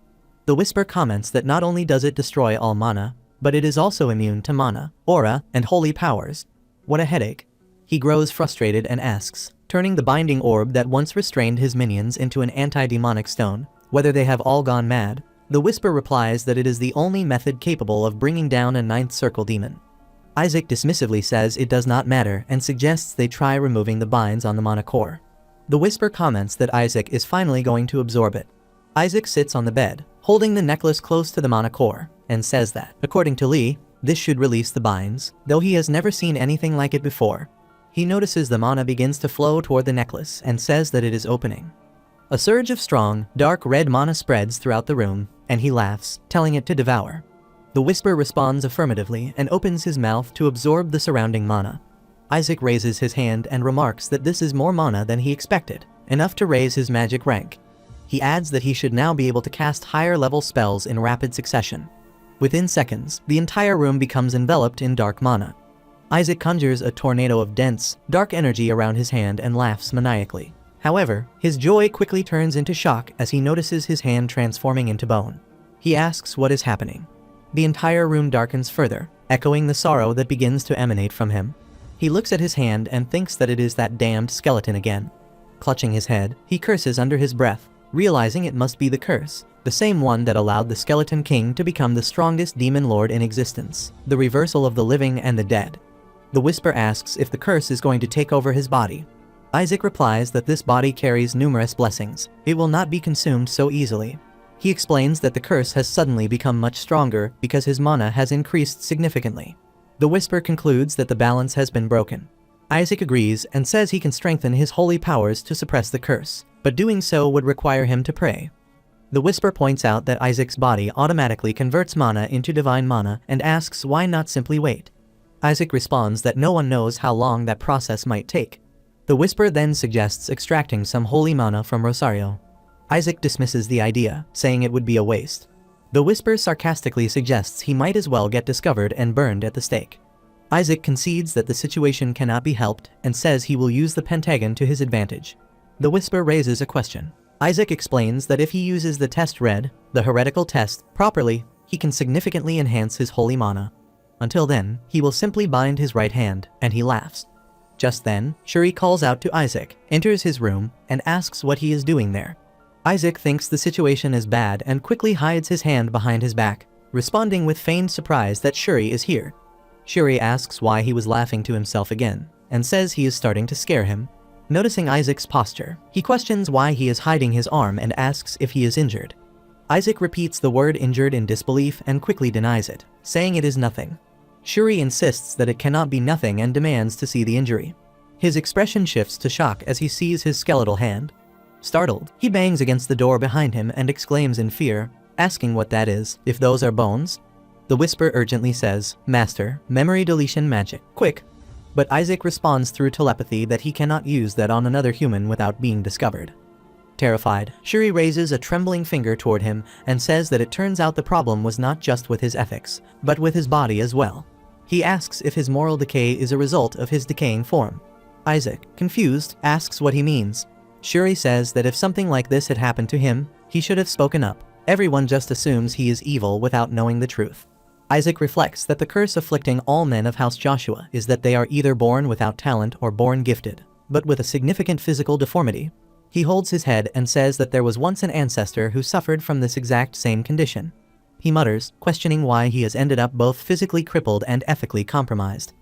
The Whisper comments that not only does it destroy all mana, but it is also immune to mana, aura, and holy powers. What a headache. He grows frustrated and asks, turning the binding orb that once restrained his minions into an anti-demonic stone, whether they have all gone mad. The Whisper replies that it is the only method capable of bringing down a ninth circle demon. Isaac dismissively says it does not matter and suggests they try removing the binds on the manacore. The Whisper comments that Isaac is finally going to absorb it. Isaac sits on the bed, holding the necklace close to the manacore, and says that, according to Lee, this should release the binds, though he has never seen anything like it before. He notices the mana begins to flow toward the necklace and says that it is opening. A surge of strong, dark red mana spreads throughout the room, and he laughs, telling it to devour. The Whisper responds affirmatively and opens his mouth to absorb the surrounding mana. Isaac raises his hand and remarks that this is more mana than he expected, enough to raise his magic rank. He adds that he should now be able to cast higher level spells in rapid succession. Within seconds, the entire room becomes enveloped in dark mana. Isaac conjures a tornado of dense, dark energy around his hand and laughs maniacally. However, his joy quickly turns into shock as he notices his hand transforming into bone. He asks what is happening. The entire room darkens further, echoing the sorrow that begins to emanate from him. He looks at his hand and thinks that it is that damned skeleton again. Clutching his head, he curses under his breath, realizing it must be the curse, the same one that allowed the Skeleton King to become the strongest demon lord in existence, the reversal of the living and the dead. The Whisper asks if the curse is going to take over his body. Isaac replies that this body carries numerous blessings. It will not be consumed so easily. He explains that the curse has suddenly become much stronger because his mana has increased significantly. The Whisper concludes that the balance has been broken. Isaac agrees and says he can strengthen his holy powers to suppress the curse, but doing so would require him to pray. The Whisper points out that Isaac's body automatically converts mana into divine mana and asks why not simply wait. Isaac responds that no one knows how long that process might take. The Whisper then suggests extracting some holy mana from Rosario. Isaac dismisses the idea, saying it would be a waste. The Whisper sarcastically suggests he might as well get discovered and burned at the stake. Isaac concedes that the situation cannot be helped and says he will use the pentagon to his advantage. The Whisper raises a question. Isaac explains that if he uses the test read, the heretical test, properly, he can significantly enhance his holy mana. Until then, he will simply bind his right hand, and he laughs. Just then, Shuri calls out to Isaac, enters his room, and asks what he is doing there. Isaac thinks the situation is bad and quickly hides his hand behind his back, responding with feigned surprise that Shuri is here. Shuri asks why he was laughing to himself again, and says he is starting to scare him. Noticing Isaac's posture, he questions why he is hiding his arm and asks if he is injured. Isaac repeats the word injured in disbelief and quickly denies it, saying it is nothing. Shuri insists that it cannot be nothing and demands to see the injury. His expression shifts to shock as he sees his skeletal hand. Startled, he bangs against the door behind him and exclaims in fear, asking what that is, if those are bones. The Whisper urgently says, "Master, memory deletion magic, quick." But Isaac responds through telepathy that he cannot use that on another human without being discovered. Terrified, Shuri raises a trembling finger toward him and says that it turns out the problem was not just with his ethics, but with his body as well. He asks if his moral decay is a result of his decaying form. Isaac, confused, asks what he means. Shuri says that if something like this had happened to him, he should have spoken up. Everyone just assumes he is evil without knowing the truth. Isaac reflects that the curse afflicting all men of House Joshua is that they are either born without talent or born gifted, but with a significant physical deformity. He holds his head and says that there was once an ancestor who suffered from this exact same condition. He mutters, questioning why he has ended up both physically crippled and ethically compromised.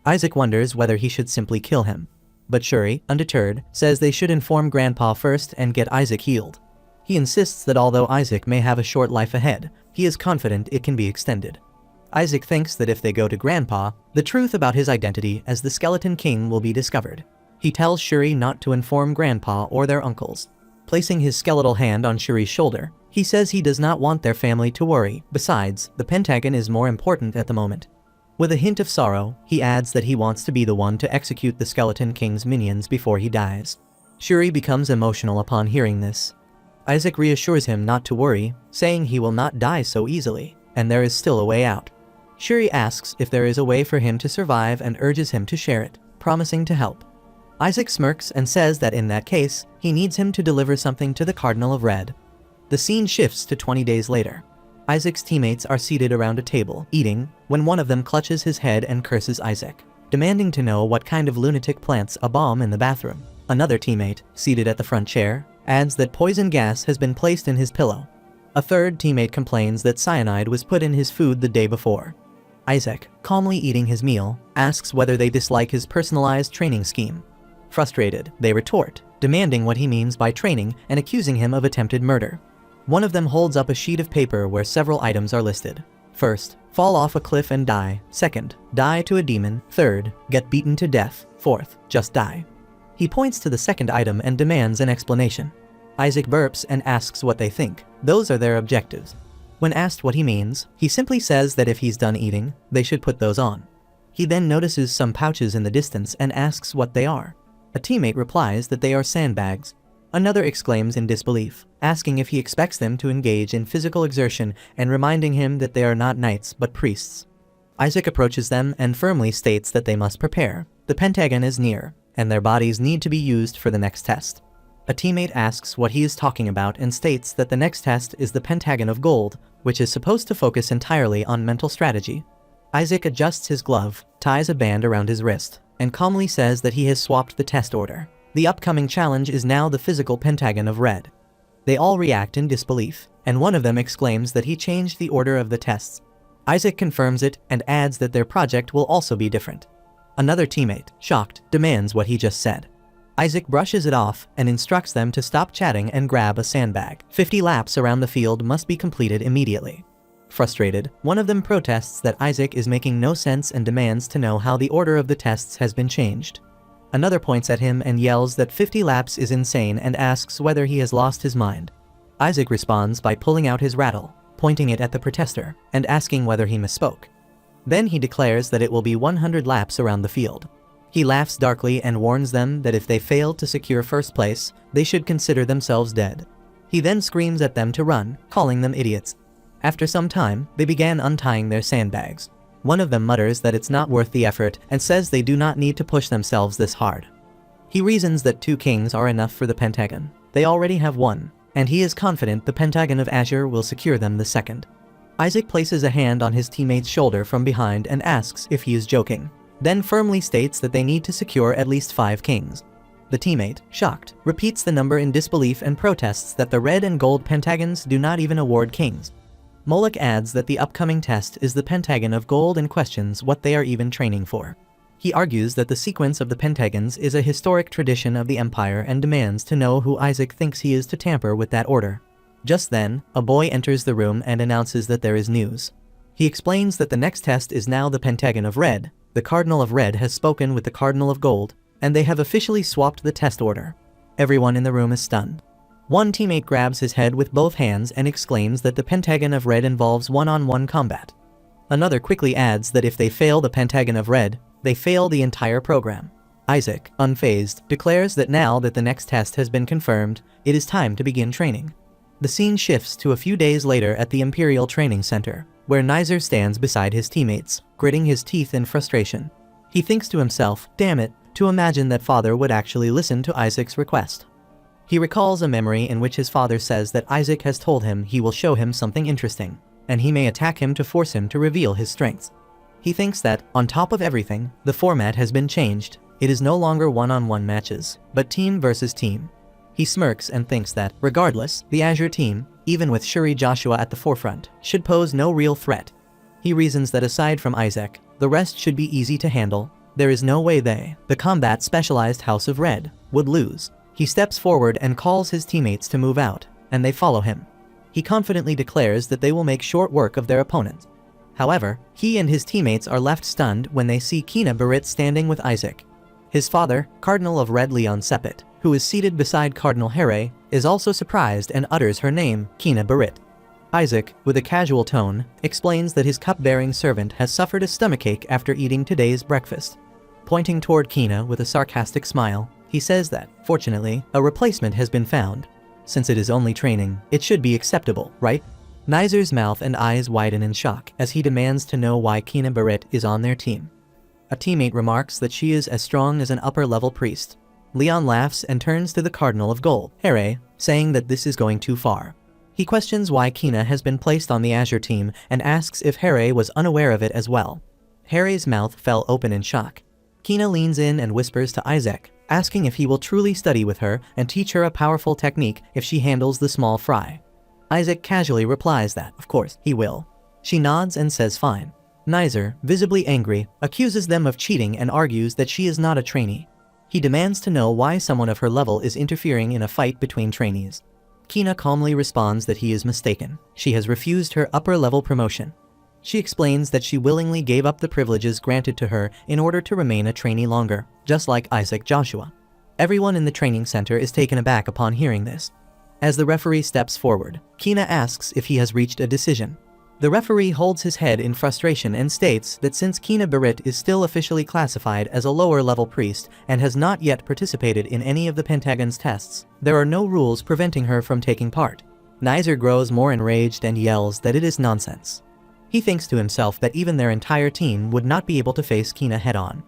Isaac wonders whether he should simply kill him. But Shuri, undeterred, says they should inform Grandpa first and get Isaac healed. He insists that although Isaac may have a short life ahead, he is confident it can be extended. Isaac thinks that if they go to Grandpa, the truth about his identity as the Skeleton King will be discovered. He tells Shuri not to inform Grandpa or their uncles. Placing his skeletal hand on Shuri's shoulder, he says he does not want their family to worry. Besides, the Pentagon is more important at the moment. With a hint of sorrow, he adds that he wants to be the one to execute the Skeleton King's minions before he dies. Shuri becomes emotional upon hearing this. Isaac reassures him not to worry, saying he will not die so easily, and there is still a way out. Shuri asks if there is a way for him to survive and urges him to share it, promising to help. Isaac smirks and says that in that case, he needs him to deliver something to the Cardinal of Red. The scene shifts to 20 days later. Isaac's teammates are seated around a table, eating, when one of them clutches his head and curses Isaac. demanding to know what kind of lunatic plants a bomb in the bathroom. Another teammate, seated at the front chair, adds that poison gas has been placed in his pillow. A third teammate complains that cyanide was put in his food the day before. Isaac, calmly eating his meal, asks whether they dislike his personalized training scheme. Frustrated, they retort, demanding what he means by training and accusing him of attempted murder. One of them holds up a sheet of paper where several items are listed. First, fall off a cliff and die. Second, die to a demon. Third, get beaten to death. Fourth, just die. He points to the second item and demands an explanation. Isaac burps and asks what they think. Those are their objectives. When asked what he means, he simply says that if he's done eating, they should put those on. He then notices some pouches in the distance and asks what they are. A teammate replies that they are sandbags. Another exclaims in disbelief, asking if he expects them to engage in physical exertion and reminding him that they are not knights but priests. Isaac approaches them and firmly states that they must prepare. The Pentagon is near, and their bodies need to be used for the next test. A teammate asks what he is talking about and states that the next test is the Pentagon of Gold, which is supposed to focus entirely on mental strategy. Isaac adjusts his glove, ties a band around his wrist, and calmly says that he has swapped the test order. The upcoming challenge is now the physical Pentagon of Red. They all react in disbelief, and one of them exclaims that he changed the order of the tests. Isaac confirms it and adds that their project will also be different. Another teammate, shocked, demands what he just said. Isaac brushes it off and instructs them to stop chatting and grab a sandbag. 50 laps around the field must be completed immediately. Frustrated, one of them protests that Isaac is making no sense and demands to know how the order of the tests has been changed. Another points at him and yells that 50 laps is insane and asks whether he has lost his mind. Isaac responds by pulling out his rattle, pointing it at the protester, and asking whether he misspoke. Then he declares that it will be 100 laps around the field. He laughs darkly and warns them that if they fail to secure first place, they should consider themselves dead. He then screams at them to run, calling them idiots. After some time, they began untying their sandbags. One of them mutters that it's not worth the effort and says they do not need to push themselves this hard. He reasons that 2 kings are enough for the Pentagon. They already have one, and he is confident the Pentagon of Azure will secure them the second. Isaac places a hand on his teammate's shoulder from behind and asks if he is joking, then firmly states that they need to secure at least 5 kings. The teammate, shocked, repeats the number in disbelief and protests that the red and gold pentagons do not even award kings. Moloch adds that the upcoming test is the Pentagon of Gold and questions what they are even training for. He argues that the sequence of the pentagons is a historic tradition of the Empire and demands to know who Isaac thinks he is to tamper with that order. Just then, a boy enters the room and announces that there is news. He explains that the next test is now the Pentagon of Red. The Cardinal of Red has spoken with the Cardinal of Gold, and they have officially swapped the test order. Everyone in the room is stunned. One teammate grabs his head with both hands and exclaims that the Pentagon of Red involves one-on-one combat. Another quickly adds that if they fail the Pentagon of Red, they fail the entire program. Isaac, unfazed, declares that now that the next test has been confirmed, it is time to begin training. The scene shifts to a few days later at the Imperial Training Center, where Nizer stands beside his teammates, gritting his teeth in frustration. He thinks to himself, damn it, to imagine that father would actually listen to Isaac's request. He recalls a memory in which his father says that Isaac has told him he will show him something interesting, and he may attack him to force him to reveal his strengths. He thinks that, on top of everything, the format has been changed. It is no longer one-on-one matches, but team versus team. He smirks and thinks that, regardless, the Azure team, even with Shuri Joshua at the forefront, should pose no real threat. He reasons that aside from Isaac, the rest should be easy to handle. There is no way they, the combat-specialized House of Red, would lose. He steps forward and calls his teammates to move out, and they follow him. He confidently declares that they will make short work of their opponents. However, he and his teammates are left stunned when they see Kina Barit standing with Isaac. His father, Cardinal of Red Leon Sepet, who is seated beside Cardinal Here, is also surprised and utters her name, Kina Barit. Isaac, with a casual tone, explains that his cup-bearing servant has suffered a stomachache after eating today's breakfast. Pointing toward Kina with a sarcastic smile, he says that, fortunately, a replacement has been found. Since it is only training, it should be acceptable, right? Nizer's mouth and eyes widen in shock as he demands to know why Kina Barit is on their team. A teammate remarks that she is as strong as an upper-level priest. Leon laughs and turns to the Cardinal of Gold, Here, saying that this is going too far. He questions why Kina has been placed on the Azure team and asks if Here was unaware of it as well. Here's mouth fell open in shock. Kina leans in and whispers to Isaac, asking if he will truly study with her and teach her a powerful technique if she handles the small fry. Isaac casually replies that, of course, he will. She nods and says fine. Nizer, visibly angry, accuses them of cheating and argues that she is not a trainee. He demands to know why someone of her level is interfering in a fight between trainees. Kina calmly responds that he is mistaken. She has refused her upper-level promotion. She explains that she willingly gave up the privileges granted to her in order to remain a trainee longer, just like Isaac Joshua. Everyone in the training center is taken aback upon hearing this. As the referee steps forward, Kina asks if he has reached a decision. The referee holds his head in frustration and states that since Kina Berit is still officially classified as a lower-level priest and has not yet participated in any of the Pentagon's tests, there are no rules preventing her from taking part. Nizer grows more enraged and yells that it is nonsense. He thinks to himself that even their entire team would not be able to face Kina head-on.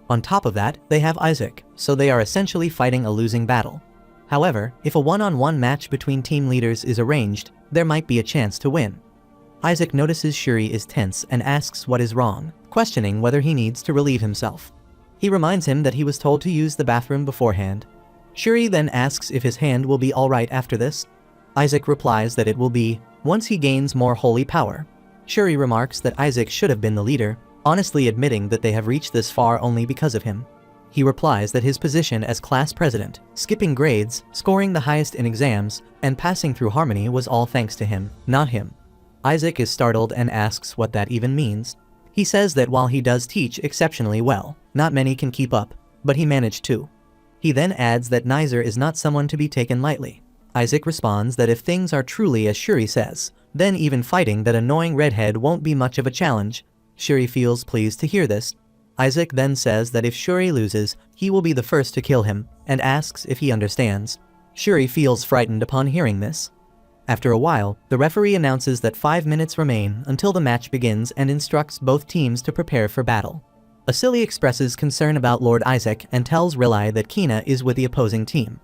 On top of that, they have Isaac, so they are essentially fighting a losing battle. However, if a one-on-one match between team leaders is arranged, there might be a chance to win. Isaac notices Shuri is tense and asks what is wrong, questioning whether he needs to relieve himself. He reminds him that he was told to use the bathroom beforehand. Shuri then asks if his hand will be alright after this. Isaac replies that it will be, once he gains more holy power. Shuri remarks that Isaac should have been the leader, honestly admitting that they have reached this far only because of him. He replies that his position as class president, skipping grades, scoring the highest in exams, and passing through harmony was all thanks to him, not him. Isaac is startled and asks what that even means. He says that while he does teach exceptionally well, not many can keep up, but he managed to. He then adds that Nizer is not someone to be taken lightly. Isaac responds that if things are truly as Shuri says, then even fighting that annoying redhead won't be much of a challenge. Shuri feels pleased to hear this. Isaac then says that if Shuri loses, he will be the first to kill him, and asks if he understands. Shuri feels frightened upon hearing this. After a while, the referee announces that 5 minutes remain until the match begins and instructs both teams to prepare for battle. Asili expresses concern about Lord Isaac and tells Rilai that Kina is with the opposing team.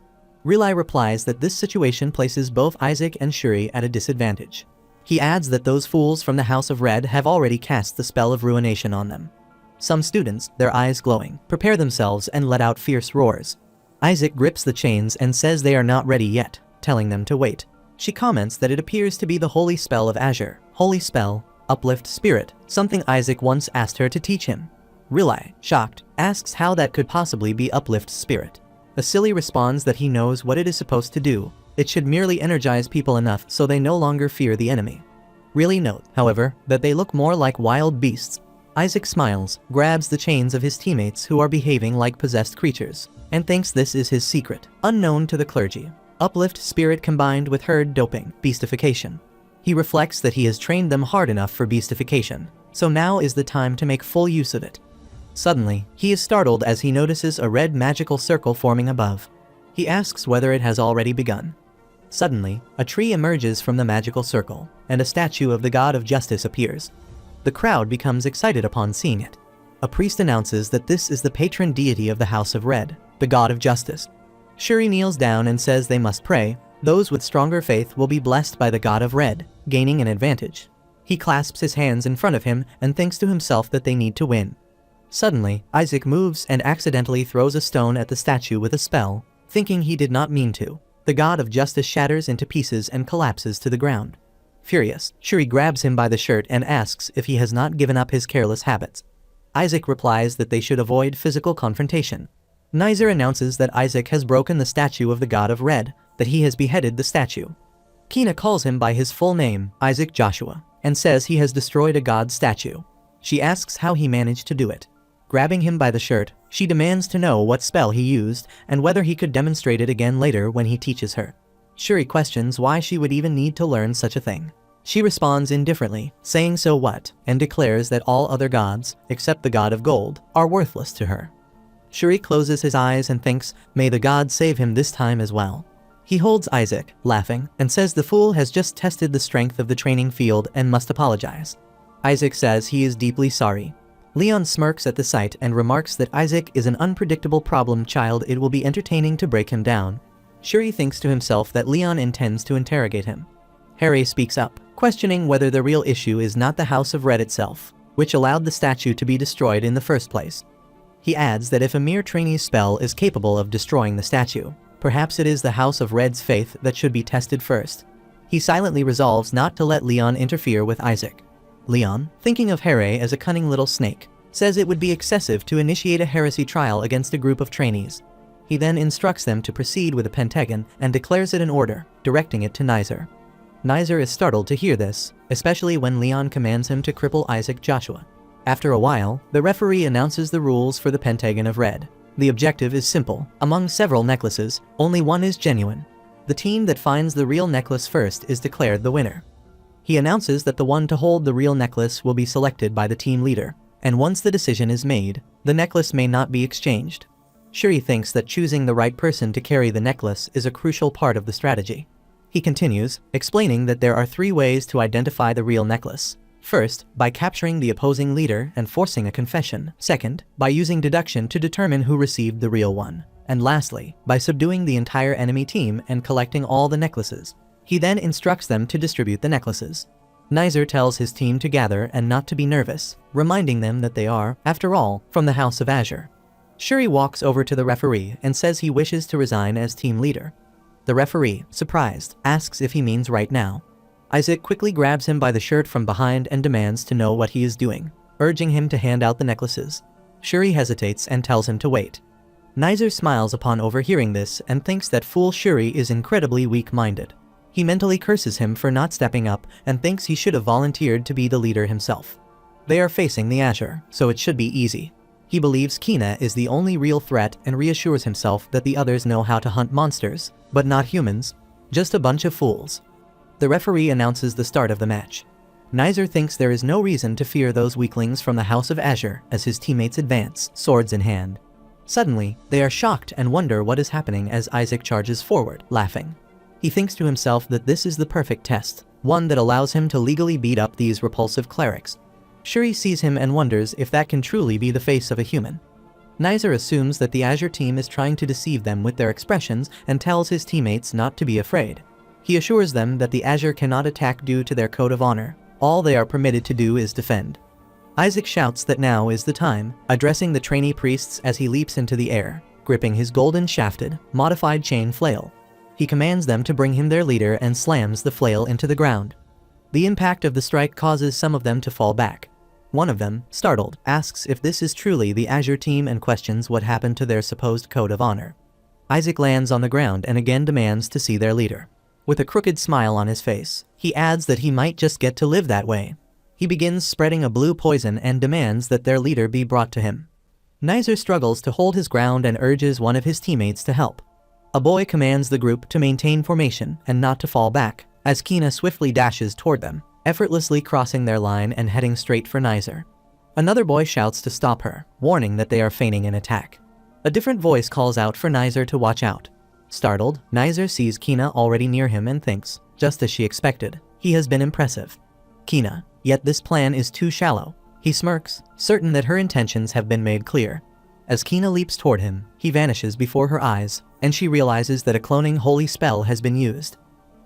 Rilai replies that this situation places both Isaac and Shuri at a disadvantage. He adds that those fools from the House of Red have already cast the spell of ruination on them. Some students, their eyes glowing, prepare themselves and let out fierce roars. Isaac grips the chains and says they are not ready yet, telling them to wait. She comments that it appears to be the holy spell of Azure. Holy spell, uplift spirit, something Isaac once asked her to teach him. Rilai, shocked, asks how that could possibly be uplift spirit. Asili responds that he knows what it is supposed to do. It should merely energize people enough so they no longer fear the enemy. Really note, however, that they look more like wild beasts. Isaac smiles, grabs the chains of his teammates who are behaving like possessed creatures, and thinks this is his secret, unknown to the clergy. Uplift spirit combined with herd doping, beastification. He reflects that he has trained them hard enough for beastification, so now is the time to make full use of it. Suddenly, he is startled as he notices a red magical circle forming above. He asks whether it has already begun. Suddenly, a tree emerges from the magical circle, and a statue of the god of justice appears. The crowd becomes excited upon seeing it. A priest announces that this is the patron deity of the House of Red, the god of justice. Shuri kneels down and says they must pray. Those with stronger faith will be blessed by the god of Red, gaining an advantage. He clasps his hands in front of him and thinks to himself that they need to win. Suddenly, Isaac moves and accidentally throws a stone at the statue with a spell, thinking he did not mean to. The god of justice shatters into pieces and collapses to the ground. Furious, Shuri grabs him by the shirt and asks if he has not given up his careless habits. Isaac replies that they should avoid physical confrontation. Nizer announces that Isaac has broken the statue of the god of Red, that he has beheaded the statue. Kina calls him by his full name, Isaac Joshua, and says he has destroyed a god statue. She asks how he managed to do it. Grabbing him by the shirt, she demands to know what spell he used and whether he could demonstrate it again later when he teaches her. Shuri questions why she would even need to learn such a thing. She responds indifferently, saying so what, and declares that all other gods, except the god of gold, are worthless to her. Shuri closes his eyes and thinks, may the god save him this time as well. He holds Isaac, laughing, and says the fool has just tested the strength of the training field and must apologize. Isaac says he is deeply sorry. Leon smirks at the sight and remarks that Isaac is an unpredictable problem child. It will be entertaining to break him down. Shuri thinks to himself that Leon intends to interrogate him. Harry speaks up, questioning whether the real issue is not the House of Red itself, which allowed the statue to be destroyed in the first place. He adds that if a mere trainee's spell is capable of destroying the statue, perhaps it is the House of Red's faith that should be tested first. He silently resolves not to let Leon interfere with Isaac. Leon, thinking of Here as a cunning little snake, says it would be excessive to initiate a heresy trial against a group of trainees. He then instructs them to proceed with a pentagon and declares it an order, directing it to Nizer. Nizer is startled to hear this, especially when Leon commands him to cripple Isaac Joshua. After a while, the referee announces the rules for the Pentagon of Red. The objective is simple. Among several necklaces, only one is genuine. The team that finds the real necklace first is declared the winner. He announces that the one to hold the real necklace will be selected by the team leader, and once the decision is made, the necklace may not be exchanged. Shuri thinks that choosing the right person to carry the necklace is a crucial part of the strategy. He continues, explaining that there are 3 ways to identify the real necklace. First, by capturing the opposing leader and forcing a confession. Second, by using deduction to determine who received the real one. And lastly, by subduing the entire enemy team and collecting all the necklaces. He then instructs them to distribute the necklaces. Nizer tells his team to gather and not to be nervous, reminding them that they are, after all, from the House of Azure. Shuri walks over to the referee and says he wishes to resign as team leader. The referee, surprised, asks if he means right now. Isaac quickly grabs him by the shirt from behind and demands to know what he is doing, urging him to hand out the necklaces. Shuri hesitates and tells him to wait. Nizer smiles upon overhearing this and thinks that fool Shuri is incredibly weak-minded. He mentally curses him for not stepping up and thinks he should have volunteered to be the leader himself. They are facing the Azure, so it should be easy. He believes Kina is the only real threat and reassures himself that the others know how to hunt monsters, but not humans. Just a bunch of fools. The referee announces the start of the match. Nizer thinks there is no reason to fear those weaklings from the House of Azure as his teammates advance, swords in hand. Suddenly, they are shocked and wonder what is happening as Isaac charges forward, laughing. He thinks to himself that this is the perfect test, one that allows him to legally beat up these repulsive clerics. Shuri sees him and wonders if that can truly be the face of a human. Nizer assumes that the Azure team is trying to deceive them with their expressions and tells his teammates not to be afraid. He assures them that the Azure cannot attack due to their code of honor. All they are permitted to do is defend. Isaac shouts that now is the time, addressing the trainee priests as he leaps into the air, gripping his golden shafted, modified chain flail. He commands them to bring him their leader and slams the flail into the ground. The impact of the strike causes some of them to fall back. One of them, startled, asks if this is truly the Azure team and questions what happened to their supposed code of honor. Isaac lands on the ground and again demands to see their leader. With a crooked smile on his face, he adds that he might just get to live that way. He begins spreading a blue poison and demands that their leader be brought to him. Nizer struggles to hold his ground and urges one of his teammates to help. A boy commands the group to maintain formation and not to fall back, as Kina swiftly dashes toward them, effortlessly crossing their line and heading straight for Nizer. Another boy shouts to stop her, warning that they are feigning an attack. A different voice calls out for Nizer to watch out. Startled, Nizer sees Kina already near him and thinks, just as she expected, he has been impressive. Kina, yet this plan is too shallow. He smirks, certain that her intentions have been made clear. As Kina leaps toward him, he vanishes before her eyes, and she realizes that a cloning holy spell has been used.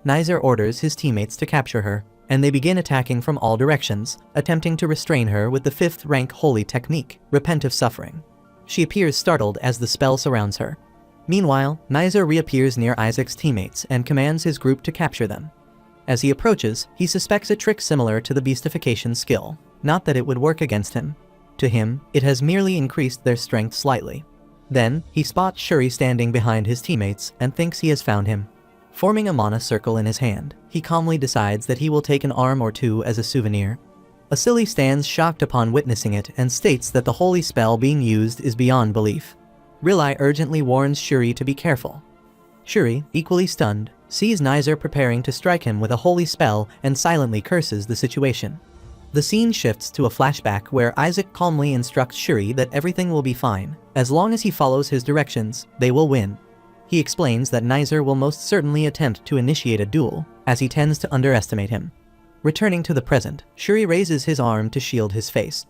Nizer orders his teammates to capture her, and they begin attacking from all directions, attempting to restrain her with the 5th rank holy technique, Repent of Suffering. She appears startled as the spell surrounds her. Meanwhile, Nizer reappears near Isaac's teammates and commands his group to capture them. As he approaches, he suspects a trick similar to the beastification skill, not that it would work against him. To him, it has merely increased their strength slightly. Then, he spots Shuri standing behind his teammates and thinks he has found him. Forming a mana circle in his hand, he calmly decides that he will take an arm or two as a souvenir. Asili stands shocked upon witnessing it and states that the holy spell being used is beyond belief. Rilai urgently warns Shuri to be careful. Shuri, equally stunned, sees Nizer preparing to strike him with a holy spell and silently curses the situation. The scene shifts to a flashback where Isaac calmly instructs Shuri that everything will be fine. As long as he follows his directions, they will win. He explains that Nizer will most certainly attempt to initiate a duel, as he tends to underestimate him. Returning to the present, Shuri raises his arm to shield his face.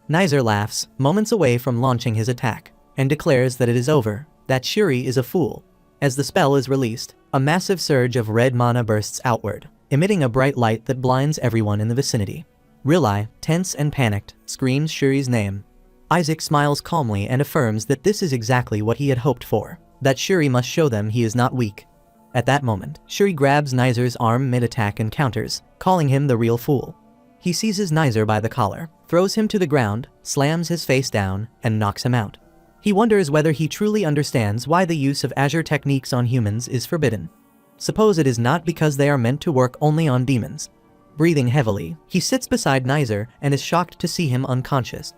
Nizer laughs, moments away from launching his attack, and declares that it is over, that Shuri is a fool. As the spell is released, a massive surge of red mana bursts outward, emitting a bright light that blinds everyone in the vicinity. Rilai, tense and panicked, screams Shuri's name. Isaac smiles calmly and affirms that this is exactly what he had hoped for, that Shuri must show them he is not weak. At that moment, Shuri grabs Nizer's arm mid-attack and counters, calling him the real fool. He seizes Nizer by the collar, throws him to the ground, slams his face down, and knocks him out. He wonders whether he truly understands why the use of Azure techniques on humans is forbidden. Suppose it is not because they are meant to work only on demons. Breathing heavily, he sits beside Nizer and is shocked to see him unconscious.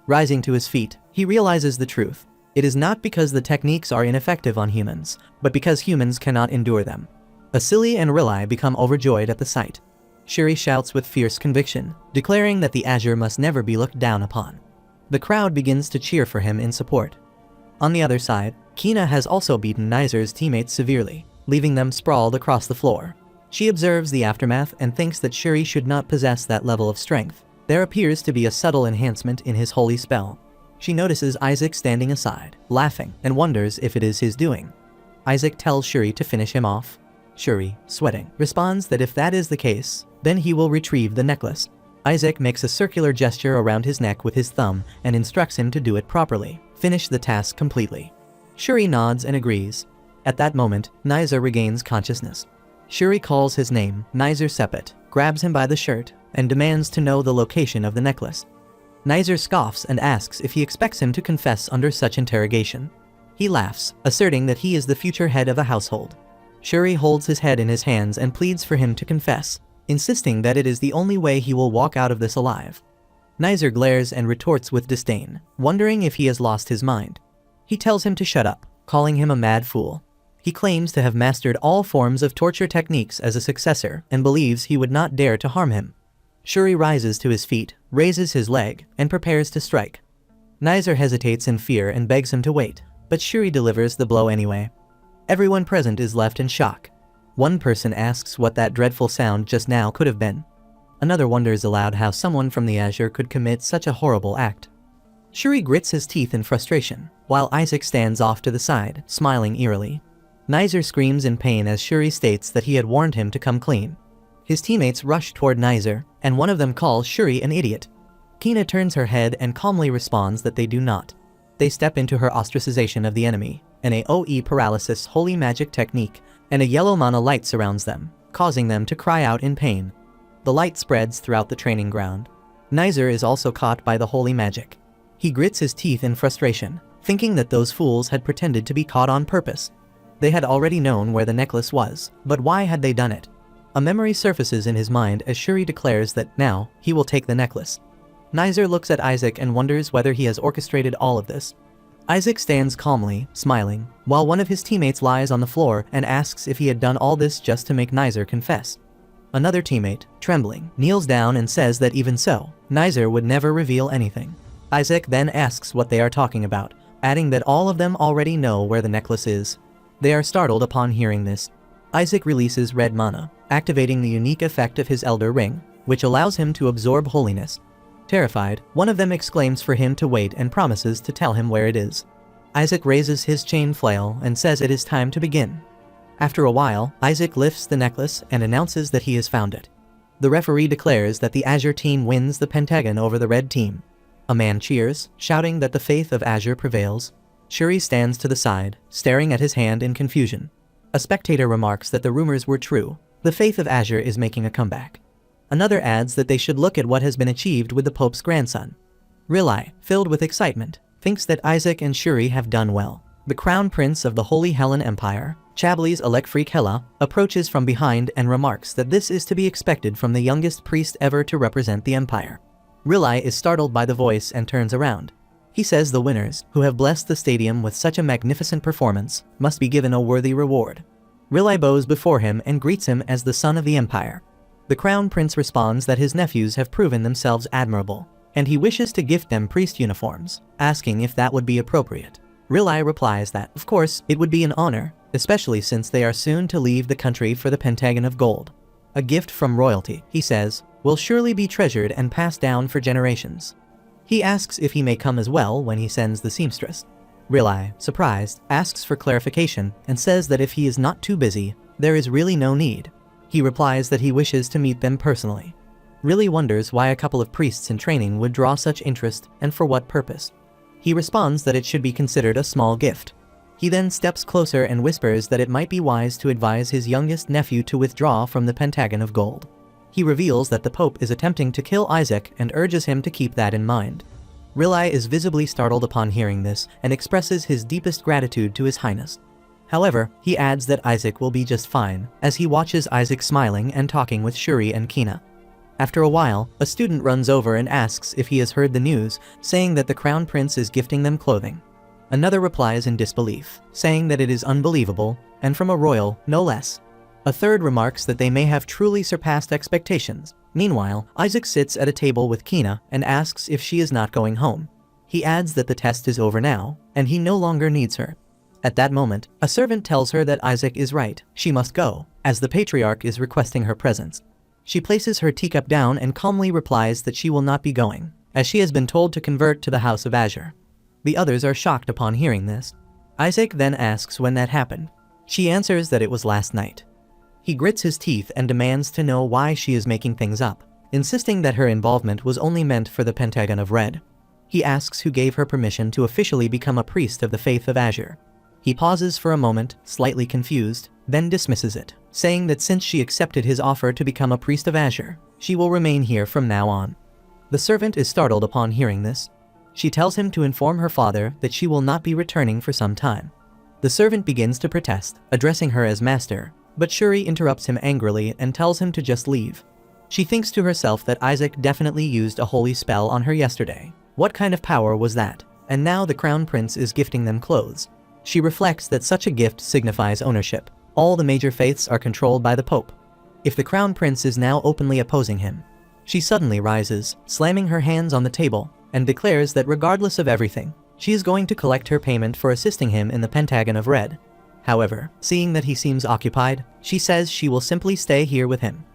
Rising to his feet, he realizes the truth. It is not because the techniques are ineffective on humans, but because humans cannot endure them. Asili and Rilai become overjoyed at the sight. Shuri shouts with fierce conviction, declaring that the Azure must never be looked down upon. The crowd begins to cheer for him in support. On the other side, Kina has also beaten Nizer's teammates severely, leaving them sprawled across the floor. She observes the aftermath and thinks that Shuri should not possess that level of strength. There appears to be a subtle enhancement in his holy spell. She notices Isaac standing aside, laughing, and wonders if it is his doing. Isaac tells Shuri to finish him off. Shuri, sweating, responds that if that is the case, then he will retrieve the necklace. Isaac makes a circular gesture around his neck with his thumb and instructs him to do it properly, finish the task completely. Shuri nods and agrees. At that moment, Nizer regains consciousness. Shuri calls his name, Nizer Sepet, grabs him by the shirt, and demands to know the location of the necklace. Nizer scoffs and asks if he expects him to confess under such interrogation. He laughs, asserting that he is the future head of a household. Shuri holds his head in his hands and pleads for him to confess, insisting that it is the only way he will walk out of this alive. Nizer glares and retorts with disdain, wondering if he has lost his mind. He tells him to shut up, calling him a mad fool. He claims to have mastered all forms of torture techniques as a successor and believes he would not dare to harm him. Shuri rises to his feet, raises his leg, and prepares to strike. Nizer hesitates in fear and begs him to wait, but Shuri delivers the blow anyway. Everyone present is left in shock. One person asks what that dreadful sound just now could have been. Another wonders aloud how someone from the Azure could commit such a horrible act. Shuri grits his teeth in frustration, while Isaac stands off to the side, smiling eerily. Nizer screams in pain as Shuri states that he had warned him to come clean. His teammates rush toward Nizer, and one of them calls Shuri an idiot. Kina turns her head and calmly responds that they do not. They step into her ostracization of the enemy, an AoE paralysis holy magic technique, and a yellow mana light surrounds them, causing them to cry out in pain. The light spreads throughout the training ground. Nizer is also caught by the holy magic. He grits his teeth in frustration, thinking that those fools had pretended to be caught on purpose. They had already known where the necklace was, but why had they done it? A memory surfaces in his mind as Shuri declares that now, he will take the necklace. Nizer looks at Isaac and wonders whether he has orchestrated all of this. Isaac stands calmly, smiling, while one of his teammates lies on the floor and asks if he had done all this just to make Nizer confess. Another teammate, trembling, kneels down and says that even so, Nizer would never reveal anything. Isaac then asks what they are talking about, adding that all of them already know where the necklace is. They are startled upon hearing this. Isaac releases red mana, activating the unique effect of his Elder Ring, which allows him to absorb holiness. Terrified, one of them exclaims for him to wait and promises to tell him where it is. Isaac raises his chain flail and says it is time to begin. After a while, Isaac lifts the necklace and announces that he has found it. The referee declares that the Azure team wins the pentagon over the red team. A man cheers, shouting that the faith of Azure prevails. Shuri stands to the side, staring at his hand in confusion. A spectator remarks that the rumors were true. The faith of Azure is making a comeback. Another adds that they should look at what has been achieved with the Pope's grandson. Rilai, filled with excitement, thinks that Isaac and Shuri have done well. The crown prince of the Holy Helen Empire, Chablis Alekfreak Hela, approaches from behind and remarks that this is to be expected from the youngest priest ever to represent the empire. Rilai is startled by the voice and turns around. He says the winners, who have blessed the stadium with such a magnificent performance, must be given a worthy reward. Rilai bows before him and greets him as the son of the empire. The crown prince responds that his nephews have proven themselves admirable, and he wishes to gift them priest uniforms, asking if that would be appropriate. Rilai replies that, of course, it would be an honor, especially since they are soon to leave the country for the Pentagon of Gold. A gift from royalty, he says, will surely be treasured and passed down for generations. He asks if he may come as well when he sends the seamstress. Rilai, surprised, asks for clarification and says that if he is not too busy, there is really no need. He replies that he wishes to meet them personally. Rilai wonders why a couple of priests in training would draw such interest and for what purpose. He responds that it should be considered a small gift. He then steps closer and whispers that it might be wise to advise his youngest nephew to withdraw from the Pentagon of Gold. He reveals that the Pope is attempting to kill Isaac and urges him to keep that in mind. Rilai is visibly startled upon hearing this and expresses his deepest gratitude to His Highness. However, he adds that Isaac will be just fine, as he watches Isaac smiling and talking with Shuri and Kina. After a while, a student runs over and asks if he has heard the news, saying that the Crown Prince is gifting them clothing. Another replies in disbelief, saying that it is unbelievable, and from a royal, no less. A third remarks that they may have truly surpassed expectations. Meanwhile, Isaac sits at a table with Kina and asks if she is not going home. He adds that the test is over now, and he no longer needs her. At that moment, a servant tells her that Isaac is right, she must go, as the patriarch is requesting her presence. She places her teacup down and calmly replies that she will not be going, as she has been told to convert to the House of Azure. The others are shocked upon hearing this. Isaac then asks when that happened. She answers that it was last night. He grits his teeth and demands to know why she is making things up, insisting that her involvement was only meant for the Pentagon of Red. He asks who gave her permission to officially become a priest of the Faith of Azure. He pauses for a moment, slightly confused, then dismisses it, saying that since she accepted his offer to become a priest of Azure, she will remain here from now on. The servant is startled upon hearing this. She tells him to inform her father that she will not be returning for some time. The servant begins to protest, addressing her as master, but Shuri interrupts him angrily and tells him to just leave. She thinks to herself that Isaac definitely used a holy spell on her yesterday. What kind of power was that? And now the Crown Prince is gifting them clothes. She reflects that such a gift signifies ownership. All the major faiths are controlled by the Pope. If the Crown Prince is now openly opposing him, she suddenly rises, slamming her hands on the table, and declares that regardless of everything, she is going to collect her payment for assisting him in the Pentagon of Red. However, seeing that he seems occupied, she says she will simply stay here with him.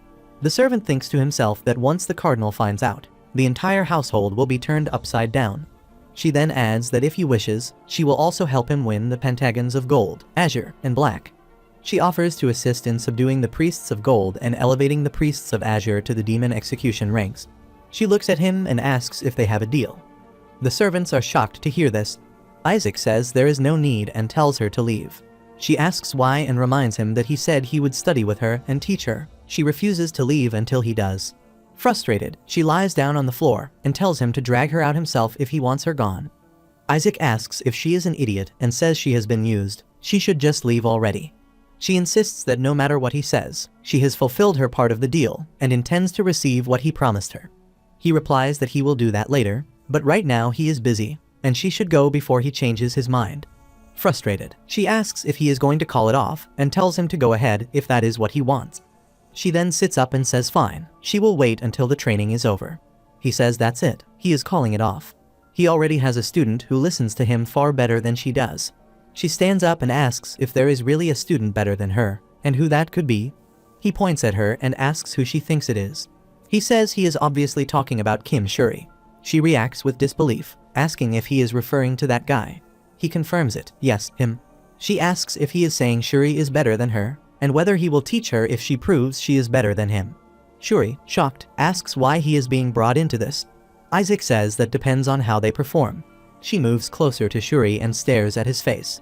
The servant thinks to himself that once the cardinal finds out, the entire household will be turned upside down. She then adds that if he wishes, she will also help him win the Pentagons of Gold, Azure, and Black. She offers to assist in subduing the priests of Gold and elevating the priests of Azure to the demon execution ranks. She looks at him and asks if they have a deal. The servants are shocked to hear this. Isaac says there is no need and tells her to leave. She asks why and reminds him that he said he would study with her and teach her. She refuses to leave until he does. Frustrated, she lies down on the floor and tells him to drag her out himself if he wants her gone. Isaac asks if she is an idiot and says she has been used. She should just leave already. She insists that no matter what he says, she has fulfilled her part of the deal and intends to receive what he promised her. He replies that he will do that later, but right now he is busy, and she should go before he changes his mind. Frustrated, she asks if he is going to call it off and tells him to go ahead if that is what he wants. She then sits up and says fine, she will wait until the training is over. He says that's it, he is calling it off. He already has a student who listens to him far better than she does. She stands up and asks if there is really a student better than her, and who that could be. He points at her and asks who she thinks it is. He says he is obviously talking about Kim Shuri. She reacts with disbelief, asking if he is referring to that guy. He confirms it, yes, him. She asks if he is saying Shuri is better than her, and whether he will teach her if she proves she is better than him. Shuri, shocked, asks why he is being brought into this. Isaac says that depends on how they perform. She moves closer to Shuri and stares at his face.